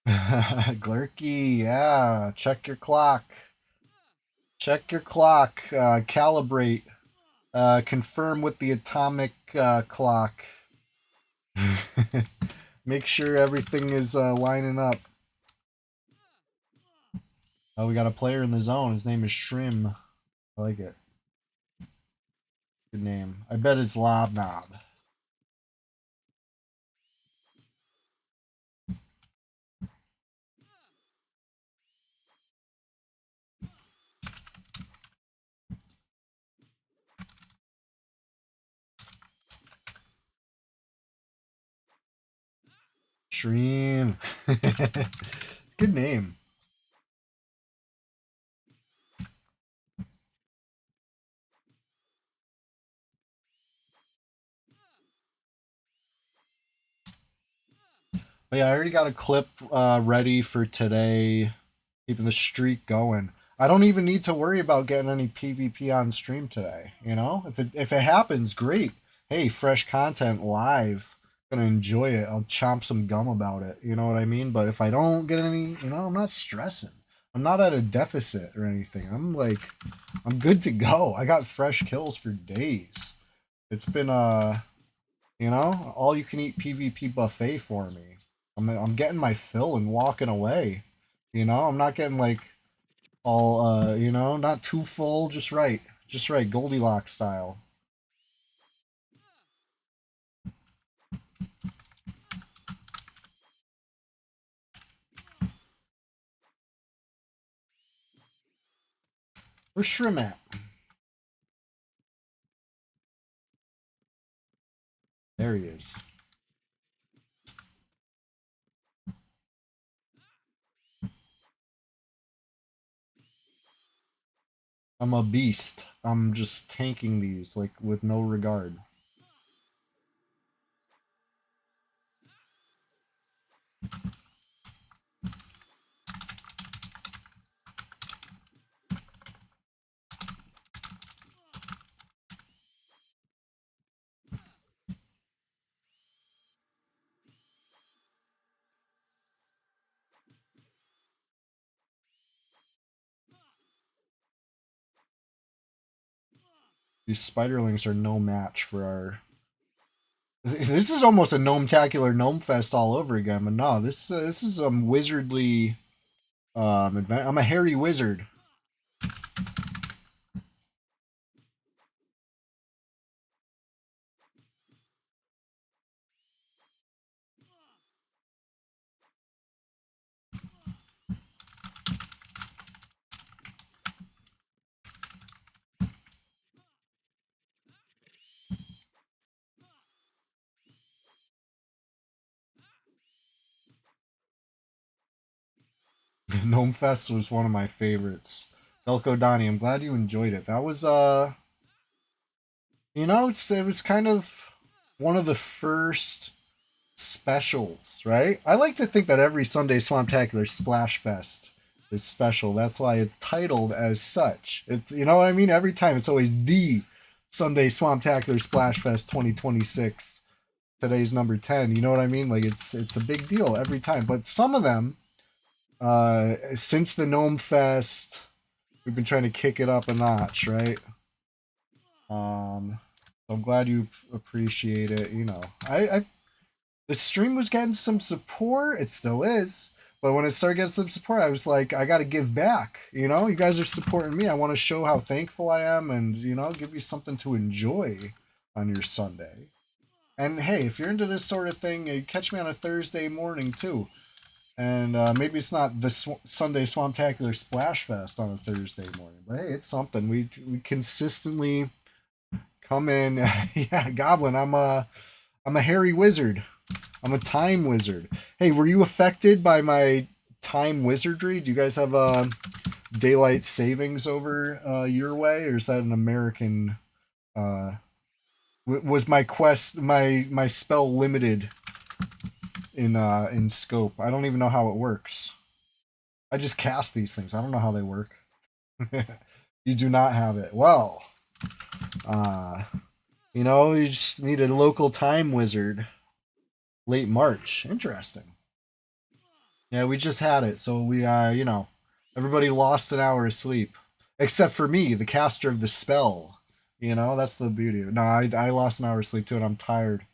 Glurky, yeah. Check your clock. Check your clock. Calibrate. Confirm with the atomic clock. Make sure everything is lining up. Oh, we got a player in the zone. His name is Shrim. I like it. Good name. I bet it's Lobnob. Shreem. Good name. But yeah, I already got a clip ready for today, keeping the streak going. I don't even need to worry about getting any PvP on stream today. If it happens, great. Hey, fresh content live. Gonna enjoy it. I'll chomp some gum about it. You know what I mean? But if I don't get any, I'm not stressing. I'm not at a deficit or anything. I'm good to go. I got fresh kills for days. It's been you know, all you can eat PvP buffet for me. I'm getting my fill and walking away. You know, I'm not getting like all you know, not too full, just right. Just right, Goldilocks style. Where's Shrim at? There he is. I'm a beast. I'm just tanking these like with no regard. These spiderlings are no match for our. This is almost a Gnome-tacular Gnome Fest all over again, but no, this is some wizardly advent. I'm a hairy wizard. Gnome Fest was one of my favorites. Delco Donnie, I'm glad you enjoyed it. That was you know, it was kind of one of the first specials, right? I like to think that every Sunday Swamptacular Splash Fest is special. That's why it's titled as such. It's, you know what I mean? Every time it's always the Sunday Swamptacular Splash Fest 2026. Today's number 10. You know what I mean? Like it's a big deal every time. But some of them, since the Gnome Fest, we've been trying to kick it up a notch, right? So I'm glad you appreciate it. You know, I the stream was getting some support. It still is. But when it started getting some support, I was like, I got to give back. You know, you guys are supporting me. I want to show how thankful I am and, you know, give you something to enjoy on your Sunday. And hey, if you're into this sort of thing, you catch me on a Thursday morning too. And maybe it's not the Sunday Swamptacular Splash Fest on a Thursday morning, but hey, it's something. We consistently come in. Yeah, Goblin. I'm a hairy wizard. I'm a time wizard. Hey, were you affected by my time wizardry? Do you guys have daylight savings over your way, or is that an American? Was my quest my spell limited in scope? I don't even know how it works. I just cast these things. I don't know how they work. You do not have it. Well, uh, you know, you just need a local time wizard. Late March. Interesting. Yeah, we just had it, so we you know, everybody lost an hour of sleep, except for me, the caster of the spell. You know, that's the beauty of it. No, I lost an hour of sleep too, and I'm tired,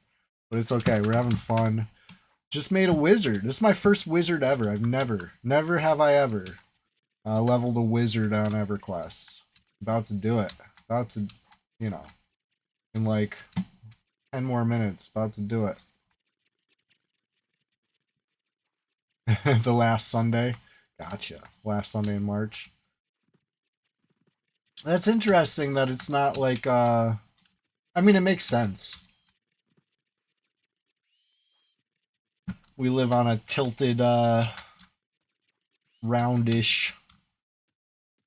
but it's okay. We're having fun. Just made a wizard. This is my first wizard ever. I've never have I ever leveled a wizard on EverQuest. About to do it. About to, you know, in like 10 more minutes. About to do it. The last Sunday. Gotcha. Last Sunday in March. That's interesting that it's not like I mean it makes sense. We live on a tilted roundish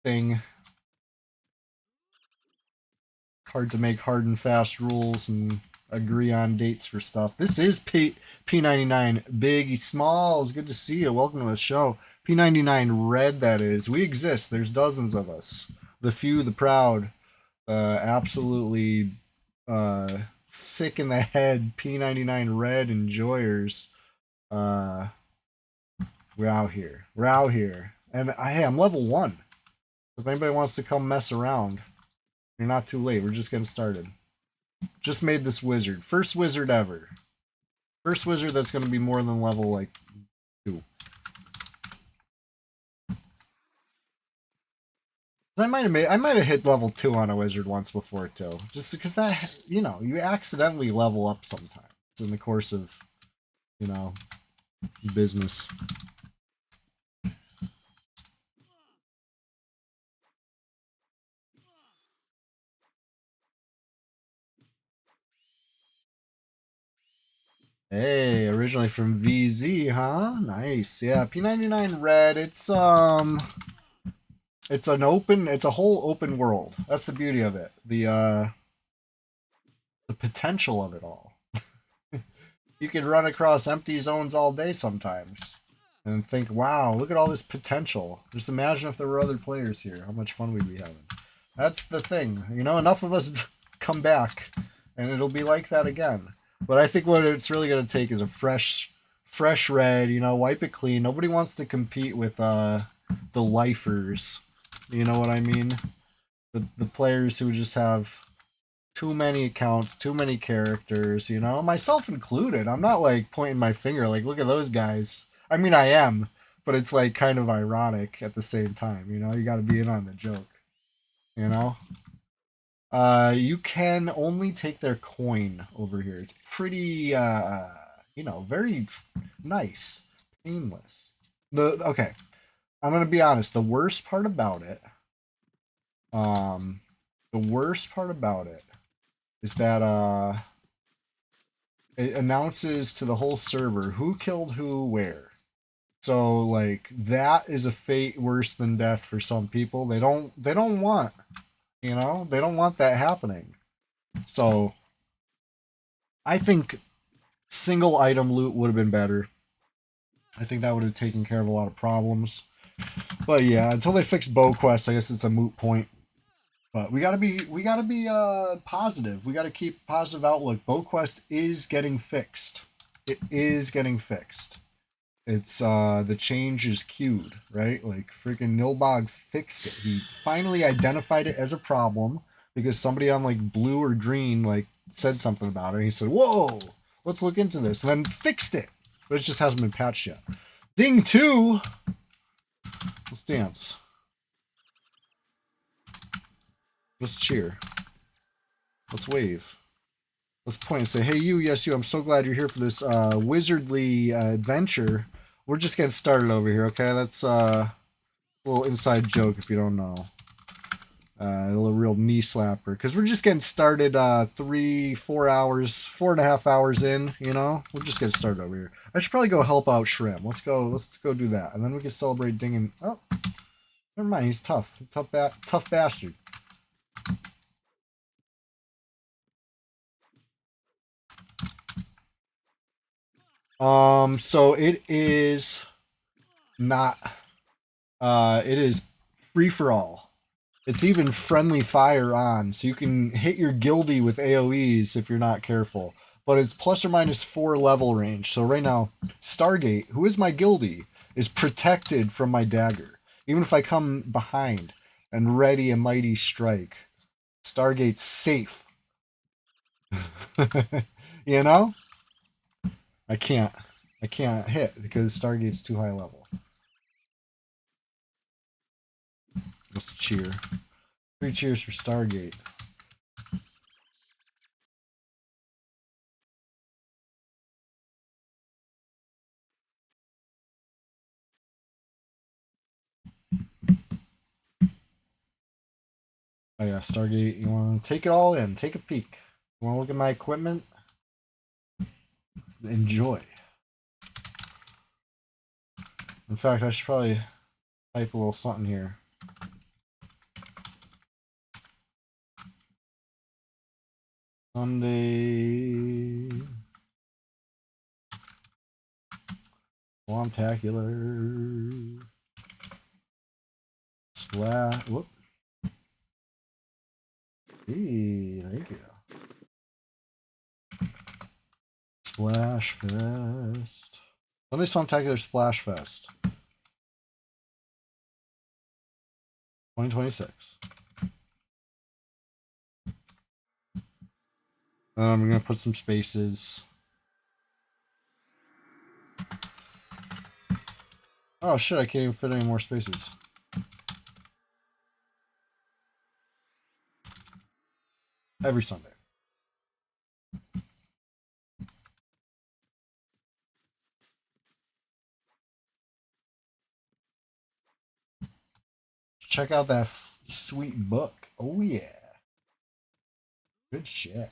thing. Hard to make hard and fast rules and agree on dates for stuff. This is P99 Big Smalls. Good to see you. Welcome to the show. P99 Red, that is. We exist. There's dozens of us. The few, the proud. Absolutely sick in the head P99 Red enjoyers. We're out here. We're out here. And hey, I'm level 1. If anybody wants to come mess around, you're not too late. We're just getting started. Just made this wizard. First wizard ever. First wizard that's going to be more than level, like, 2. I might have hit level 2 on a wizard once before, too. Just because that, you know, you accidentally level up sometimes in the course of, you know, business. Hey, originally from VZ, huh? Nice. Yeah, P99 Red, it's a whole open world. That's the beauty of it. The potential of it all. You could run across empty zones all day sometimes and think, wow, look at all this potential. Just imagine if there were other players here, how much fun we'd be having. That's the thing. You know, enough of us come back and it'll be like that again. But I think what it's really going to take is a fresh red, you know, wipe it clean. Nobody wants to compete with the lifers. You know what I mean? The players who just have too many accounts, too many characters, you know, myself included. I'm not like pointing my finger like, look at those guys. I mean, I am, but it's like kind of ironic at the same time, you know, you got to be in on the joke, you know. You can only take their coin over here. It's pretty, you know, very nice, painless. Okay, I'm gonna be honest. Um, the worst part about it is that it announces to the whole server who killed who where. So like that is a fate worse than death for some people. They don't want, you know, they don't want that happening. So I think single item loot would have been better. I think that would have taken care of a lot of problems. But yeah, until they fix bow quest, I guess it's a moot point. But we gotta be positive. We gotta keep positive outlook. Bow quest is getting fixed. It is getting fixed. It's the change is queued, right? Like freaking Nilbog fixed it. He finally identified it as a problem because somebody on like blue or green like said something about it. He said, "Whoa, let's look into this," and then fixed it. But it just hasn't been patched yet. Ding 2. Let's dance. Let's cheer. Let's wave. Let's point and say, "Hey, you, yes, you. I'm so glad you're here for this wizardly adventure. We're just getting started over here, okay? That's a little inside joke if you don't know. A little real knee slapper because we're just getting started 4 hours, 4.5 hours in, you know? We're just getting started over here. I should probably go help out Shrimp. Let's go do that. And then we can celebrate Ding and oh, never mind, he's tough. Tough bastard. So it is not it is free for all. It's even friendly fire on, so you can hit your guildie with AoEs if you're not careful. But it's plus or minus 4 level range. So right now, Stargate, who is my guildie, is protected from my dagger. Even if I come behind and ready a mighty strike, Stargate's safe. You know? I can't hit because Stargate's too high level. Let's cheer. 3 cheers for Stargate. Oh yeah, Stargate, you want to take it all in. Take a peek. You want to look at my equipment? Enjoy. In fact, I should probably type a little something here. Sunday. SWAMPTACULAR Splash. Whoop. Hey, thank you. Splash Fest. Sunday SWAMPTACULAR Splash Fest. 2026. I'm gonna put some spaces. Oh shit, I can't even fit any more spaces. Every Sunday. Check out that sweet book. Oh yeah. Good shit.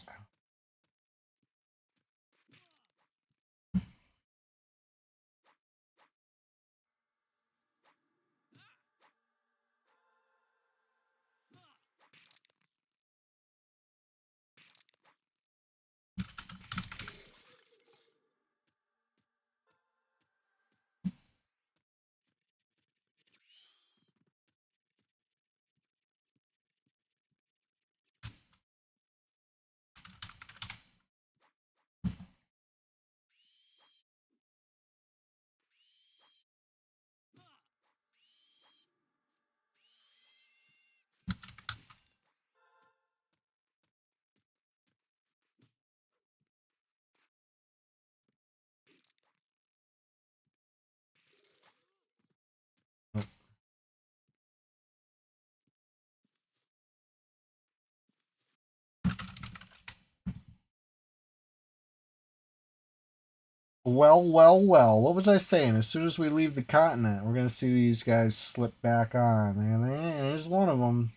Well, well, well. What was I saying? As soon as we leave the continent, we're going to see these guys slip back on. And there's one of them.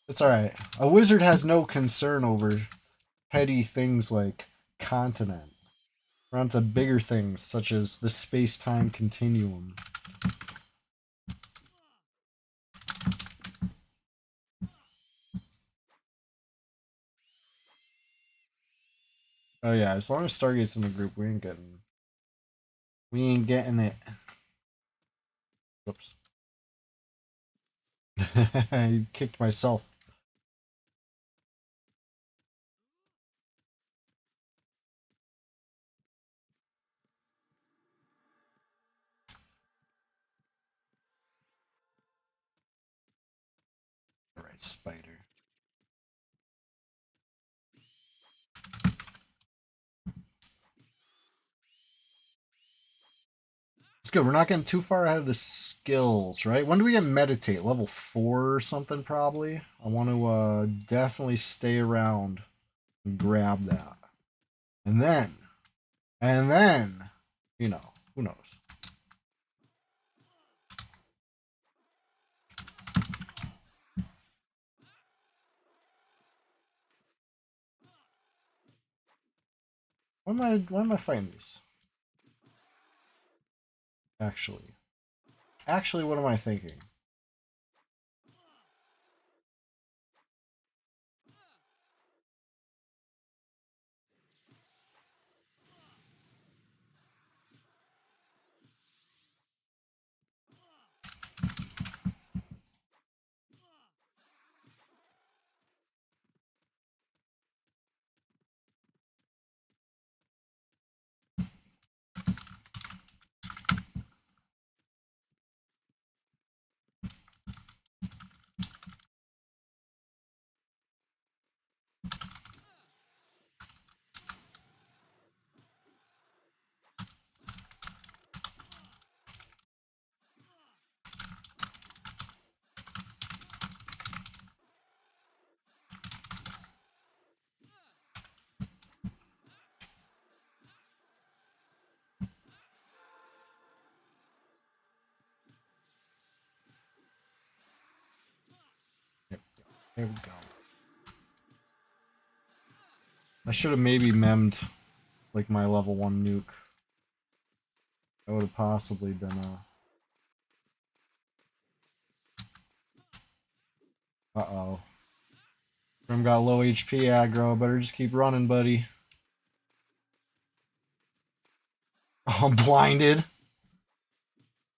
It's alright. A wizard has no concern over petty things like continent. We're on to bigger things, such as the space-time continuum. Oh yeah, as long as Stargate's in the group, we ain't getting it. Whoops. I kicked myself. Alright, spider. It's good. We're not getting too far ahead of the skills, right? When do we get meditate? Level 4 or something, probably? I want to definitely stay around and grab that. And then, you know, who knows? Why am I fighting these? Actually, what am I thinking? Yep, there we go. I should have maybe memmed like my level 1 nuke. That would have possibly been a... Uh-oh. Grim got low HP aggro. Better just keep running, buddy. Oh, I'm blinded.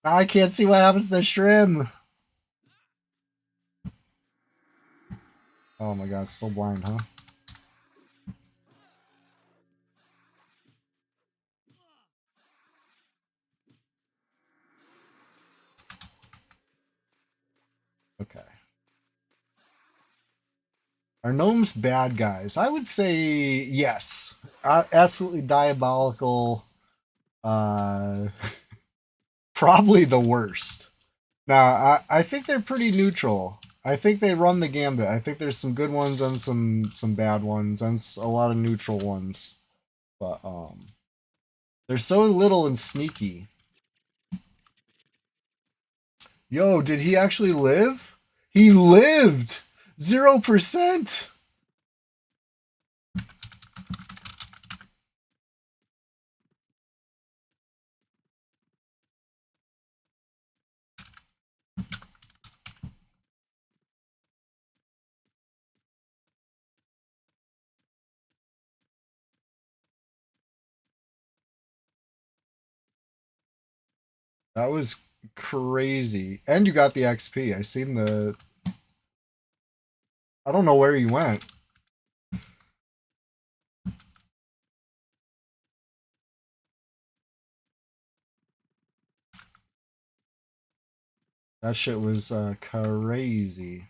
Now I can't see what happens to Shrim. Oh my god, still blind, huh? Are gnomes bad guys? I would say yes. Absolutely diabolical. Uh, probably the worst. Now, I think they're pretty neutral. I think they run the gambit. I think there's some good ones and some bad ones and a lot of neutral ones. But they're so little and sneaky. Yo, did he actually live? He lived! 0%! That was crazy. And you got the XP. I seen the... I don't know where you went. That shit was crazy.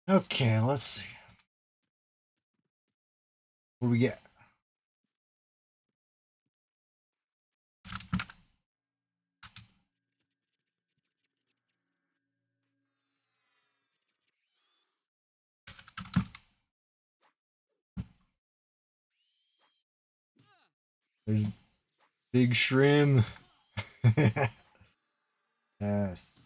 Okay, let's see. What do we get? There's Big Shrimp. Yes.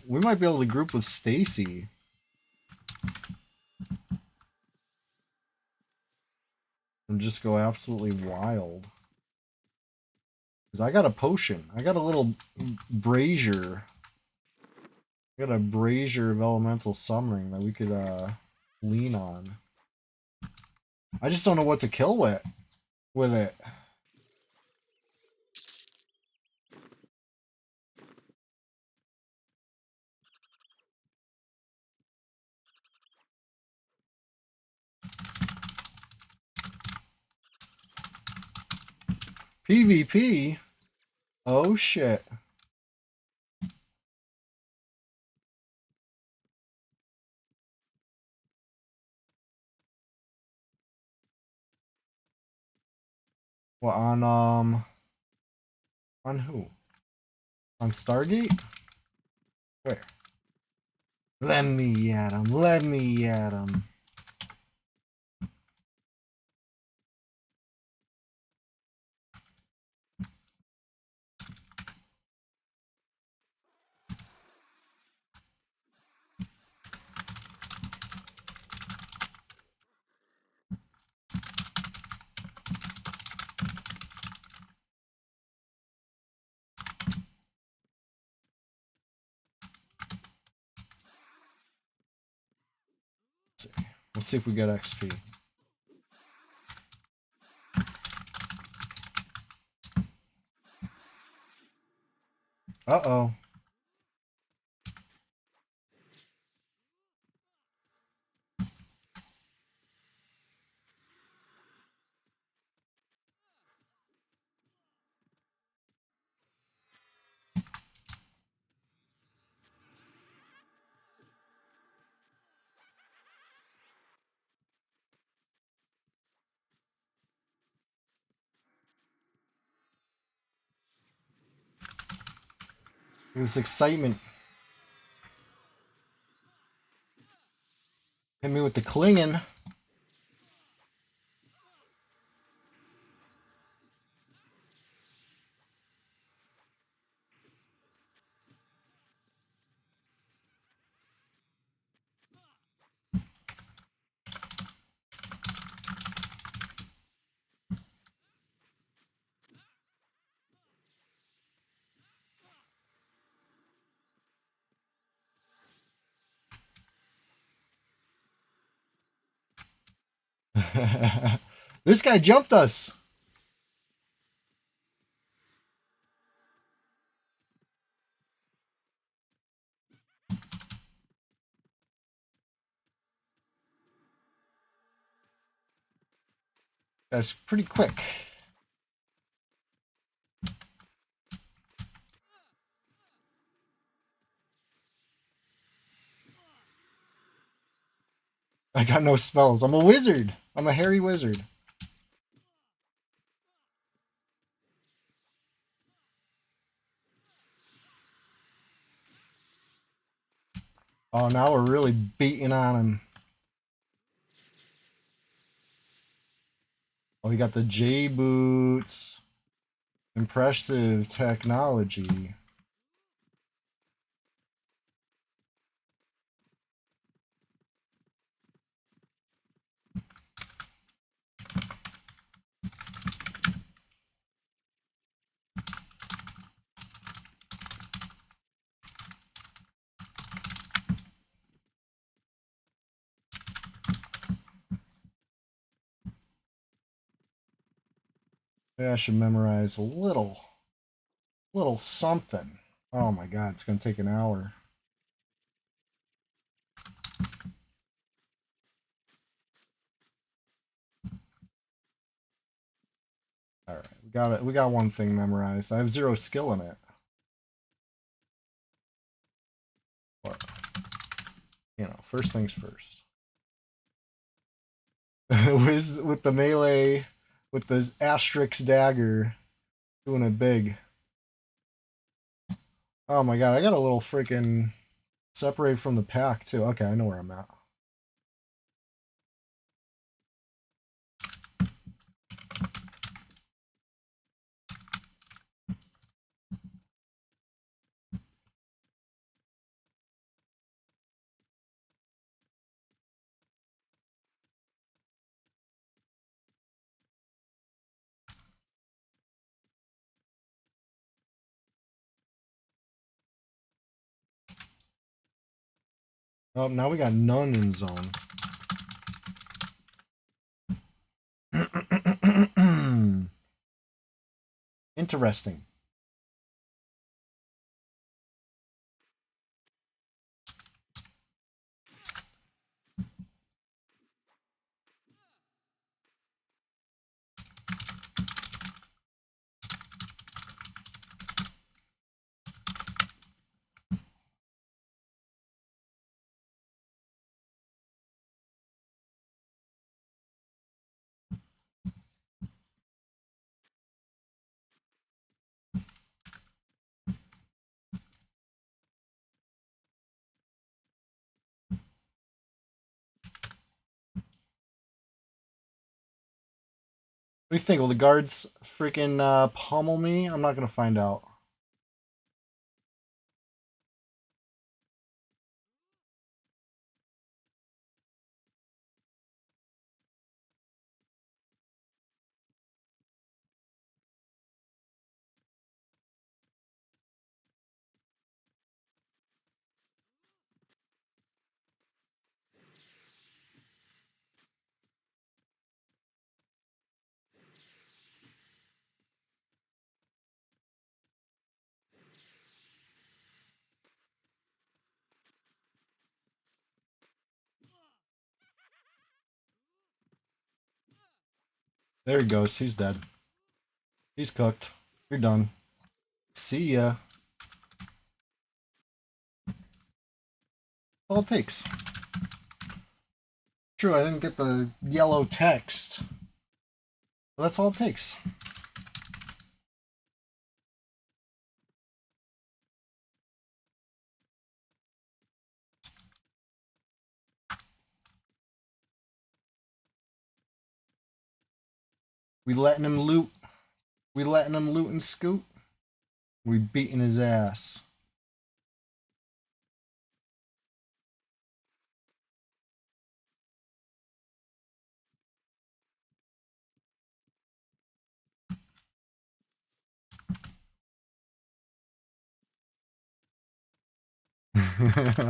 We might be able to group with Stacy. And just go absolutely wild. Because I got a potion. I got a little brazier. I got a brazier of elemental summoning that we could lean on. I just don't know what to kill with it. PvP? Oh shit. What on who? On Stargate? Where? Let me at him. Let me at him. Let's see if we get XP. Uh-oh. It was excitement. Hit me with the clinging. This guy jumped us. That's pretty quick. I got no spells. I'm a wizard. I'm a hairy wizard. Oh, now we're really beating on him. Oh, we got the J boots. Impressive technology. Yeah, I should memorize a little something. Oh my god, it's gonna take an hour. All right, we got it. We got one thing memorized. I have 0 skill in it. But, you know, first things first. with the melee, with the Asterix dagger, doing it big. Oh my god, I got a little freaking separate from the pack too. Okay, I know where I'm at. Oh, now we got none in zone. Interesting. What do you think? Will the guards freaking pummel me? I'm not gonna find out. There he goes. He's dead. He's cooked. You're done. See ya. All it takes. True, I didn't get the yellow text. But that's all it takes. We letting him loot. We letting him loot and scoot. We beating his ass.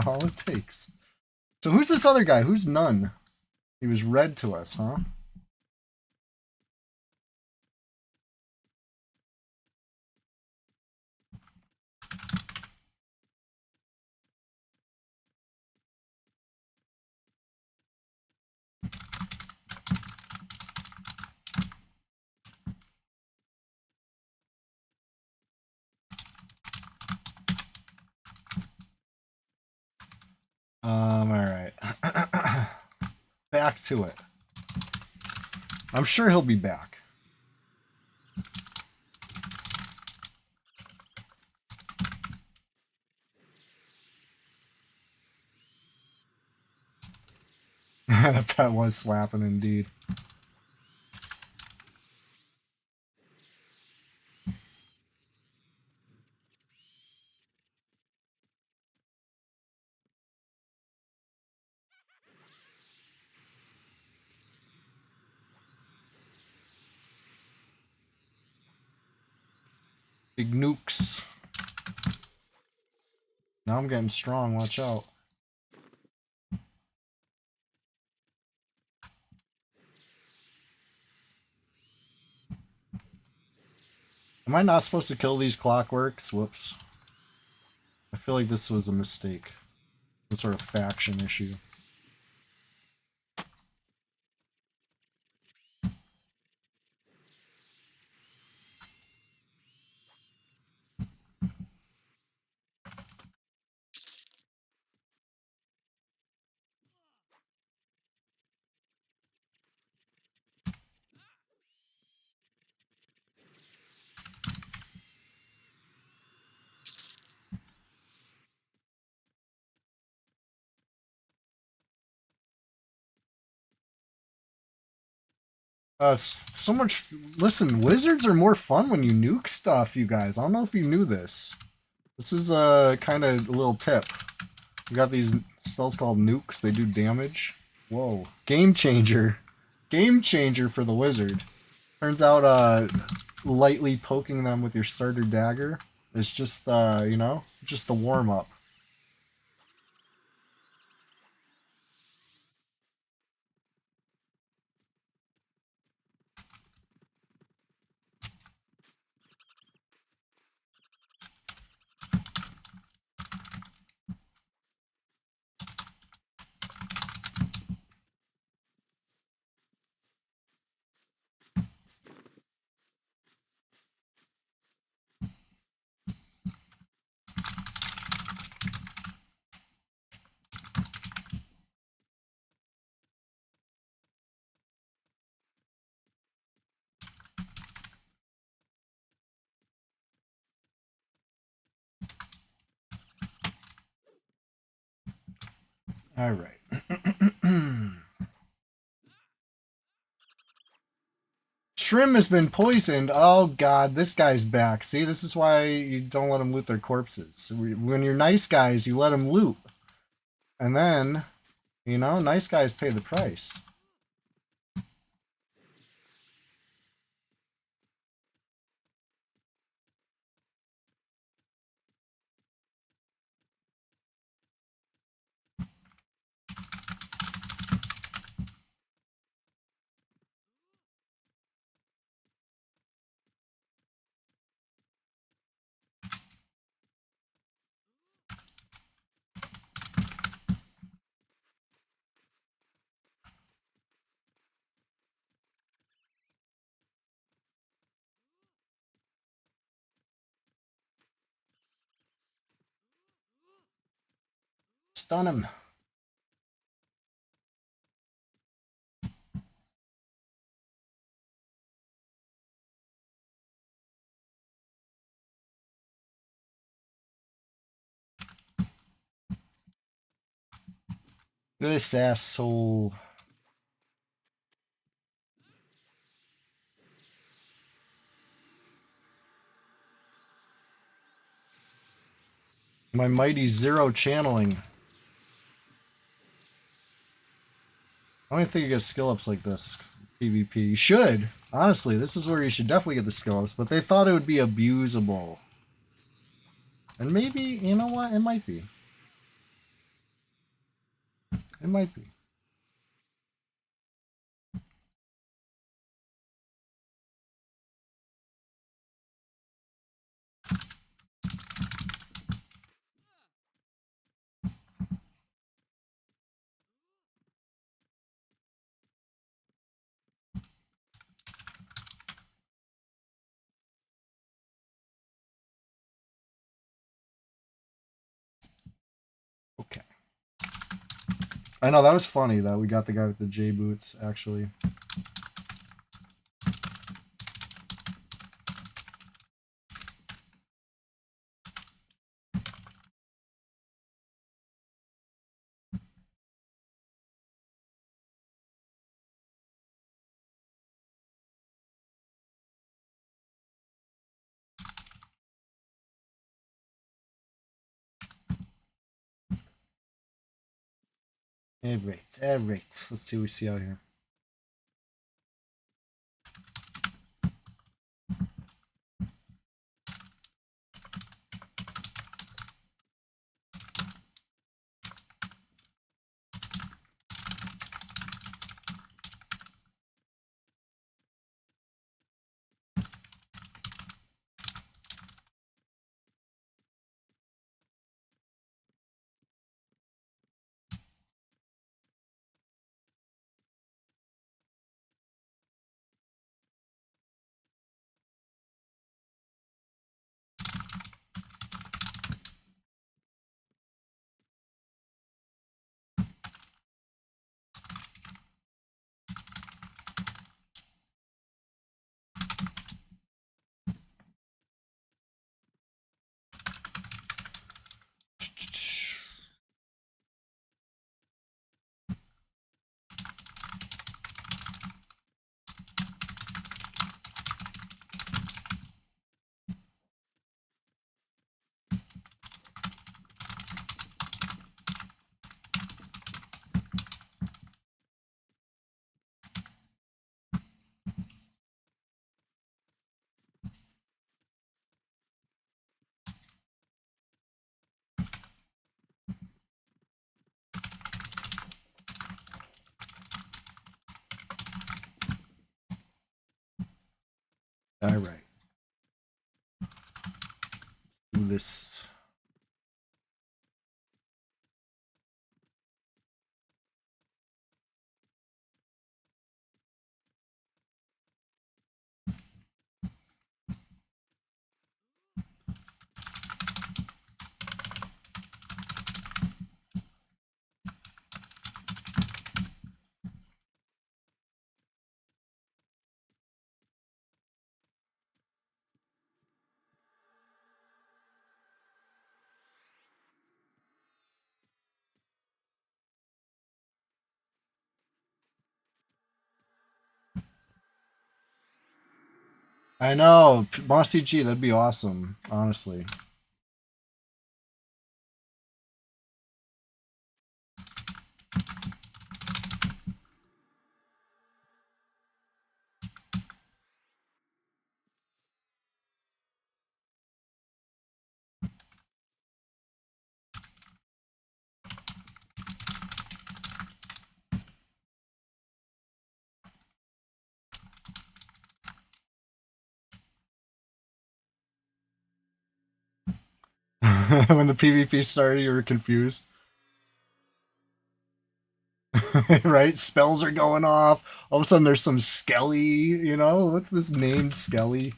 All it takes. So who's this other guy? Who's none? He was red to us, huh? Alright. Back to it. I'm sure he'll be back. That was slapping indeed. Big nukes. Now I'm getting strong, watch out. Am I not supposed to kill these clockworks? Whoops. I feel like this was a mistake. Some sort of faction issue. So much. Listen, wizards are more fun when you nuke stuff, you guys. I don't know if you knew this. This is kind of a little tip. We got these spells called nukes. They do damage. Whoa. Game changer. Game changer for the wizard. Turns out, lightly poking them with your starter dagger is just, you know, just a warm up. All right. Shrim has been poisoned. Oh god, this guy's back. See, this is why you don't let them loot their corpses. When you're nice guys, you let them loot. And then, you know, nice guys pay the price. Stun him. This asshole. My mighty zero channeling. I don't even think you get skill ups like this. PvP. You should. Honestly, this is where you should definitely get the skill ups, but they thought it would be abusable. And maybe, you know what? It might be. It might be. Okay. I know that was funny that we got the guy with the J boots actually. Alright, alright. Let's see what we see out here. Alright. Do this. I know, Mossy G, that'd be awesome, honestly. When the PvP started, you were confused. Right? Spells are going off. All of a sudden, there's some Skelly, you know? What's this named Skelly?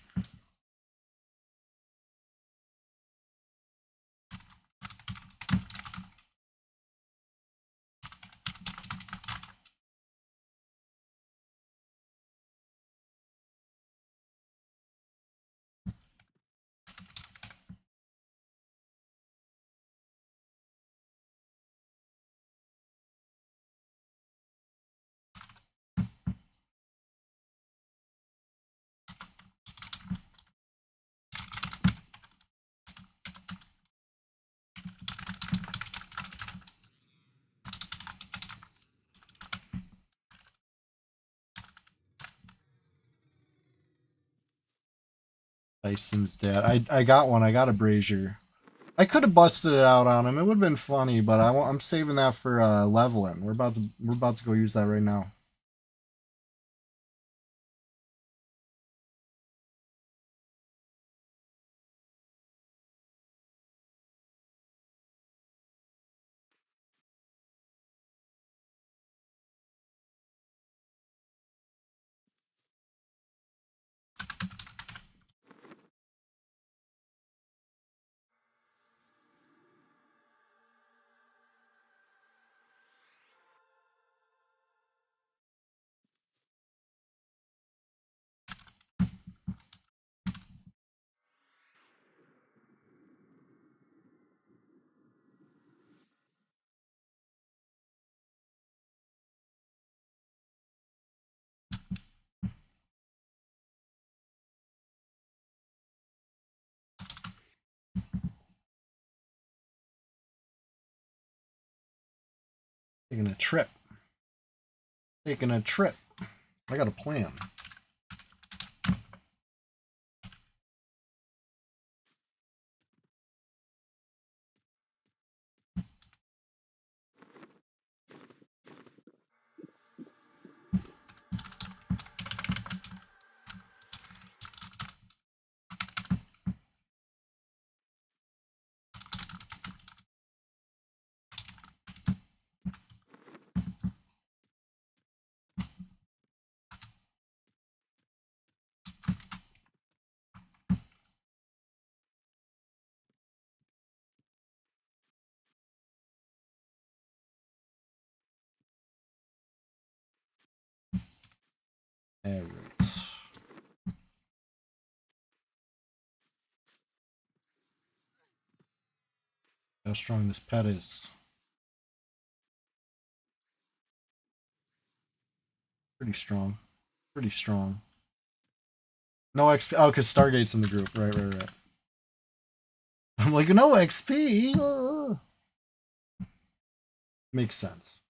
Tyson's dad. I got one. I got a brazier. I could have busted it out on him. It would have been funny, but I'm saving that for leveling. We're about to go use that right now. Taking a trip. Taking a trip. I got a plan. All right. How strong this pet is. Pretty strong. Pretty strong. No XP. Oh, because Stargate's in the group. Right. I'm like, no XP. Makes sense.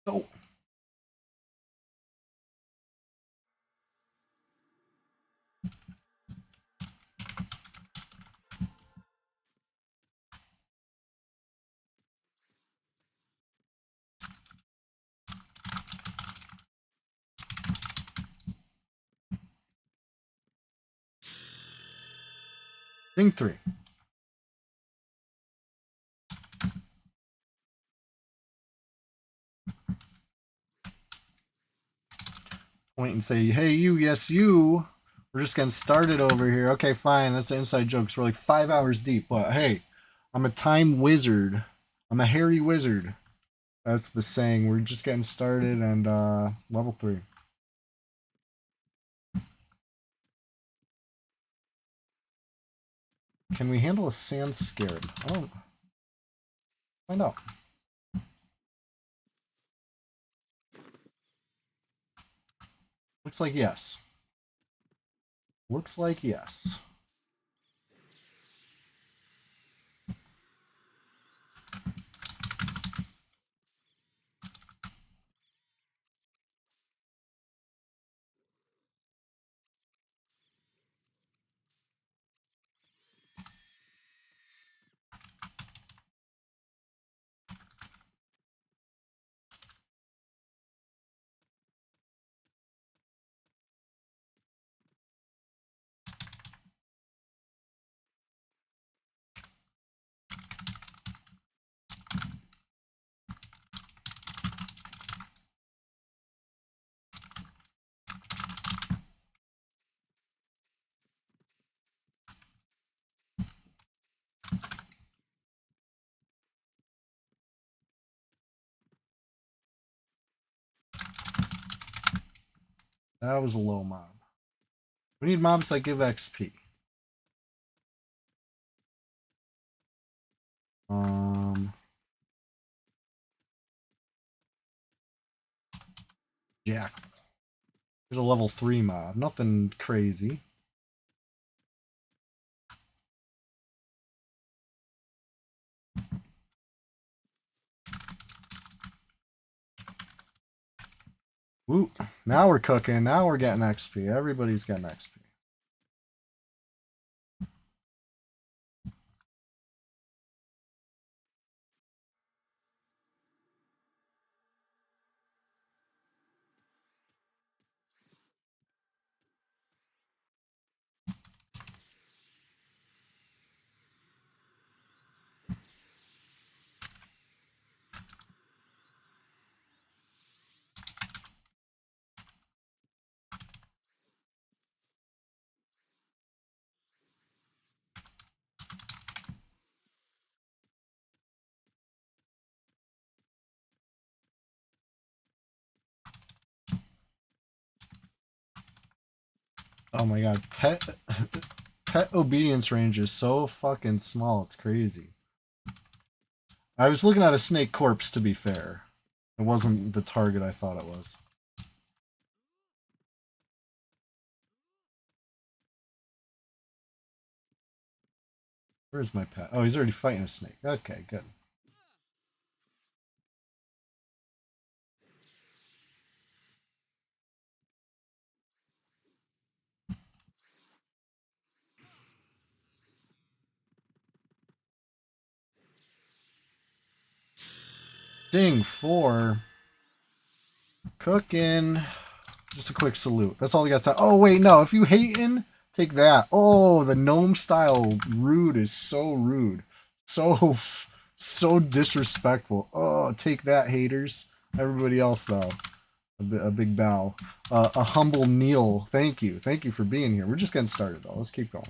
Oh. Thing 3. Point and say, hey, you, yes, you. We're just getting started over here. Okay, fine. That's the inside jokes. We're like 5 hours deep, but hey, I'm a time wizard. I'm a hairy wizard. That's the saying. We're just getting started and level 3. Can we handle a sand scarab? I don't. Find out. Looks like yes. Looks like yes. That was a low mob. We need mobs that give XP. Jack. There's a level 3 mob. Nothing crazy. Woo. Now we're cooking. Now we're getting XP. Everybody's getting XP. Oh my god, pet obedience range is so fucking small, it's crazy. I was looking at a snake corpse, to be fair. It wasn't the target I thought it was. Where's my pet? Oh, he's already fighting a snake. Okay, good. Ding, 4. Cooking. Just a quick salute. That's all I got time. Oh, wait, no. If you hating, take that. Oh, the gnome style rude is so rude. So, so disrespectful. Oh, take that, haters. Everybody else, though. A big bow. A humble kneel. Thank you. Thank you for being here. We're just getting started, though. Let's keep going.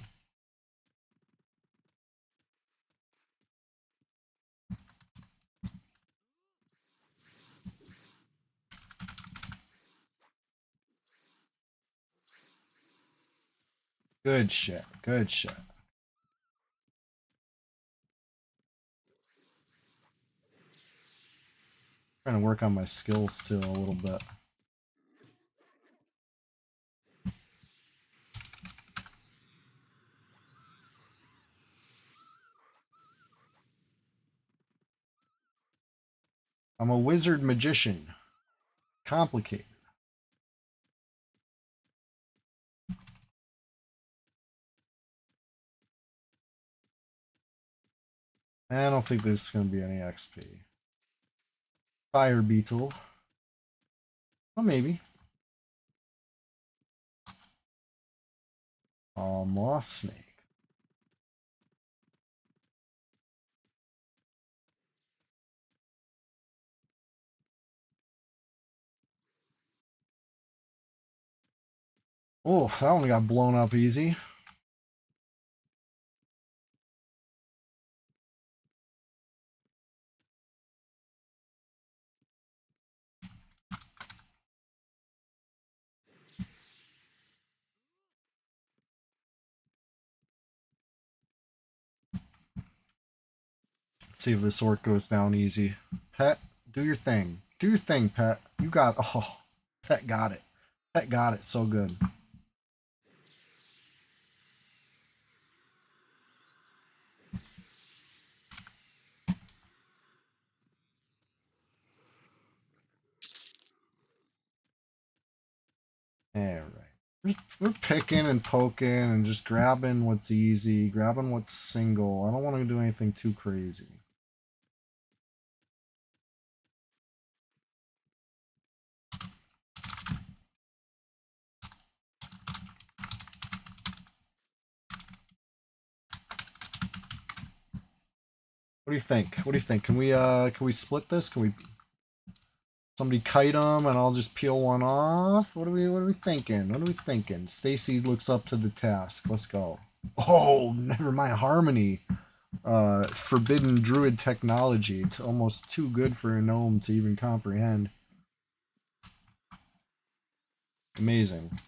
Good shit. Good shit. Trying to work on my skills, too, a little bit. I'm a wizard magician. Complicated. I don't think there's going to be any XP. Fire beetle. Well, maybe. Moss snake. Oh, that one got blown up easy. Let's see if this orc goes down easy. Pet, do your thing. Do your thing, Pet. You got... Oh, Pet got it. Pet got it so good. Alright. We're picking and poking and just grabbing what's easy, grabbing what's single. I don't want to do anything too crazy. What do you think? What do you think? Can we split this? Can we somebody kite them and I'll just peel one off? What are we thinking? What are we thinking? Stacy looks up to the task. Let's go. Oh, never mind. Harmony. Forbidden druid technology. It's almost too good for a gnome to even comprehend. Amazing.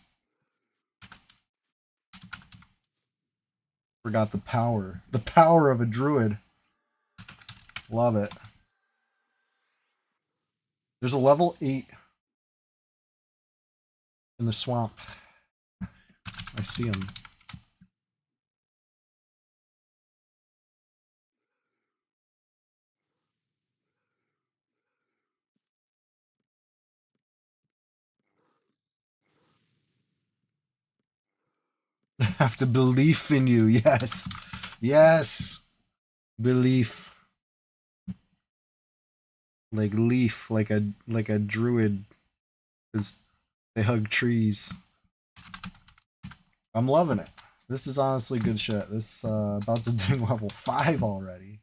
Forgot the power. The power of a druid. Love it. There's a level 8 in the swamp. I see him. I have to believe in you. Yes. Yes. Belief. Like leaf, like a druid, because they hug trees. I'm loving it. This is honestly good shit. This about to do level 5 already.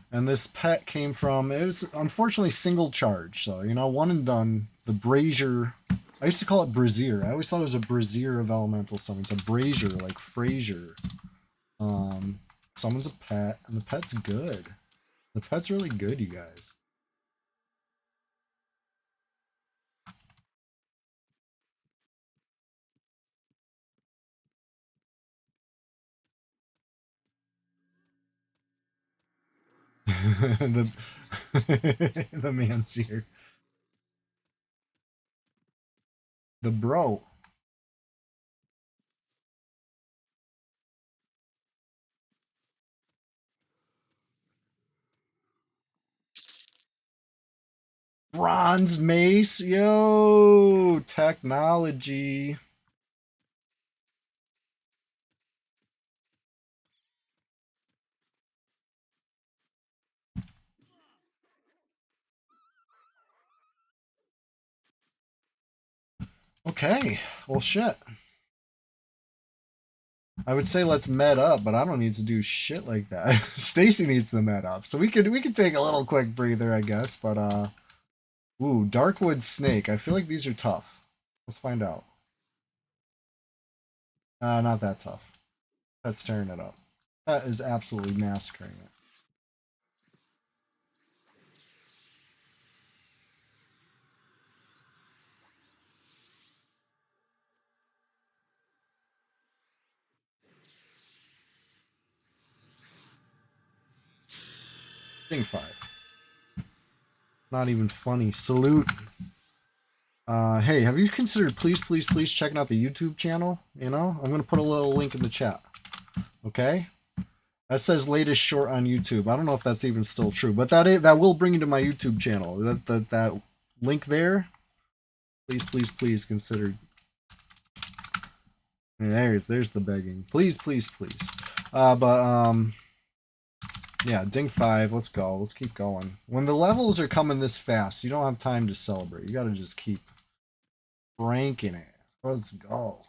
And this pet came from, it was unfortunately single charge, so you know, one and done. The brazier, I used to call it brazier. I always thought it was a brazier of elemental summons. A brazier, like Frasier. Someone's a pet, and the pet's good. The pet's really good, you guys. the the man's here. The bro. Bronze mace, yo, technology. Okay, well, shit. I would say let's med up, but I don't need to do shit like that. Stacy needs to med up, so we could take a little quick breather, I guess. But ooh, Darkwood Snake. I feel like these are tough. Let's find out. Not that tough. That's tearing it up. That is absolutely massacring it. Thing 5. Not even funny. Salute. Hey, have you considered please checking out the YouTube channel? You know, I'm gonna put a little link in the chat. Okay. That says latest short on YouTube. I don't know if that's even still true, but that will bring you to my YouTube channel. That link there. Please consider. There's the begging. Please. Yeah, Ding 5. Let's go. Let's keep going. When the levels are coming this fast, you don't have time to celebrate. You got to just keep ranking it. Let's go.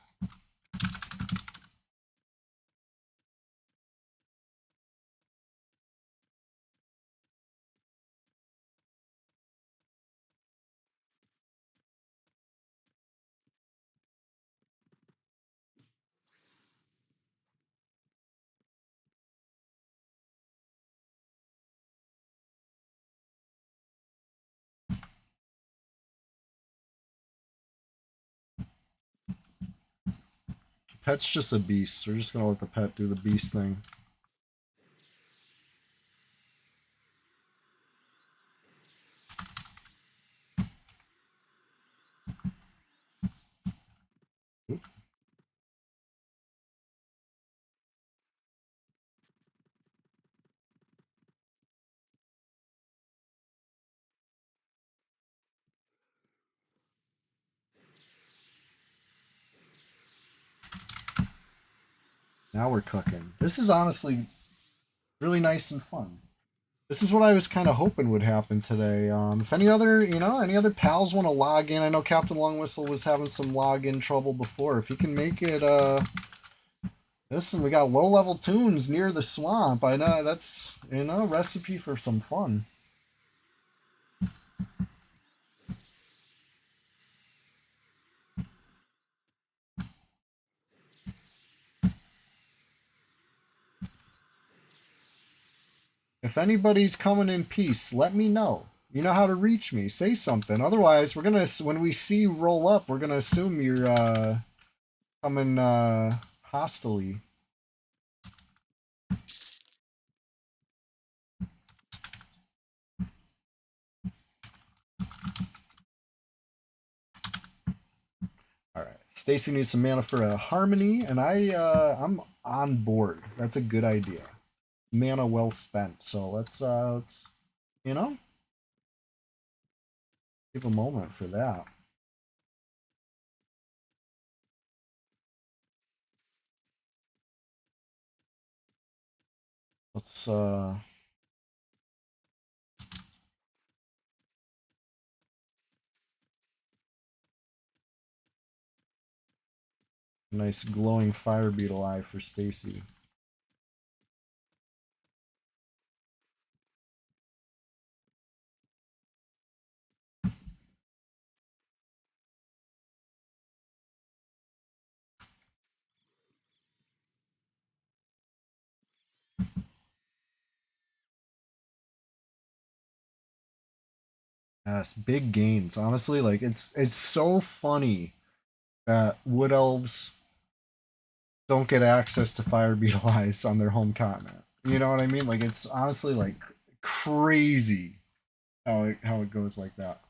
Pet's just a beast. We're just gonna let the pet do the beast thing. Now we're cooking. This is honestly really nice and fun. This is what I was kind of hoping would happen today. If any other, any other pals want to log in, I know Captain Long Whistle was having some login trouble before. If you can make it, listen, we got low level tunes near the swamp. I know that's, recipe for some fun. If anybody's coming in peace, let me know. You know how to reach me. Say something. Otherwise, when we see you roll up, we're gonna assume you're coming hostily. All right. Stacy needs some mana for a harmony, and I'm on board. That's a good idea. Mana well spent. So let's give a moment for that. Let's nice glowing fire beetle eye for Stacy. Yes, big gains. Honestly, like it's so funny that wood elves don't get access to fire beetle eyes on their home continent. You know what I mean? Like it's honestly like crazy how it goes like that.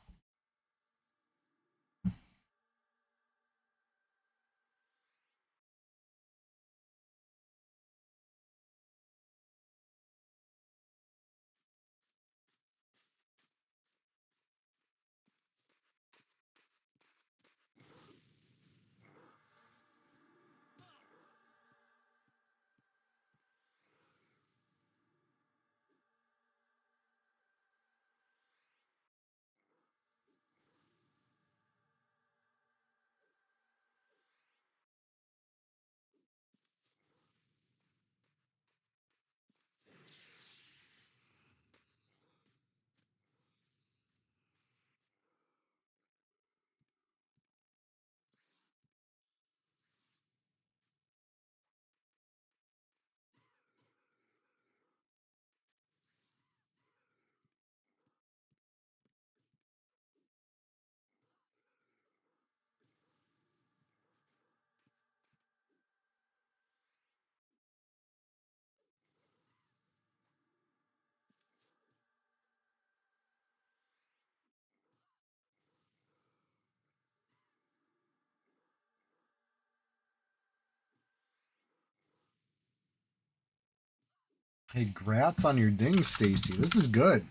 Hey, grats on your ding, Stacy. This is good.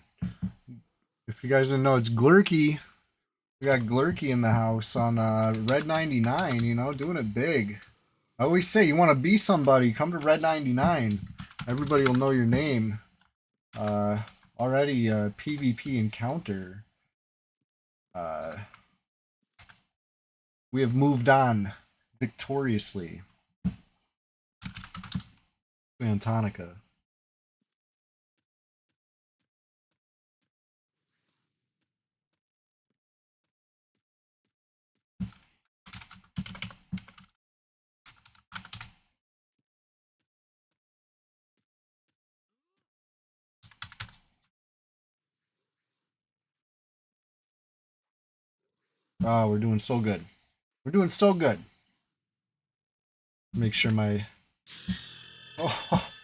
If you guys didn't know, it's Glurky. We got Glurky in the house on Red 99, you know, doing it big. I always say, you want to be somebody, come to Red 99. Everybody will know your name. Uh, Already a PvP encounter. We have moved on victoriously. Antonica. Oh, we're doing so good. We're doing so good. Make sure my...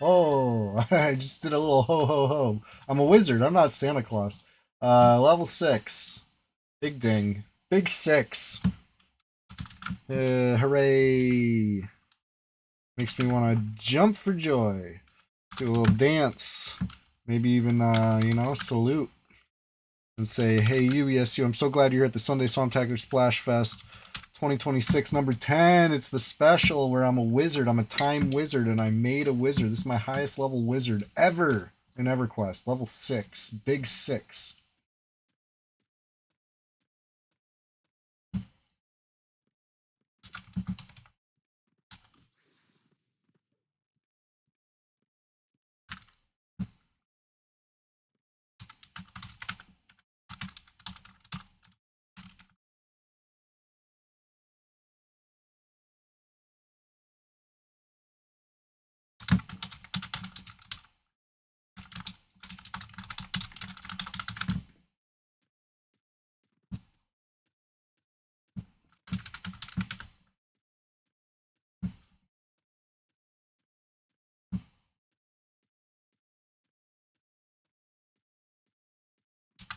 Oh, I just did a little ho ho ho. I'm a wizard. I'm not Santa Claus. Level 6. Big ding. Big 6. Hooray. Makes me want to jump for joy. Do a little dance. Maybe even, you know, salute. And say, hey, you, yes, you. I'm so glad you're here at the Sunday SWAMPTACULAR SPLASHFEST 2026, number 10. It's the special where I'm a wizard. I'm a time wizard, and I made a wizard. This is my highest level wizard ever in EverQuest. Level 6. Big 6.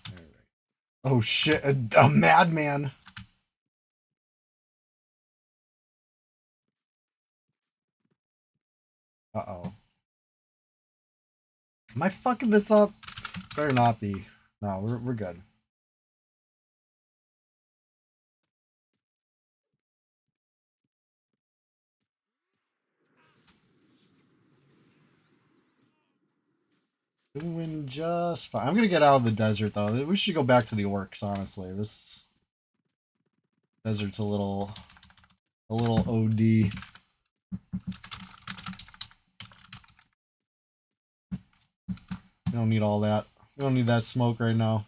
All right. Oh, shit. A madman. Uh-oh. Am I fucking this up? Better not be. No, we're good. Doing just fine. I'm gonna get out of the desert though. We should go back to the orcs, honestly. This desert's a little OD. We don't need all that. We don't need that smoke right now.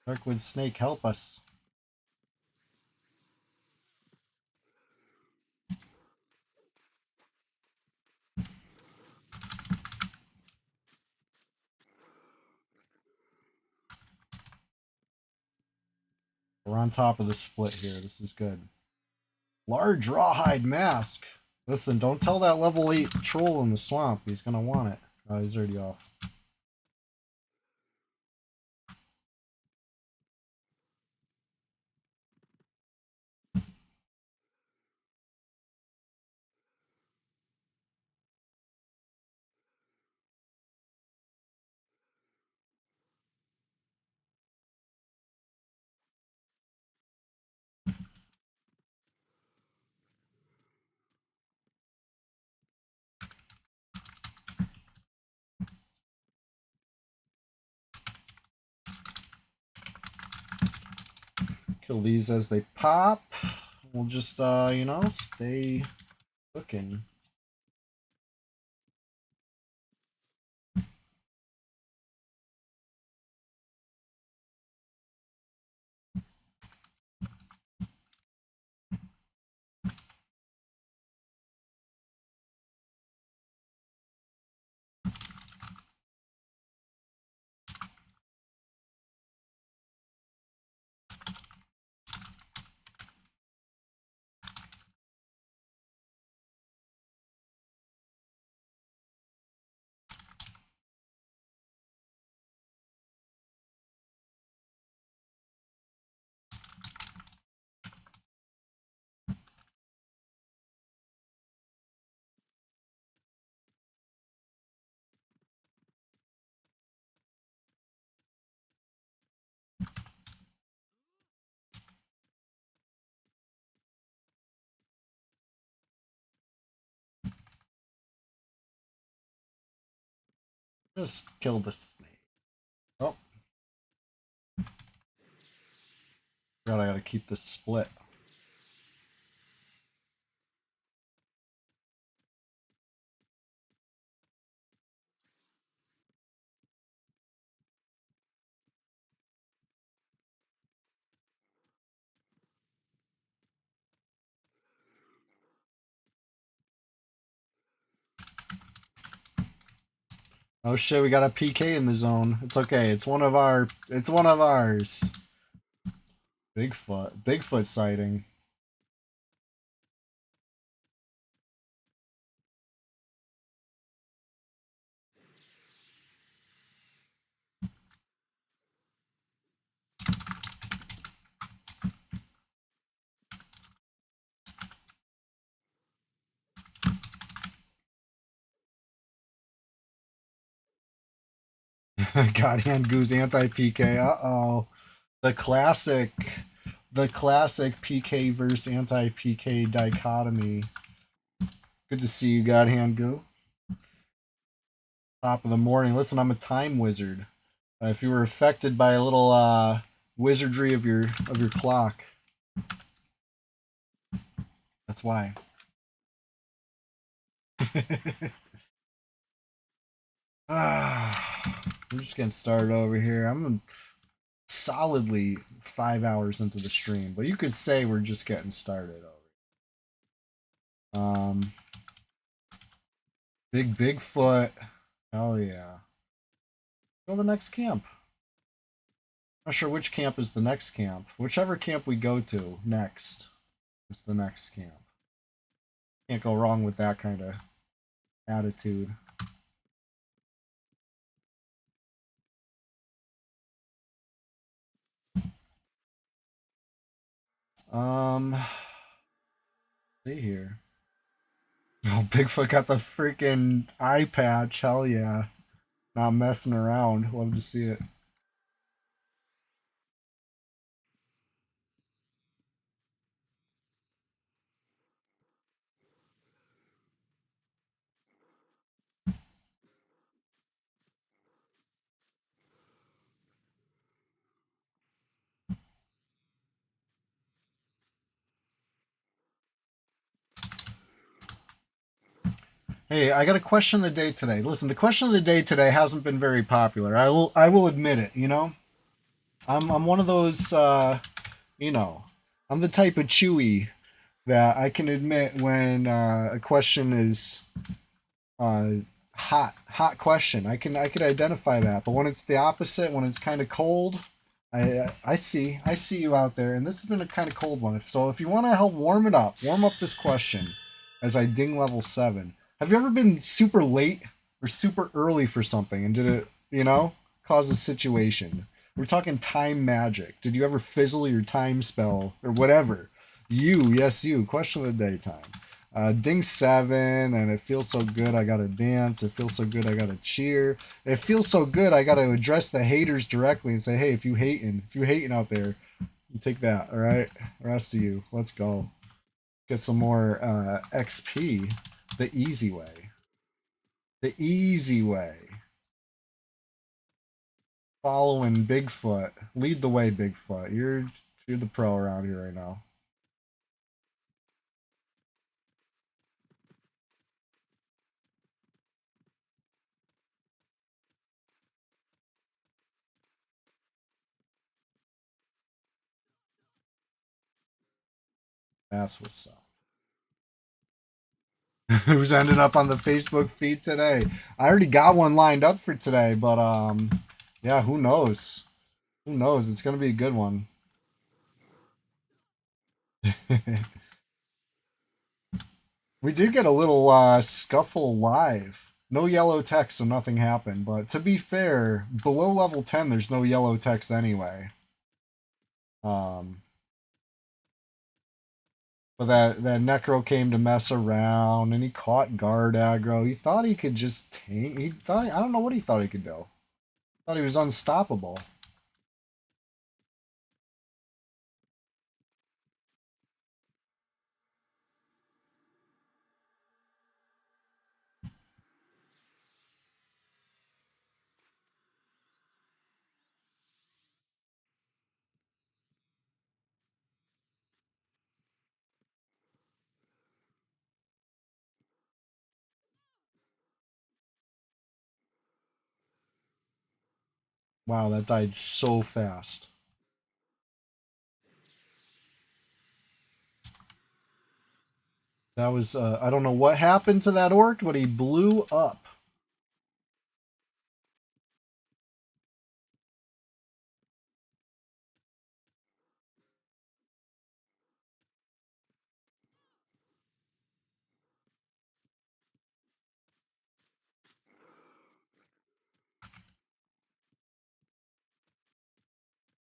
Darkwood Snake, help us. We're on top of the split here. This is good. Large rawhide mask. Listen, don't tell that level 8 troll in the swamp. He's going to want it. Oh, he's already off. Kill these as they pop. We'll just, you know, stay cooking. Just kill the snake. Oh. God, I gotta keep this split. Oh shit, we got a PK in the zone. It's okay. It's one of ours. Bigfoot sighting. Godhand Goose anti-PK. Uh-oh. The classic PK versus anti-PK dichotomy. Good to see you, Godhand Goo. Top of the morning. Listen, I'm a time wizard. If you were affected by a little wizardry of your clock, that's why. We're just getting started over here. I'm solidly 5 hours into the stream, but you could say we're just getting started over. Bigfoot. Hell yeah. Go to the next camp. Not sure which camp is the next camp. Whichever camp we go to next is the next camp. Can't go wrong with that kind of attitude. See here. Oh, Bigfoot got the freaking eye patch. Hell yeah. Not messing around. Love to see it. Hey, I got a question of the day today. Listen, the question of the day today hasn't been very popular. I will admit it, you know? I'm one of those, you know, I'm the type of Chewy that I can admit when a question is uh, hot question. I could identify that. But when it's the opposite, when it's kind of cold, I see you out there, and this has been a kind of cold one. So if you want to help warm up this question as I ding level 7. Have you ever been super late or super early for something, and did it, cause a situation? We're talking time magic. Did you ever fizzle your time spell or whatever? Yes, you. Question of the day time. Ding 7, and it feels so good. I gotta dance. It feels so good. I gotta cheer. It feels so good. I gotta address the haters directly and say, hey, if you hating out there, you take that. All right, the rest of you, let's go get some more XP the easy way. The easy way. Following Bigfoot. Lead the way, Bigfoot. You're the pro around here right now. That's what's up. Who's ended up on the Facebook feed today? I already got one lined up for today, but yeah, who knows? Who knows? It's gonna be a good one. We did get a little scuffle live. No yellow text, so nothing happened. But to be fair, below level 10, there's no yellow text anyway. Um, but that Necro came to mess around, and he caught guard aggro. He thought he could just tank. I don't know what he thought he could do. Thought he was unstoppable. Wow, that died so fast. That was I don't know what happened to that orc, but he blew up.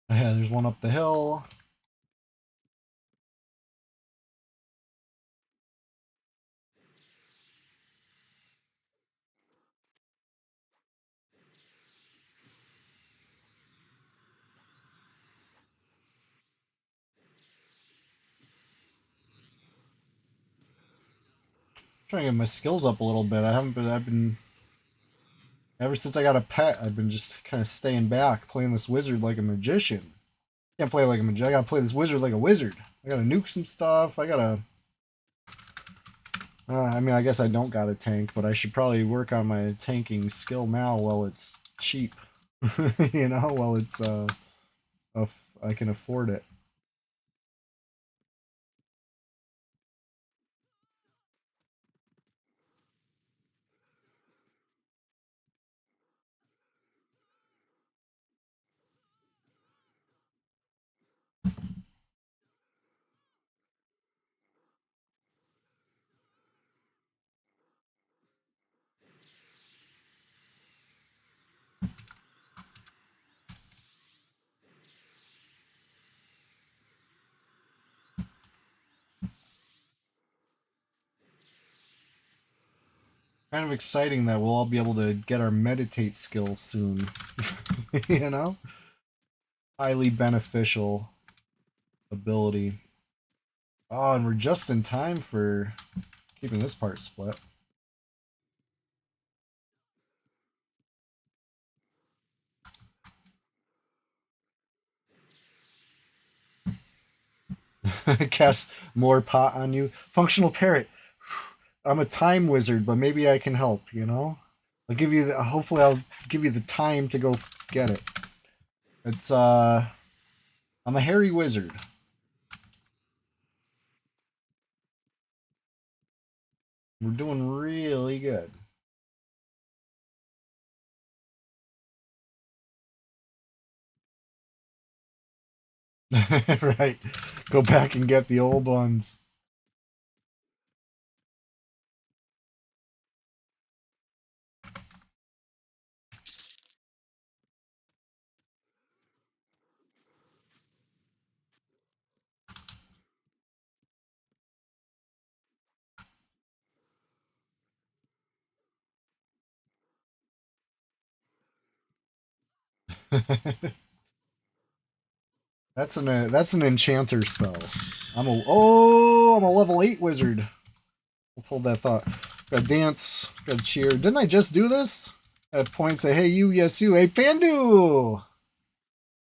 Yeah, there's one up the hill. Trying to get my skills up a little bit. I've been ever since I got a pet, I've been just kind of staying back, playing this wizard like a magician. Can't play like a magician. I gotta play this wizard like a wizard. I gotta nuke some stuff. I gotta. I mean, I guess I don't got a tank, but I should probably work on my tanking skill now while it's cheap. While it's I can afford it. Kind of exciting that we'll all be able to get our meditate skills soon. you know, highly beneficial ability. Oh, and we're just in time for keeping this part split. Cast more pot on you. Functional parrot. I'm a time wizard, but maybe I can help, I'll give you hopefully I'll give you the time to go get it. It's I'm a hairy wizard. We're doing really good. Right. Go back and get the old ones. That's an enchanter spell. I'm a level 8 wizard. Let's hold that thought. Got dance, got cheer. Didn't I just do this? At point say, hey you, yes you, hey Pandu!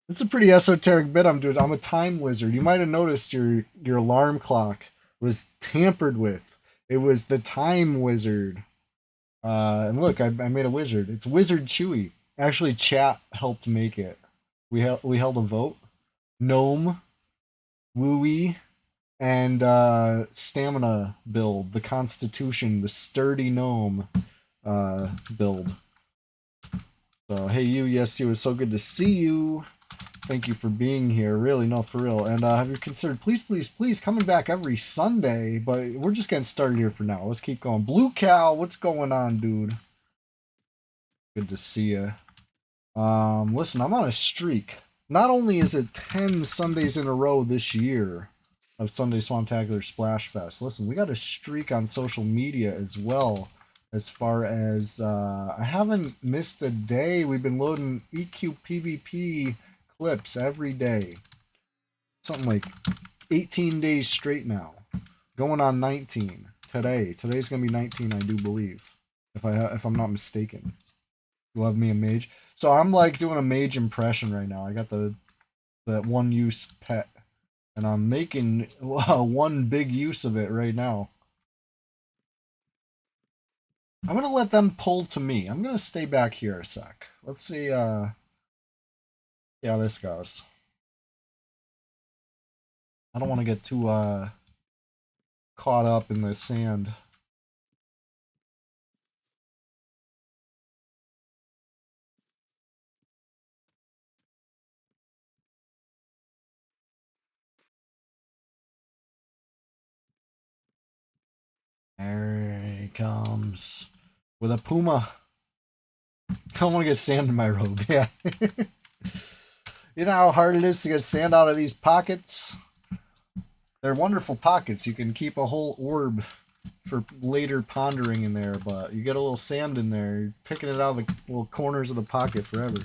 It's a pretty esoteric bit I'm doing. I'm a time wizard. You might have noticed your alarm clock was tampered with. It was the time wizard. And look, I made a wizard. It's Wizard Chewy. Actually, chat helped make it. We held a vote. Gnome, Wooey, and stamina build. The Constitution, the sturdy gnome build. So hey you, yes you. It's so good to see you. Thank you for being here. Really, no, for real. And have you considered, please, coming back every Sunday? But we're just getting started here for now. Let's keep going. Blue Cow, what's going on, dude? Good to see you. Listen, I'm on a streak. Not only is it 10 Sundays in a row this year of Sunday Swamptacular Splash Fest. Listen, we got a streak on social media as well. As far as I haven't missed a day. We've been loading EQ PvP clips every day. Something like 18 days straight now. Going on 19 today. Today's gonna be 19, I do believe, if I'm not mistaken. You love me a mage. So I'm like doing a mage impression right now. I got that one use pet, and I'm making one big use of it right now. I'm gonna let them pull to me. I'm gonna stay back here a sec. Let's see how this goes. I don't want to get too caught up in the sand. There he comes with a puma. I don't want to get sand in my robe. Yeah. You know how hard it is to get sand out of these pockets? They're wonderful pockets. You can keep a whole orb for later pondering in there, but you get a little sand in there, you're picking it out of the little corners of the pocket forever.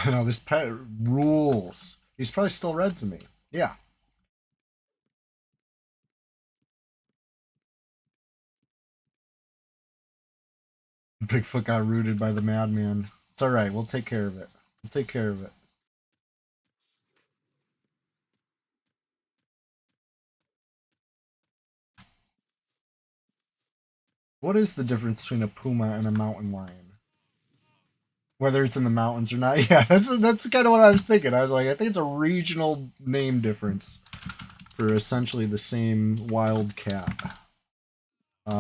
No, this pet rules. He's probably still red to me. Yeah. Bigfoot got rooted by the madman. It's alright, we'll take care of it. We'll take care of it. What is the difference between a puma and a mountain lion? Whether it's in the mountains or not. Yeah, that's kind of what I was thinking. I was like, I think it's a regional name difference for essentially the same wild cat.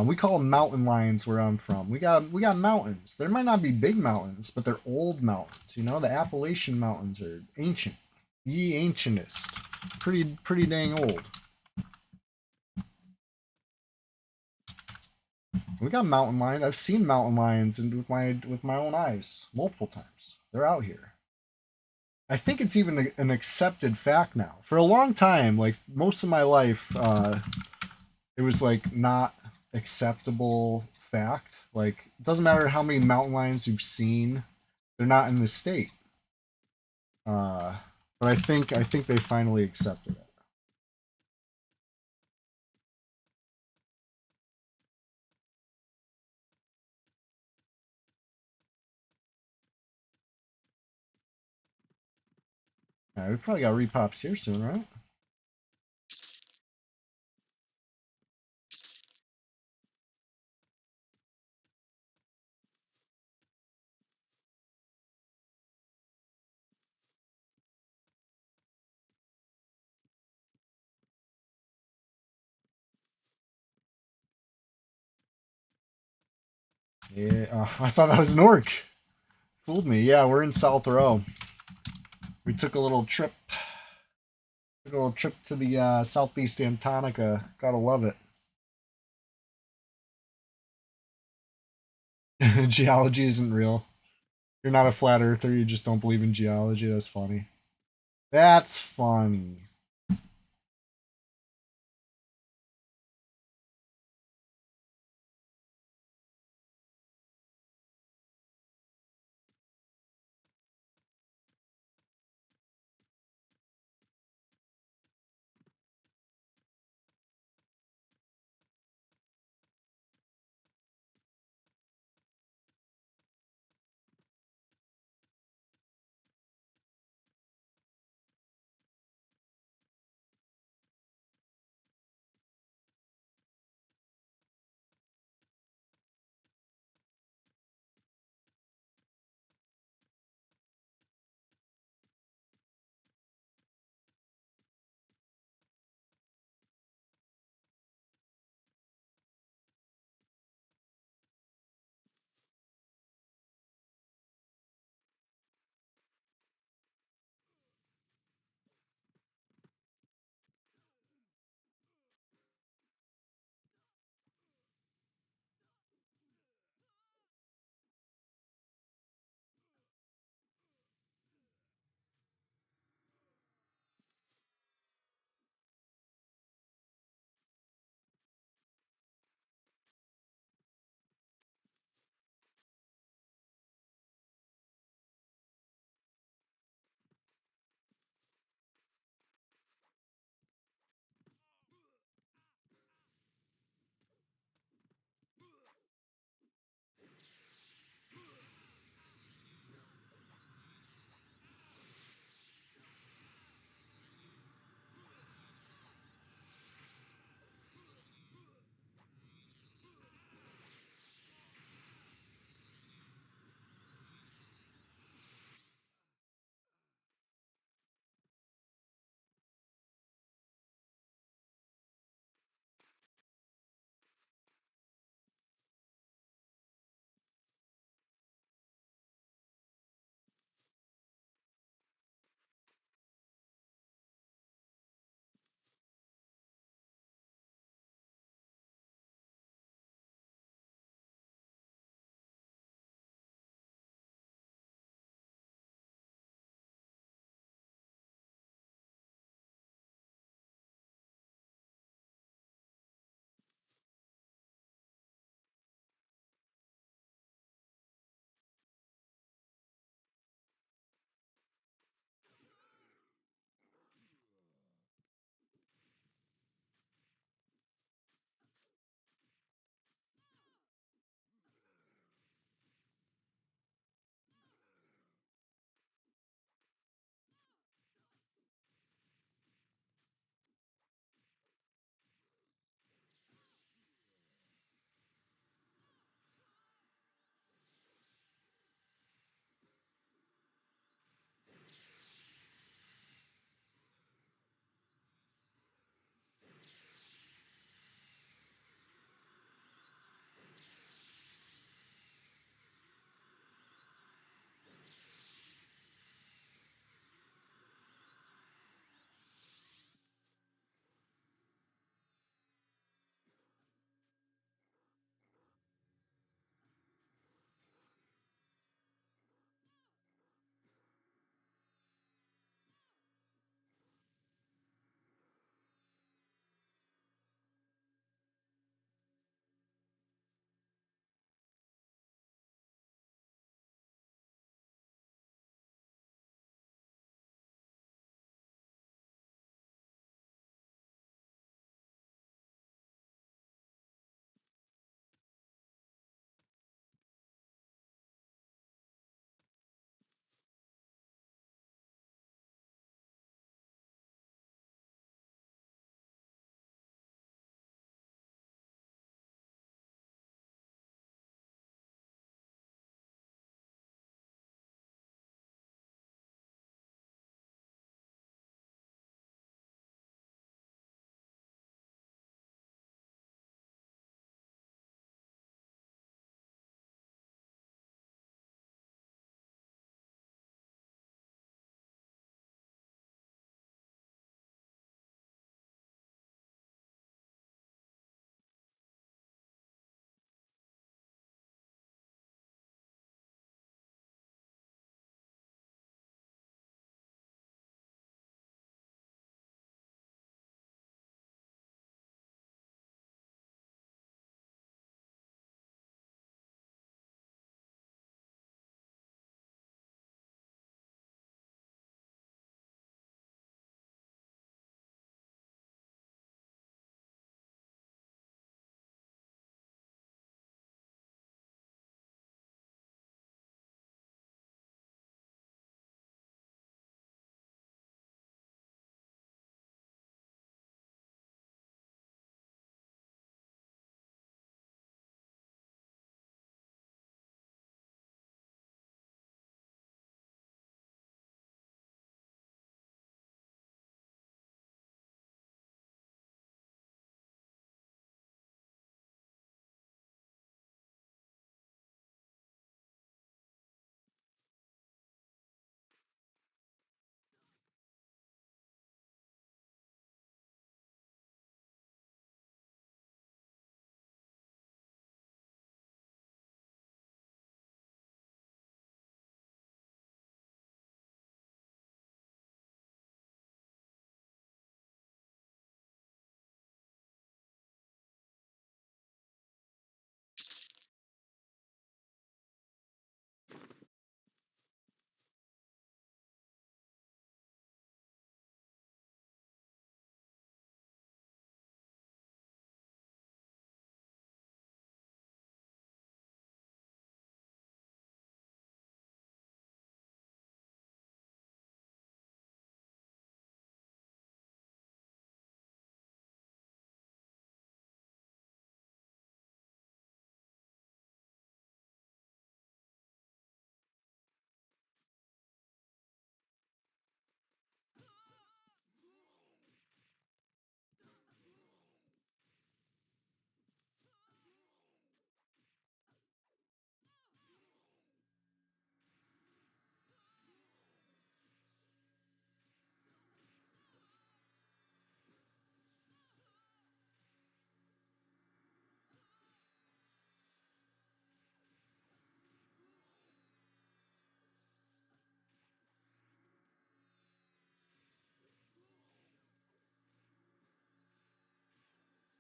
We call them mountain lions where I'm from. We got mountains. There might not be big mountains, but they're old mountains. You know, the Appalachian Mountains are ancient. Ye ancientest. Pretty dang old. We got mountain lions. I've seen mountain lions and with my own eyes multiple times. They're out here. I think it's even an accepted fact now. For a long time, like most of my life, it was like not acceptable fact. Like it doesn't matter how many mountain lions you've seen, they're not in this state. But I think they finally accepted it. Yeah, we probably got repops here soon, right? Yeah, I thought that was an orc. Fooled me. Yeah, we're in South Row. We took a little trip. Took a little trip to the southeast Antarctica. Gotta love it. Geology isn't real. You're not a flat earther. You just don't believe in geology. That's funny. That's funny.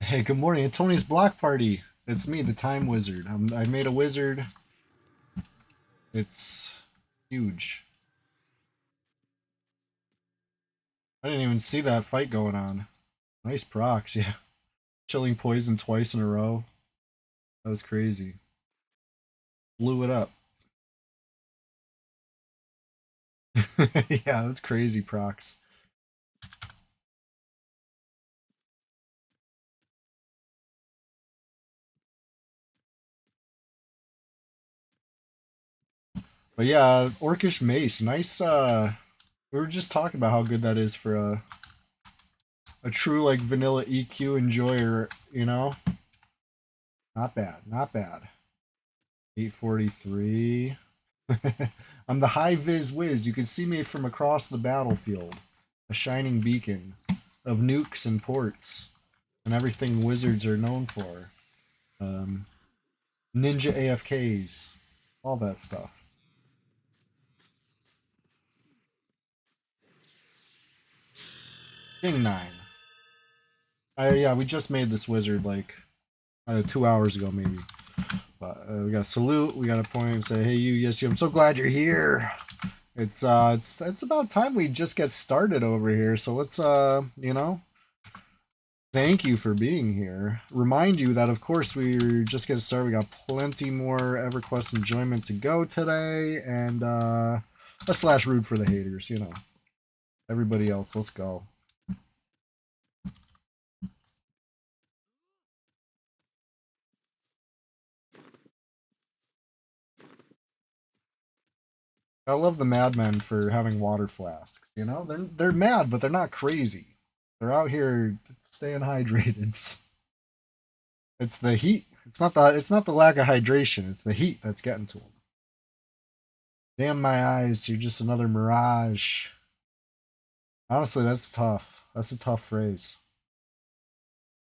Hey, good morning. Tony's Block Party. It's me, the Time Wizard. I made a wizard. It's huge. I didn't even see that fight going on. Nice procs, yeah. Chilling poison twice in a row. That was crazy. Blew it up. Yeah, that's crazy procs. But yeah, Orcish Mace. Nice, we were just talking about how good that is for a true like vanilla EQ enjoyer, you know? Not bad, not bad. 843. I'm the high vis whiz. You can see me from across the battlefield. A shining beacon of nukes and ports and everything wizards are known for. Um, Ninja AFKs, all that stuff. King 9. Yeah, we just made this wizard like 2 hours ago, maybe. But we got to salute. We got to point and say, "Hey, you, yes, you. I'm so glad you're here." It's about time we just get started over here. So let's thank you for being here. Remind you that of course we're just getting started. We got plenty more EverQuest enjoyment to go today, and a slash rude for the haters. You know, everybody else. Let's go. I love the madmen for having water flasks. You know, they're mad, but they're not crazy. They're out here staying hydrated. It's the heat. It's not the lack of hydration. It's the heat that's getting to them. Damn my eyes, you're just another mirage. Honestly, that's tough. That's a tough phrase.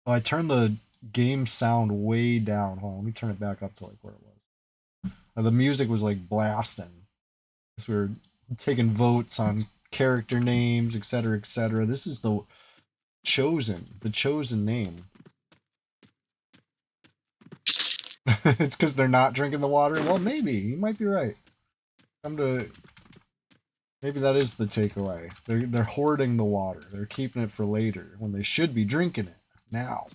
Oh, I turned the game sound way down. Hold on, let me turn it back up to like where it was. The music was like blasting. Because we were taking votes on character names, etc., etc. This is the chosen name. It's because they're not drinking the water. Well, maybe you might be right. Come to Maybe that is the takeaway. They're hoarding the water. They're keeping it for later when they should be drinking it now.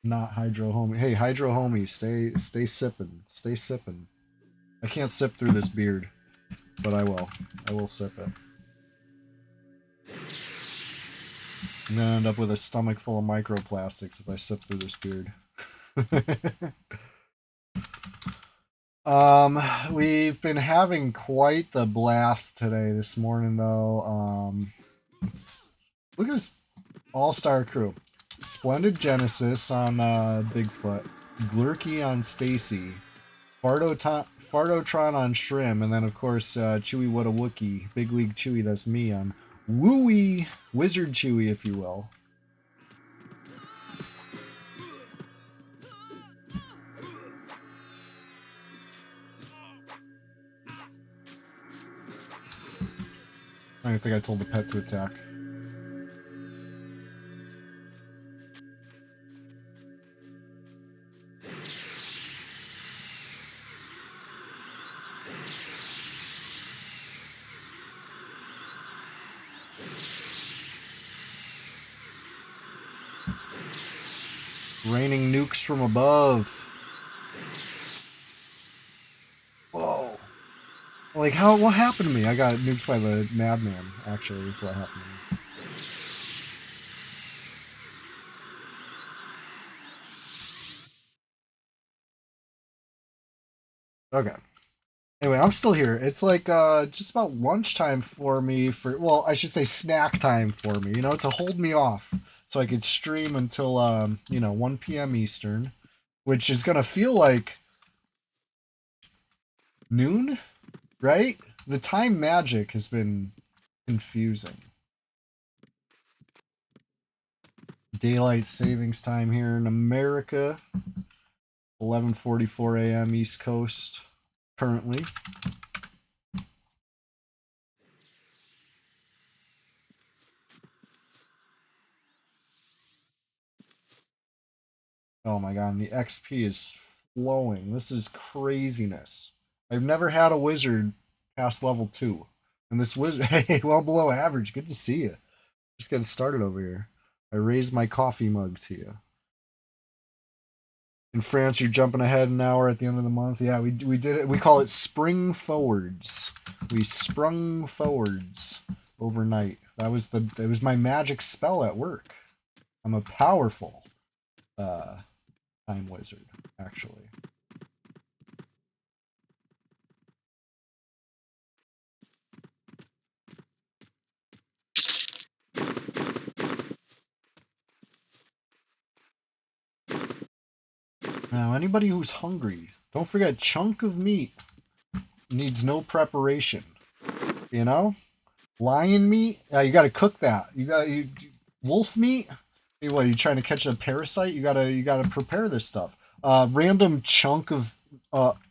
Not hydro homie. Hey, hydro homie, stay sipping. Stay sipping. I can't sip through this beard, but I will. I will sip it. I'm gonna end up with a stomach full of microplastics if I sip through this beard. We've been having quite the blast today this morning though. Look at this all-star crew. Splendid Genesis on Bigfoot, Glurky on Stacy, Fardotron on Shrim, and then of course Chewy What a Wookie, Big League Chewy, that's me on Wooey, Wizard Chewy if you will. I don't think I told the pet to attack. Raining nukes from above. Whoa. Like, what happened to me? I got nuked by the madman, actually, is what happened to me. Okay. Anyway, I'm still here. It's like just about lunchtime for me well, I should say snack time for me, to hold me off so I could stream until 1 p.m. Eastern, which is going to feel like noon, right? The time magic has been confusing. Daylight savings time here in America, 11:44 a.m. East Coast currently. Oh my god, and the XP is flowing. This is craziness. I've never had a wizard past level 2. And this wizard, hey, well below average. Good to see you. Just getting started over here. I raised my coffee mug to you. In France, you're jumping ahead an hour at the end of the month. Yeah, we did it. We call it spring forwards. We sprung forwards overnight. That was my magic spell at work. I'm a powerful time wizard, actually. Now, anybody who's hungry, don't forget, chunk of meat needs no preparation. You know, lion meat. You got to cook that. Wolf meat. What are you trying to catch a parasite? You gotta prepare this stuff. Random chunk of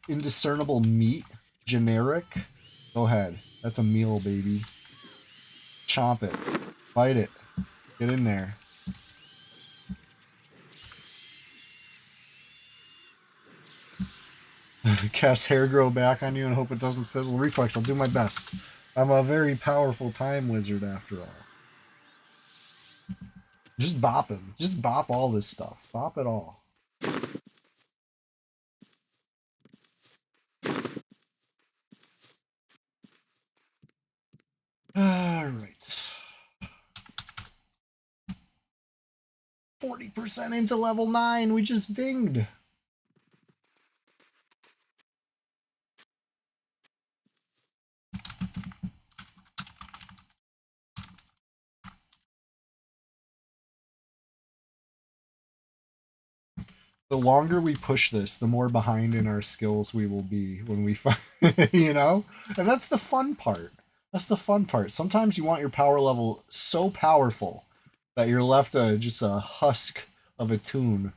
indiscernible meat, generic. Go ahead. That's a meal, baby. Chomp it. Bite it. Get in there. Cast hair grow back on you and hope it doesn't fizzle. Reflex, I'll do my best. I'm a very powerful time wizard after all. Just bop him. Just bop all this stuff. Bop it all. Alright. 40% into level 9. We just dinged. The longer we push this, the more behind in our skills we will be when we find, you know? And that's the fun part. That's the fun part. Sometimes you want your power level so powerful that you're left just a husk of a toon.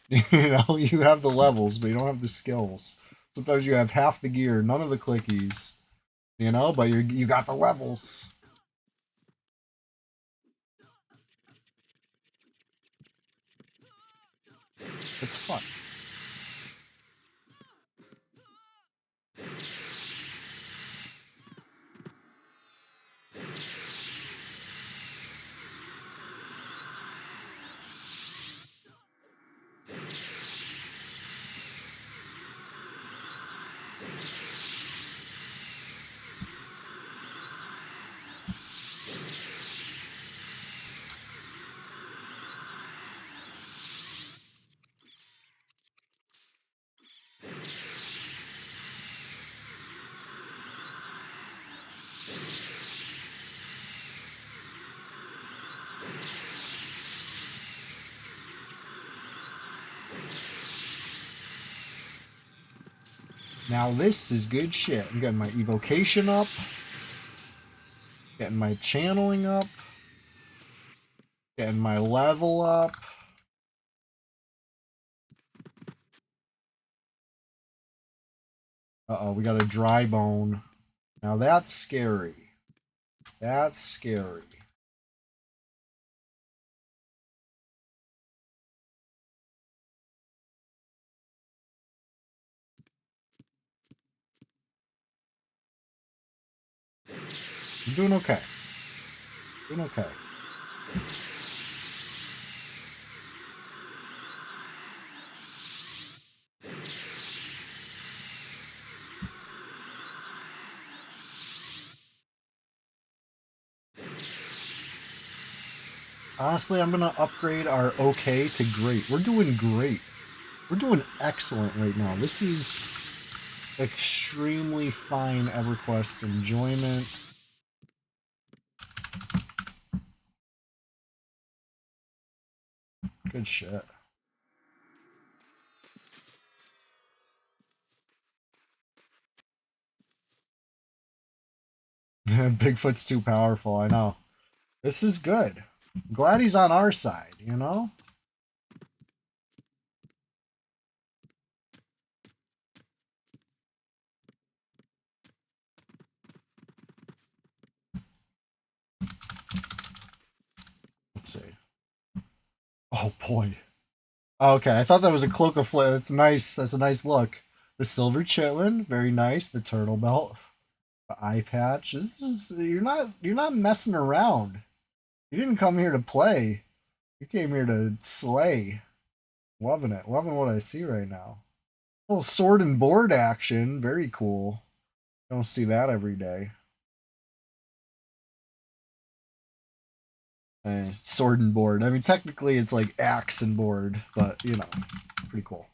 You know, you have the levels, but you don't have the skills. Sometimes you have half the gear, none of the clickies, you know, but you got the levels. It's fun. Now this is good shit. I'm getting my evocation up. Getting my channeling up. Getting my level up. Uh-oh, we got a dry bone. Now that's scary. That's scary. I'm doing okay. Doing okay. Honestly, I'm gonna upgrade our okay to great. We're doing great. We're doing excellent right now. This is extremely fine EverQuest enjoyment. Good shit. Bigfoot's too powerful, I know. This is good. I'm glad he's on our side, you know? Let's see. Oh boy. Oh, okay, I thought that was a cloak of flame. That's nice. That's a nice look. The silver chitlin, very nice. The turtle belt, the eye patch. This is you're not messing around. You didn't come here to play. You came here to slay. Loving it. Loving what I see right now. Oh, sword and board action. Very cool. Don't see that every day. Sword and board. I mean, technically it's like axe and board, but you know, pretty cool.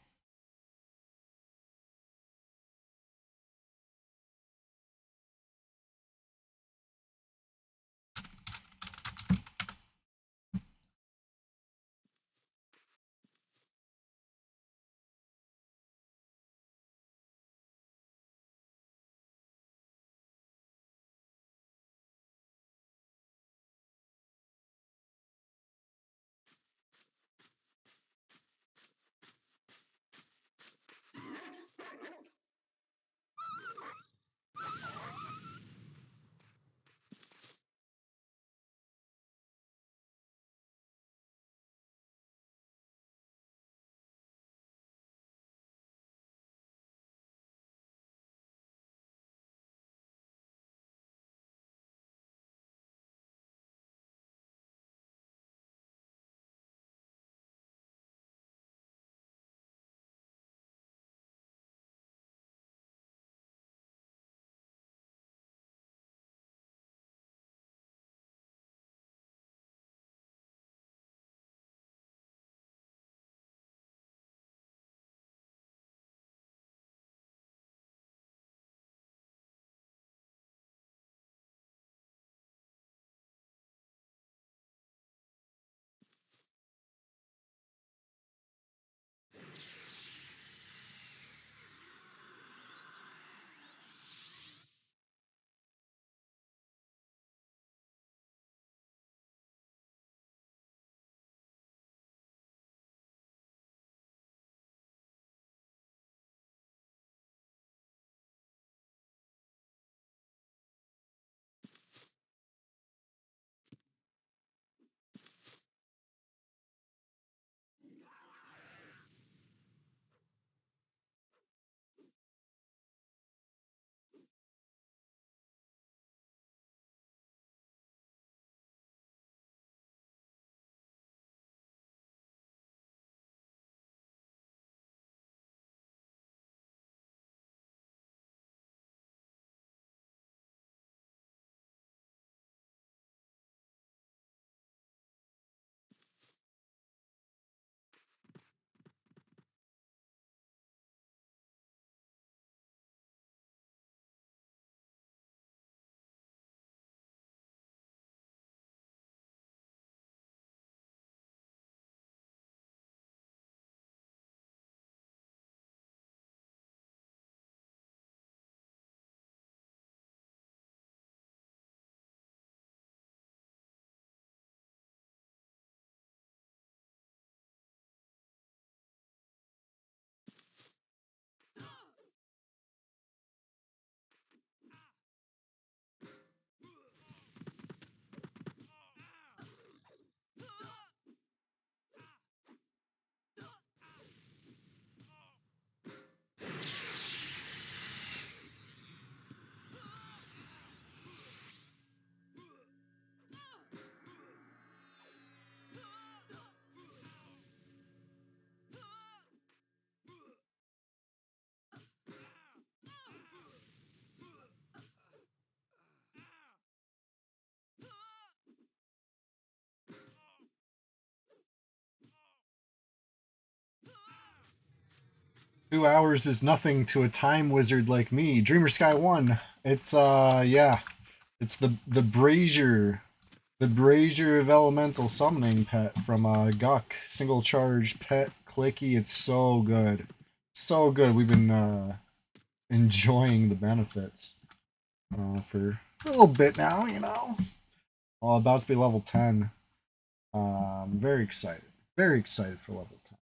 2 hours is nothing to a time wizard like me. Dreamer Sky 1. It's yeah. It's the Brazier. The Brazier of Elemental Summoning pet from Guck. Single charge pet clicky. It's so good. So good. We've been enjoying the benefits for a little bit now, you know. Well, about to be level 10. Very excited. Very excited for level 10.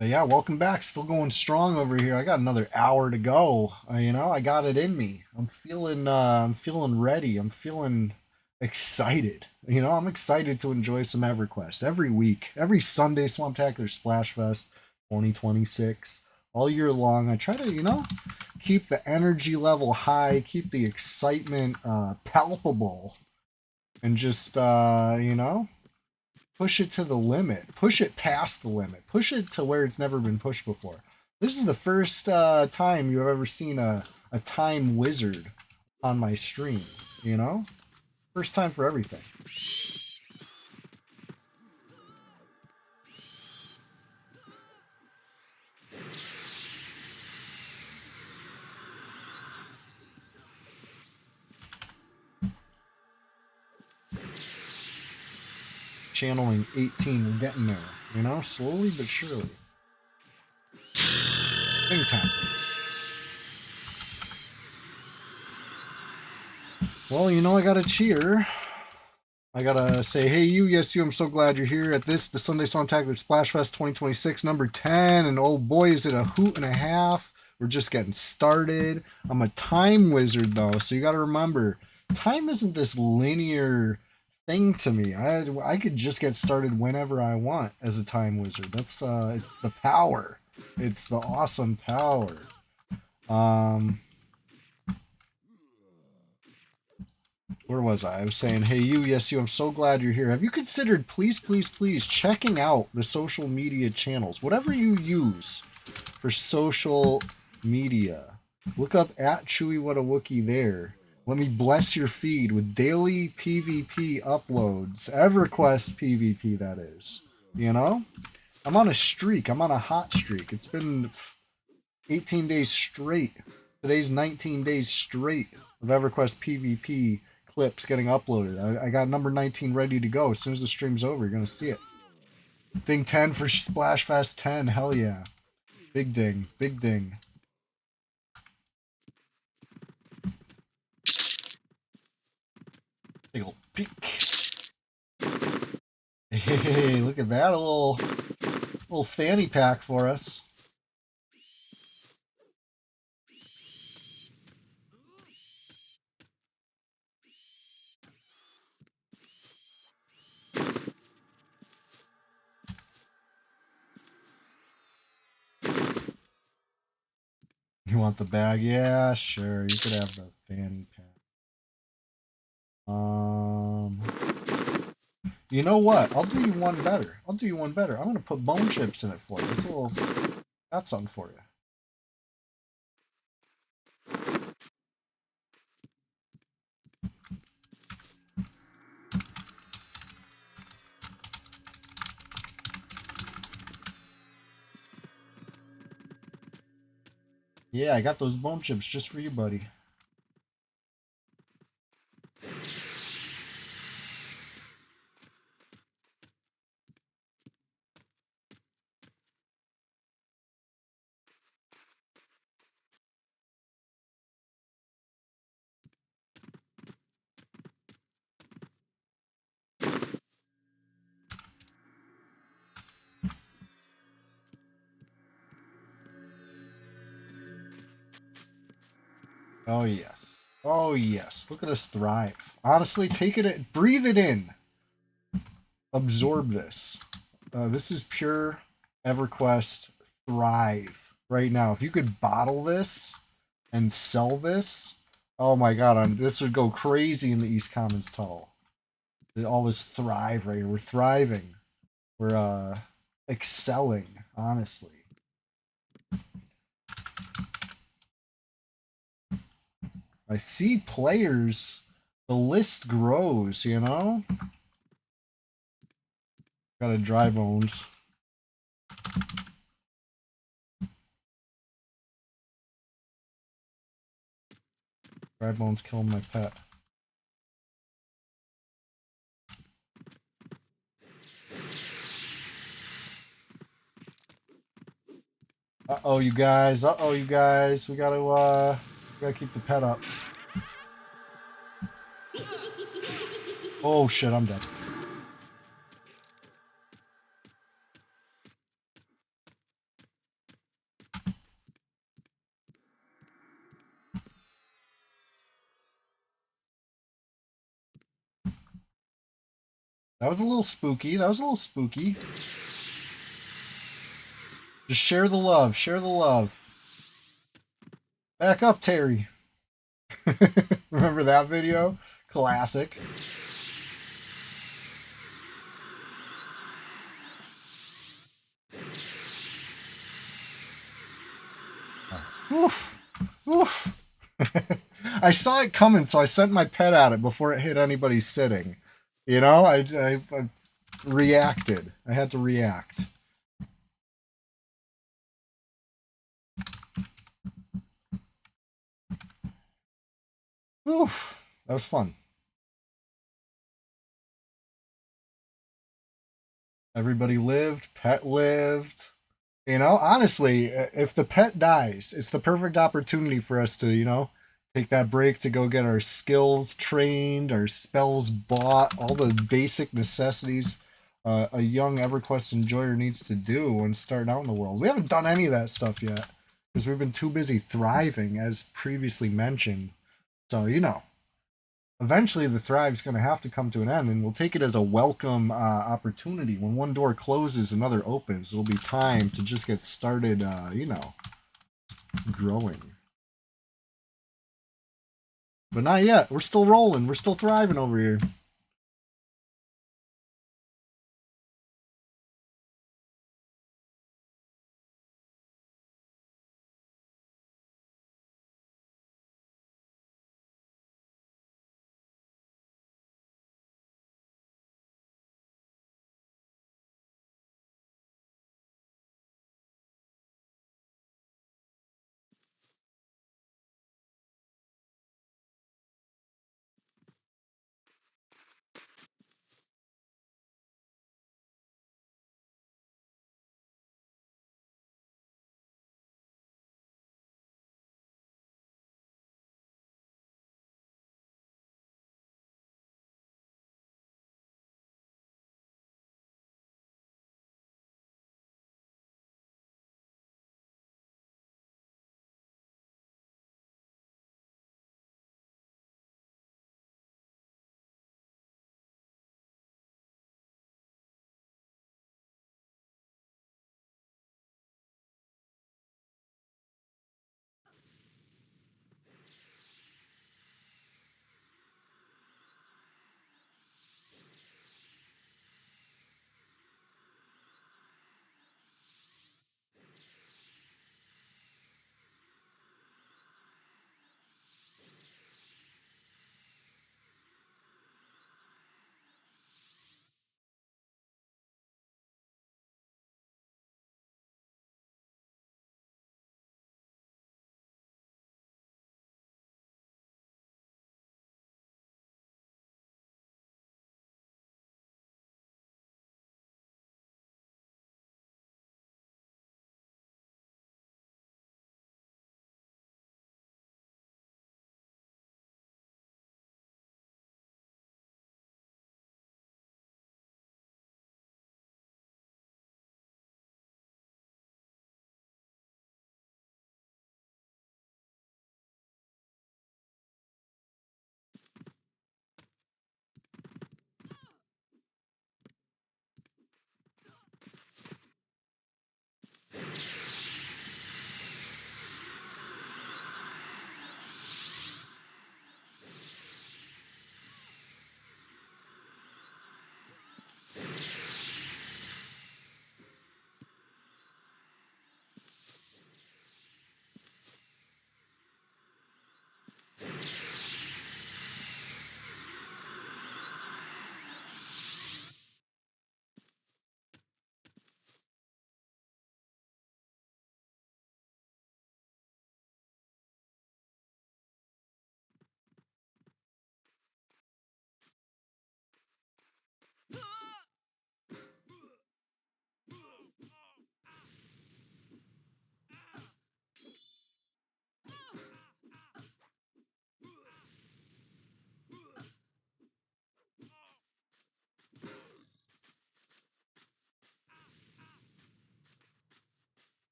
But yeah, welcome back. Still going strong over here. I got another hour to go. I got it in me. I'm feeling ready. I'm feeling excited. I'm excited to enjoy some EverQuest every week, every Sunday. Swamptacular Splash Fest 2026, all year long. I try to, keep the energy level high, keep the excitement palpable, and just, push it to the limit, push it past the limit, push it to where it's never been pushed before. This is the first time you've ever seen a time wizard on my stream, you know? First time for everything. Channeling 18, we're getting there, slowly but surely. Big time. Well, I gotta cheer. I gotta say, hey, you, yes, you, I'm so glad you're here at the Sunday Songtacular Splash Fest 2026, number 10. And oh boy, is it a hoot and a half. We're just getting started. I'm a time wizard, though, so you gotta remember, time isn't this linear thing to me. I could just get started whenever I want as a time wizard. That's it's the power. It's the awesome power. Where was I? I was saying, hey, you, yes, you, I'm so glad you're here. Have you considered, please, please, please, checking out the social media channels? Whatever you use for social media, look up at Chewy What a Wookie there. Let me bless your feed with daily PvP uploads. EverQuest PvP, that is. I'm on a streak. I'm on a hot streak. It's been 18 days straight. Today's 19 days straight of EverQuest PvP clips getting uploaded. I got number 19 ready to go. As soon as the stream's over, you're going to see it. Ding 10 for Splashfest 10. Hell yeah. Big ding. Big ding. Take a peek. Hey, look at that. A little fanny pack for us. You want the bag? Yeah, sure. You could have the fanny pack. You know what? I'll do you one better. I'm gonna put bone chips in it for you. That's something for you. Yeah, I got those bone chips just for you, buddy. Oh, yes. Oh, yes. Look at us thrive. Honestly, take it in. Breathe it in. Absorb this. This is pure EverQuest thrive right now. If you could bottle this and sell this, oh my god, this would go crazy in the East Commons tunnel. All this thrive right here. We're thriving. We're excelling, honestly. I see players. The list grows, Got a dry bones. Dry bones killing my pet. Uh-oh, you guys. Uh-oh, you guys. We gotta keep the pet up. Oh, shit, I'm dead. That was a little spooky. That was a little spooky. Just share the love. Share the love. Back up, Terry. Remember that video? Classic. Oof. Oof. I saw it coming, so I sent my pet at it before it hit anybody sitting. You know, I reacted. I had to react. Oof. That was fun. Everybody lived, pet lived. You know, honestly, if the pet dies, it's the perfect opportunity for us to, take that break to go get our skills trained, our spells bought, all the basic necessities a young EverQuest enjoyer needs to do when starting out in the world. We haven't done any of that stuff yet because we've been too busy thriving, as previously mentioned. So, eventually the thrive's going to have to come to an end, and we'll take it as a welcome opportunity. When one door closes, another opens. It'll be time to just get started, growing. But not yet. We're still rolling. We're still thriving over here.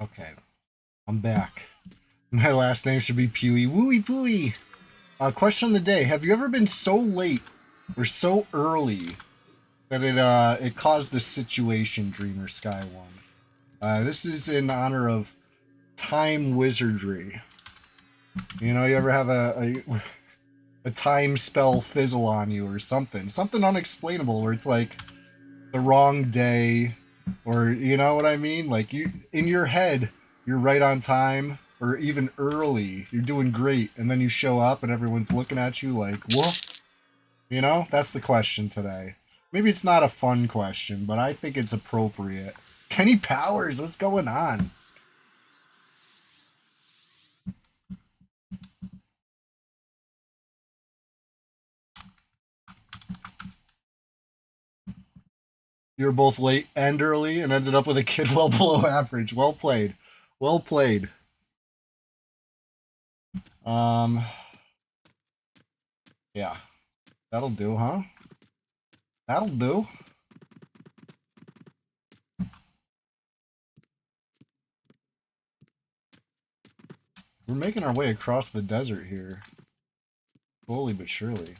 Okay, I'm back. My last name should be Pewee. Wooey Pooey. Question of the day: have you ever been so late or so early that it caused a situation, Dreamer Sky One? This is in honor of time wizardry. You know, you ever have a time spell fizzle on you or something unexplainable, where it's like the wrong day, or you know what I mean? Like, you in your head, you're right on time, or even early, you're doing great, and then you show up and everyone's looking at you like, what? You know, that's the question today. Maybe it's not a fun question, but I think it's appropriate. Kenny Powers, what's going on? You were both late and early and ended up with a kid well below average. Well played. Well played. Um, yeah. That'll do, huh? That'll do. We're making our way across the desert here. Slowly but surely.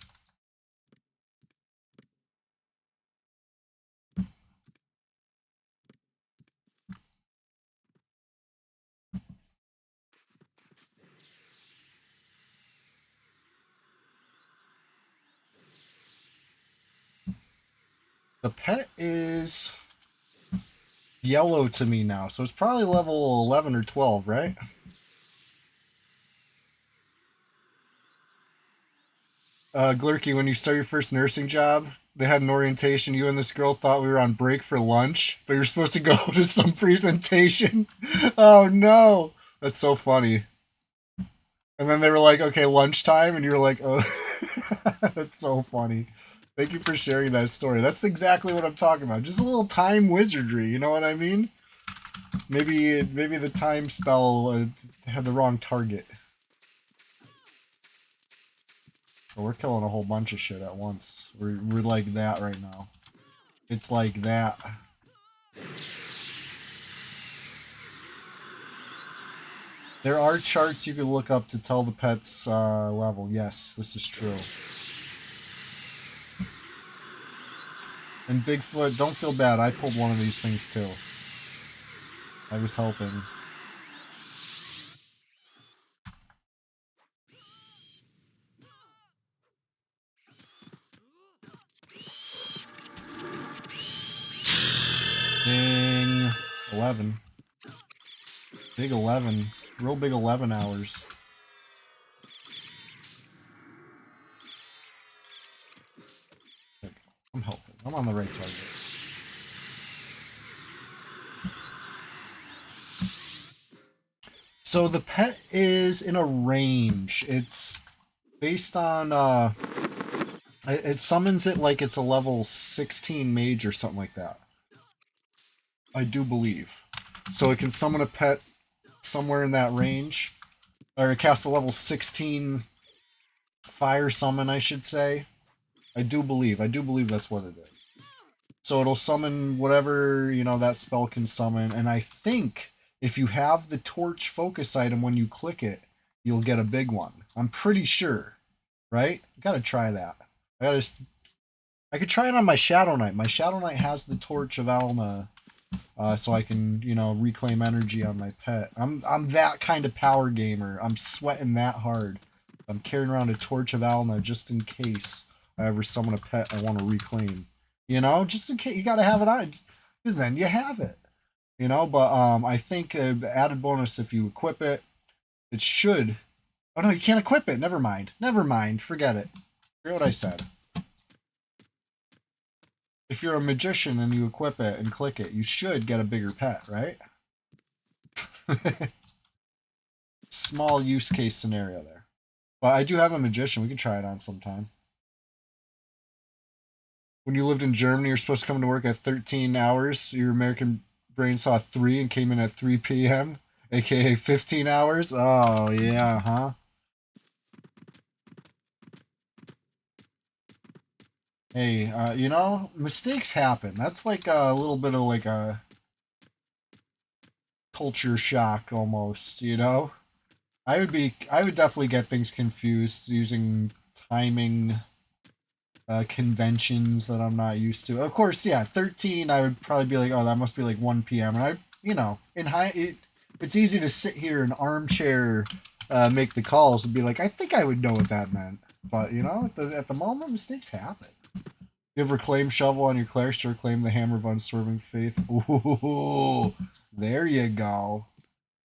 The pet is yellow to me now, so it's probably level 11 or 12, right? Glurky, when you start your first nursing job, they had an orientation. You and this girl thought we were on break for lunch, but you're supposed to go to some presentation. Oh no, that's so funny. And then they were like, "Okay, lunchtime," and you're like, "Oh, that's so funny." Thank you for sharing that story. That's exactly what I'm talking about. Just a little time wizardry. You know what I mean? Maybe the time spell had the wrong target. But we're killing a whole bunch of shit at once. We're like that right now. It's like that. There are charts you can look up to tell the pet's level. Yes, this is true. And Bigfoot, don't feel bad. I pulled one of these things too. I was helping. Ding. 11. Big 11. Real big 11 hours. I'm helping. I'm on the right target. So the pet is in a range. It's based on it summons it like it's a level 16 mage or something like that. I do believe. So it can summon a pet somewhere in that range. Or cast a level 16 fire summon, I should say. I do believe that's what it is. So it'll summon whatever, you know, that spell can summon. And I think if you have the torch focus item when you click it, you'll get a big one. I'm pretty sure. Right? Gotta try that. I could try it on my Shadow Knight. My Shadow Knight has the Torch of Alma, so I can, you know, reclaim energy on my pet. I'm that kind of power gamer. I'm sweating that hard. I'm carrying around a Torch of Alma just in case I ever summon a pet I want to reclaim. You know, just in case. You gotta have it on, because then you have it. You know, but I think the added bonus, if you equip it, it should. Oh no, you can't equip it. Never mind. Never mind. Forget it. Forget what I said. If you're a magician and you equip it and click it, you should get a bigger pet, right? Small use case scenario there. But I do have a magician. We can try it on sometime. When you lived in Germany, you're supposed to come to work at 13 hours. Your American brain saw 3 and came in at 3 p.m., aka 15 hours. Oh, yeah, huh? Hey, you know, mistakes happen. That's like a little bit of like a culture shock almost, you know? I would definitely get things confused using timing conventions that I'm not used to. Of course, yeah, 13 I would probably be like, oh, that must be like 1 p.m. And it's easy to sit here in armchair make the calls and be like, I think I would know what that meant. But, at the moment, mistakes happen. You ever claim shovel on your clerics or claim the hammer of unswerving faith? Ooh, there you go.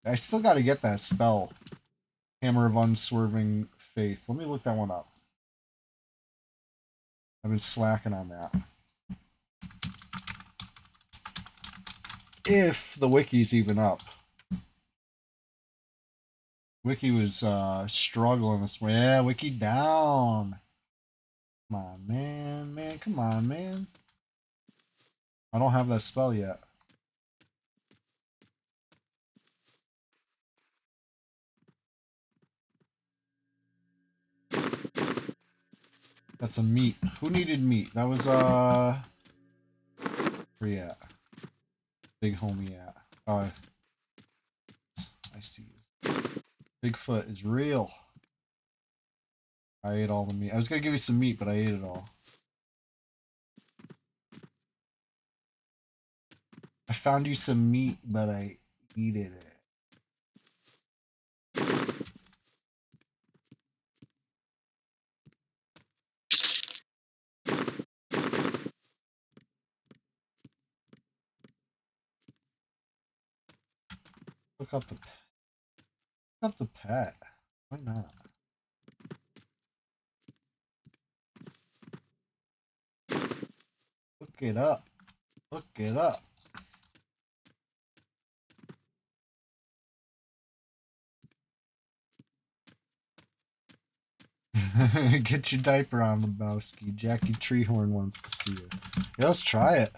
I still got to get that spell. Hammer of unswerving faith. Let me look that one up. I've been slacking on that. If the wiki's even up. Wiki was struggling this morning. Yeah, wiki down. Come on, man. Man, come on, man. I don't have that spell yet. That's a meat. Who needed meat? That was, where you at? Big homie at. Oh, I see. Bigfoot is real. I ate all the meat. I was gonna give you some meat, but I ate it all. I found you some meat, but I ate it. Look up the pet. Why not? Look it up. Look it up. Get your diaper on, Lebowski. Jackie Treehorn wants to see it. Yeah, let's try it.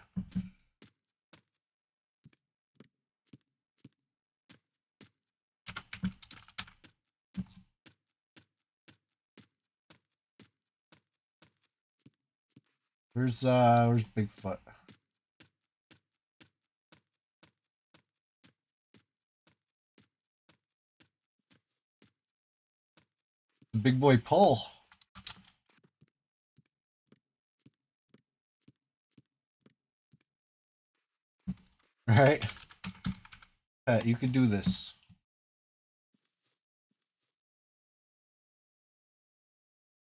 Where's Bigfoot? The big boy pull. Right? Pet, you can do this.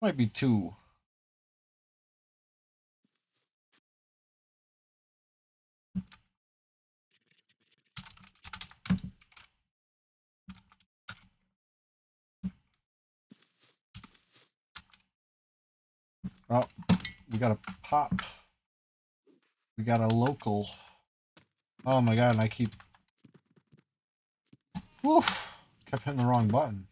Might be 2. Oh, we got a pop. We got a local. Oh my god, and I keep... Woof! Kept hitting the wrong button.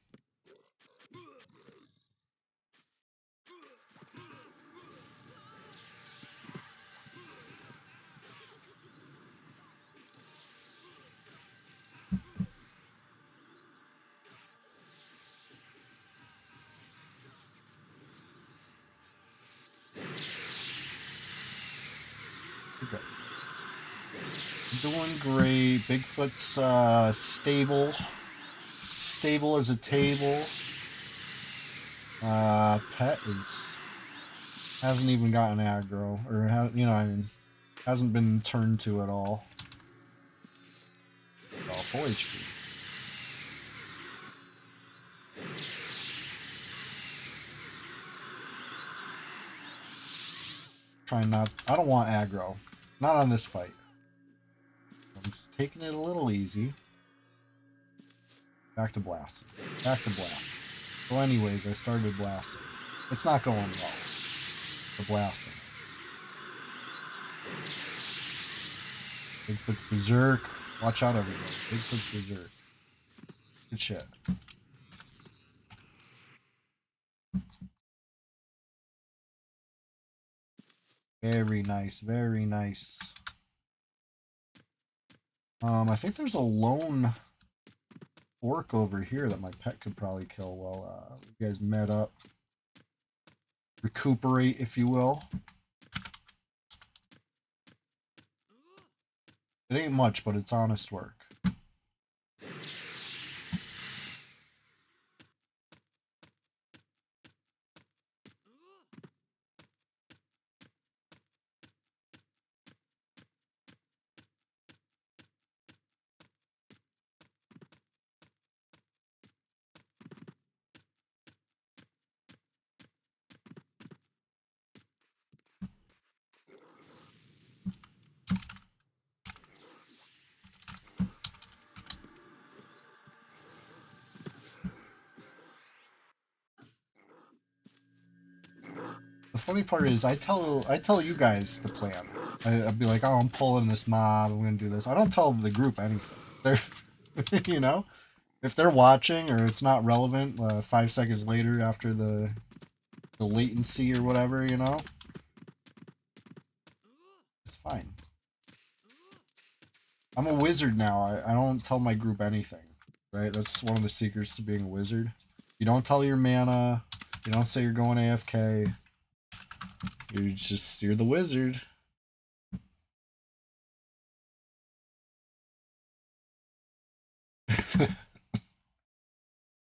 Okay. Doing great. Bigfoot's stable. Stable as a table. Pet hasn't even gotten aggro, or hasn't been turned to at all. Oh, full HP. Trying not. I don't want aggro. Not on this fight. I'm just taking it a little easy. Back to blast. Back to blast. So anyways, I started blasting. It's not going well. The blasting. Bigfoot's berserk. Watch out, everybody. Bigfoot's berserk. Good shit. Very nice. Very nice. I think there's a lone orc over here that my pet could probably kill while you guys met up. Recuperate, if you will. It ain't much, but it's honest work. The funny part is I tell you guys the plan. I'd be like, oh, I'm pulling this mob, I'm gonna do this. I don't tell the group anything. They're you know, if they're watching or it's not relevant 5 seconds later after the latency or whatever, you know, it's fine. I'm a wizard now. I don't tell my group anything, right? That's one of the secrets to being a wizard. You don't tell your mana. You don't say you're going AFK. You're the wizard.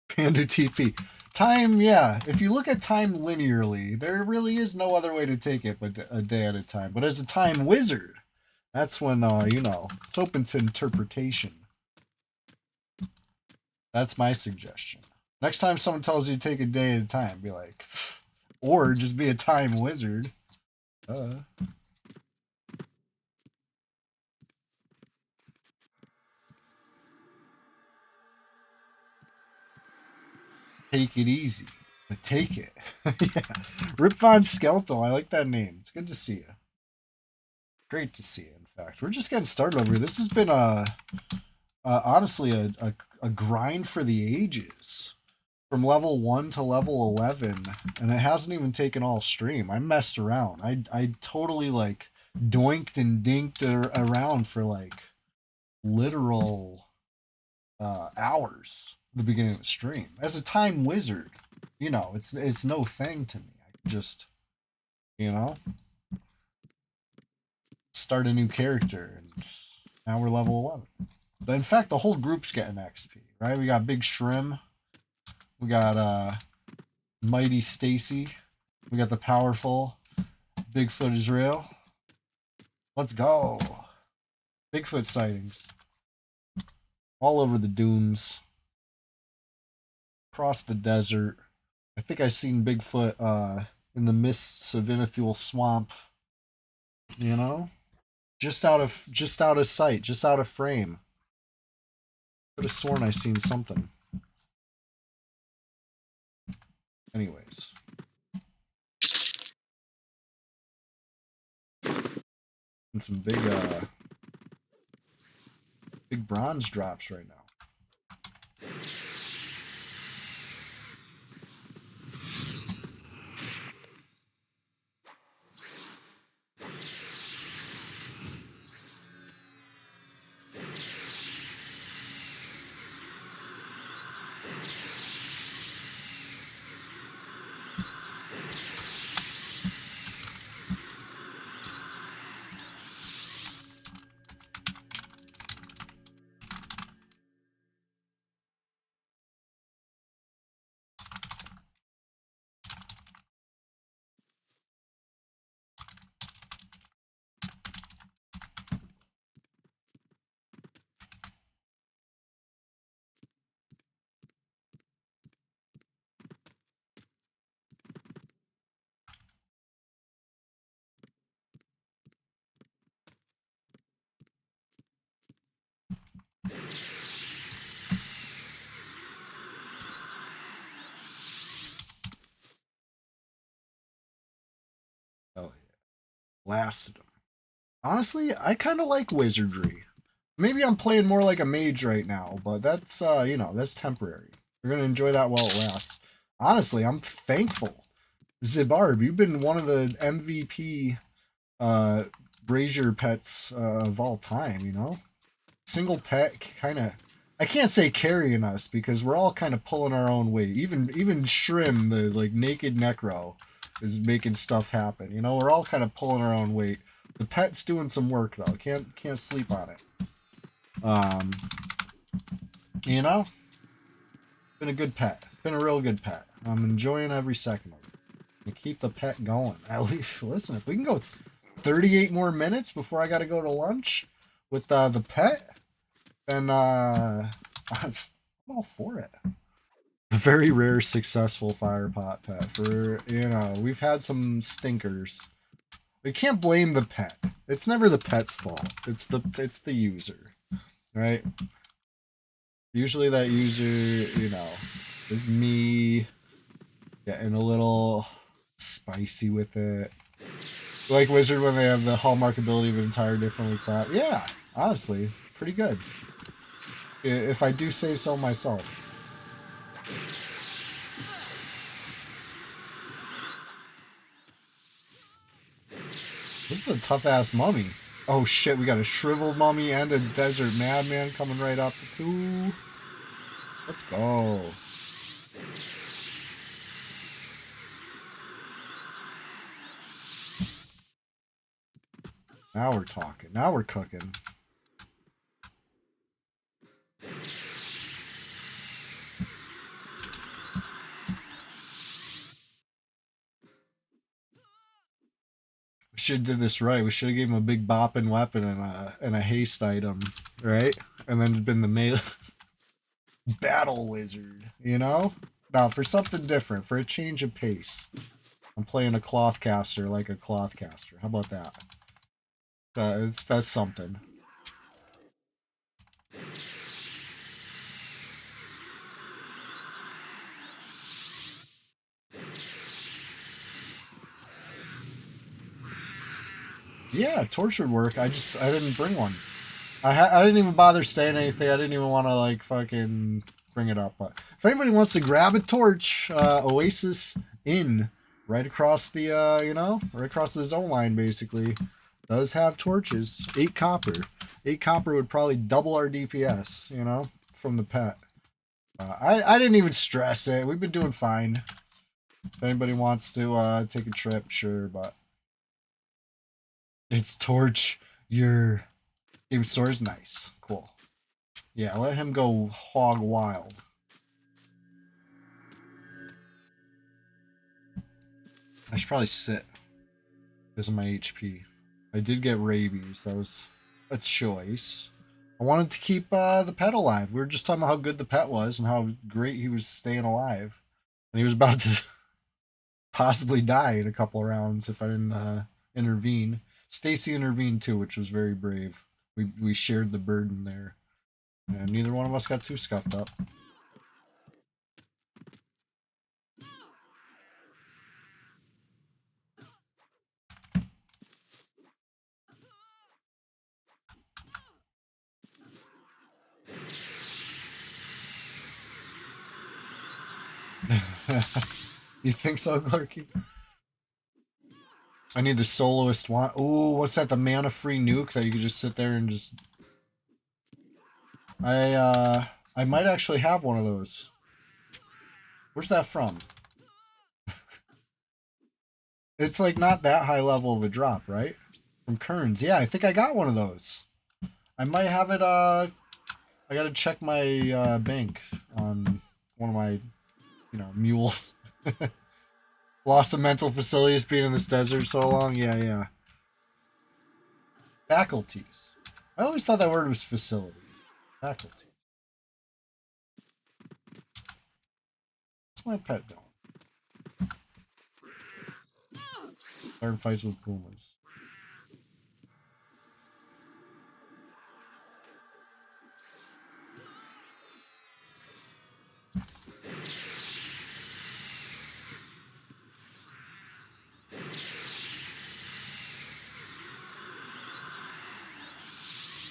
Panda TP. Time, yeah. If you look at time linearly, there really is no other way to take it but a day at a time. But as a time wizard, that's when, you know, it's open to interpretation. That's my suggestion. Next time someone tells you to take a day at a time, be like, or just be a time wizard. Take it easy, but take it. Yeah. Rip Von Skeletal. I like that name. It's good to see you. Great to see you. In fact, we're just getting started over here. This has been honestly a grind for the ages, from level 1 to level 11, and it hasn't even taken all stream. I messed around. I totally like doinked and dinked around for like literal hours at the beginning of the stream. As a time wizard, you know, it's no thing to me. I can just, you know, start a new character, and now we're level 11. But in fact, the whole group's getting XP, right? We got Big Shrim, we got Mighty Stacy, we got the powerful Bigfoot Israel. Let's go. Bigfoot sightings all over the dunes, across the desert. I think I seen Bigfoot in the mists of Inithul Swamp. You know, just out of sight, just out of frame. Could have sworn I seen something. Anyways. And some big bronze drops right now. Oh yeah. Blasted him. Honestly, I kind of like wizardry. Maybe I'm playing more like a mage right now, but that's you know, that's temporary. We're gonna enjoy that while it lasts. Honestly, I'm thankful. Zibarb, you've been one of the MVP brazier pets of all time, you know? Single pet kind of, I can't say carrying us because we're all kind of pulling our own weight. Even Shrim, the like naked necro, is making stuff happen. You know, we're all kind of pulling our own weight. The pet's doing some work though. Can't sleep on it. You know, been a good pet. Been a real good pet. I'm enjoying every second of it. And keep the pet going. At least, listen, if we can go 38 more minutes before I got to go to lunch with the pet, then I'm all for it. A very rare successful firepot pet. For, you know, we've had some stinkers. We can't blame the pet. It's never the pet's fault. It's the user, right? Usually that user, you know, is me getting a little spicy with it. Like Wizard when they have the hallmark ability of an entire differently class. Yeah, honestly, pretty good. If I do say so myself. This is a tough-ass mummy. Oh shit, we got a shriveled mummy and a desert madman coming right up the two. Let's go. Now we're talking. Now we're cooking. We should have did this right. We should have gave him a big bopping weapon and a haste item, right? And then it'd been the melee battle wizard, you know? Now for something different, for a change of pace. I'm playing a cloth caster like a cloth caster. How about that? That's something. Yeah, torch would work. I didn't bring one. I didn't even bother saying anything. I didn't even want to like fucking bring it up. But if anybody wants to grab a torch, Oasis Inn, right across the right across the zone line, basically, does have torches. 8 copper. 8 copper would probably double our DPS, you know, from the pet. I didn't even stress it. We've been doing fine. If anybody wants to take a trip, sure, but it's torch your game store is nice. Cool. Yeah, let him go hog wild. I should probably sit because of my HP. I did get rabies. That was a choice. I wanted to keep the pet alive. We were just talking about how good the pet was and how great he was staying alive. And he was about to possibly die in a couple of rounds if I didn't intervene. Stacy intervened too, which was very brave. We shared the burden there. And neither one of us got too scuffed up. You think so, Clarky? I need the soloist one. Ooh, what's that? The mana free nuke that you could just sit there and just. I might actually have one of those. Where's that from? It's like not that high level of a drop, right? From Kearns. Yeah, I think I got one of those. I might have it. I gotta check my bank on one of my, mules. Lost the mental facilities being in this desert so long. Yeah, yeah. Faculties. I always thought that word was facilities. Faculties. What's my pet doing? Learn fights with pumas.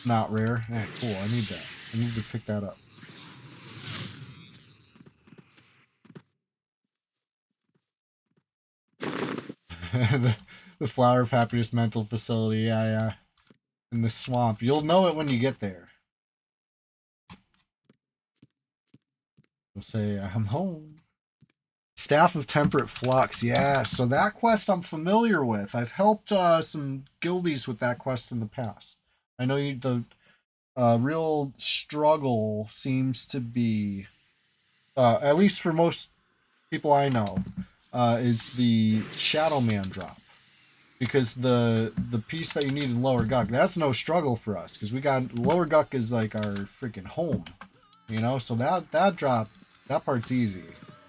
Not rare. Yeah, cool. I need that. I need to pick that up. the Flower of Happiness mental facility. Yeah, yeah. In the swamp. You'll know it when you get there. You'll say, I'm home. Staff of Temperate Flux. Yeah, so that quest I'm familiar with. I've helped some guildies with that quest in the past. I know the real struggle seems to be, at least for most people I know, is the Shadow Man drop. Because the piece that you need in Lower Guck, that's no struggle for us. Because we got, Lower Guck is like our freaking home. You know, so that drop, that part's easy.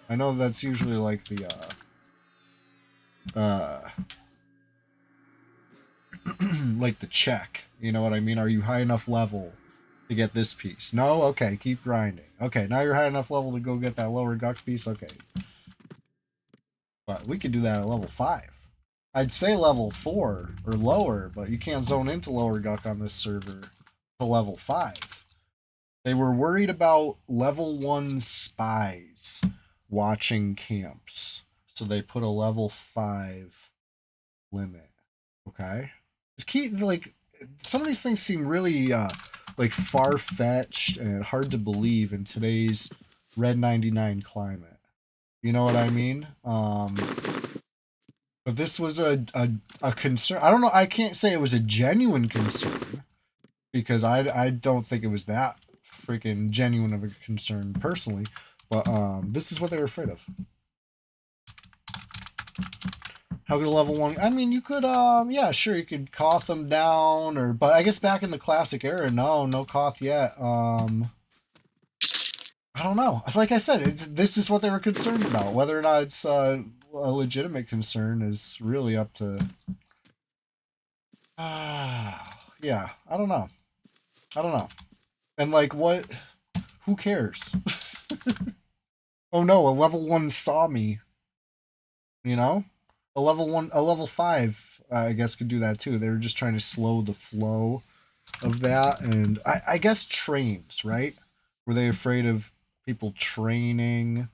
I know that's usually like the like the check. You know what I mean? Are you high enough level to get this piece? No? Okay, keep grinding. Okay, now you're high enough level to go get that Lower Guck piece? Okay. But we could do that at level 5. I'd say level 4 or lower, but you can't zone into lower Guck on this server to level 5. They were worried about level 1 spies watching camps. So they put a level 5 limit. Okay? It's key, like, some of these things seem really like far-fetched and hard to believe in today's Red 99 climate. You know what I mean? But this was a concern. I don't know. I can't say it was a genuine concern because I don't think it was that freaking genuine of a concern personally. But this is what they were afraid of. How could a level 1? I mean, you could yeah, sure, you could Koth them down, or but I guess back in the classic era, no Koth yet. I don't know. Like I said, this is what they were concerned about. Whether or not it's a legitimate concern is really up to. Yeah, I don't know. I don't know. And like, what? Who cares? Oh no, a level 1 saw me. You know, a level 5, I guess could do that too. They were just trying to slow the flow of that, and I guess trains, right? Were they afraid of people training?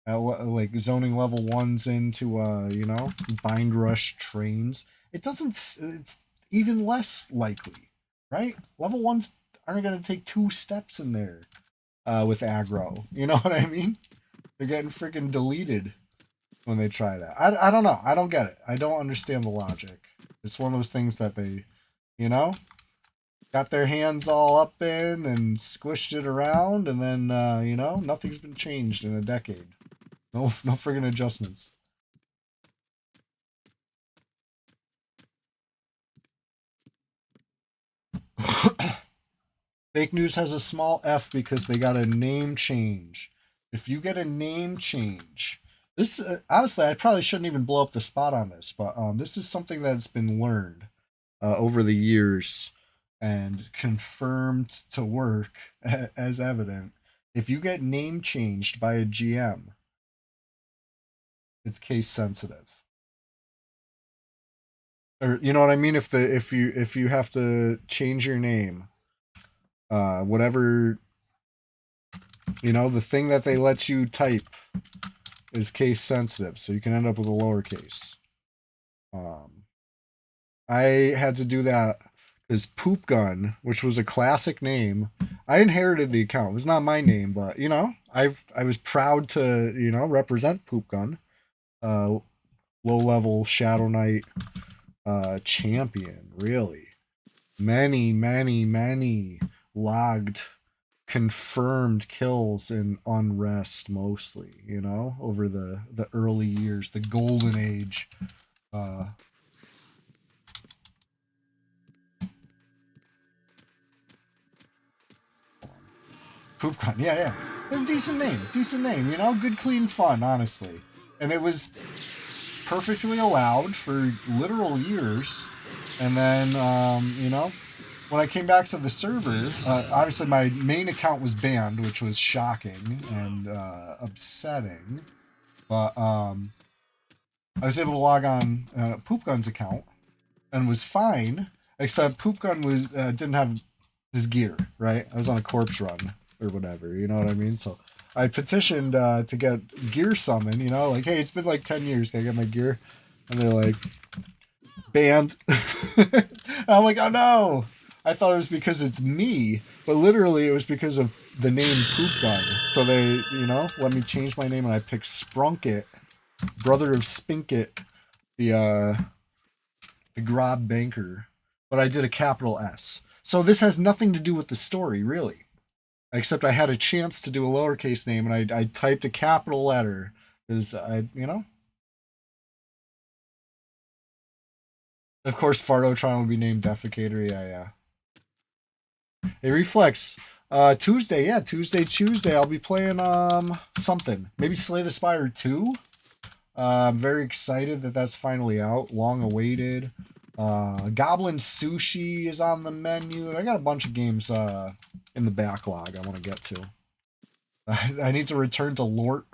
Like zoning level 1s into you know, bind rush trains. It doesn't. It's even less likely, right? Level 1s aren't gonna take 2 steps in there with aggro. You know what I mean? They're getting freaking deleted when they try that. I don't know. I don't get it. I don't understand the logic. It's one of those things that they, you know, got their hands all up in and squished it around, and then you know, nothing's been changed in a decade. No friggin' adjustments. Fake news has a small f because they got a name change. If you get a name change, this honestly, I probably shouldn't even blow up the spot on this, but this is something that's been learned over the years and confirmed to work as evident. If you get name changed by a GM, it's case sensitive. Or you know what I mean? If you have to change your name, whatever, you know, the thing that they let you type is case sensitive, so you can end up with a lowercase. I had to do that because Poop Gun, which was a classic name, I inherited the account. It was not my name, but you know, I was proud to, you know, represent Poop Gun, low level Shadow Knight champion. Really, many logged confirmed kills in Unrest mostly, you know, over the early years, the golden age. Poopcon, yeah. It's a decent name, you know, good clean fun, honestly. And it was perfectly allowed for literal years. And then, you know, when I came back to the server, obviously my main account was banned, which was shocking and upsetting. But I was able to log on Poop Gun's account and was fine, except Poop Gun was didn't have his gear, right? I was on a corpse run or whatever, you know what I mean? So I petitioned to get gear summon, you know, like, hey, it's been like 10 years, can I get my gear? And they're like, banned. And I'm like, oh no! I thought it was because it's me, but literally it was because of the name Poop Gun. So they, you know, let me change my name, and I picked Sprunkit, brother of Spinkit, the Grob Banker, but I did a capital S. So this has nothing to do with the story, really. Except I had a chance to do a lowercase name, and I typed a capital letter. Because I, you know? Of course, Fartotron would be named Defecator. Yeah. Hey, Reflex. Tuesday, yeah, Tuesday, I'll be playing something. Maybe Slay the Spire 2. I'm very excited that that's finally out. Long awaited. Goblin Sushi is on the menu. I got a bunch of games in the backlog I want to get to. I need to return to Lort.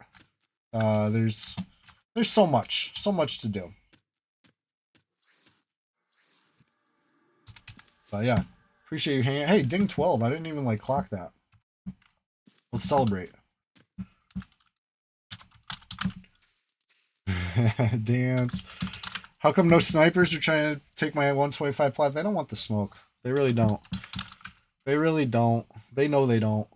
There's There's so much to do. But yeah, appreciate you hanging. Hey, ding 12. I didn't even like clock that. Let's celebrate. Dance. How come no snipers are trying to take my 125 plat? They don't want the smoke. They really don't. They really don't. They know they don't.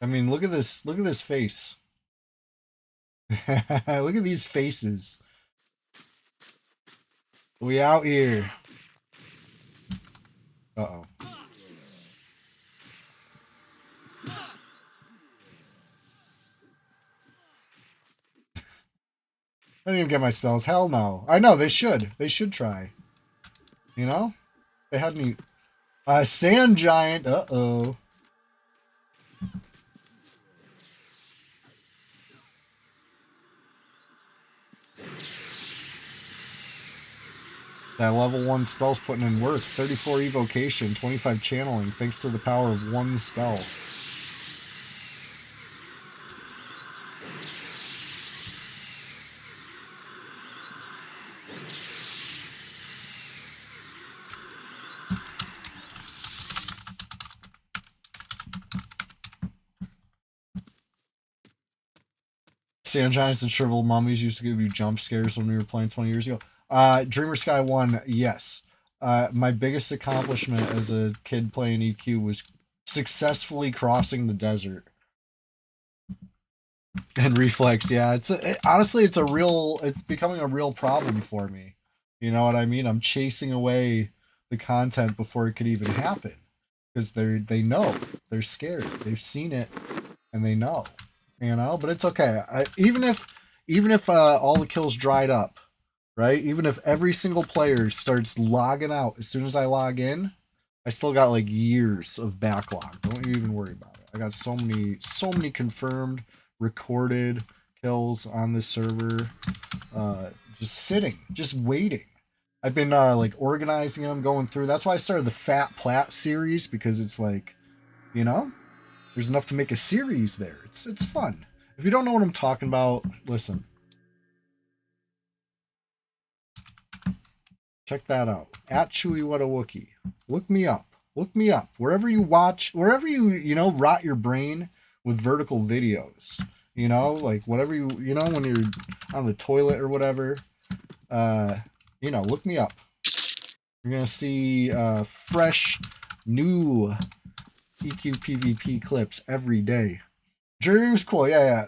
I mean, look at this. Look at this face. Look at these faces. We out here. Uh-oh. I didn't even get my spells. Hell no. I know, they should. They should try. You know? They hadn't even... Sand Giant. Uh-oh. That level 1 spell's putting in work. 34 evocation, 25 channeling, thanks to the power of one spell. Sand Giants and Shriveled Mummies used to give you jump scares when we were playing 20 years ago. Dreamer Sky 1, yes. My biggest accomplishment as a kid playing EQ was successfully crossing the desert. And Reflex, yeah. Honestly, it's becoming a real problem for me. You know what I mean? I'm chasing away the content before it could even happen. Because they know. They're scared. They've seen it and they know. You know, but it's okay. Even if all the kills dried up, right? Even if every single player starts logging out as soon as I log in, I still got like years of backlog. Don't you even worry about it. I got so many confirmed, recorded kills on this server, just sitting, just waiting. I've been like organizing them, going through. That's why I started the Fat Plat series, because it's like, you know, there's enough to make a series there. It's fun. If you don't know what I'm talking about, listen. Check that out. At Chewy What a Wookie. Look me up. Look me up. Wherever you watch, wherever you know, rot your brain with vertical videos. You know, like whatever you know, when you're on the toilet or whatever. You know, look me up. You're gonna see fresh, new EQ PvP clips every day. Jerry was cool. Yeah.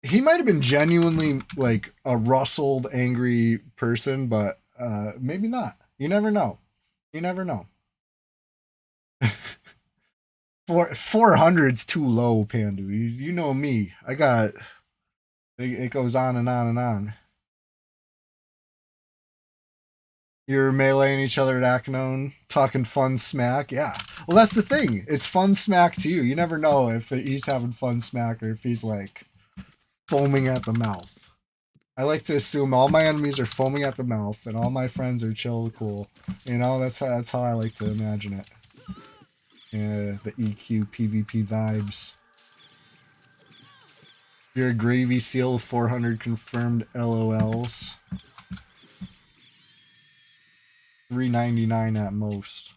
He might have been genuinely like a rustled, angry person, but maybe not. You never know. You never know. 400's too low, Pandu. You know me. I got it goes on and on and on. You're meleeing each other at Aknon, talking fun smack. Yeah. Well, that's the thing. It's fun smack to you. You never know if he's having fun smack or if he's like foaming at the mouth. I like to assume all my enemies are foaming at the mouth and all my friends are chill, cool. You know, that's how I like to imagine it. Yeah, the EQ PvP vibes. You're a gravy seal with 400 confirmed LOLs. $3.99 at most.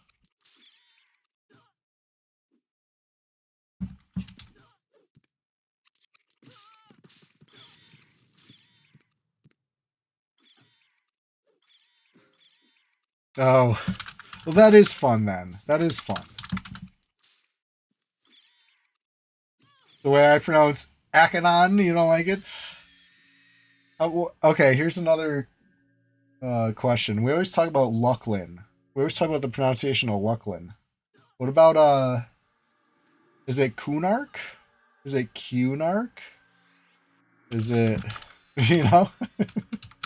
Oh, well, that is fun then. That is fun. The way I pronounce Akanon, you don't like it? Okay, here's another question. We always talk about Lucklin. We always talk about the pronunciation of Lucklin. What about is it Kunark? Is it Cunark? Is it, you know?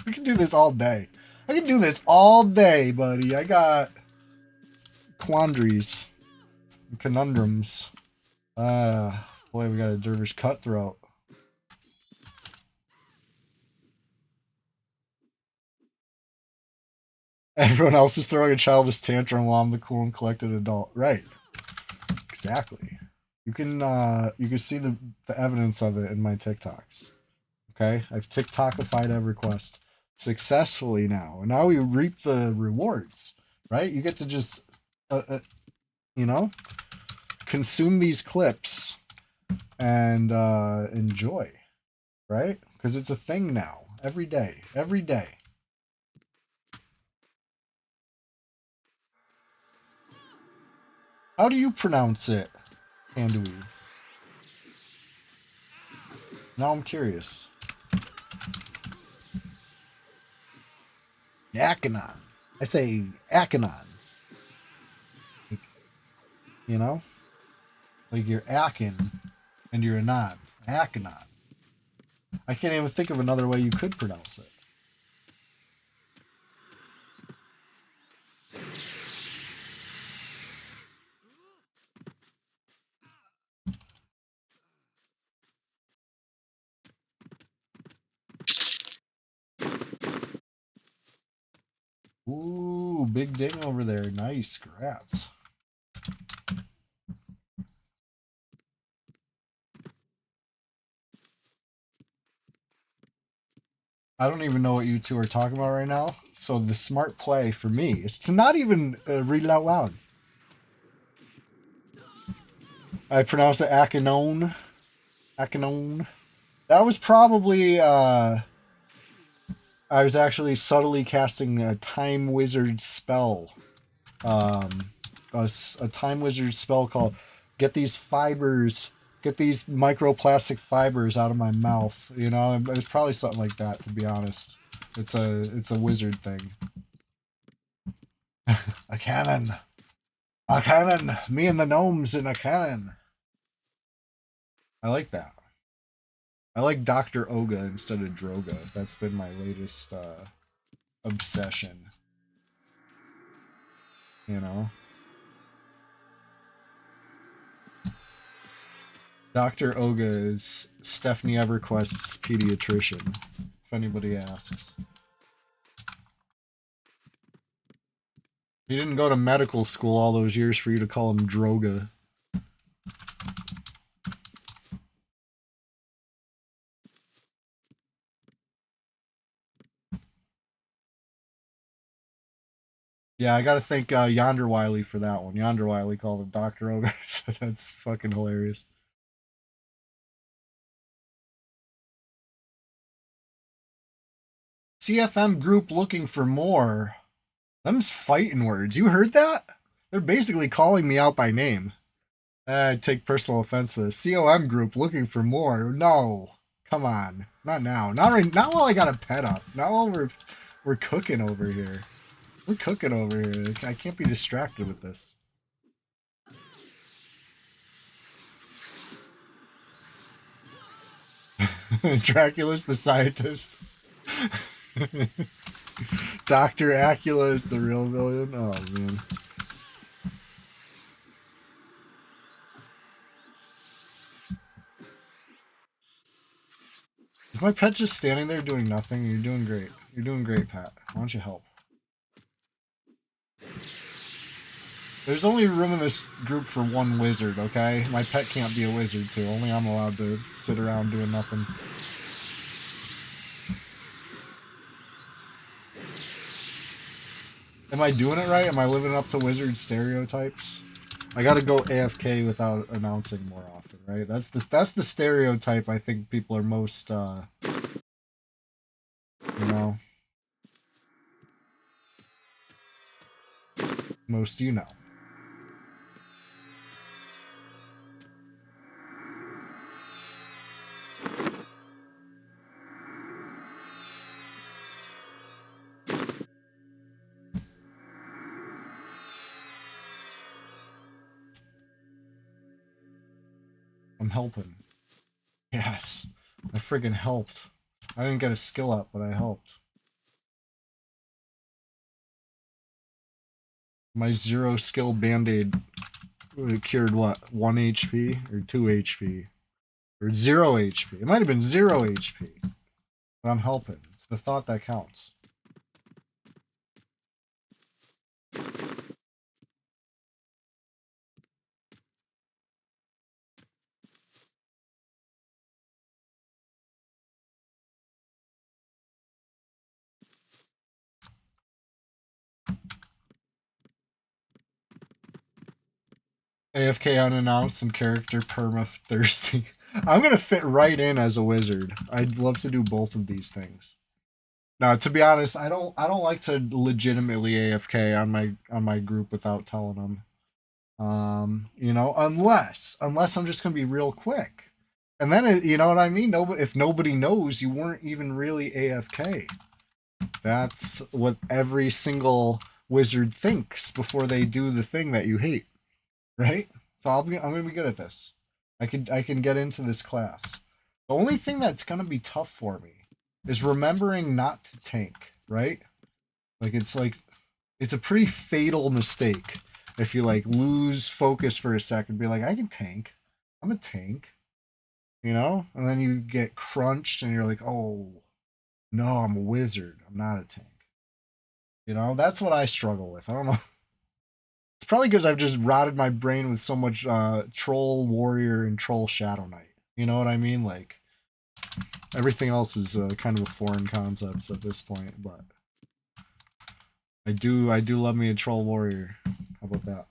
We can do this all day. I can do this all day, buddy. I got quandaries, conundrums. Boy, we got a dervish cutthroat. Everyone else is throwing a childish tantrum while I'm the cool and collected adult. Right. Exactly. You can see the evidence of it in my TikToks. Okay, I've TikTokified EverQuest successfully now, and now we reap the rewards. Right? You get to just, you know, consume these clips and enjoy. Right? Because it's a thing now. Every day. Every day. How do you pronounce it, Anduin? Now I'm curious. Akanon. I say Akanon. Like, you know? Like you're Akin and you're a non. Akanon. I can't even think of another way you could pronounce it. Ooh, big ding over there. Nice. Congrats. I don't even know what you two are talking about right now. So the smart play for me is to not even read it out loud. I pronounce it Akanon. Akanon. That was probably I was actually subtly casting a time wizard spell. A time wizard spell called "Get these fibers, get these microplastic fibers out of my mouth." You know, it was probably something like that. To be honest, it's a wizard thing. A cannon, a cannon. Me and the gnomes in a cannon. I like that. I like Dr. Oga instead of Droga. That's been my latest obsession. You know? Dr. Oga is Stephanie EverQuest's pediatrician, if anybody asks. He didn't go to medical school all those years for you to call him Droga. Yeah, I gotta thank Yonder Wiley for that one. Yonder Wiley called him Dr. Ogre, so that's fucking hilarious. CFM group looking for more. Them's fighting words. You heard that? They're basically calling me out by name. I take personal offense to this. COM group looking for more. No. Come on. Not now. Not while I got a pet up. Not while we're cooking over here. We're cooking over here. I can't be distracted with this. Dracula's the scientist. Dr. Acula is the real villain. Oh, man. Is my pet just standing there doing nothing? You're doing great. You're doing great, Pat. Why don't you help? There's only room in this group for one wizard, okay? My pet can't be a wizard, too. Only I'm allowed to sit around doing nothing. Am I doing it right? Am I living up to wizard stereotypes? I gotta go AFK without announcing more often, right? That's the stereotype I think people are most, you know, most you know. I'm helping. Yes, I friggin' helped. I didn't get a skill up, but I helped. My 0 skill band-aid cured what? 1 HP or 2 HP? Or 0 HP? It might have been 0 HP. But I'm helping. It's the thought that counts. AFK unannounced and character perma thirsty. I'm gonna fit right in as a wizard. I'd love to do both of these things. Now, to be honest, I don't like to legitimately AFK on my group without telling them. You know, unless I'm just gonna be real quick, and then you know what I mean. Nobody, if nobody knows, you weren't even really AFK. That's what every single wizard thinks before they do the thing that you hate, right? So I'm gonna be good at this. I can get into this class. The only thing that's gonna be tough for me is remembering not to tank, right? Like it's a pretty fatal mistake if you like lose focus for a second, be like, I can tank. I'm a tank, you know? And then you get crunched and you're like, oh no, I'm a wizard. I'm not a tank. You know, that's what I struggle with. I don't know. It's probably because I've just rotted my brain with so much troll warrior and troll shadow knight. You know what I mean? Like everything else is kind of a foreign concept at this point, but I do love me a troll warrior. How about that?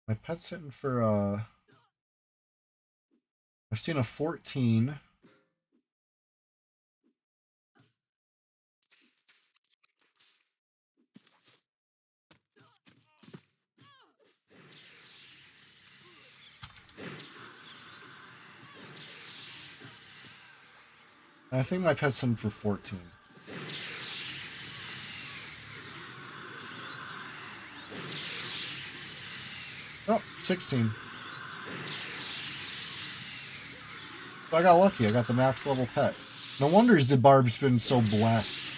My pet's hitting for I've seen a 14. I think my pet's hitting for 14. Oh, 16. So I got lucky. I got the max level pet. No wonder Zibarb's been so blessed.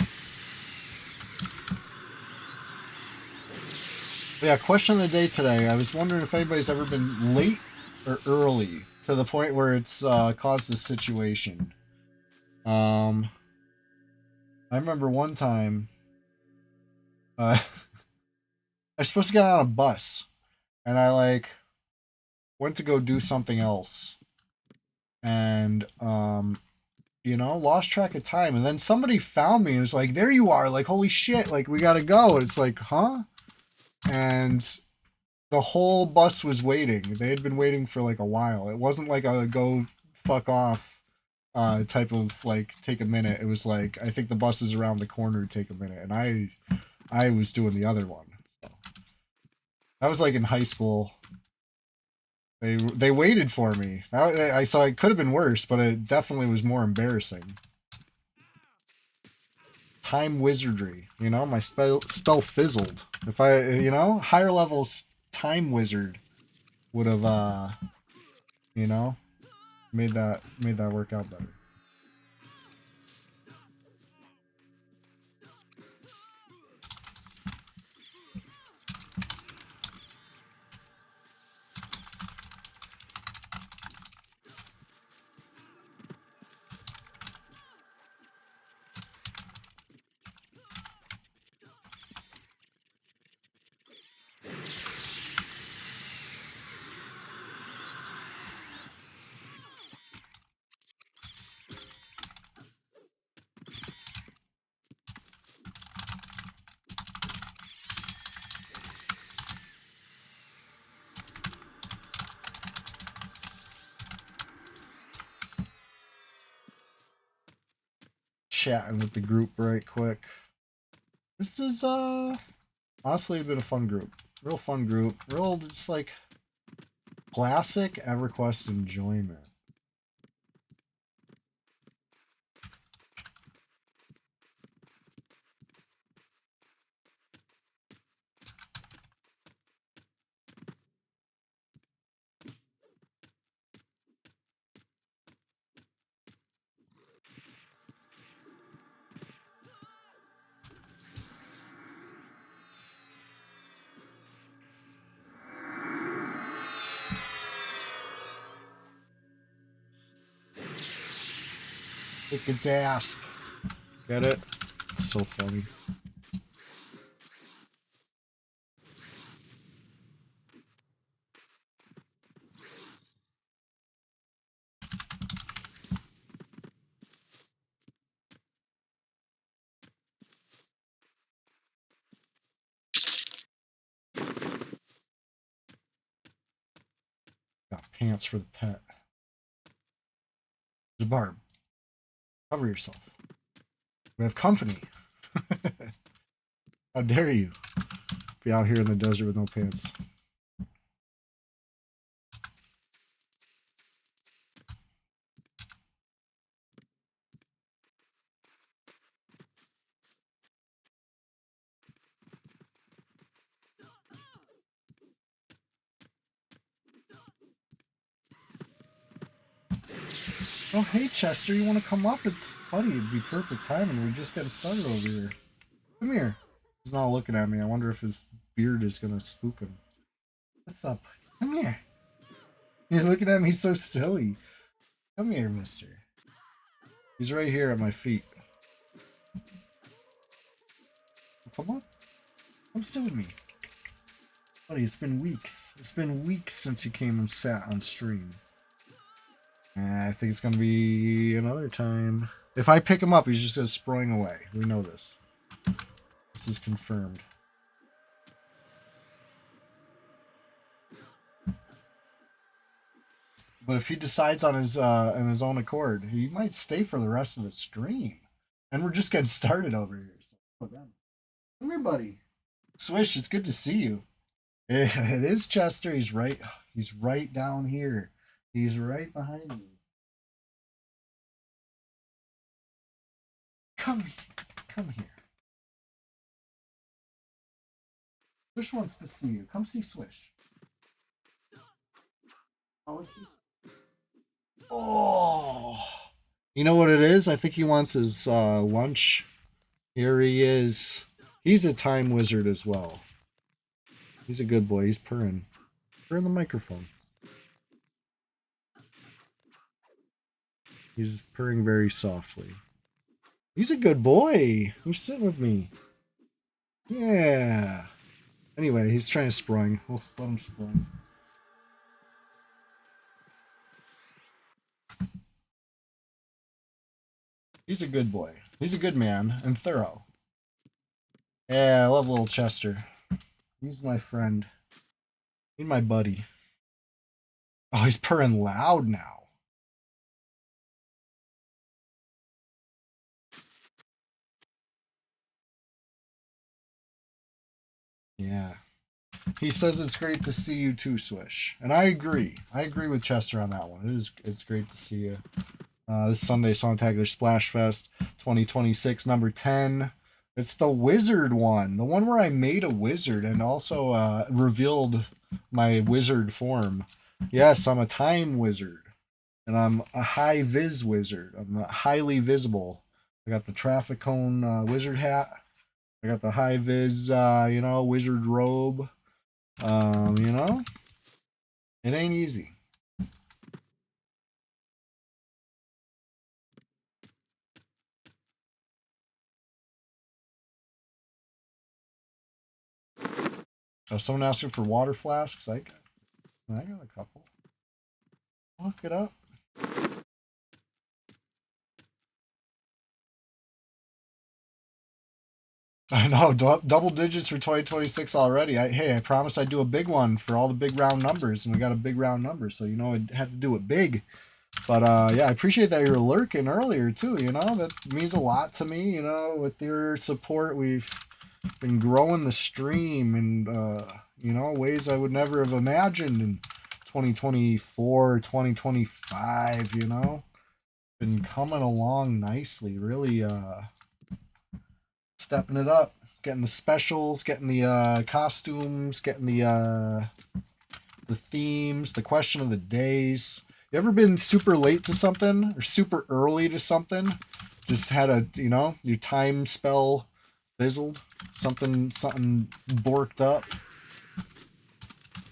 But yeah, question of the day today. I was wondering if anybody's ever been late or early to the point where it's caused a situation. I remember one time I was supposed to get on a bus and I like went to go do something else and you know, lost track of time, and then somebody found me and was like, there you are, like, holy shit, like, we gotta go. It's like, huh? And the whole bus was waiting. They had been waiting for like a while. It wasn't like a go fuck off type of like take a minute. It was like, I think the bus is around the corner, take a minute, and I was doing the other one. So that was like in high school. They waited for me. I saw it could have been worse, but it definitely was more embarrassing. Time wizardry, you know, my spell fizzled. If I, you know, higher levels time wizard would have you know, made that work out better. Chatting with the group right quick. This is honestly been a fun group. Real fun group. Real just like classic EverQuest enjoyment. Kick its ass. Get it? So funny. Got pants for the pet. Barb, cover yourself. We have company. How dare you be out here in the desert with no pants? Oh, hey, Chester, you want to come up? It's, buddy, it'd be perfect timing. We're just getting started over here. Come here. He's not looking at me. I wonder if his beard is going to spook him. What's up? Come here. You're looking at me so silly. Come here, mister. He's right here at my feet. Come on. Come sit with me. Buddy, it's been weeks. It's been weeks since you came and sat on stream. I think it's going to be another time. If I pick him up, he's just going to spring away. We know this. This is confirmed. But if he decides on his own accord, he might stay for the rest of the stream. And we're just getting started over here. So, come here, buddy. Swish, it's good to see you. It is Chester. He's right down here. He's right behind me. Come here. Swish wants to see you. Come see Swish. Oh, you know what it is? I think he wants his lunch. Here he is. He's a time wizard as well. He's a good boy. He's purring. Purring the microphone. He's purring very softly. He's a good boy. Who's sitting with me? Yeah. Anyway, he's trying to spring. We'll let him spring. He's a good boy. He's a good man and thorough. Yeah, I love little Chester. He's my friend. He's my buddy. Oh, he's purring loud now. Yeah. He says it's great to see you too, Swish. And I agree. I agree with Chester on that one. It's great to see you. This Sunday, SWAMPTACULAR SPLASHFEST 2026, number 10. It's the wizard one. The one where I made a wizard and also revealed my wizard form. Yes, I'm a time wizard. And I'm a high vis wizard. I'm highly visible. I got the traffic cone wizard hat. I got the high vis, wizard robe. It ain't easy. Someone asking for water flasks. I got a couple. Look it up. I know, double digits for 2026 already. I promised I'd do a big one for all the big round numbers, and we got a big round number, so I had to do it big. But yeah, I appreciate that you were lurking earlier too. That means a lot to me. With your support, we've been growing the stream and ways I would never have imagined in 2024, 2025. Been coming along nicely, really stepping it up, getting the specials, getting the costumes, getting the themes, the question of the days. You ever been super late to something or super early to something? Just had your time spell fizzled, something borked up.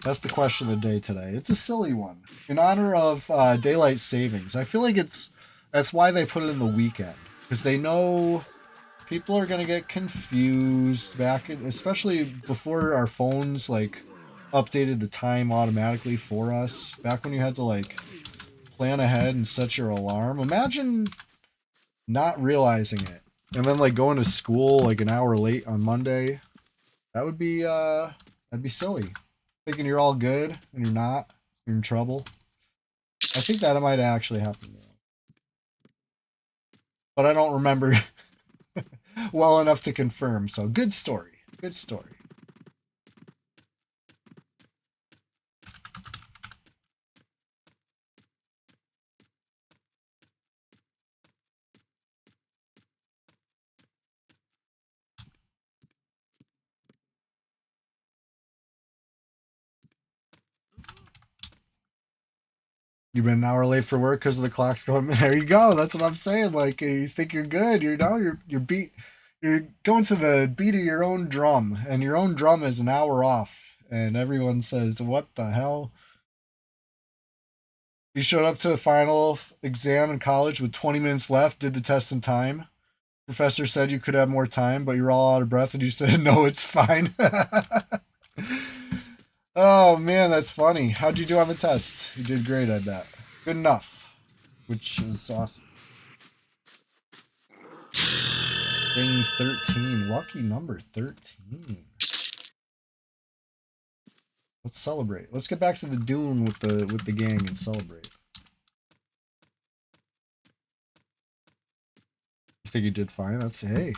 That's the question of the day today. It's a silly one. In honor of daylight savings. I feel like that's why they put it in the weekend, because they know people are gonna get confused especially before our phones updated the time automatically for us. Back when you had to plan ahead and set your alarm. Imagine not realizing it and then going to school an hour late on Monday. That'd be silly. Thinking you're all good and you're not. You're in trouble. I think that might actually happen. But I don't remember well enough to confirm. So good story. Good story. You've been an hour late for work because of the clocks going. There you go. That's what I'm saying. Like you think you're good. You're going to the beat of your own drum, and your own drum is an hour off, and everyone says, "What the hell?" You showed up to a final exam in college with 20 minutes left. Did the test in time. Professor said you could have more time, but you're all out of breath, and you said, "No, it's fine." Oh man, that's funny. How'd you do on the test? You did great, I bet. Good enough, which is awesome. Thing 13, lucky number 13. Let's celebrate. Let's get back to the dune with the gang and celebrate. You think you did fine? That's hey.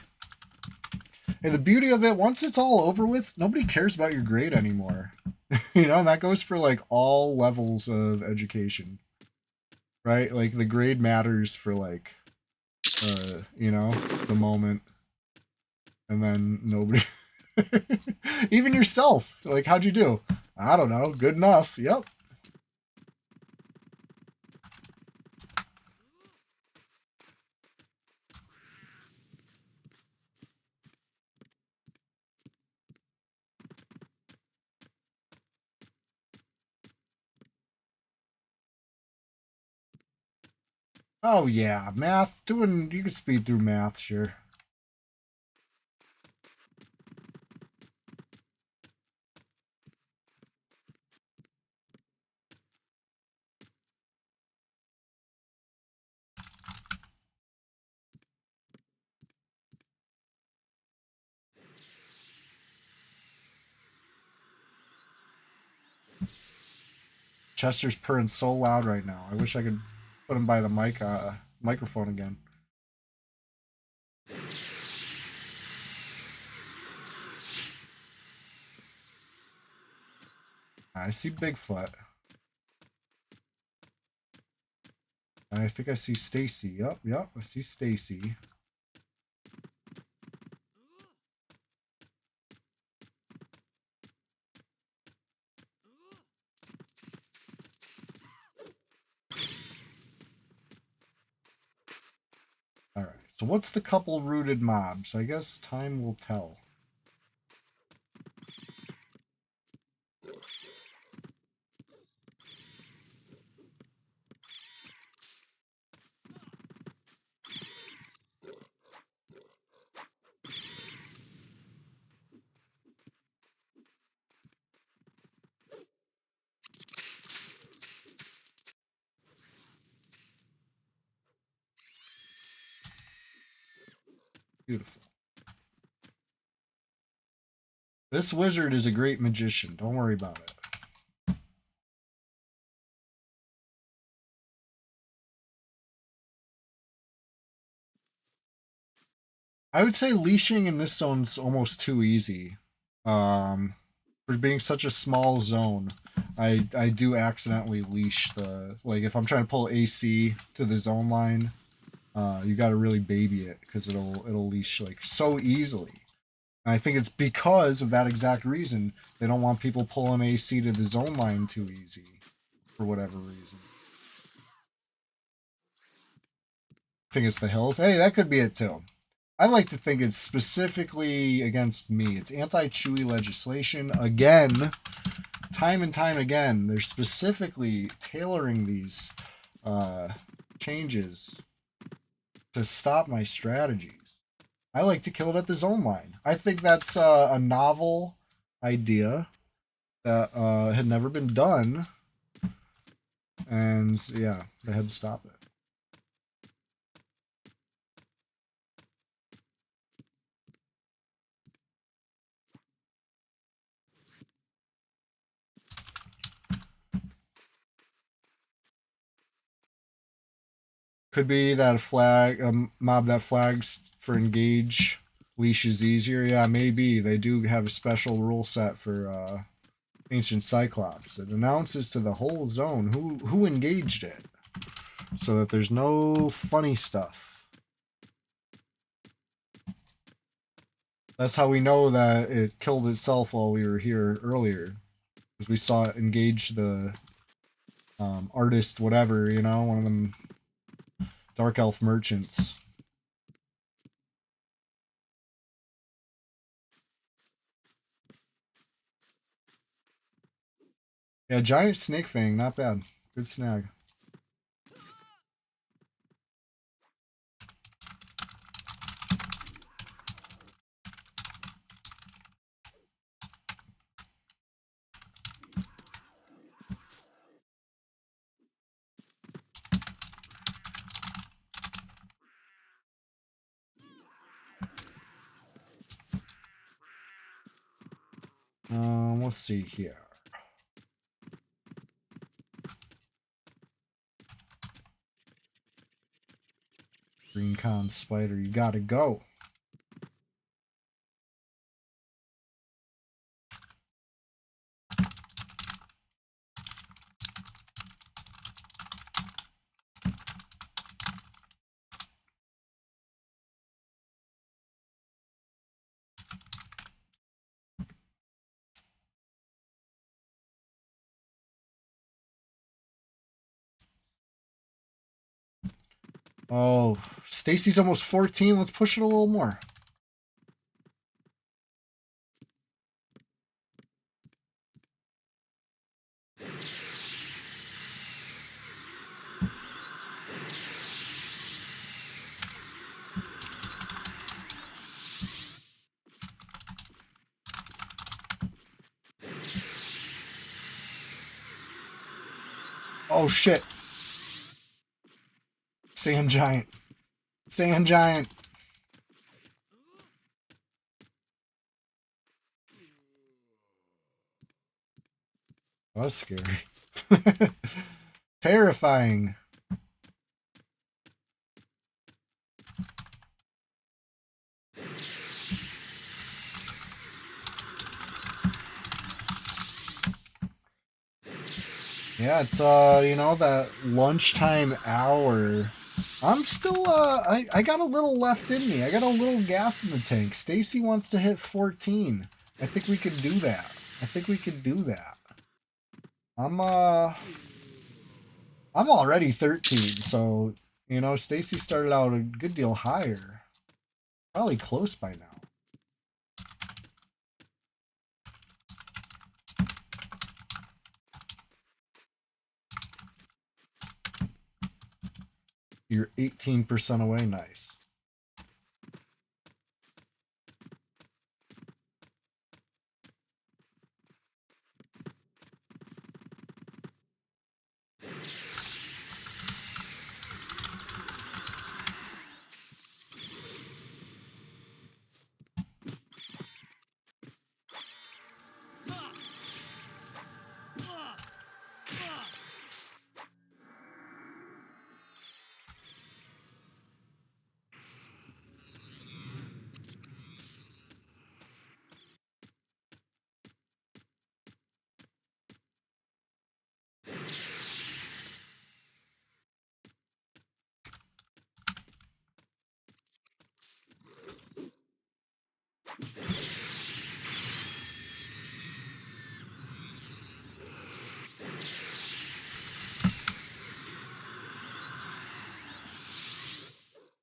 Hey, the beauty of it, once it's all over with, nobody cares about your grade anymore. You know, and that goes for like all levels of education. Right? Like the grade matters for like you know, the moment. And then nobody even yourself. Like, how'd you do? I don't know. Good enough. Yep. Oh yeah, math. Doing you could speed through math, sure. Chester's purring so loud right now. I wish I could put him by the microphone again. I see Bigfoot. I think I see Stacy. Yep, I see Stacy. Alright, so what's the couple rooted mobs? I guess time will tell. Beautiful. This wizard is a great magician. Don't worry about it. I would say leashing in this zone's almost too easy. For being such a small zone, I do accidentally leash the like if I'm trying to pull AC to the zone line, you got to really baby it because it'll leash like so easily. And I think it's because of that exact reason they don't want people pulling AC to the zone line too easy for whatever reason. I think it's the hills. Hey, that could be it too. I like to think it's specifically against me. It's anti-Chewy legislation. Again, time and time again, they're specifically tailoring these changes to stop my strategies. I like to kill it at the zone line. I think that's a novel idea that had never been done. And yeah, they had to stop it. Could be that a flag, a mob that flags for engage leash is easier. Yeah, maybe. They do have a special rule set for Ancient Cyclops. It announces to the whole zone who engaged it, so that there's no funny stuff. That's how we know that it killed itself while we were here earlier, because we saw it engage the artist, whatever, you know, one of them dark elf merchants. Yeah, giant snake fang, not bad. Good snag. Let's see here. Green con spider, you gotta go. Oh, Stacy's almost 14. Let's push it a little more. Oh shit. Sand giant. Sand giant. Oh, that's scary. Terrifying. Yeah, it's you know, that lunchtime hour. I'm still I got a little left in me. I got a little gas in the tank. Stacy wants to hit 14. I think we could do that. I think we could do that. I'm already 13, so you know, Stacy started out a good deal higher. Probably close by now. You're 18% away. Nice.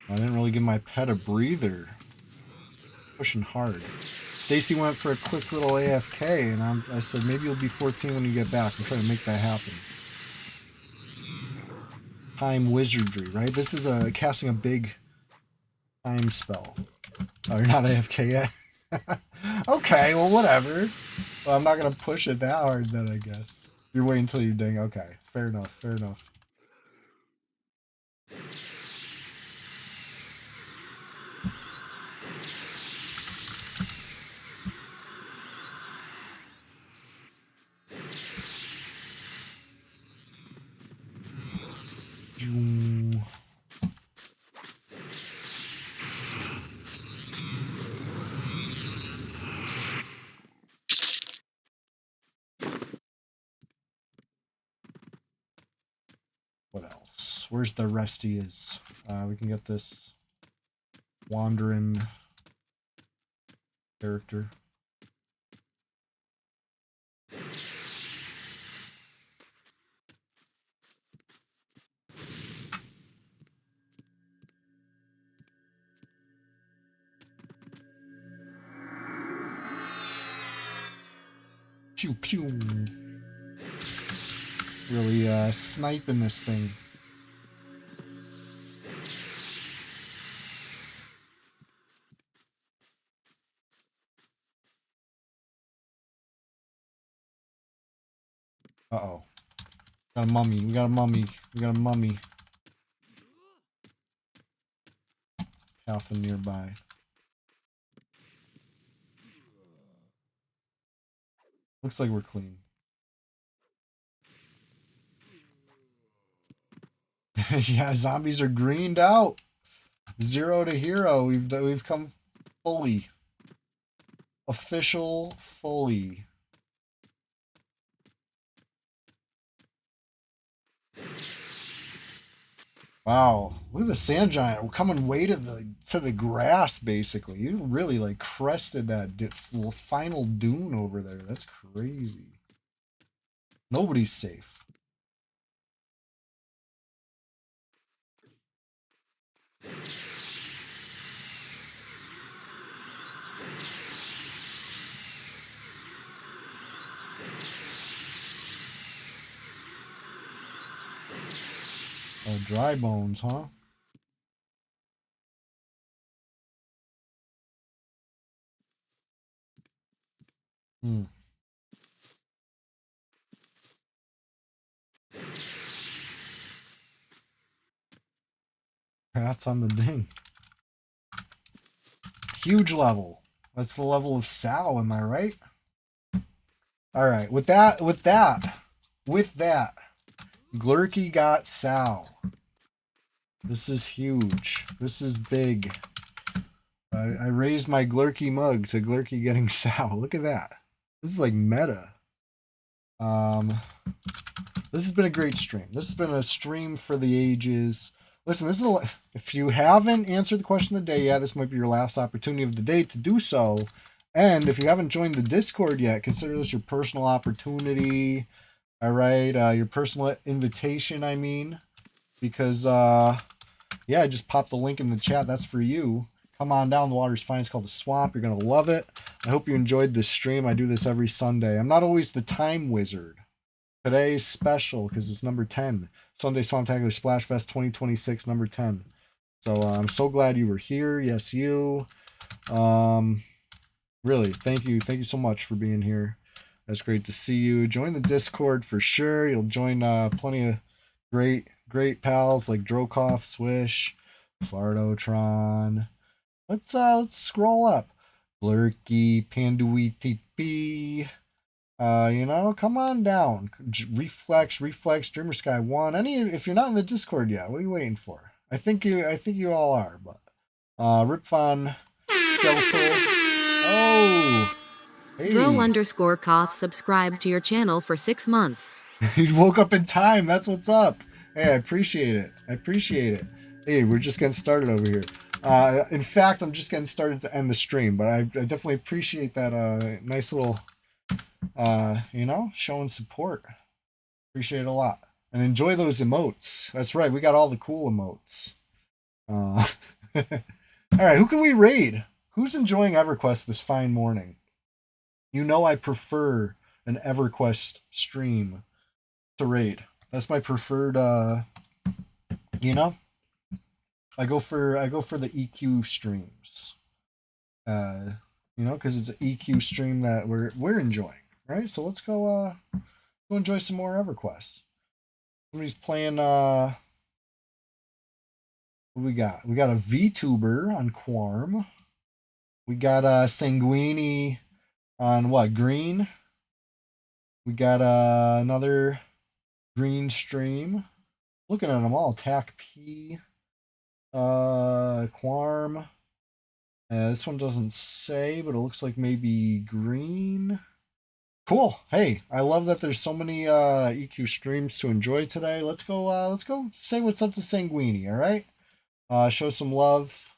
I didn't really give my pet a breather. Pushing hard. Stacy went for a quick little AFK, and I said maybe you'll be 14 when you get back. I'm trying to make that happen. Time wizardry, right? This is casting a big time spell. Oh, you're not AFK yet? Okay, well, whatever. Well, I'm not going to push it that hard then, I guess. You're waiting until you ding. Okay, fair enough, fair enough. What else? Where's the resty is? We can get this wandering character. Pew pew. Really sniping this thing. Uh-oh. Got a mummy. We got a mummy. We got a mummy. Nothing nearby. Looks like we're clean. Yeah, zombies are greened out. 0 to hero. We've come fully. Official fully. Wow, look at the sand giant. We're coming way to the grass, basically. You really like crested that final dune over there. That's crazy. Nobody's safe. Oh, dry bones, huh? Hmm. Rats on the ding. Huge level. That's the level of Sao, am I right? All right. With that, Glurky got Sao. This is huge. This is big. I raised my Glurky mug to Glurky getting Sao. Look at that. This is like meta. This has been a great stream. This has been a stream for the ages. Listen, this is if you haven't answered the question of the day yet, this might be your last opportunity of the day to do so. And if you haven't joined the Discord yet, consider this your personal opportunity. All right, your personal invitation. I mean, because yeah, I just popped the link in the chat. That's for you. Come on down. The water's fine. It's called the Swamp. You're gonna love it. I hope you enjoyed this stream. I do this every Sunday. I'm not always the time wizard. Today's special because it's number 10. Sunday SWAMPTACULAR SPLASHFEST 2026, number 10. So I'm so glad you were here. Yes, you. Really, thank you. Thank you so much for being here. That's great to see you. Join the Discord for sure. You'll join plenty of great pals like Drokoff, Swish, Fardotron. Let's scroll up. Blurky, Pandui TP. You know, come on down. Reflex, Dreamer Sky 1. If you're not in the Discord yet, what are you waiting for? I think you all are, but Ripfon Skeletal. Oh, hey. Bro_Koth subscribed to your channel for 6 months. You woke up in time. That's what's up. Hey, I appreciate it. Hey, we're just getting started over here. In fact, I'm just getting started to end the stream, but I definitely appreciate that nice little you know, showing support. Appreciate it a lot. And enjoy those emotes. That's right, we got all the cool emotes. All right, who can we raid? Who's enjoying EverQuest this fine morning? You know I prefer an EverQuest stream to raid. That's my preferred you know? I go for the EQ streams. You know, because it's an EQ stream that we're enjoying, right? So let's go enjoy some more EverQuest. Somebody's playing what we got? We got a VTuber on Quarm. We got Sanguini on what? Green. We got another green stream. Looking at them all. Tac P. Quarm. This one doesn't say, but it looks like maybe green. Cool. Hey, I love that there's so many EQ streams to enjoy today. Let's go say what's up to Sanguini, all right? Show some love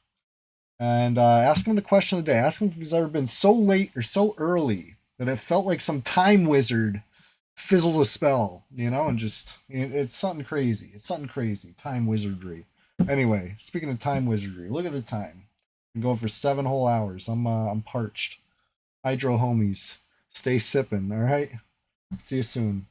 and ask him the question of the day. Ask him if he's ever been so late or so early that it felt like some time wizard fizzled a spell, you know, and just it's something crazy. It's something crazy. Time wizardry. Anyway, speaking of time wizardry, look at the time. I'm going for 7 whole hours. I'm parched. Hydro homies. Stay sipping, all right? See you soon.